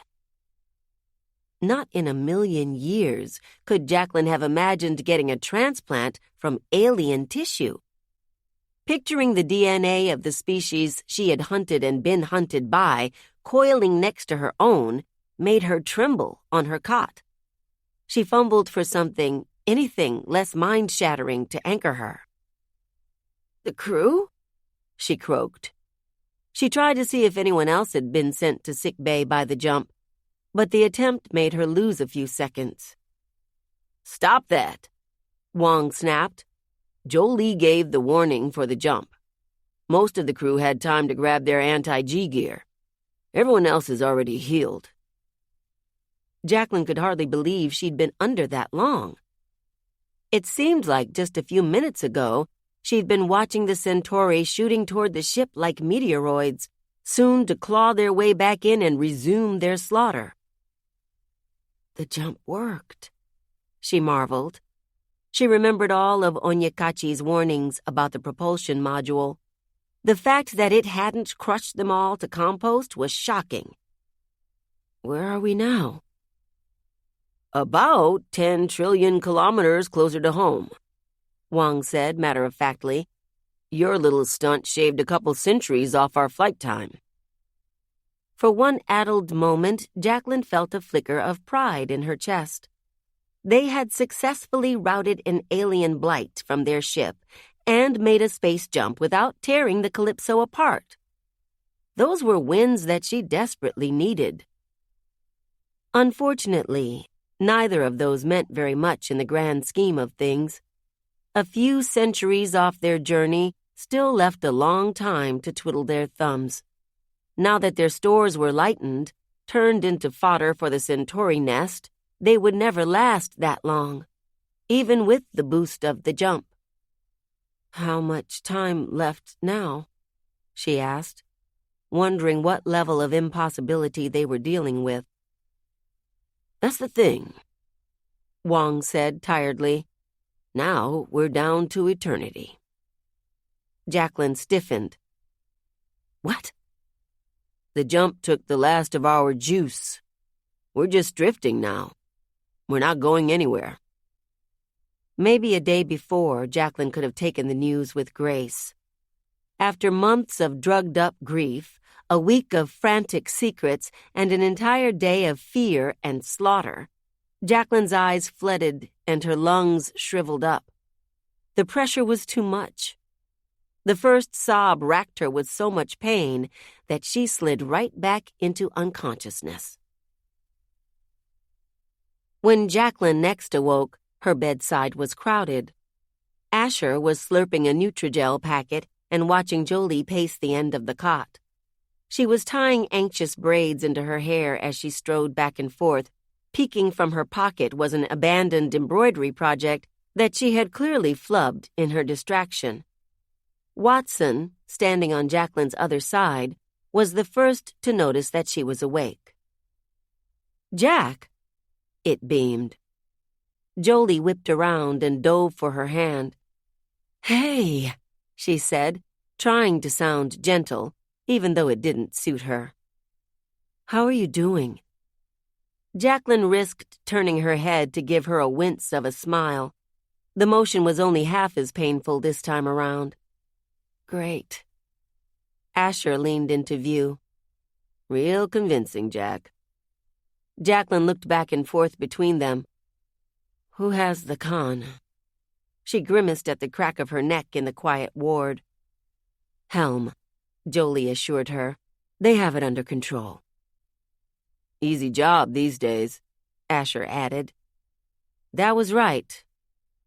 Not in a million years could Jacklyn have imagined getting a transplant from alien tissue. Picturing the DNA of the species she had hunted and been hunted by coiling next to her own made her tremble on her cot. She fumbled for something, anything less mind-shattering to anchor her. "The crew?" she croaked. She tried to see if anyone else had been sent to sick bay by the jump, but the attempt made her lose a few seconds. "Stop that," Wong snapped. Jolie gave the warning for the jump. Most of the crew had time to grab their anti-G gear. Everyone else is already healed. Jacklyn could hardly believe she'd been under that long. It seemed like just a few minutes ago, she'd been watching the Centauri shooting toward the ship like meteoroids, soon to claw their way back in and resume their slaughter. The jump worked, she marveled. She remembered all of Onyekachi's warnings about the propulsion module. The fact that it hadn't crushed them all to compost was shocking. Where are we now? About 10 trillion kilometers closer to home, Wong said matter-of-factly. Your little stunt shaved a couple centuries off our flight time. For one addled moment, Jacklyn felt a flicker of pride in her chest. They had successfully routed an alien blight from their ship and made a space jump without tearing the Calypso apart. Those were wins that she desperately needed. Unfortunately, neither of those meant very much in the grand scheme of things. A few centuries off their journey still left a long time to twiddle their thumbs. Now that their stores were lightened, turned into fodder for the Centauri nest, they would never last that long, even with the boost of the jump. How much time left now? She asked, wondering what level of impossibility they were dealing with. That's the thing, Wong said tiredly. Now we're down to eternity. Jacklyn stiffened. What? The jump took the last of our juice. We're just drifting now. We're not going anywhere. Maybe a day before, Jacklyn could have taken the news with grace. After months of drugged-up grief, a week of frantic secrets, and an entire day of fear and slaughter, Jacklyn's eyes flooded and her lungs shriveled up. The pressure was too much. The first sob racked her with so much pain that she slid right back into unconsciousness. When Jacklyn next awoke, her bedside was crowded. Asher was slurping a Nutrigel packet and watching Jolie pace the end of the cot. She was tying anxious braids into her hair as she strode back and forth. Peeking from her pocket was an abandoned embroidery project that she had clearly flubbed in her distraction. Watson, standing on Jacklyn's other side, was the first to notice that she was awake. "Jack!" It beamed. Jolie whipped around and dove for her hand. "Hey," she said, trying to sound gentle, even though it didn't suit her. "How are you doing?" Jacklyn risked turning her head to give her a wince of a smile. The motion was only half as painful this time around. "Great." Asher leaned into view. "Real convincing, Jack." Jacklyn looked back and forth between them. "Who has the con?" She grimaced at the crack of her neck in the quiet ward. "Helm," Jolie assured her. "They have it under control." "Easy job these days," Asher added. That was right.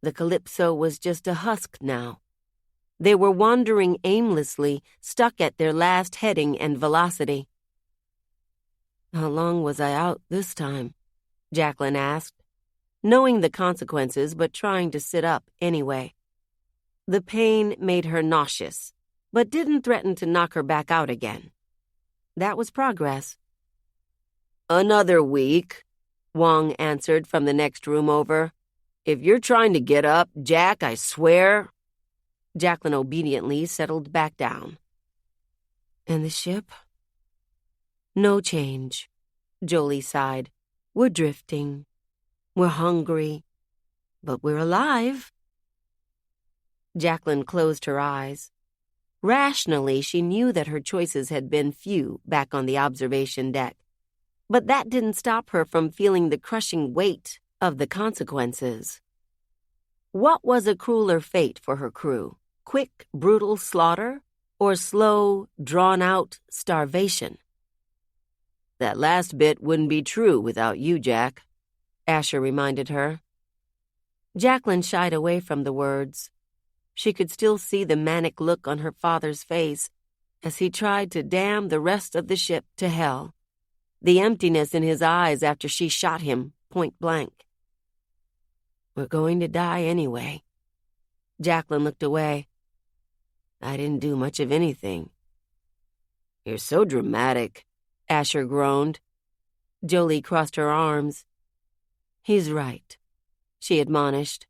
The Calypso was just a husk now. They were wandering aimlessly, stuck at their last heading and velocity. "How long was I out this time?" Jacklyn asked, knowing the consequences but trying to sit up anyway. The pain made her nauseous, but didn't threaten to knock her back out again. That was progress. "Another week," Wong answered from the next room over. "If you're trying to get up, Jack, I swear." Jacklyn obediently settled back down. "And the ship?" "No change," Jolie sighed. We're drifting. We're hungry. But we're alive. Jacklyn closed her eyes. Rationally, she knew that her choices had been few back on the observation deck. But that didn't stop her from feeling the crushing weight of the consequences. What was a crueler fate for her crew? Quick, brutal slaughter? Or slow, drawn-out starvation? That last bit wouldn't be true without you, Jack, Asher reminded her. Jacklyn shied away from the words. She could still see the manic look on her father's face as he tried to damn the rest of the ship to hell, the emptiness in his eyes after she shot him point blank. We're going to die anyway. Jacklyn looked away. I didn't do much of anything. You're so dramatic, Asher groaned. Jolie crossed her arms. He's right, she admonished.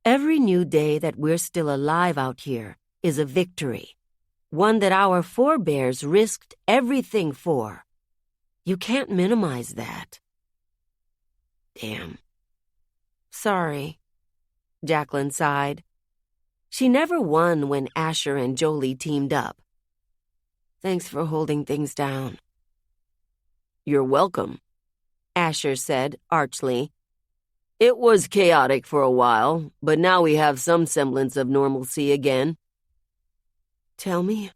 Every new day that we're still alive out here is a victory, one that our forebears risked everything for. You can't minimize that. Damn. Sorry, Jacklyn sighed. She never won when Asher and Jolie teamed up. Thanks for holding things down. You're welcome, Asher said archly. It was chaotic for a while, but now we have some semblance of normalcy again. Tell me,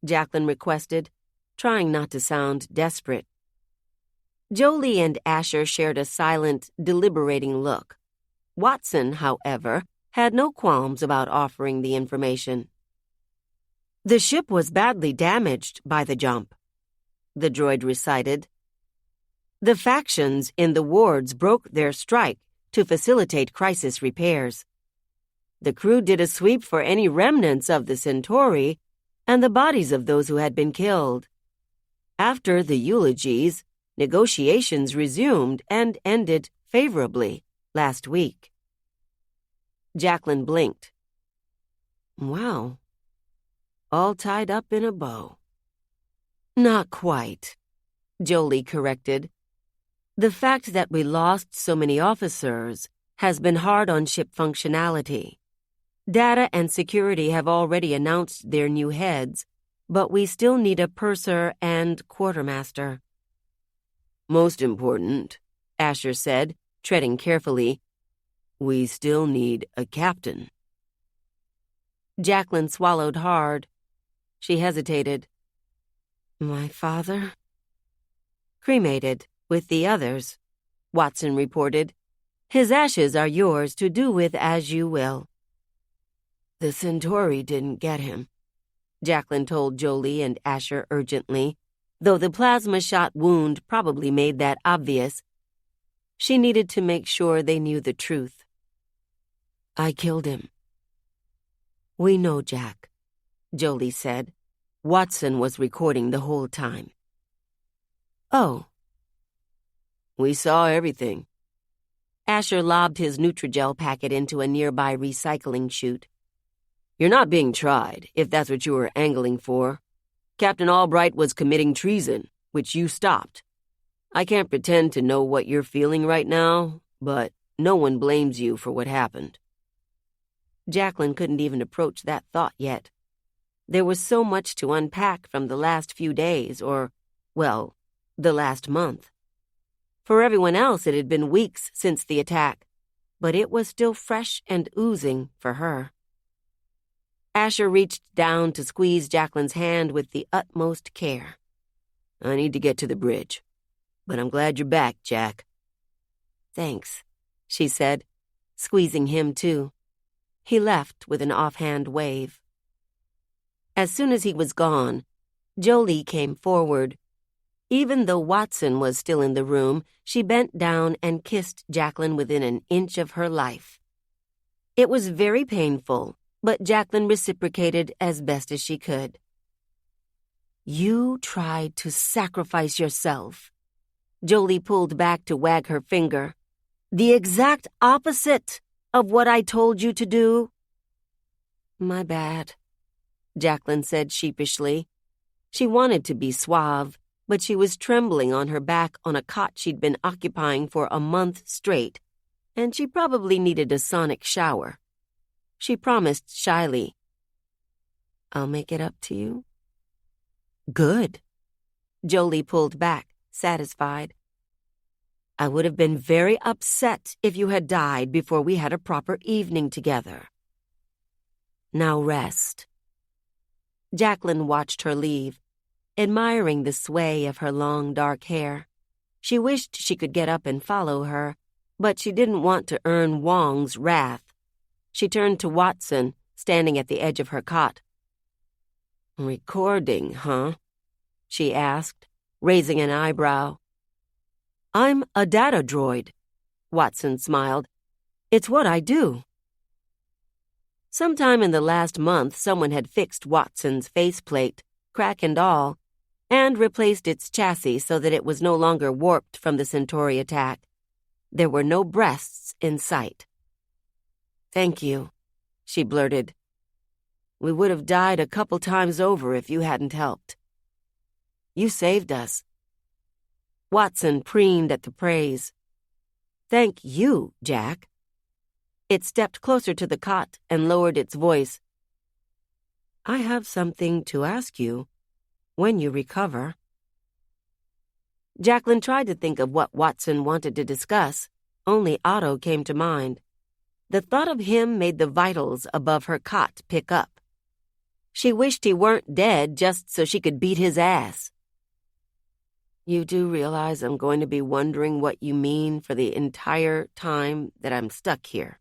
Jacklyn requested, trying not to sound desperate. Jolie and Asher shared a silent, deliberating look. Watson, however, had no qualms about offering the information. The ship was badly damaged by the jump, the droid recited. The factions in the wards broke their strike to facilitate crisis repairs. The crew did a sweep for any remnants of the Centauri and the bodies of those who had been killed. After the eulogies, negotiations resumed and ended favorably last week. Jacklyn blinked. Wow. All tied up in a bow. Not quite, Jolie corrected. The fact that we lost so many officers has been hard on ship functionality. Data and security have already announced their new heads, but we still need a purser and quartermaster. Most important, Asher said, treading carefully, we still need a captain. Jacklyn swallowed hard. She hesitated. My father? Cremated with the others, Watson reported. His ashes are yours to do with as you will. The Centauri didn't get him, Jacklyn told Jolie and Asher urgently, though the plasma shot wound probably made that obvious. She needed to make sure they knew the truth. I killed him. We know, Jack, Jolie said. Watson was recording the whole time. Oh. We saw everything. Asher lobbed his Nutrigel packet into a nearby recycling chute. You're not being tried, if that's what you were angling for. Captain Albright was committing treason, which you stopped. I can't pretend to know what you're feeling right now, but no one blames you for what happened. Jacklyn couldn't even approach that thought yet. There was so much to unpack from the last few days, or, well, the last month. For everyone else, it had been weeks since the attack, but it was still fresh and oozing for her. Asher reached down to squeeze Jacklyn's hand with the utmost care. I need to get to the bridge, but I'm glad you're back, Jack. Thanks, she said, squeezing him too. He left with an offhand wave. As soon as he was gone, Jolie came forward. Even though Watson was still in the room, she bent down and kissed Jacklyn within an inch of her life. It was very painful, but Jacklyn reciprocated as best as she could. You tried to sacrifice yourself. Jolie pulled back to wag her finger. The exact opposite of what I told you to do. My bad, Jacklyn said sheepishly. She wanted to be suave, but she was trembling on her back on a cot she'd been occupying for a month straight, and she probably needed a sonic shower. She promised shyly, "I'll make it up to you." "Good." Jolie pulled back, satisfied. "I would have been very upset if you had died before we had a proper evening together. Now rest." Jacklyn watched her leave, admiring the sway of her long dark hair. She wished she could get up and follow her, but she didn't want to earn Wong's wrath. She turned to Watson, standing at the edge of her cot. "Recording, huh?" she asked, raising an eyebrow. "I'm a data droid," Watson smiled. "It's what I do." Sometime in the last month, someone had fixed Watson's faceplate, crack and all, and replaced its chassis so that it was no longer warped from the Centauri attack. There were no breasts in sight. "Thank you," she blurted. "We would have died a couple times over if you hadn't helped. You saved us." Watson preened at the praise. "Thank you, Jack." It stepped closer to the cot and lowered its voice. "I have something to ask you when you recover." Jacklyn tried to think of what Watson wanted to discuss. Only Otto came to mind. The thought of him made the vitals above her cot pick up. She wished he weren't dead just so she could beat his ass. "You do realize I'm going to be wondering what you mean for the entire time that I'm stuck here."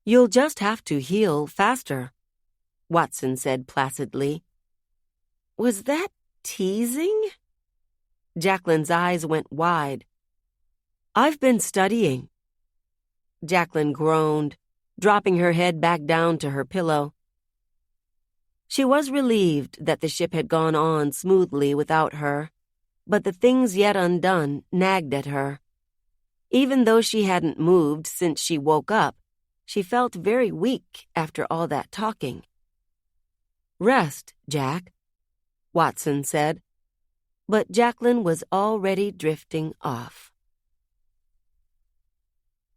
"You'll just have to heal faster," Watson said placidly. Was that teasing? Jacklyn's eyes went wide. "I've been studying." Jacklyn groaned, dropping her head back down to her pillow. She was relieved that the ship had gone on smoothly without her, but the things yet undone nagged at her. Even though she hadn't moved since she woke up, she felt very weak after all that talking. "Rest, Jack," Watson said, but Jacklyn was already drifting off.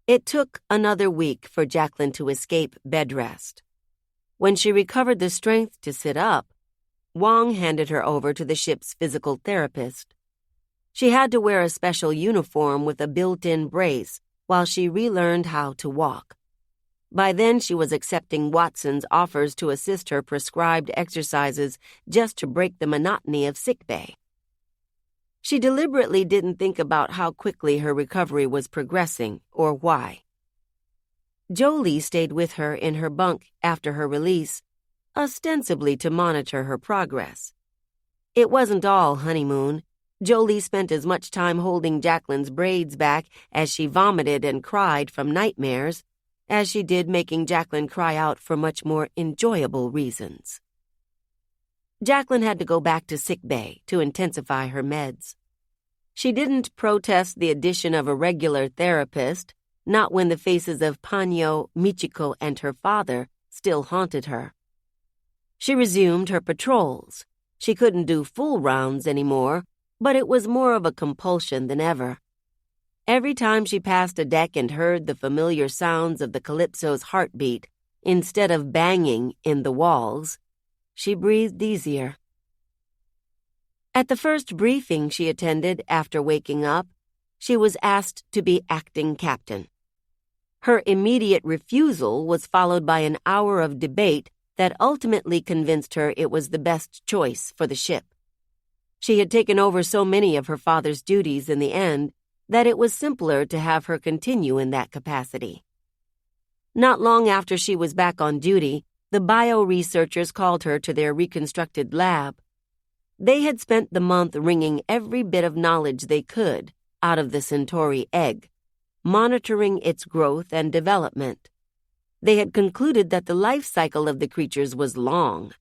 It took another week for Jacklyn to escape bed rest. When she recovered the strength to sit up, Wong handed her over to the ship's physical therapist. She had to wear a special uniform with a built-in brace while she relearned how to walk. By then, she was accepting Watson's offers to assist her prescribed exercises just to break the monotony of sickbay. She deliberately didn't think about how quickly her recovery was progressing or why. Jolie stayed with her in her bunk after her release, ostensibly to monitor her progress. It wasn't all honeymoon. Jolie spent as much time holding Jacklyn's braids back as she vomited and cried from nightmares as she did making Jacklyn cry out for much more enjoyable reasons. Jacklyn had to go back to sickbay to intensify her meds. She didn't protest the addition of a regular therapist, not when the faces of Panyo, Michiko, and her father still haunted her. She resumed her patrols. She couldn't do full rounds anymore, but it was more of a compulsion than ever. Every time she passed a deck and heard the familiar sounds of the Calypso's heartbeat, instead of banging in the walls, she breathed easier. At the first briefing she attended after waking up, she was asked to be acting captain. Her immediate refusal was followed by an hour of debate that ultimately convinced her it was the best choice for the ship. She had taken over so many of her father's duties in the end that it was simpler to have her continue in that capacity. Not long after she was back on duty, the bio-researchers called her to their reconstructed lab. They had spent the month wringing every bit of knowledge they could out of the Centauri egg, monitoring its growth and development. They had concluded that the life cycle of the creatures was long.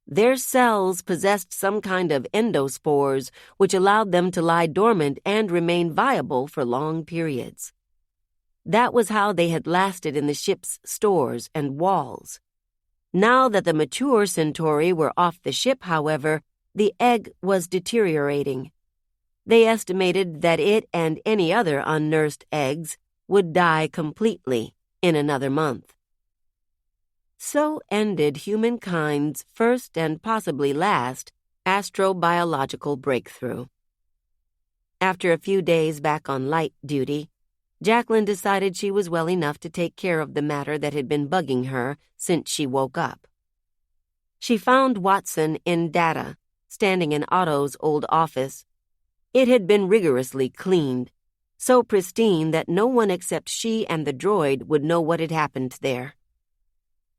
Their cells possessed some kind of endospores, which allowed them to lie dormant and remain viable for long periods. That was how they had lasted in the ship's stores and walls. Now that the mature Centauri were off the ship, however, the egg was deteriorating. They estimated that it and any other unnursed eggs would die completely in another month. So ended humankind's first and possibly last astrobiological breakthrough. After a few days back on light duty, Jacklyn decided she was well enough to take care of the matter that had been bugging her since she woke up. She found Watson in data, standing in Otto's old office. It had been rigorously cleaned, so pristine that no one except she and the droid would know what had happened there.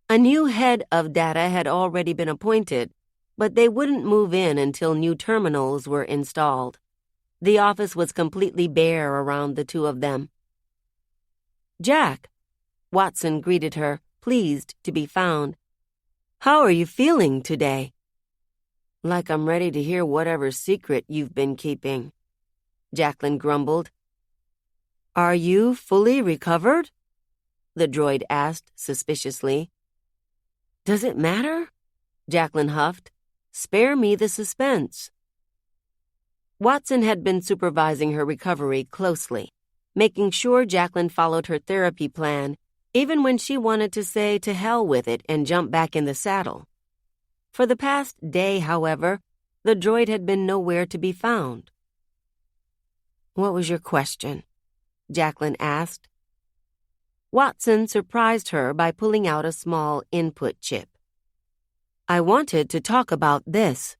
A new head of data had already been appointed, but they wouldn't move in until new terminals were installed. The office was completely bare around the two of them. "Jack," Watson greeted her, pleased to be found. "How are you feeling today?" "Like I'm ready to hear whatever secret you've been keeping," Jacklyn grumbled. "Are you fully recovered?" the droid asked suspiciously. "Does it matter?" Jacklyn huffed. "Spare me the suspense." Watson had been supervising her recovery closely, making sure Jacklyn followed her therapy plan, even when she wanted to say to hell with it and jump back in the saddle. For the past day, however, the droid had been nowhere to be found. "What was your question?" Jacklyn asked. Watson surprised her by pulling out a small input chip. "I wanted to talk about this."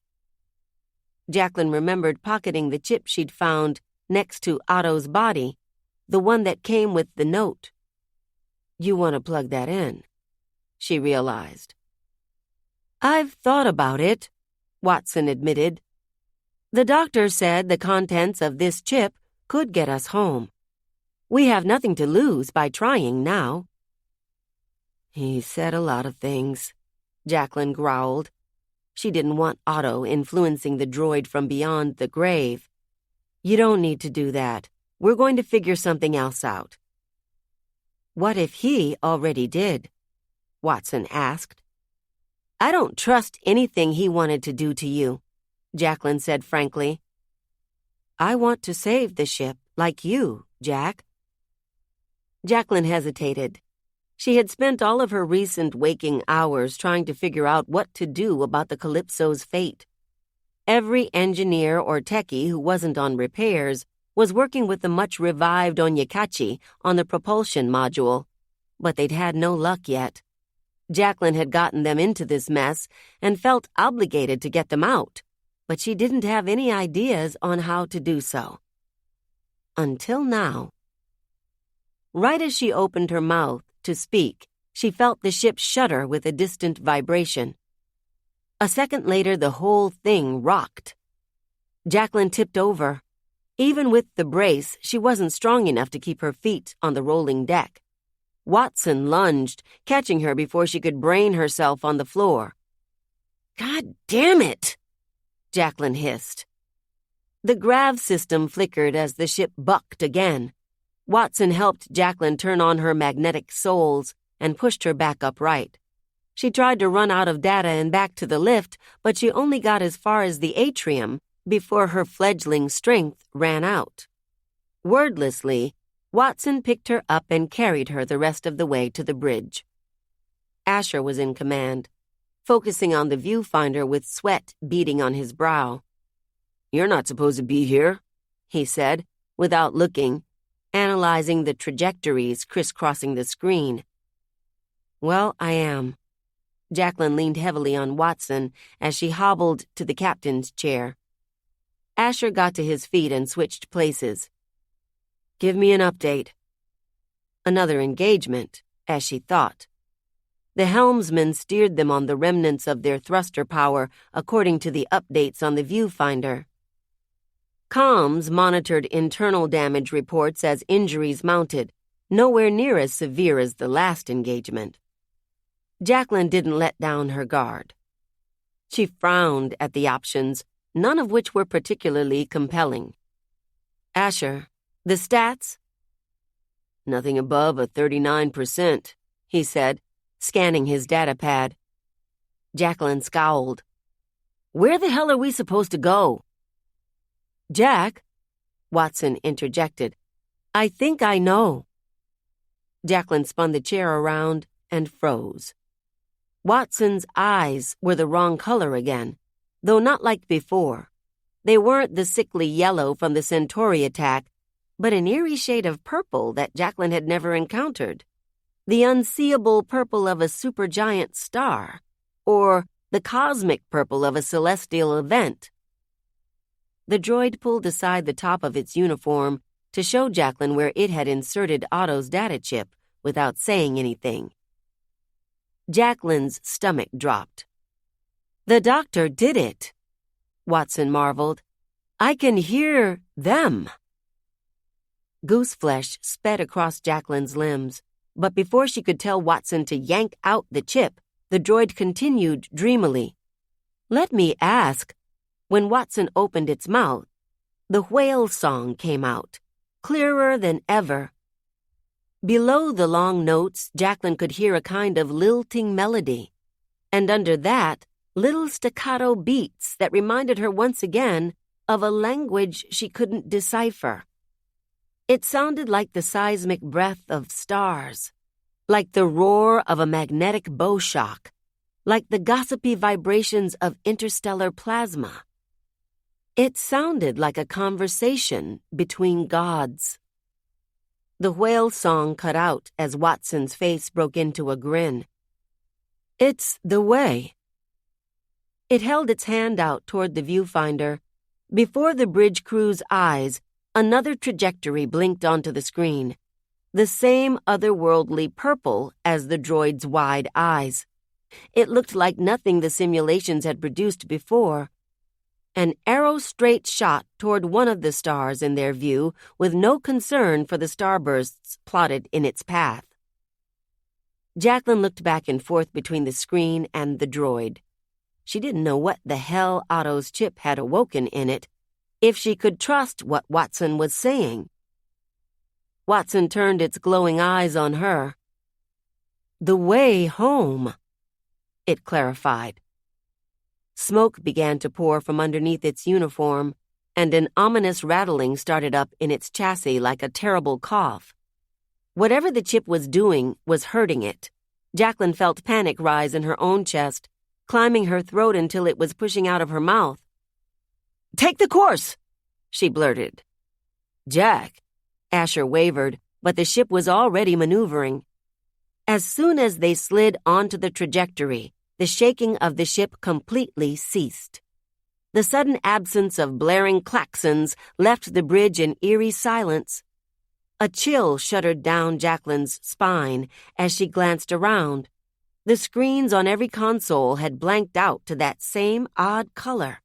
Jacklyn remembered pocketing the chip she'd found next to Otto's body, the one that came with the note. "You want to plug that in," she realized. "I've thought about it," Watson admitted. "The doctor said the contents of this chip could get us home. We have nothing to lose by trying now." "He said a lot of things," Jacklyn growled. She didn't want Otto influencing the droid from beyond the grave. "You don't need to do that. We're going to figure something else out." "What if he already did?" Watson asked. "I don't trust anything he wanted to do to you," Jacklyn said frankly. "I want to save the ship, like you, Jack." Jacklyn hesitated. She had spent all of her recent waking hours trying to figure out what to do about the Calypso's fate. Every engineer or techie who wasn't on repairs was working with the much-revived Onyekachi on the propulsion module, but they'd had no luck yet. Jacklyn had gotten them into this mess and felt obligated to get them out, but she didn't have any ideas on how to do so. Until now. Right as she opened her mouth to speak, she felt the ship shudder with a distant vibration. A second later, the whole thing rocked. Jacklyn tipped over. Even with the brace, she wasn't strong enough to keep her feet on the rolling deck. Watson lunged, catching her before she could brain herself on the floor. "God damn it!" Jacklyn hissed. The grav system flickered as the ship bucked again. Watson helped Jacklyn turn on her magnetic soles and pushed her back upright. She tried to run out of data and back to the lift, but she only got as far as the atrium before her fledgling strength ran out. Wordlessly, Watson picked her up and carried her the rest of the way to the bridge. Asher was in command, focusing on the viewfinder with sweat beading on his brow. "You're not supposed to be here," he said, without looking, analyzing the trajectories crisscrossing the screen. "Well, I am." Jacklyn leaned heavily on Watson as she hobbled to the captain's chair. Asher got to his feet and switched places. "Give me an update." Another engagement, as she thought. The helmsman steered them on the remnants of their thruster power according to the updates on the viewfinder. Comms monitored internal damage reports as injuries mounted, nowhere near as severe as the last engagement. Jacklyn didn't let down her guard. She frowned at the options, none of which were particularly compelling. "Asher, the stats?" "Nothing above a 39%, he said, scanning his data pad. Jacklyn scowled. Where the hell are we supposed to go?" "Jack," Watson interjected, "I think I know." Jacklyn spun the chair around and froze. Watson's eyes were the wrong color again, though not like before. They weren't the sickly yellow from the Centauri attack, but an eerie shade of purple that Jacklyn had never encountered. The unseeable purple of a supergiant star, or the cosmic purple of a celestial event. The droid pulled aside the top of its uniform to show Jacklyn where it had inserted Otto's data chip without saying anything. Jacklyn's stomach dropped. "The doctor did it," Watson marveled. "I can hear them." Gooseflesh sped across Jacklyn's limbs, but before she could tell Watson to yank out the chip, the droid continued dreamily. "Let me ask." When Watson opened its mouth, the whale song came out, clearer than ever. Below the long notes, Jacklyn could hear a kind of lilting melody, and under that, little staccato beats that reminded her once again of a language she couldn't decipher. It sounded like the seismic breath of stars, like the roar of a magnetic bow shock, like the gossipy vibrations of interstellar plasma. It sounded like a conversation between gods. The whale song cut out as Watson's face broke into a grin. "It's the way." It held its hand out toward the viewfinder. Before the bridge crew's eyes, another trajectory blinked onto the screen, the same otherworldly purple as the droid's wide eyes. It looked like nothing the simulations had produced before. An arrow-straight shot toward one of the stars in their view with no concern for the starbursts plotted in its path. Jacklyn looked back and forth between the screen and the droid. She didn't know what the hell Otto's chip had awoken in it, if she could trust what Watson was saying. Watson turned its glowing eyes on her. "The way home," it clarified. Smoke began to pour from underneath its uniform, and an ominous rattling started up in its chassis like a terrible cough. Whatever the chip was doing was hurting it. Jacklyn felt panic rise in her own chest, climbing her throat until it was pushing out of her mouth. "Take the course," she blurted. "Jack," Asher wavered, but the ship was already maneuvering. As soon as they slid onto the trajectory, the shaking of the ship completely ceased. The sudden absence of blaring klaxons left the bridge in eerie silence. A chill shuddered down Jacklyn's spine as she glanced around. The screens on every console had blanked out to that same odd color.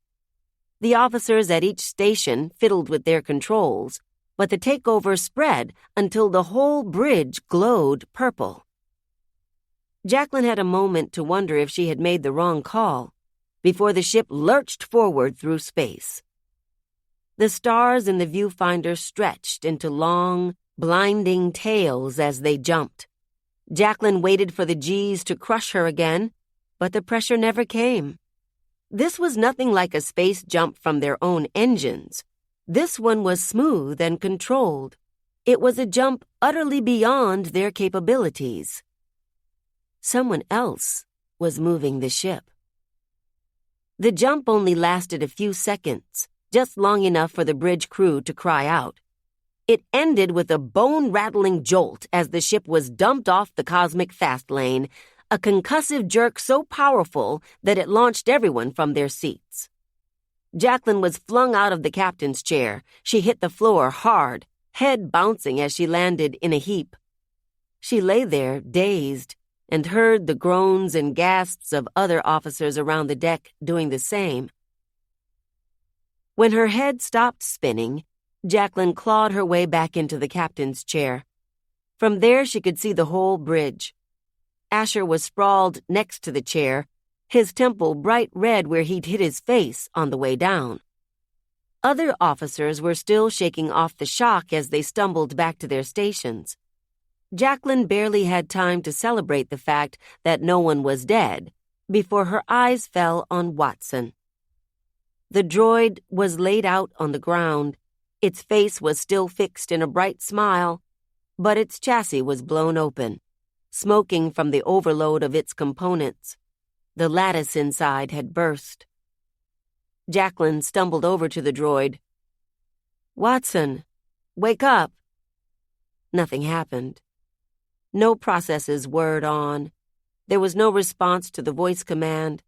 The officers at each station fiddled with their controls, but the takeover spread until the whole bridge glowed purple. Jacklyn had a moment to wonder if she had made the wrong call, before the ship lurched forward through space. The stars in the viewfinder stretched into long, blinding tails as they jumped. Jacklyn waited for the G's to crush her again, but the pressure never came. This was nothing like a space jump from their own engines. This one was smooth and controlled. It was a jump utterly beyond their capabilities. Someone else was moving the ship. The jump only lasted a few seconds, just long enough for the bridge crew to cry out. It ended with a bone-rattling jolt as the ship was dumped off the cosmic fast lane, a concussive jerk so powerful that it launched everyone from their seats. Jacklyn was flung out of the captain's chair. She hit the floor hard, head bouncing as she landed in a heap. She lay there, dazed, and heard the groans and gasps of other officers around the deck doing the same. When her head stopped spinning, Jacklyn clawed her way back into the captain's chair. From there she could see the whole bridge. Asher was sprawled next to the chair, his temple bright red where he'd hit his face on the way down. Other officers were still shaking off the shock as they stumbled back to their stations. Jacklyn barely had time to celebrate the fact that no one was dead before her eyes fell on Watson. The droid was laid out on the ground. Its face was still fixed in a bright smile, but its chassis was blown open, smoking from the overload of its components. The lattice inside had burst. Jacklyn stumbled over to the droid. "Watson, wake up." Nothing happened. No processes whirred on. There was no response to the voice command.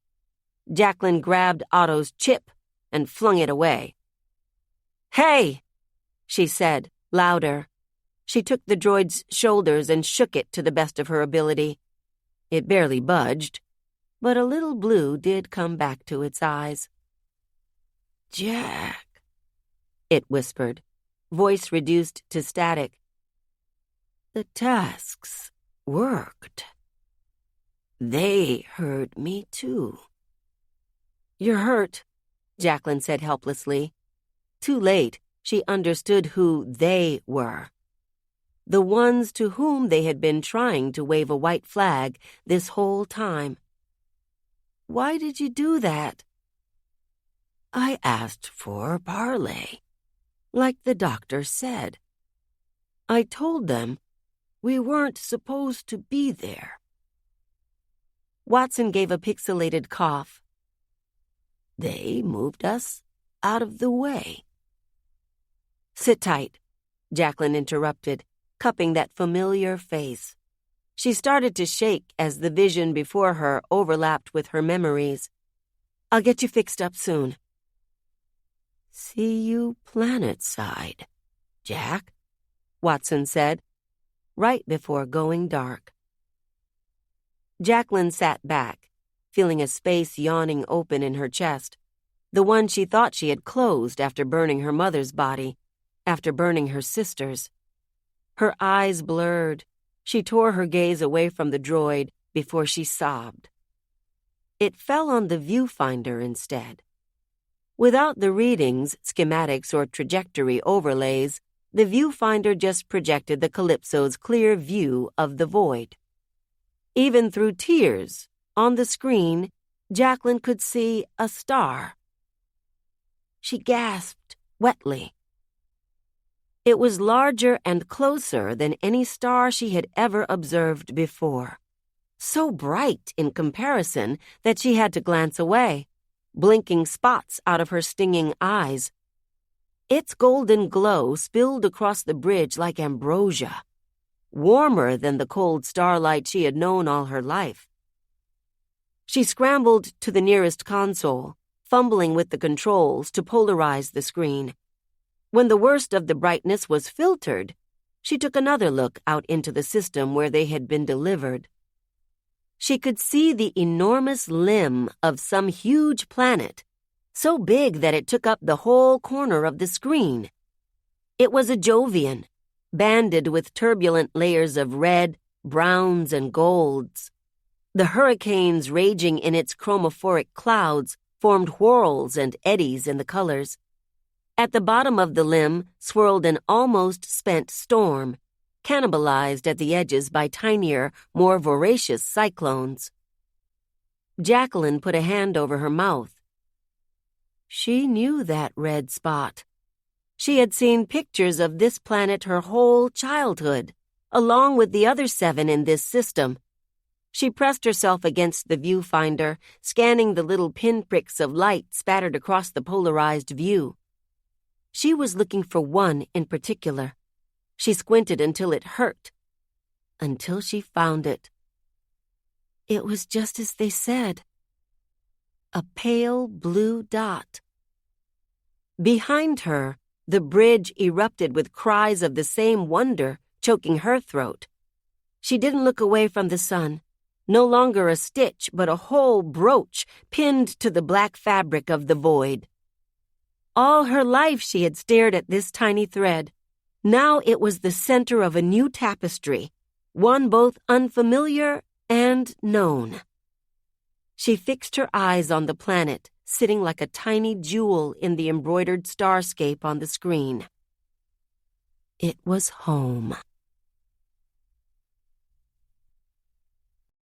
Jacklyn grabbed Otto's chip and flung it away. "Hey!" she said, louder. She took the droid's shoulders and shook it to the best of her ability. It barely budged, but a little blue did come back to its eyes. "Jack," it whispered, voice reduced to static. "The tasks worked. They heard me too." "You're hurt," Jacklyn said helplessly. Too late, she understood who they were. The ones to whom they had been trying to wave a white flag this whole time. "Why did you do that?" "I asked for parley, like the doctor said. I told them we weren't supposed to be there." Watson gave a pixelated cough. "They moved us out of the way." "Sit tight," Jacklyn interrupted, cupping that familiar face. She started to shake as the vision before her overlapped with her memories. "I'll get you fixed up soon." "See you planet-side, Jack," Watson said, right before going dark. Jacklyn sat back, feeling a space yawning open in her chest, the one she thought she had closed after burning her mother's body, after burning her sister's. Her eyes blurred. She tore her gaze away from the droid before she sobbed. It fell on the viewfinder instead. Without the readings, schematics, or trajectory overlays, the viewfinder just projected the Calypso's clear view of the void. Even through tears, on the screen, Jacklyn could see a star. She gasped wetly. It was larger and closer than any star she had ever observed before. So bright in comparison that she had to glance away, blinking spots out of her stinging eyes. Its golden glow spilled across the bridge like ambrosia, warmer than the cold starlight she had known all her life. She scrambled to the nearest console, fumbling with the controls to polarize the screen. When the worst of the brightness was filtered, she took another look out into the system where they had been delivered. She could see the enormous limb of some huge planet, so big that it took up the whole corner of the screen. It was a Jovian, banded with turbulent layers of red, browns, and golds. The hurricanes raging in its chromophoric clouds formed whorls and eddies in the colors. At the bottom of the limb swirled an almost spent storm, cannibalized at the edges by tinier, more voracious cyclones. Jacklyn put a hand over her mouth. She knew that red spot. She had seen pictures of this planet her whole childhood, along with the other 7 in this system. She pressed herself against the viewfinder, scanning the little pinpricks of light spattered across the polarized view. She was looking for one in particular. She squinted until it hurt, until she found it. It was just as they said. A pale blue dot. Behind her, the bridge erupted with cries of the same wonder, choking her throat. She didn't look away from the sun. No longer a stitch, but a whole brooch pinned to the black fabric of the void. All her life she had stared at this tiny thread. Now it was the center of a new tapestry, one both unfamiliar and known. She fixed her eyes on the planet, sitting like a tiny jewel in the embroidered starscape on the screen. It was home.